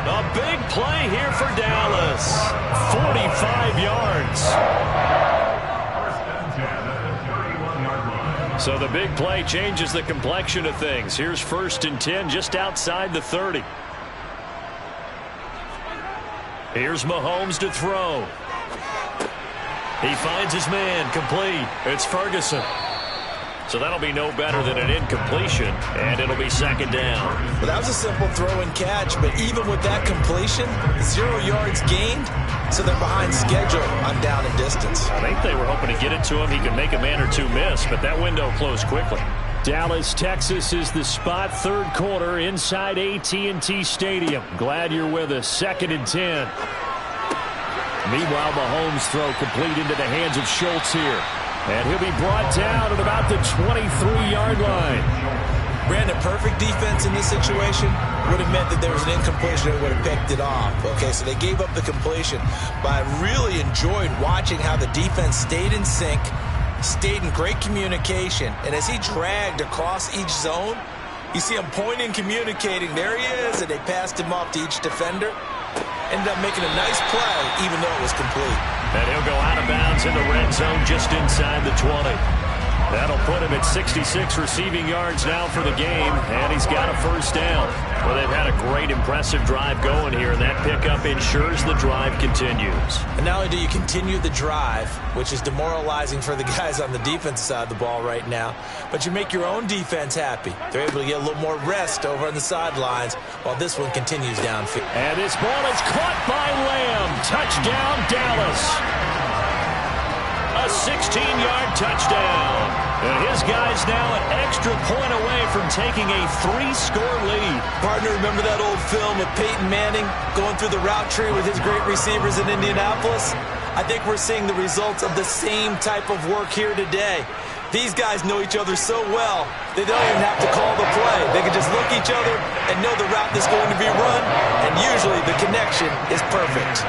A big play here for Dallas. 45 yards. So the big play changes the complexion of things. Here's 1st and 10 just outside the 30. Here's Mahomes to throw. He finds his man, complete. It's Ferguson. So that'll be no better than an incompletion, and it'll be 2nd down. Well, that was a simple throw and catch, but even with that completion, 0 yards gained, so they're behind schedule on down and distance. I think they were hoping to get it to him. He could make a man or two miss, but that window closed quickly. Dallas, Texas is the spot, 3rd quarter inside AT&T Stadium. Glad you're with us. 2nd and 10. Meanwhile, Mahomes' throw complete into the hands of Schultz here. And he'll be brought down at about the 23-yard line. Brandon, perfect defense in this situation would have meant that there was an incompletion and would have picked it off. Okay, so they gave up the completion. But I really enjoyed watching how the defense stayed in sync, stayed in great communication. And as he dragged across each zone, you see him pointing, communicating. There he is, and they passed him off to each defender. Ended up making a nice play, even though it was complete. And he'll go out of bounds in the red zone just inside the 20. That'll put him at 66 receiving yards now for the game, and he's got a 1st down. Well, they've had a great, impressive drive going here, and that pickup ensures the drive continues. And not only do you continue the drive, which is demoralizing for the guys on the defensive side of the ball right now, but you make your own defense happy. They're able to get a little more rest over on the sidelines while this one continues downfield. And this ball is caught by Lamb. Touchdown, Dallas. A 16-yard touchdown. And his guy's now an extra point away from taking a 3-score lead. Partner, remember that old film of Peyton Manning going through the route tree with his great receivers in Indianapolis? I think we're seeing the results of the same type of work here today. These guys know each other so well, they don't even have to call the play. They can just look each other and know the route that's going to be run, and usually the connection is perfect.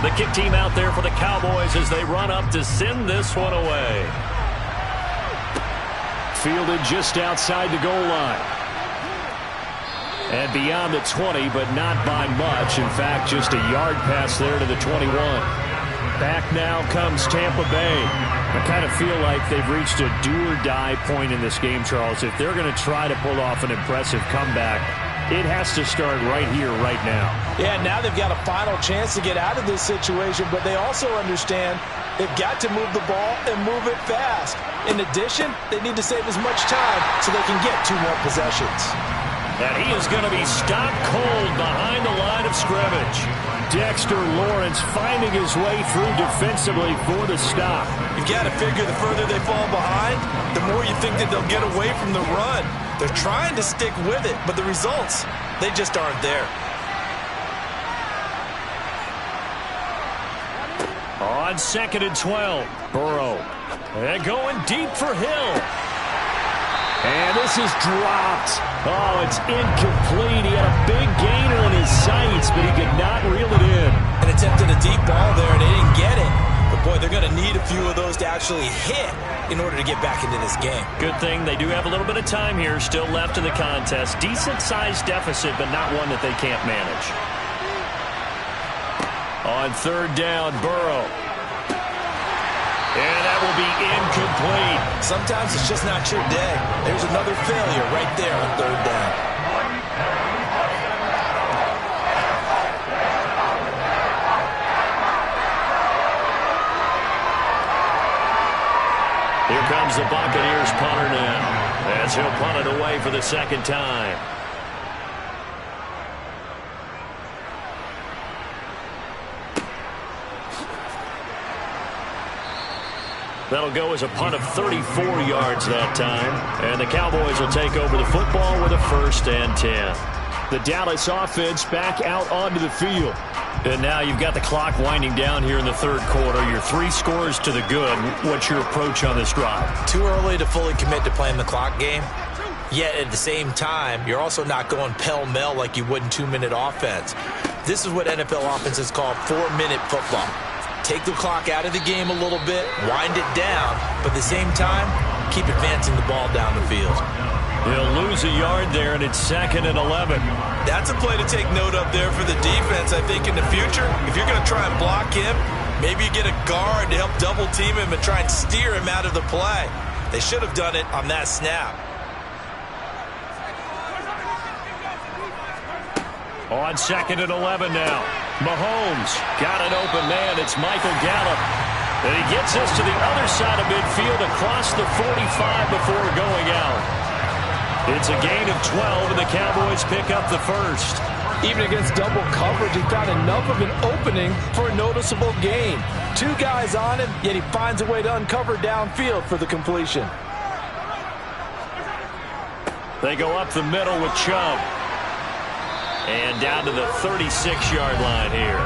The kick team out there for the Cowboys as they run up to send this one away. Fielded just outside the goal line. And beyond the 20, but not by much. In fact, just a yard pass there to the 21. Back now comes Tampa Bay. I kind of feel like they've reached a do-or-die point in this game, Charles. If they're going to try to pull off an impressive comeback, it has to start right here, right now. Yeah, now they've got a final chance to get out of this situation, but they also understand they've got to move the ball and move it fast. In addition, they need to save as much time so they can get 2 more possessions. And he is going to be stopped cold behind the line of scrimmage. Dexter Lawrence finding his way through defensively for the stop. You've got to figure the further they fall behind, the more you think that they'll get away from the run. They're trying to stick with it, but the results, they just aren't there. On 2nd and 12, Burrow. And going deep for Hill. And this is dropped. Oh, it's incomplete. He had a big gainer in his sights, but he could not reel it in. And attempted a deep ball there, and they didn't get it. But, boy, they're going to need a few of those to actually hit in order to get back into this game. Good thing they do have a little bit of time here still left in the contest. Decent-sized deficit, but not one that they can't manage. On 3rd down, Burrow. And that will be incomplete. Sometimes it's just not your day. There's another failure right there on 3rd down. Here comes the Buccaneers punter now, as he'll punt it away for the 2nd time. That'll go as a punt of 34 yards that time. And the Cowboys will take over the football with a 1st and 10. The Dallas offense back out onto the field. And now you've got the clock winding down here in the 3rd quarter. You're 3 scores to the good. What's your approach on this drive? Too early to fully commit to playing the clock game. Yet at the same time, you're also not going pell-mell like you would in 2-minute offense. This is what NFL offenses call 4-minute football. Take the clock out of the game a little bit, wind it down, but at the same time, keep advancing the ball down the field. He'll lose a yard there, and it's 2nd and 11. That's a play to take note of there for the defense, I think, in the future. If you're going to try and block him, maybe you get a guard to help double-team him and try and steer him out of the play. They should have done it on that snap. On 2nd and 11 now. Mahomes got an open man. It's Michael Gallup. And he gets us to the other side of midfield across the 45 before going out. It's a gain of 12, and the Cowboys pick up the 1st. Even against double coverage, he found enough of an opening for a noticeable gain. 2 guys on him, yet he finds a way to uncover downfield for the completion. They go up the middle with Chubb. And down to the 36-yard line here.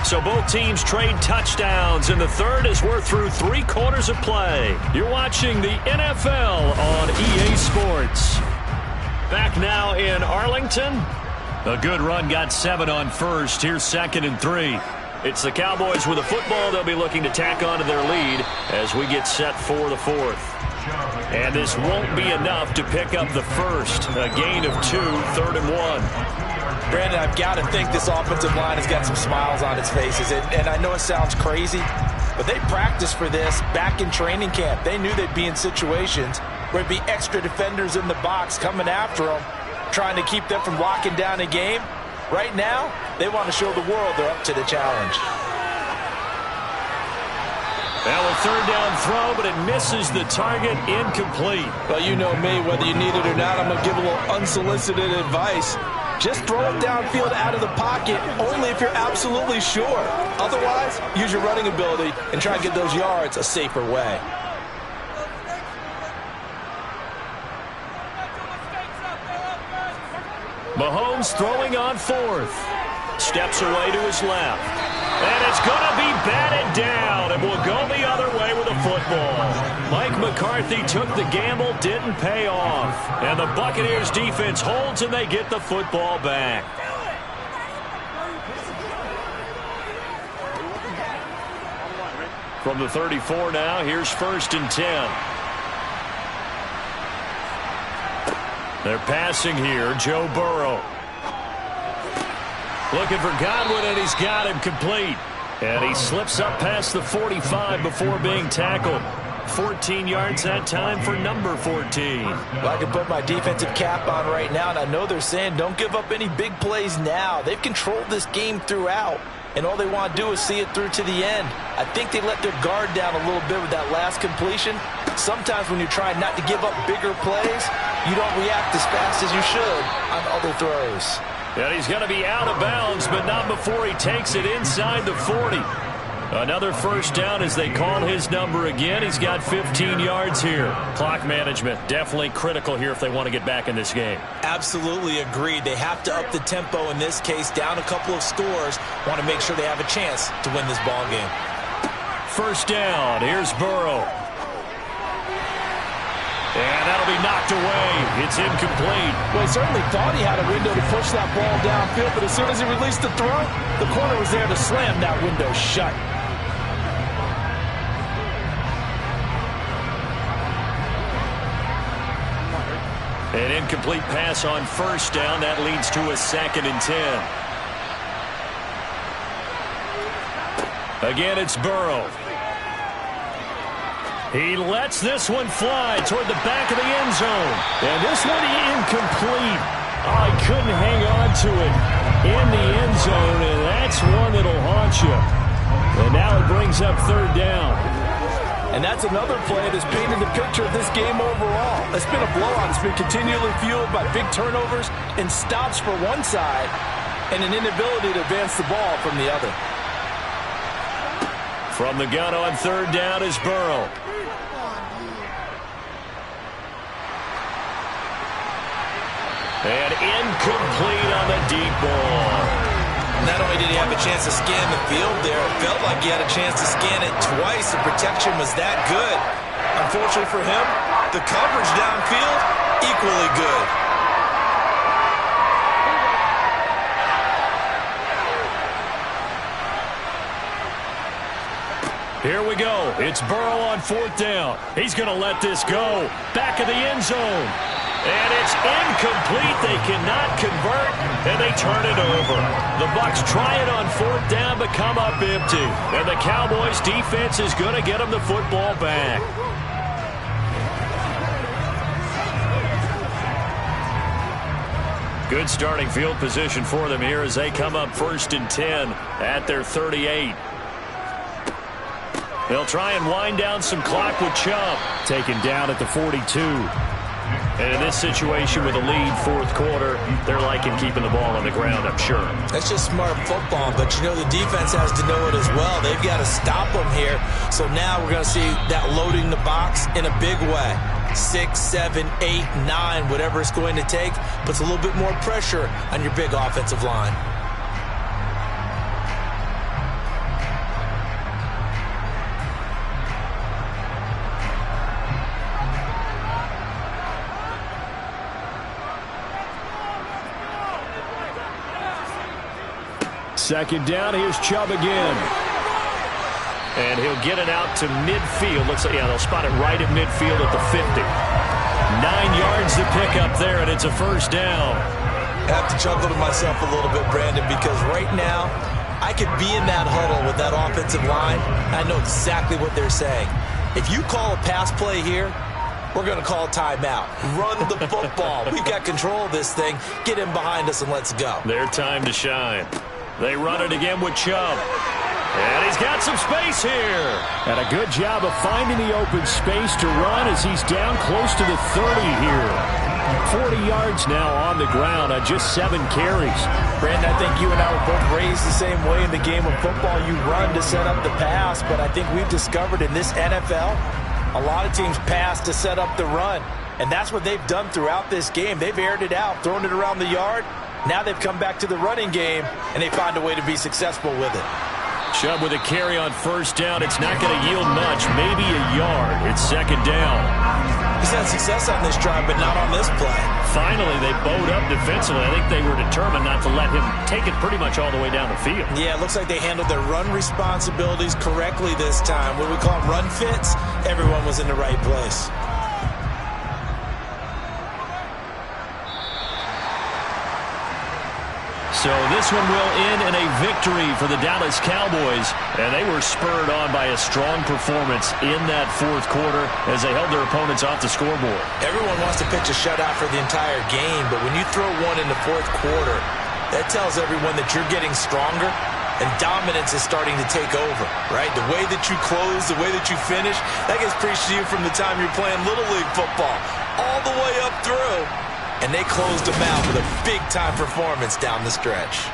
So both teams trade touchdowns in the 3rd as we're through 3 quarters of play. You're watching the NFL on EA Sports. Back now in Arlington. A good run got 7 on 1st. Here's 2nd and 3. It's the Cowboys with the football. They'll be looking to tack on to their lead as we get set for the 4th. And this won't be enough to pick up the 1st. A gain of 2, 3rd and 1. Brandon, I've got to think this offensive line has got some smiles on its faces. And I know it sounds crazy, but they practiced for this back in training camp. They knew they'd be in situations where there'd be extra defenders in the box coming after them, trying to keep them from locking down a game. Right now, they want to show the world they're up to the challenge. Well, a 3rd down throw, but it misses the target, incomplete. Well, you know me, whether you need it or not, I'm going to give a little unsolicited advice. Just throw it downfield out of the pocket, only if you're absolutely sure. Otherwise, use your running ability and try and get those yards a safer way. Mahomes throwing on 4th. Steps away to his left. And it's going to be batted down, and we'll go the other way with a the football. Mike McCarthy took the gamble, didn't pay off. And the Buccaneers defense holds and they get the football back. From the 34 now, here's 1st and 10. They're passing here, Joe Burrow. Looking for Godwin, and he's got him complete. And he slips up past the 45 before being tackled. 14 yards that time for number 14. Well, I can put my defensive cap on right now, and I know they're saying don't give up any big plays now. They've controlled this game throughout, and all they want to do is see it through to the end. I think they let their guard down a little bit with that last completion. Sometimes when you're trying not to give up bigger plays, you don't react as fast as you should on other throws. And he's going to be out of bounds, but not before he takes it inside the 40. Another 1st down as they call his number again. He's got 15 yards here. Clock management definitely critical here if they want to get back in this game. Absolutely agreed. They have to up the tempo in this case, down a couple of scores. Want to make sure they have a chance to win this ball game. 1st down. Here's Burrow. And that'll be knocked away. It's incomplete. Well, he certainly thought he had a window to push that ball downfield, but as soon as he released the throw, the corner was there to slam that window shut. An incomplete pass on 1st down. That leads to a 2nd and 10. Again, it's Burrow. He lets this one fly toward the back of the end zone. And this one incomplete. Oh, he couldn't hang on to it in the end zone, and that's one that'll haunt you. And now it brings up 3rd down. And that's another play that's painted the picture of this game overall. It's been a blowout. It's been continually fueled by big turnovers and stops for one side and an inability to advance the ball from the other. From the gun on 3rd down is Burrow. And incomplete on the deep ball. Not only did he have a chance to scan the field there, it felt like he had a chance to scan it twice. The protection was that good. Unfortunately for him, the coverage downfield, equally good. Here we go. It's Burrow on 4th down. He's going to let this go. Back of the end zone. And it's incomplete. They cannot convert, and they turn it over. The Bucs try it on 4th down, but come up empty. And the Cowboys' defense is going to get them the football back. Good starting field position for them here as they come up 1st and 10 at their 38. They'll try and wind down some clock with Chubb. Taken down at the 42. And in this situation with a lead 4th quarter, they're liking keeping the ball on the ground, I'm sure. That's just smart football, but you know the defense has to know it as well. They've got to stop them here. So now we're going to see that loading the box in a big way. 6, 7, 8, 9, whatever it's going to take, puts a little bit more pressure on your big offensive line. Second down, here's Chubb again. And he'll get it out to midfield. Looks like, yeah, they'll spot it right at midfield at the 50. 9 yards to pick up there, and it's a 1st down. I have to chuckle to myself a little bit, Brandon, because right now I could be in that huddle with that offensive line. I know exactly what they're saying. If you call a pass play here, we're going to call a timeout. Run the football. We've got control of this thing. Get in behind us and let's go. Their time to shine. They run it again with Chubb. And he's got some space here. And a good job of finding the open space to run as he's down close to the 30 here. 40 yards now on the ground on just 7 carries. Brandon, I think you and I were both raised the same way in the game of football. You run to set up the pass, but I think we've discovered in this NFL, a lot of teams pass to set up the run. And that's what they've done throughout this game. They've aired it out, thrown it around the yard. Now they've come back to the running game, and they find a way to be successful with it. Chubb with a carry on first down. It's not going to yield much, maybe a yard. It's second down. He's had success on this drive, but not on this play. Finally, they bowed up defensively. I think they were determined not to let him take it pretty much all the way down the field. Yeah, it looks like they handled their run responsibilities correctly this time. What we call them run fits, everyone was in the right place. So this one will end in a victory for the Dallas Cowboys, and they were spurred on by a strong performance in that fourth quarter as they held their opponents off the scoreboard. Everyone wants to pitch a shutout for the entire game, but when you throw one in the fourth quarter, that tells everyone that you're getting stronger and dominance is starting to take over, right? The way that you close, the way that you finish, that gets preached to you from the time you're playing Little League football all the way up through. And they closed them out with a big-time performance down the stretch.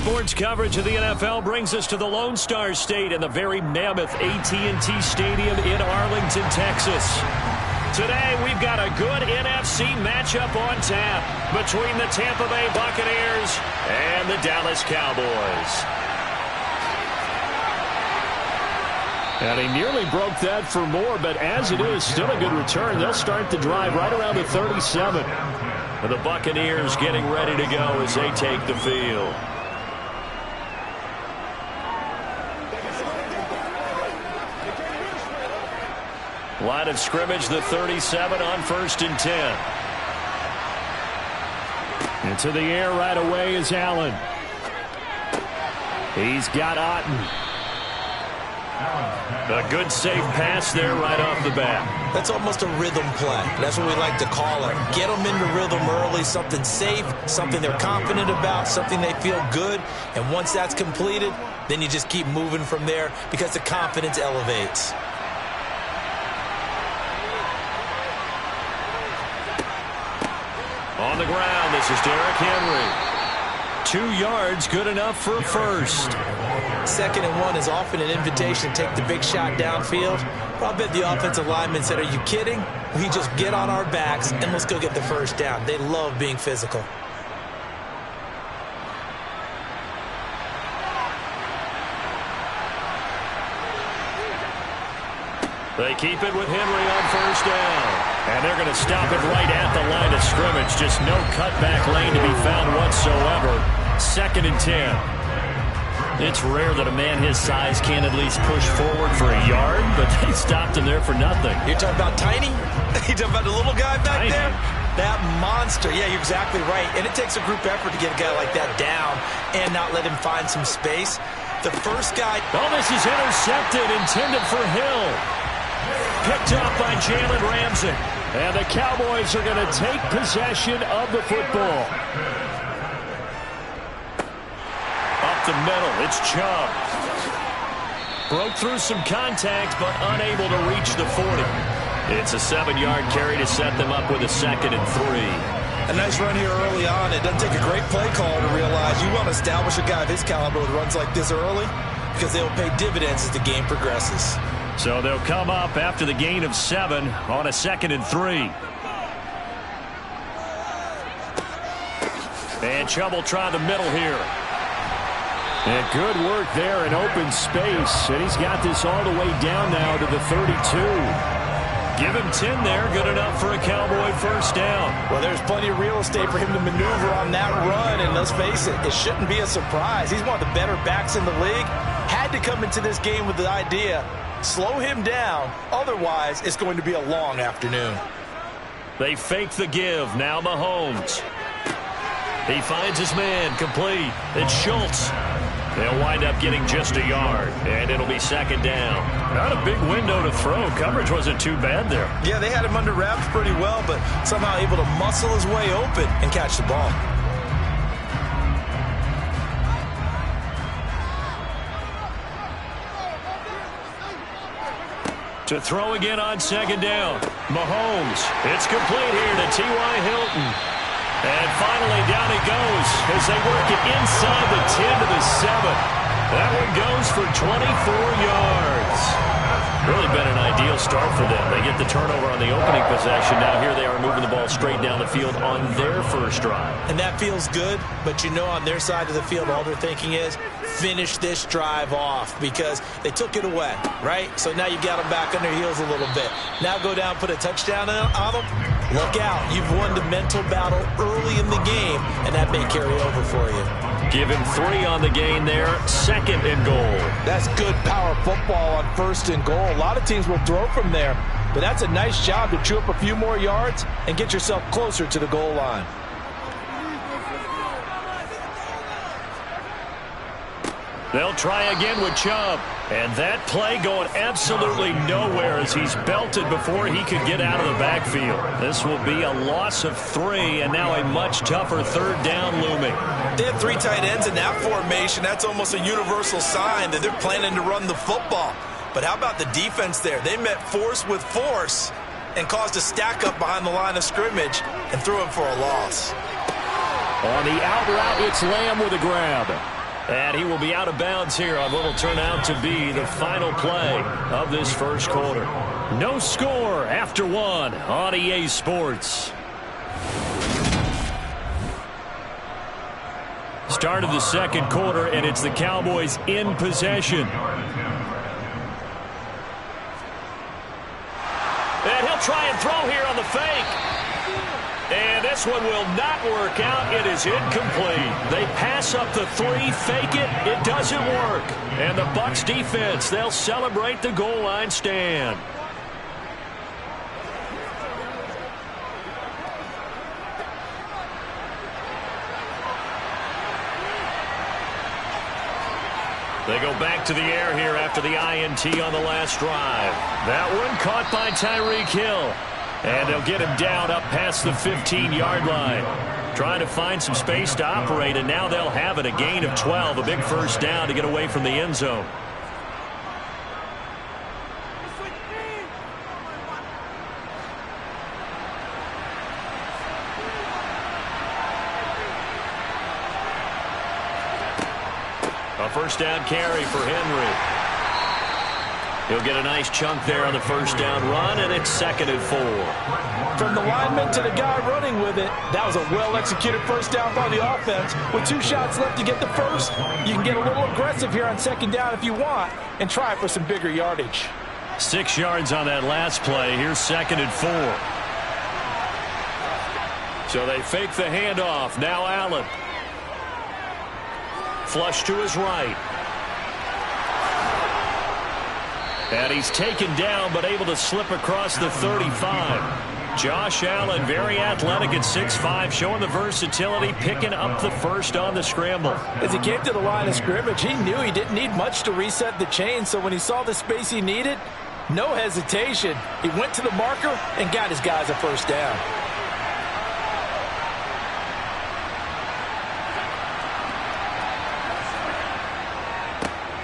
Sports coverage of the NFL brings us to the Lone Star State and the very mammoth AT&T Stadium in Arlington, Texas. Today, we've got a good NFC matchup on tap between the Tampa Bay Buccaneers and the Dallas Cowboys. And he nearly broke that for more, but as it is, still a good return. They'll start the drive right around the 37. And the Buccaneers getting ready to go as they take the field. Line of scrimmage, the 37 on 1st and 10. Into the air right away is Allen. He's got Otten. A good safe pass there right off the bat. That's almost a rhythm play. That's what we like to call it. Get them into rhythm early, something safe, something they're confident about, something they feel good. And once that's completed, then you just keep moving from there because the confidence elevates. On the ground, this is Derrick Henry. 2 yards, good enough for a first. 2nd and 1 is often an invitation to take the big shot downfield. I'll bet the offensive lineman said, are you kidding? We just get on our backs and let's go get the first down. They love being physical. They keep it with Henry on 1st down. And they're going to stop it right at the line of scrimmage. Just no cutback lane to be found whatsoever. 2nd and 10. It's rare that a man his size can at least push forward for a yard, but they stopped him there for nothing. You're talking about tiny? You're talking about the little guy back there? That monster. Yeah, you're exactly right. And it takes a group effort to get a guy like that down and not let him find some space. The first guy... Oh, this is intercepted, intended for Hill. Picked up by Jalen Ramsey. And the Cowboys are going to take possession of the football. Up the middle, it's Chubb. Broke through some contact, but unable to reach the 40. It's a 7-yard carry to set them up with a 2nd and 3. A nice run here early on. It doesn't take a great play call to realize you want to establish a guy of his caliber with runs like this early because they'll pay dividends as the game progresses. So they'll come up after the gain of 7 on a 2nd and 3. And Chubb will try the middle here. And good work there in open space. And he's got this all the way down now to the 32. Give him 10 there. Good enough for a Cowboy first down. Well, there's plenty of real estate for him to maneuver on that run. And let's face it, it shouldn't be a surprise. He's one of the better backs in the league. Had to come into this game with the idea, slow him down. Otherwise, it's going to be a long afternoon. They fake the give. Now Mahomes. He finds his man complete. It's Schultz. They'll wind up getting just a yard, and it'll be 2nd down. Not a big window to throw. Coverage wasn't too bad there. Yeah, they had him under wraps pretty well, but somehow able to muscle his way open and catch the ball. To throw again on 2nd down. Mahomes. It's complete here to T.Y. Hilton. And finally, down it goes as they work it inside the 10 to the 7. That one goes for 24 yards. Really been an ideal start for them. They get the turnover on the opening possession. Now here they are moving the ball straight down the field on their first drive. And that feels good, but you know on their side of the field, all they're thinking is finish this drive off because they took it away, right? So now you got them back on their heels a little bit. Now go down, put a touchdown on them. Look out. You've won the mental battle early in the game, and that may carry over for you. Give him 3 on the gain there. 2nd and goal. That's good power football on 1st and goal. A lot of teams will throw from there, but that's a nice job to chew up a few more yards and get yourself closer to the goal line. They'll try again with Chubb. And that play going absolutely nowhere as he's belted before he could get out of the backfield. This will be a loss of 3, and now a much tougher 3rd down looming. They have 3 tight ends in that formation. That's almost a universal sign that they're planning to run the football. But how about the defense there? They met force with force and caused a stack up behind the line of scrimmage and threw him for a loss. On the out route, it's Lamb with a grab. And he will be out of bounds here on what will turn out to be the final play of this first quarter. No score after one on EA Sports. Start of the second quarter, and it's the Cowboys in possession. And he'll try and throw here on the fake. And this one will not work out. It is incomplete. They pass up the three, fake it. It doesn't work. And the Bucs defense, they'll celebrate the goal line stand. They go back to the air here after the INT on the last drive. That one caught by Tyreek Hill. And they'll get him down up past the 15-yard line. Trying to find some space to operate, and now they'll have it. A gain of 12, a big first down to get away from the end zone. A first down carry for Henry. He'll get a nice chunk there on the first down run, and it's 2nd and 4. From the lineman to the guy running with it, that was a well-executed first down by the offense. With 2 shots left to get the first, you can get a little aggressive here on 2nd down if you want and try for some bigger yardage. 6 yards on that last play. Here's 2nd and 4. So they fake the handoff. Now Allen. Flush to his right. And he's taken down, but able to slip across the 35. Josh Allen, very athletic at 6'5", showing the versatility, picking up the first on the scramble. As he came to the line of scrimmage, he knew he didn't need much to reset the chain, so when he saw the space he needed, no hesitation. He went to the marker and got his guys a first down.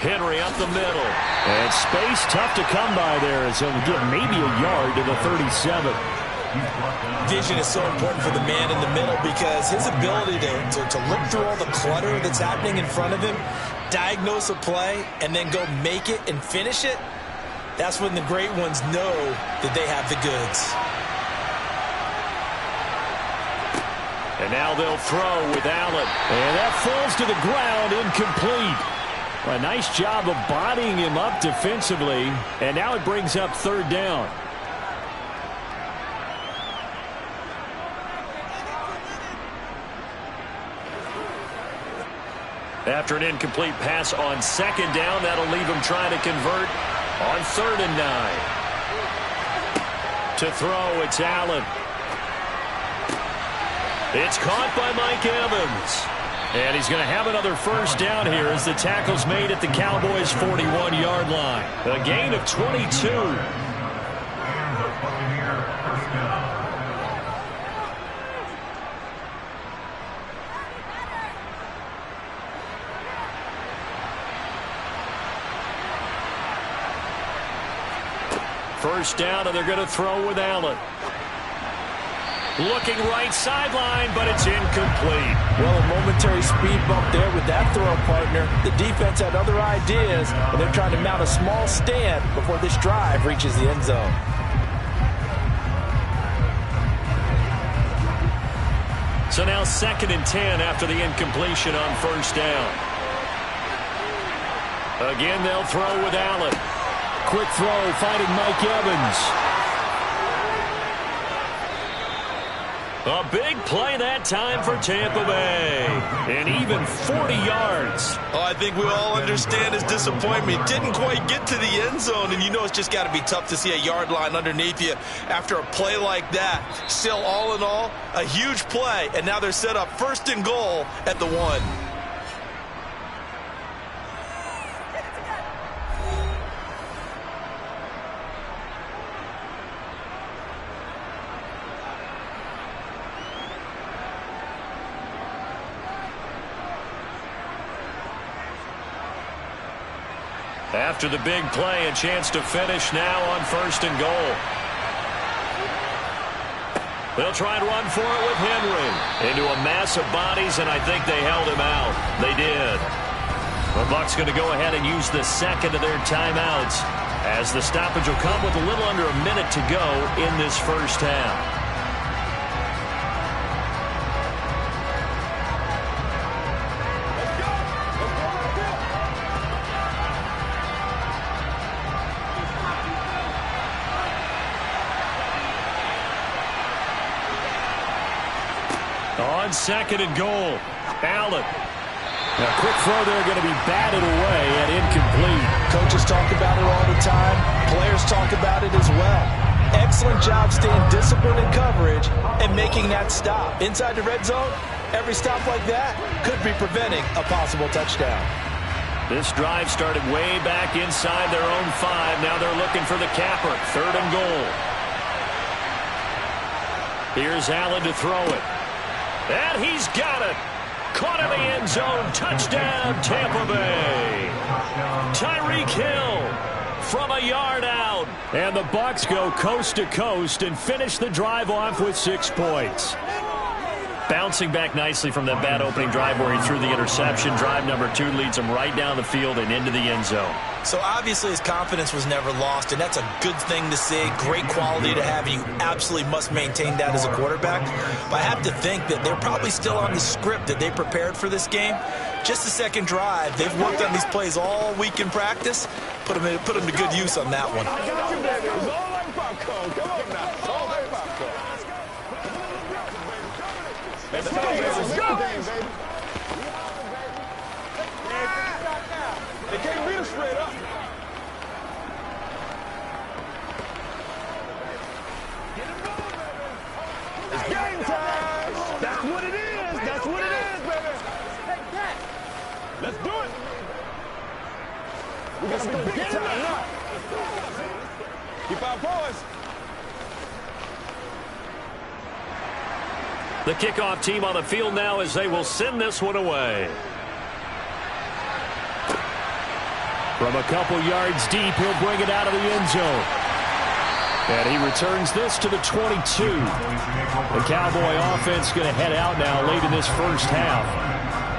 Henry up the middle. And space tough to come by there as he'll get maybe a yard to the 37. Vision is so important for the man in the middle because his ability to look through all the clutter that's happening in front of him, diagnose a play, and then go make it and finish it, that's when the great ones know that they have the goods. And now they'll throw with Allen. And that falls to the ground, incomplete. A nice job of bodying him up defensively, and now it brings up 3rd down. After an incomplete pass on 2nd down, that'll leave him trying to convert on 3rd and 9. To throw, it's Allen. It's caught by Mike Evans. And he's going to have another first down here as the tackle's made at the Cowboys' 41-yard line. A gain of 22. First down, and they're going to throw with Allen. Looking right sideline, but it's incomplete. Well, a momentary speed bump there with that throw partner. The defense had other ideas, and they're trying to mount a small stand before this drive reaches the end zone. So now 2nd and 10 after the incompletion on first down. Again, they'll throw with Allen. Quick throw, finding Mike Evans. A big play that time for Tampa Bay. And even 40 yards. Oh, I think we all understand his disappointment. Didn't quite get to the end zone, and you know it's just got to be tough to see a yard line underneath you after a play like that. Still, all in all, a huge play, and now they're set up 1st and goal at the 1. After the big play, a chance to finish now on 1st and goal. They'll try and run for it with Henry. Into a mass of bodies, and I think they held him out. They did. The Bucs going to go ahead and use the second of their timeouts, as the stoppage will come with a little under a minute to go in this first half. On second and goal, Allen. Now, quick throw there, going to be batted away and incomplete. Coaches talk about it all the time. Players talk about it as well. Excellent job staying disciplined in coverage and making that stop. Inside the red zone, every stop like that could be preventing a possible touchdown. This drive started way back inside their own 5. Now they're looking for the capper. Third and goal. Here's Allen to throw it. And he's got it. Caught in the end zone. Touchdown, Tampa Bay. Tyreek Hill from a yard out. And the Bucs go coast to coast and finish the drive off with 6 points. Bouncing back nicely from that bad opening drive where he threw the interception. Drive number 2 leads him right down the field and into the end zone. So obviously his confidence was never lost, and that's a good thing to see. Great quality to have, and you absolutely must maintain that as a quarterback. But I have to think that they're probably still on the script that they prepared for this game. Just the second drive, they've worked on these plays all week in practice. Put them to good use on that one. Let's go, baby. They can't beat us straight up. It's game time. That's what it is. That's what it is, baby. Take that. Let's do it. We got some big time now. Keep our poise. The kickoff team on the field now as they will send this one away. From a couple yards deep, he'll bring it out of the end zone. And he returns this to the 22. The Cowboy offense going to head out now late in this first half.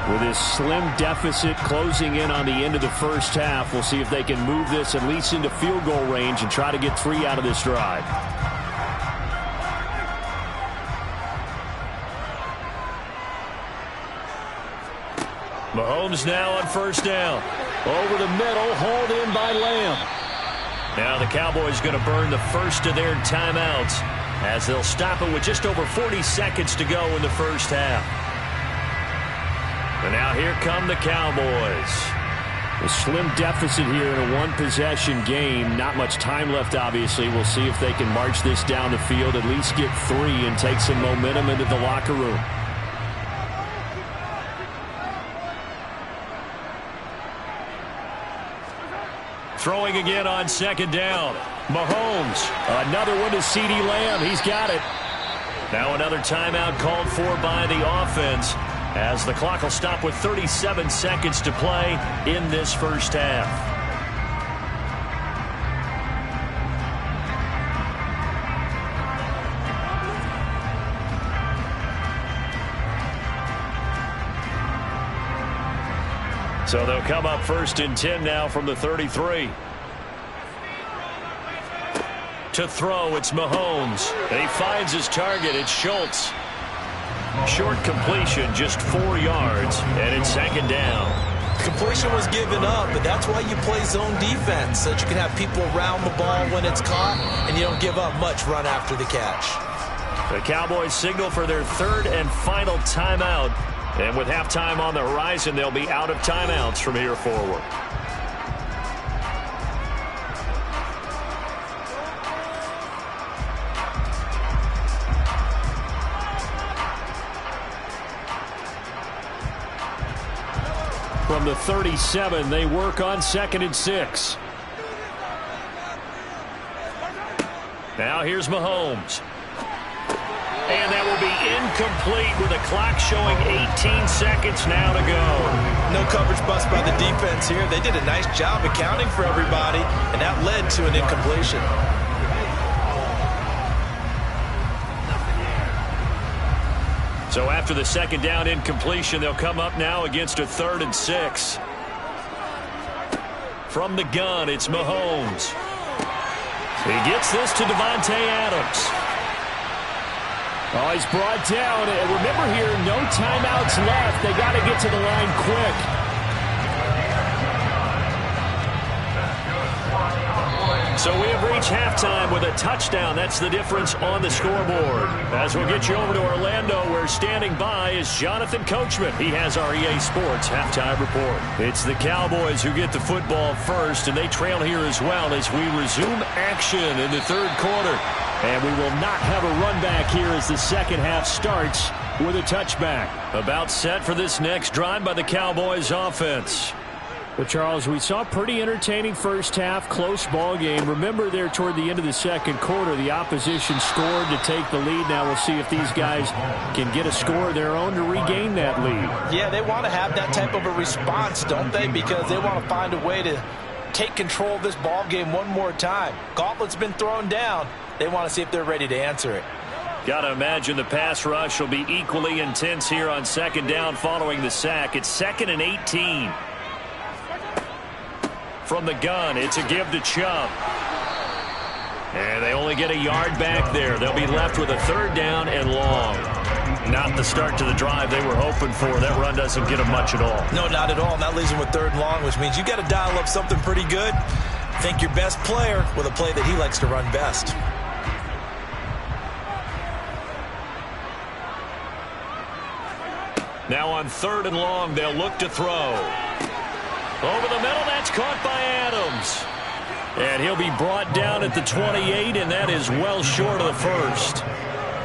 With this slim deficit closing in on the end of the first half, we'll see if they can move this at least into field goal range and try to get 3 out of this drive. Mahomes now on first down. Over the middle, hauled in by Lamb. Now the Cowboys going to burn the first of their timeouts as they'll stop it with just over 40 seconds to go in the first half. And now here come the Cowboys. A slim deficit here in a one-possession game. Not much time left, obviously. We'll see if they can march this down the field, at least get 3 and take some momentum into the locker room. Throwing again on second down. Mahomes. Another one to CeeDee Lamb. He's got it. Now another timeout called for by the offense as the clock will stop with 37 seconds to play in this first half. So they'll come up first and 10 now from the 33. To throw, it's Mahomes. And he finds his target. It's Schultz. Short completion, just 4 yards, and it's second down. Completion was given up, but that's why you play zone defense, so that you can have people around the ball when it's caught, and you don't give up much run after the catch. The Cowboys signal for their 3rd and final timeout. And with halftime on the horizon, they'll be out of timeouts from here forward. From the 37, they work on 2nd and 6. Now here's Mahomes. And that will be incomplete with the clock showing 18 seconds now to go. No coverage bust by the defense here. They did a nice job accounting for everybody, and that led to an incompletion. So after the second down incompletion, they'll come up now against a 3rd and 6. From the gun, it's Mahomes. He gets this to Davante Adams. Oh, he's brought down. And remember here, no timeouts left. They got to get to the line quick. So we have reached halftime with a touchdown. That's the difference on the scoreboard. As we'll get you over to Orlando, where standing by is Jonathan Coachman. He has our EA Sports halftime report. It's the Cowboys who get the football first, and they trail here as well as we resume action in the third quarter. And we will not have a run back here as the second half starts with a touchback. About set for this next drive by the Cowboys offense. Well, Charles, we saw a pretty entertaining first half, close ball game. Remember there toward the end of the second quarter, the opposition scored to take the lead. Now we'll see if these guys can get a score of their own to regain that lead. Yeah, they want to have that type of a response, don't they? Because they want to find a way to take control of this ball game one more time. Gauntlet's been thrown down. They want to see if they're ready to answer it. Got to imagine the pass rush will be equally intense here on second down following the sack. It's 2nd and 18. From the gun, it's a give to Chubb. And they only get a yard back there. They'll be left with a third down and long. Not the start to the drive they were hoping for. That run doesn't get them much at all. No, not at all. And that leaves them with third and long, which means you got to dial up something pretty good. Think your best player with a play that he likes to run best. Now on third and long, they'll look to throw. Over the middle, that's caught by Adams. And he'll be brought down at the 28, and that is well short of the first.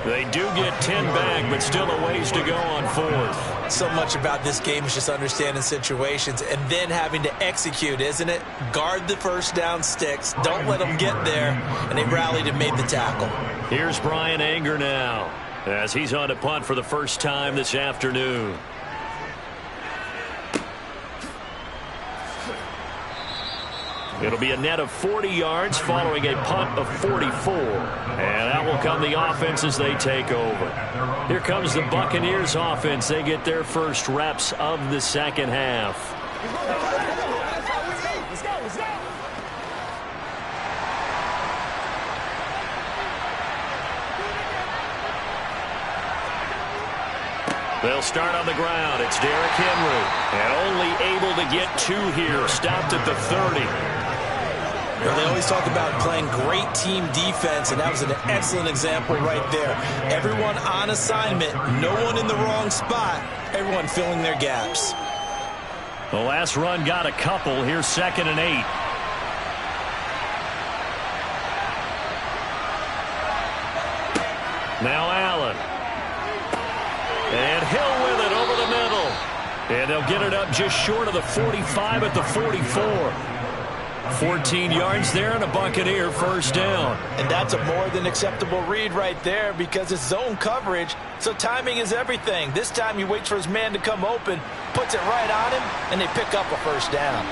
They do get 10 back, but still a ways to go on fourth. So much about this game is just understanding situations and then having to execute, isn't it? Guard the first down sticks. Don't let them get there. And they rallied and made the tackle. Here's Brian Anger now as he's on to punt for the first time this afternoon. It'll be a net of 40 yards following a punt of 44. And that will come the offense as they take over. Here comes the Buccaneers offense. They get their first reps of the second half. They'll start on the ground. It's Derrick Henry. And only able to get 2 here. Stopped at the 30. Well, they always talk about playing great team defense, and that was an excellent example right there. Everyone on assignment, no one in the wrong spot, everyone filling their gaps. The last run got a couple. Here's 2nd and 8. Now Allen. And Hill with it over the middle. And they'll get it up just short of the 45 at the 44. 14 yards there and a Buccaneer first down. And that's a more than acceptable read right there because it's zone coverage, so timing is everything. This time he waits for his man to come open, puts it right on him, and they pick up a first down.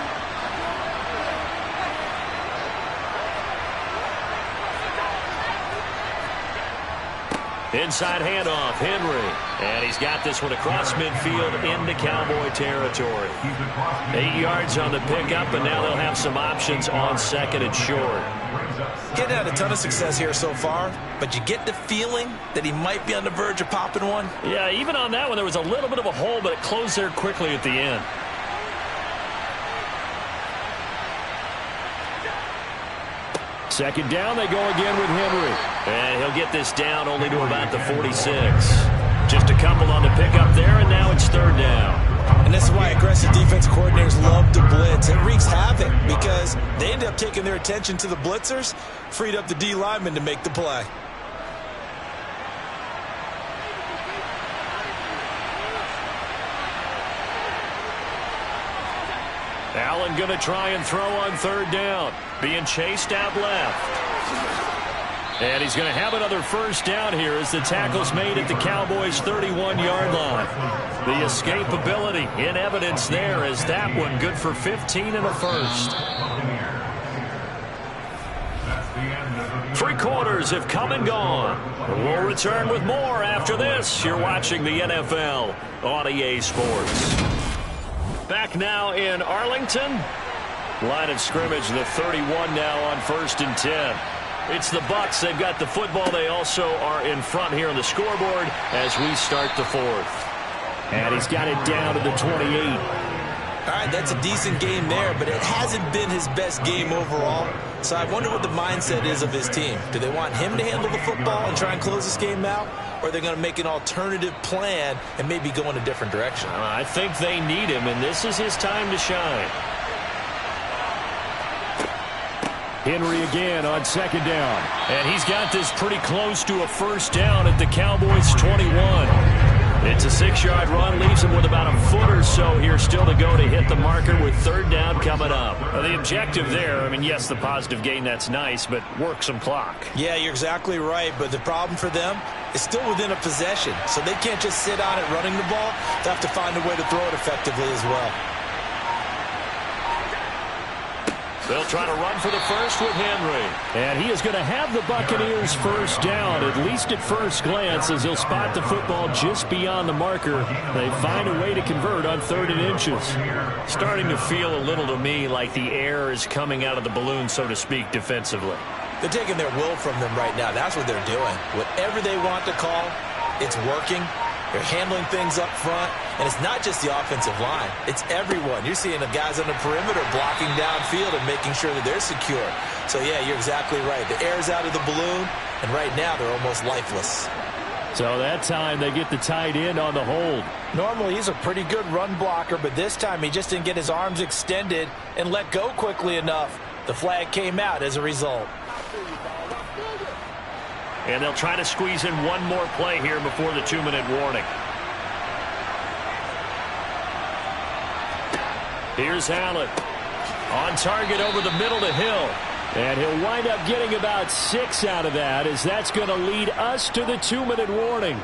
Inside handoff, Henry. And he's got this one across midfield into Cowboy territory. 8 yards on the pickup, and now they'll have some options on 2nd and short. Getting had a ton of success here so far, but you get the feeling that he might be on the verge of popping one. Yeah, even on that one, there was a little bit of a hole, but it closed there quickly at the end. Second down, they go again with Henry. And he'll get this down only to about the 46. Just a couple on the pickup there, and now it's third down. And this is why aggressive defense coordinators love to blitz. It wreaks havoc because they end up taking their attention to the blitzers, freed up the D lineman to make the play. Allen going to try and throw on third down. Being chased out left. And he's going to have another first down here as the tackle's made at the Cowboys' 31-yard line. The escapability in evidence there as that one good for 15 and a first. 3 quarters have come and gone. We'll return with more after this. You're watching the NFL on EA Sports. Back now in Arlington. Line of scrimmage, the 31 now on 1st and 10. It's the Bucs. They've got the football. They also are in front here on the scoreboard as we start the 4th. And he's got it down to the 28. All right, that's a decent game there, but it hasn't been his best game overall. So I wonder what the mindset is of his team. Do they want him to handle the football and try and close this game out? Or are they going to make an alternative plan and maybe go in a different direction? I think they need him, and this is his time to shine. Henry again on 2nd down. And he's got this pretty close to a 1st down at the Cowboys' 21. It's a 6-yard run, leaves him with about a foot or so here still to go to hit the marker with 3rd down coming up. The objective there, I mean, yes, the positive gain, that's nice, but work some clock. Yeah, you're exactly right, but the problem for them is still within a possession, so they can't just sit on it running the ball. They have to find a way to throw it effectively as well. They'll try to run for the first with Henry. And he is going to have the Buccaneers 1st down, at least at first glance, as he'll spot the football just beyond the marker. They find a way to convert on 3rd and inches. Starting to feel a little to me like the air is coming out of the balloon, so to speak, defensively. They're taking their will from them right now. That's what they're doing. Whatever they want to call, it's working. They're handling things up front, and it's not just the offensive line. It's everyone. You're seeing the guys on the perimeter blocking downfield and making sure that they're secure. So, yeah, you're exactly right. The air's out of the balloon, and right now they're almost lifeless. So that time they get the tight end on the hold. Normally he's a pretty good run blocker, but this time he just didn't get his arms extended and let go quickly enough. The flag came out as a result. And they'll try to squeeze in one more play here before the 2-minute warning. Here's Allen. On target over the middle to Hill. And he'll wind up getting about 6 out of that, as that's going to lead us to the 2-minute warning.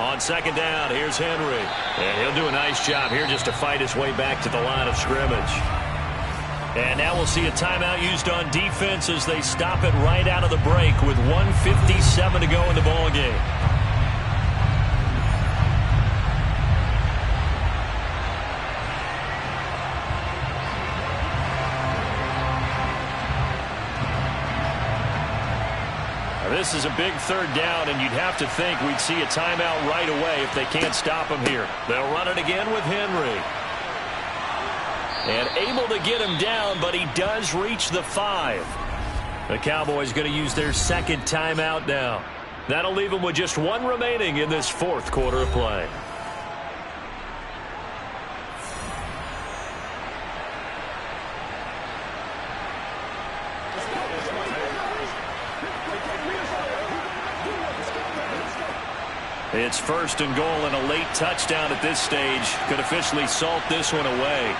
On 2nd down, here's Henry. And he'll do a nice job here just to fight his way back to the line of scrimmage. And now we'll see a timeout used on defense as they stop it right out of the break with 1:57 to go in the ball game. This is a big 3rd down, and you'd have to think we'd see a timeout right away if they can't stop him here. They'll run it again with Henry. And able to get him down, but he does reach the 5. The Cowboys going to use their 2nd timeout now. That'll leave them with just 1 remaining in this 4th quarter of play. It's 1st and goal, and a late touchdown at this stage could officially salt this one away.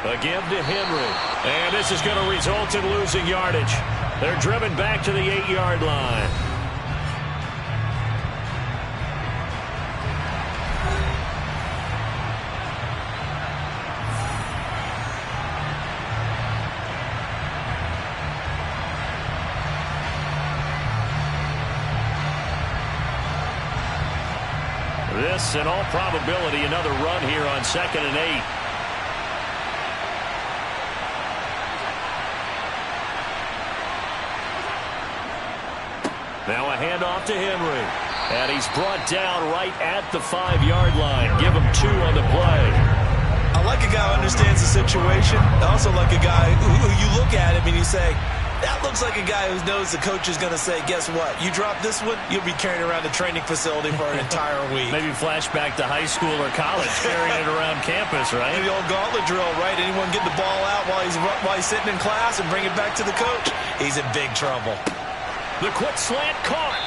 Again to Henry. And this is going to result in losing yardage. They're driven back to the 8-yard line. This, in all probability, another run here on 2nd and 8. Now a handoff to Henry. And he's brought down right at the 5-yard line. Give him 2 on the play. I like a guy who understands the situation. I also like a guy who you look at him and you say, that looks like a guy who knows the coach is going to say, guess what? You drop this one, you'll be carrying around the training facility for an entire week. Maybe flashback to high school or college, carrying it around campus, right? The old gauntlet drill, right? Anyone get the ball out while he's sitting in class and bring it back to the coach? He's in big trouble. The quick slant caught.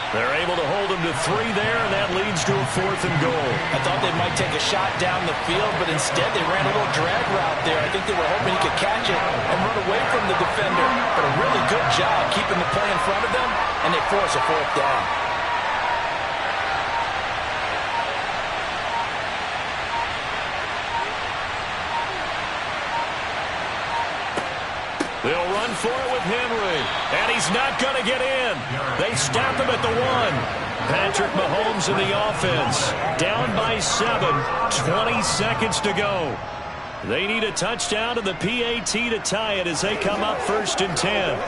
They're able to hold him to 3 there, and that leads to a 4th and goal. I thought they might take a shot down the field, but instead they ran a little drag route there. I think they were hoping he could catch it and run away from the defender. But a really good job keeping the play in front of them, and they force a 4th down. for it with Henry. And he's not going to get in. They stop him at the 1. Patrick Mahomes in the offense. Down by 7. 20 seconds to go. They need a touchdown to the PAT to tie it as they come up 1st and 10.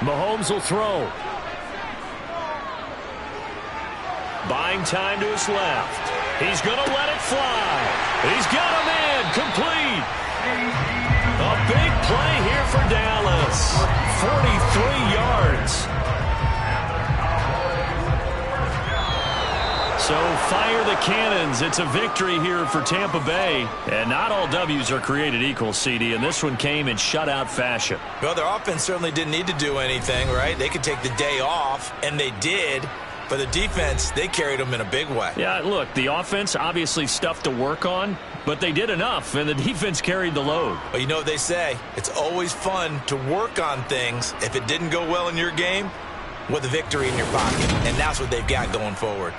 Mahomes will throw. Buying time to his left. He's going to let it fly. He's got a man complete. A big play here for Dallas. 43 yards. So fire the cannons. It's a victory here for Tampa Bay. And not all W's are created equal, CD, and this one came in shutout fashion. Well, their offense certainly didn't need to do anything, right? They could take the day off, and they did. But the defense, they carried them in a big way. Yeah, look, the offense, obviously stuff to work on, but they did enough, and the defense carried the load. Well, you know what they say. It's always fun to work on things. If it didn't go well in your game, with a victory in your pocket. And that's what they've got going forward.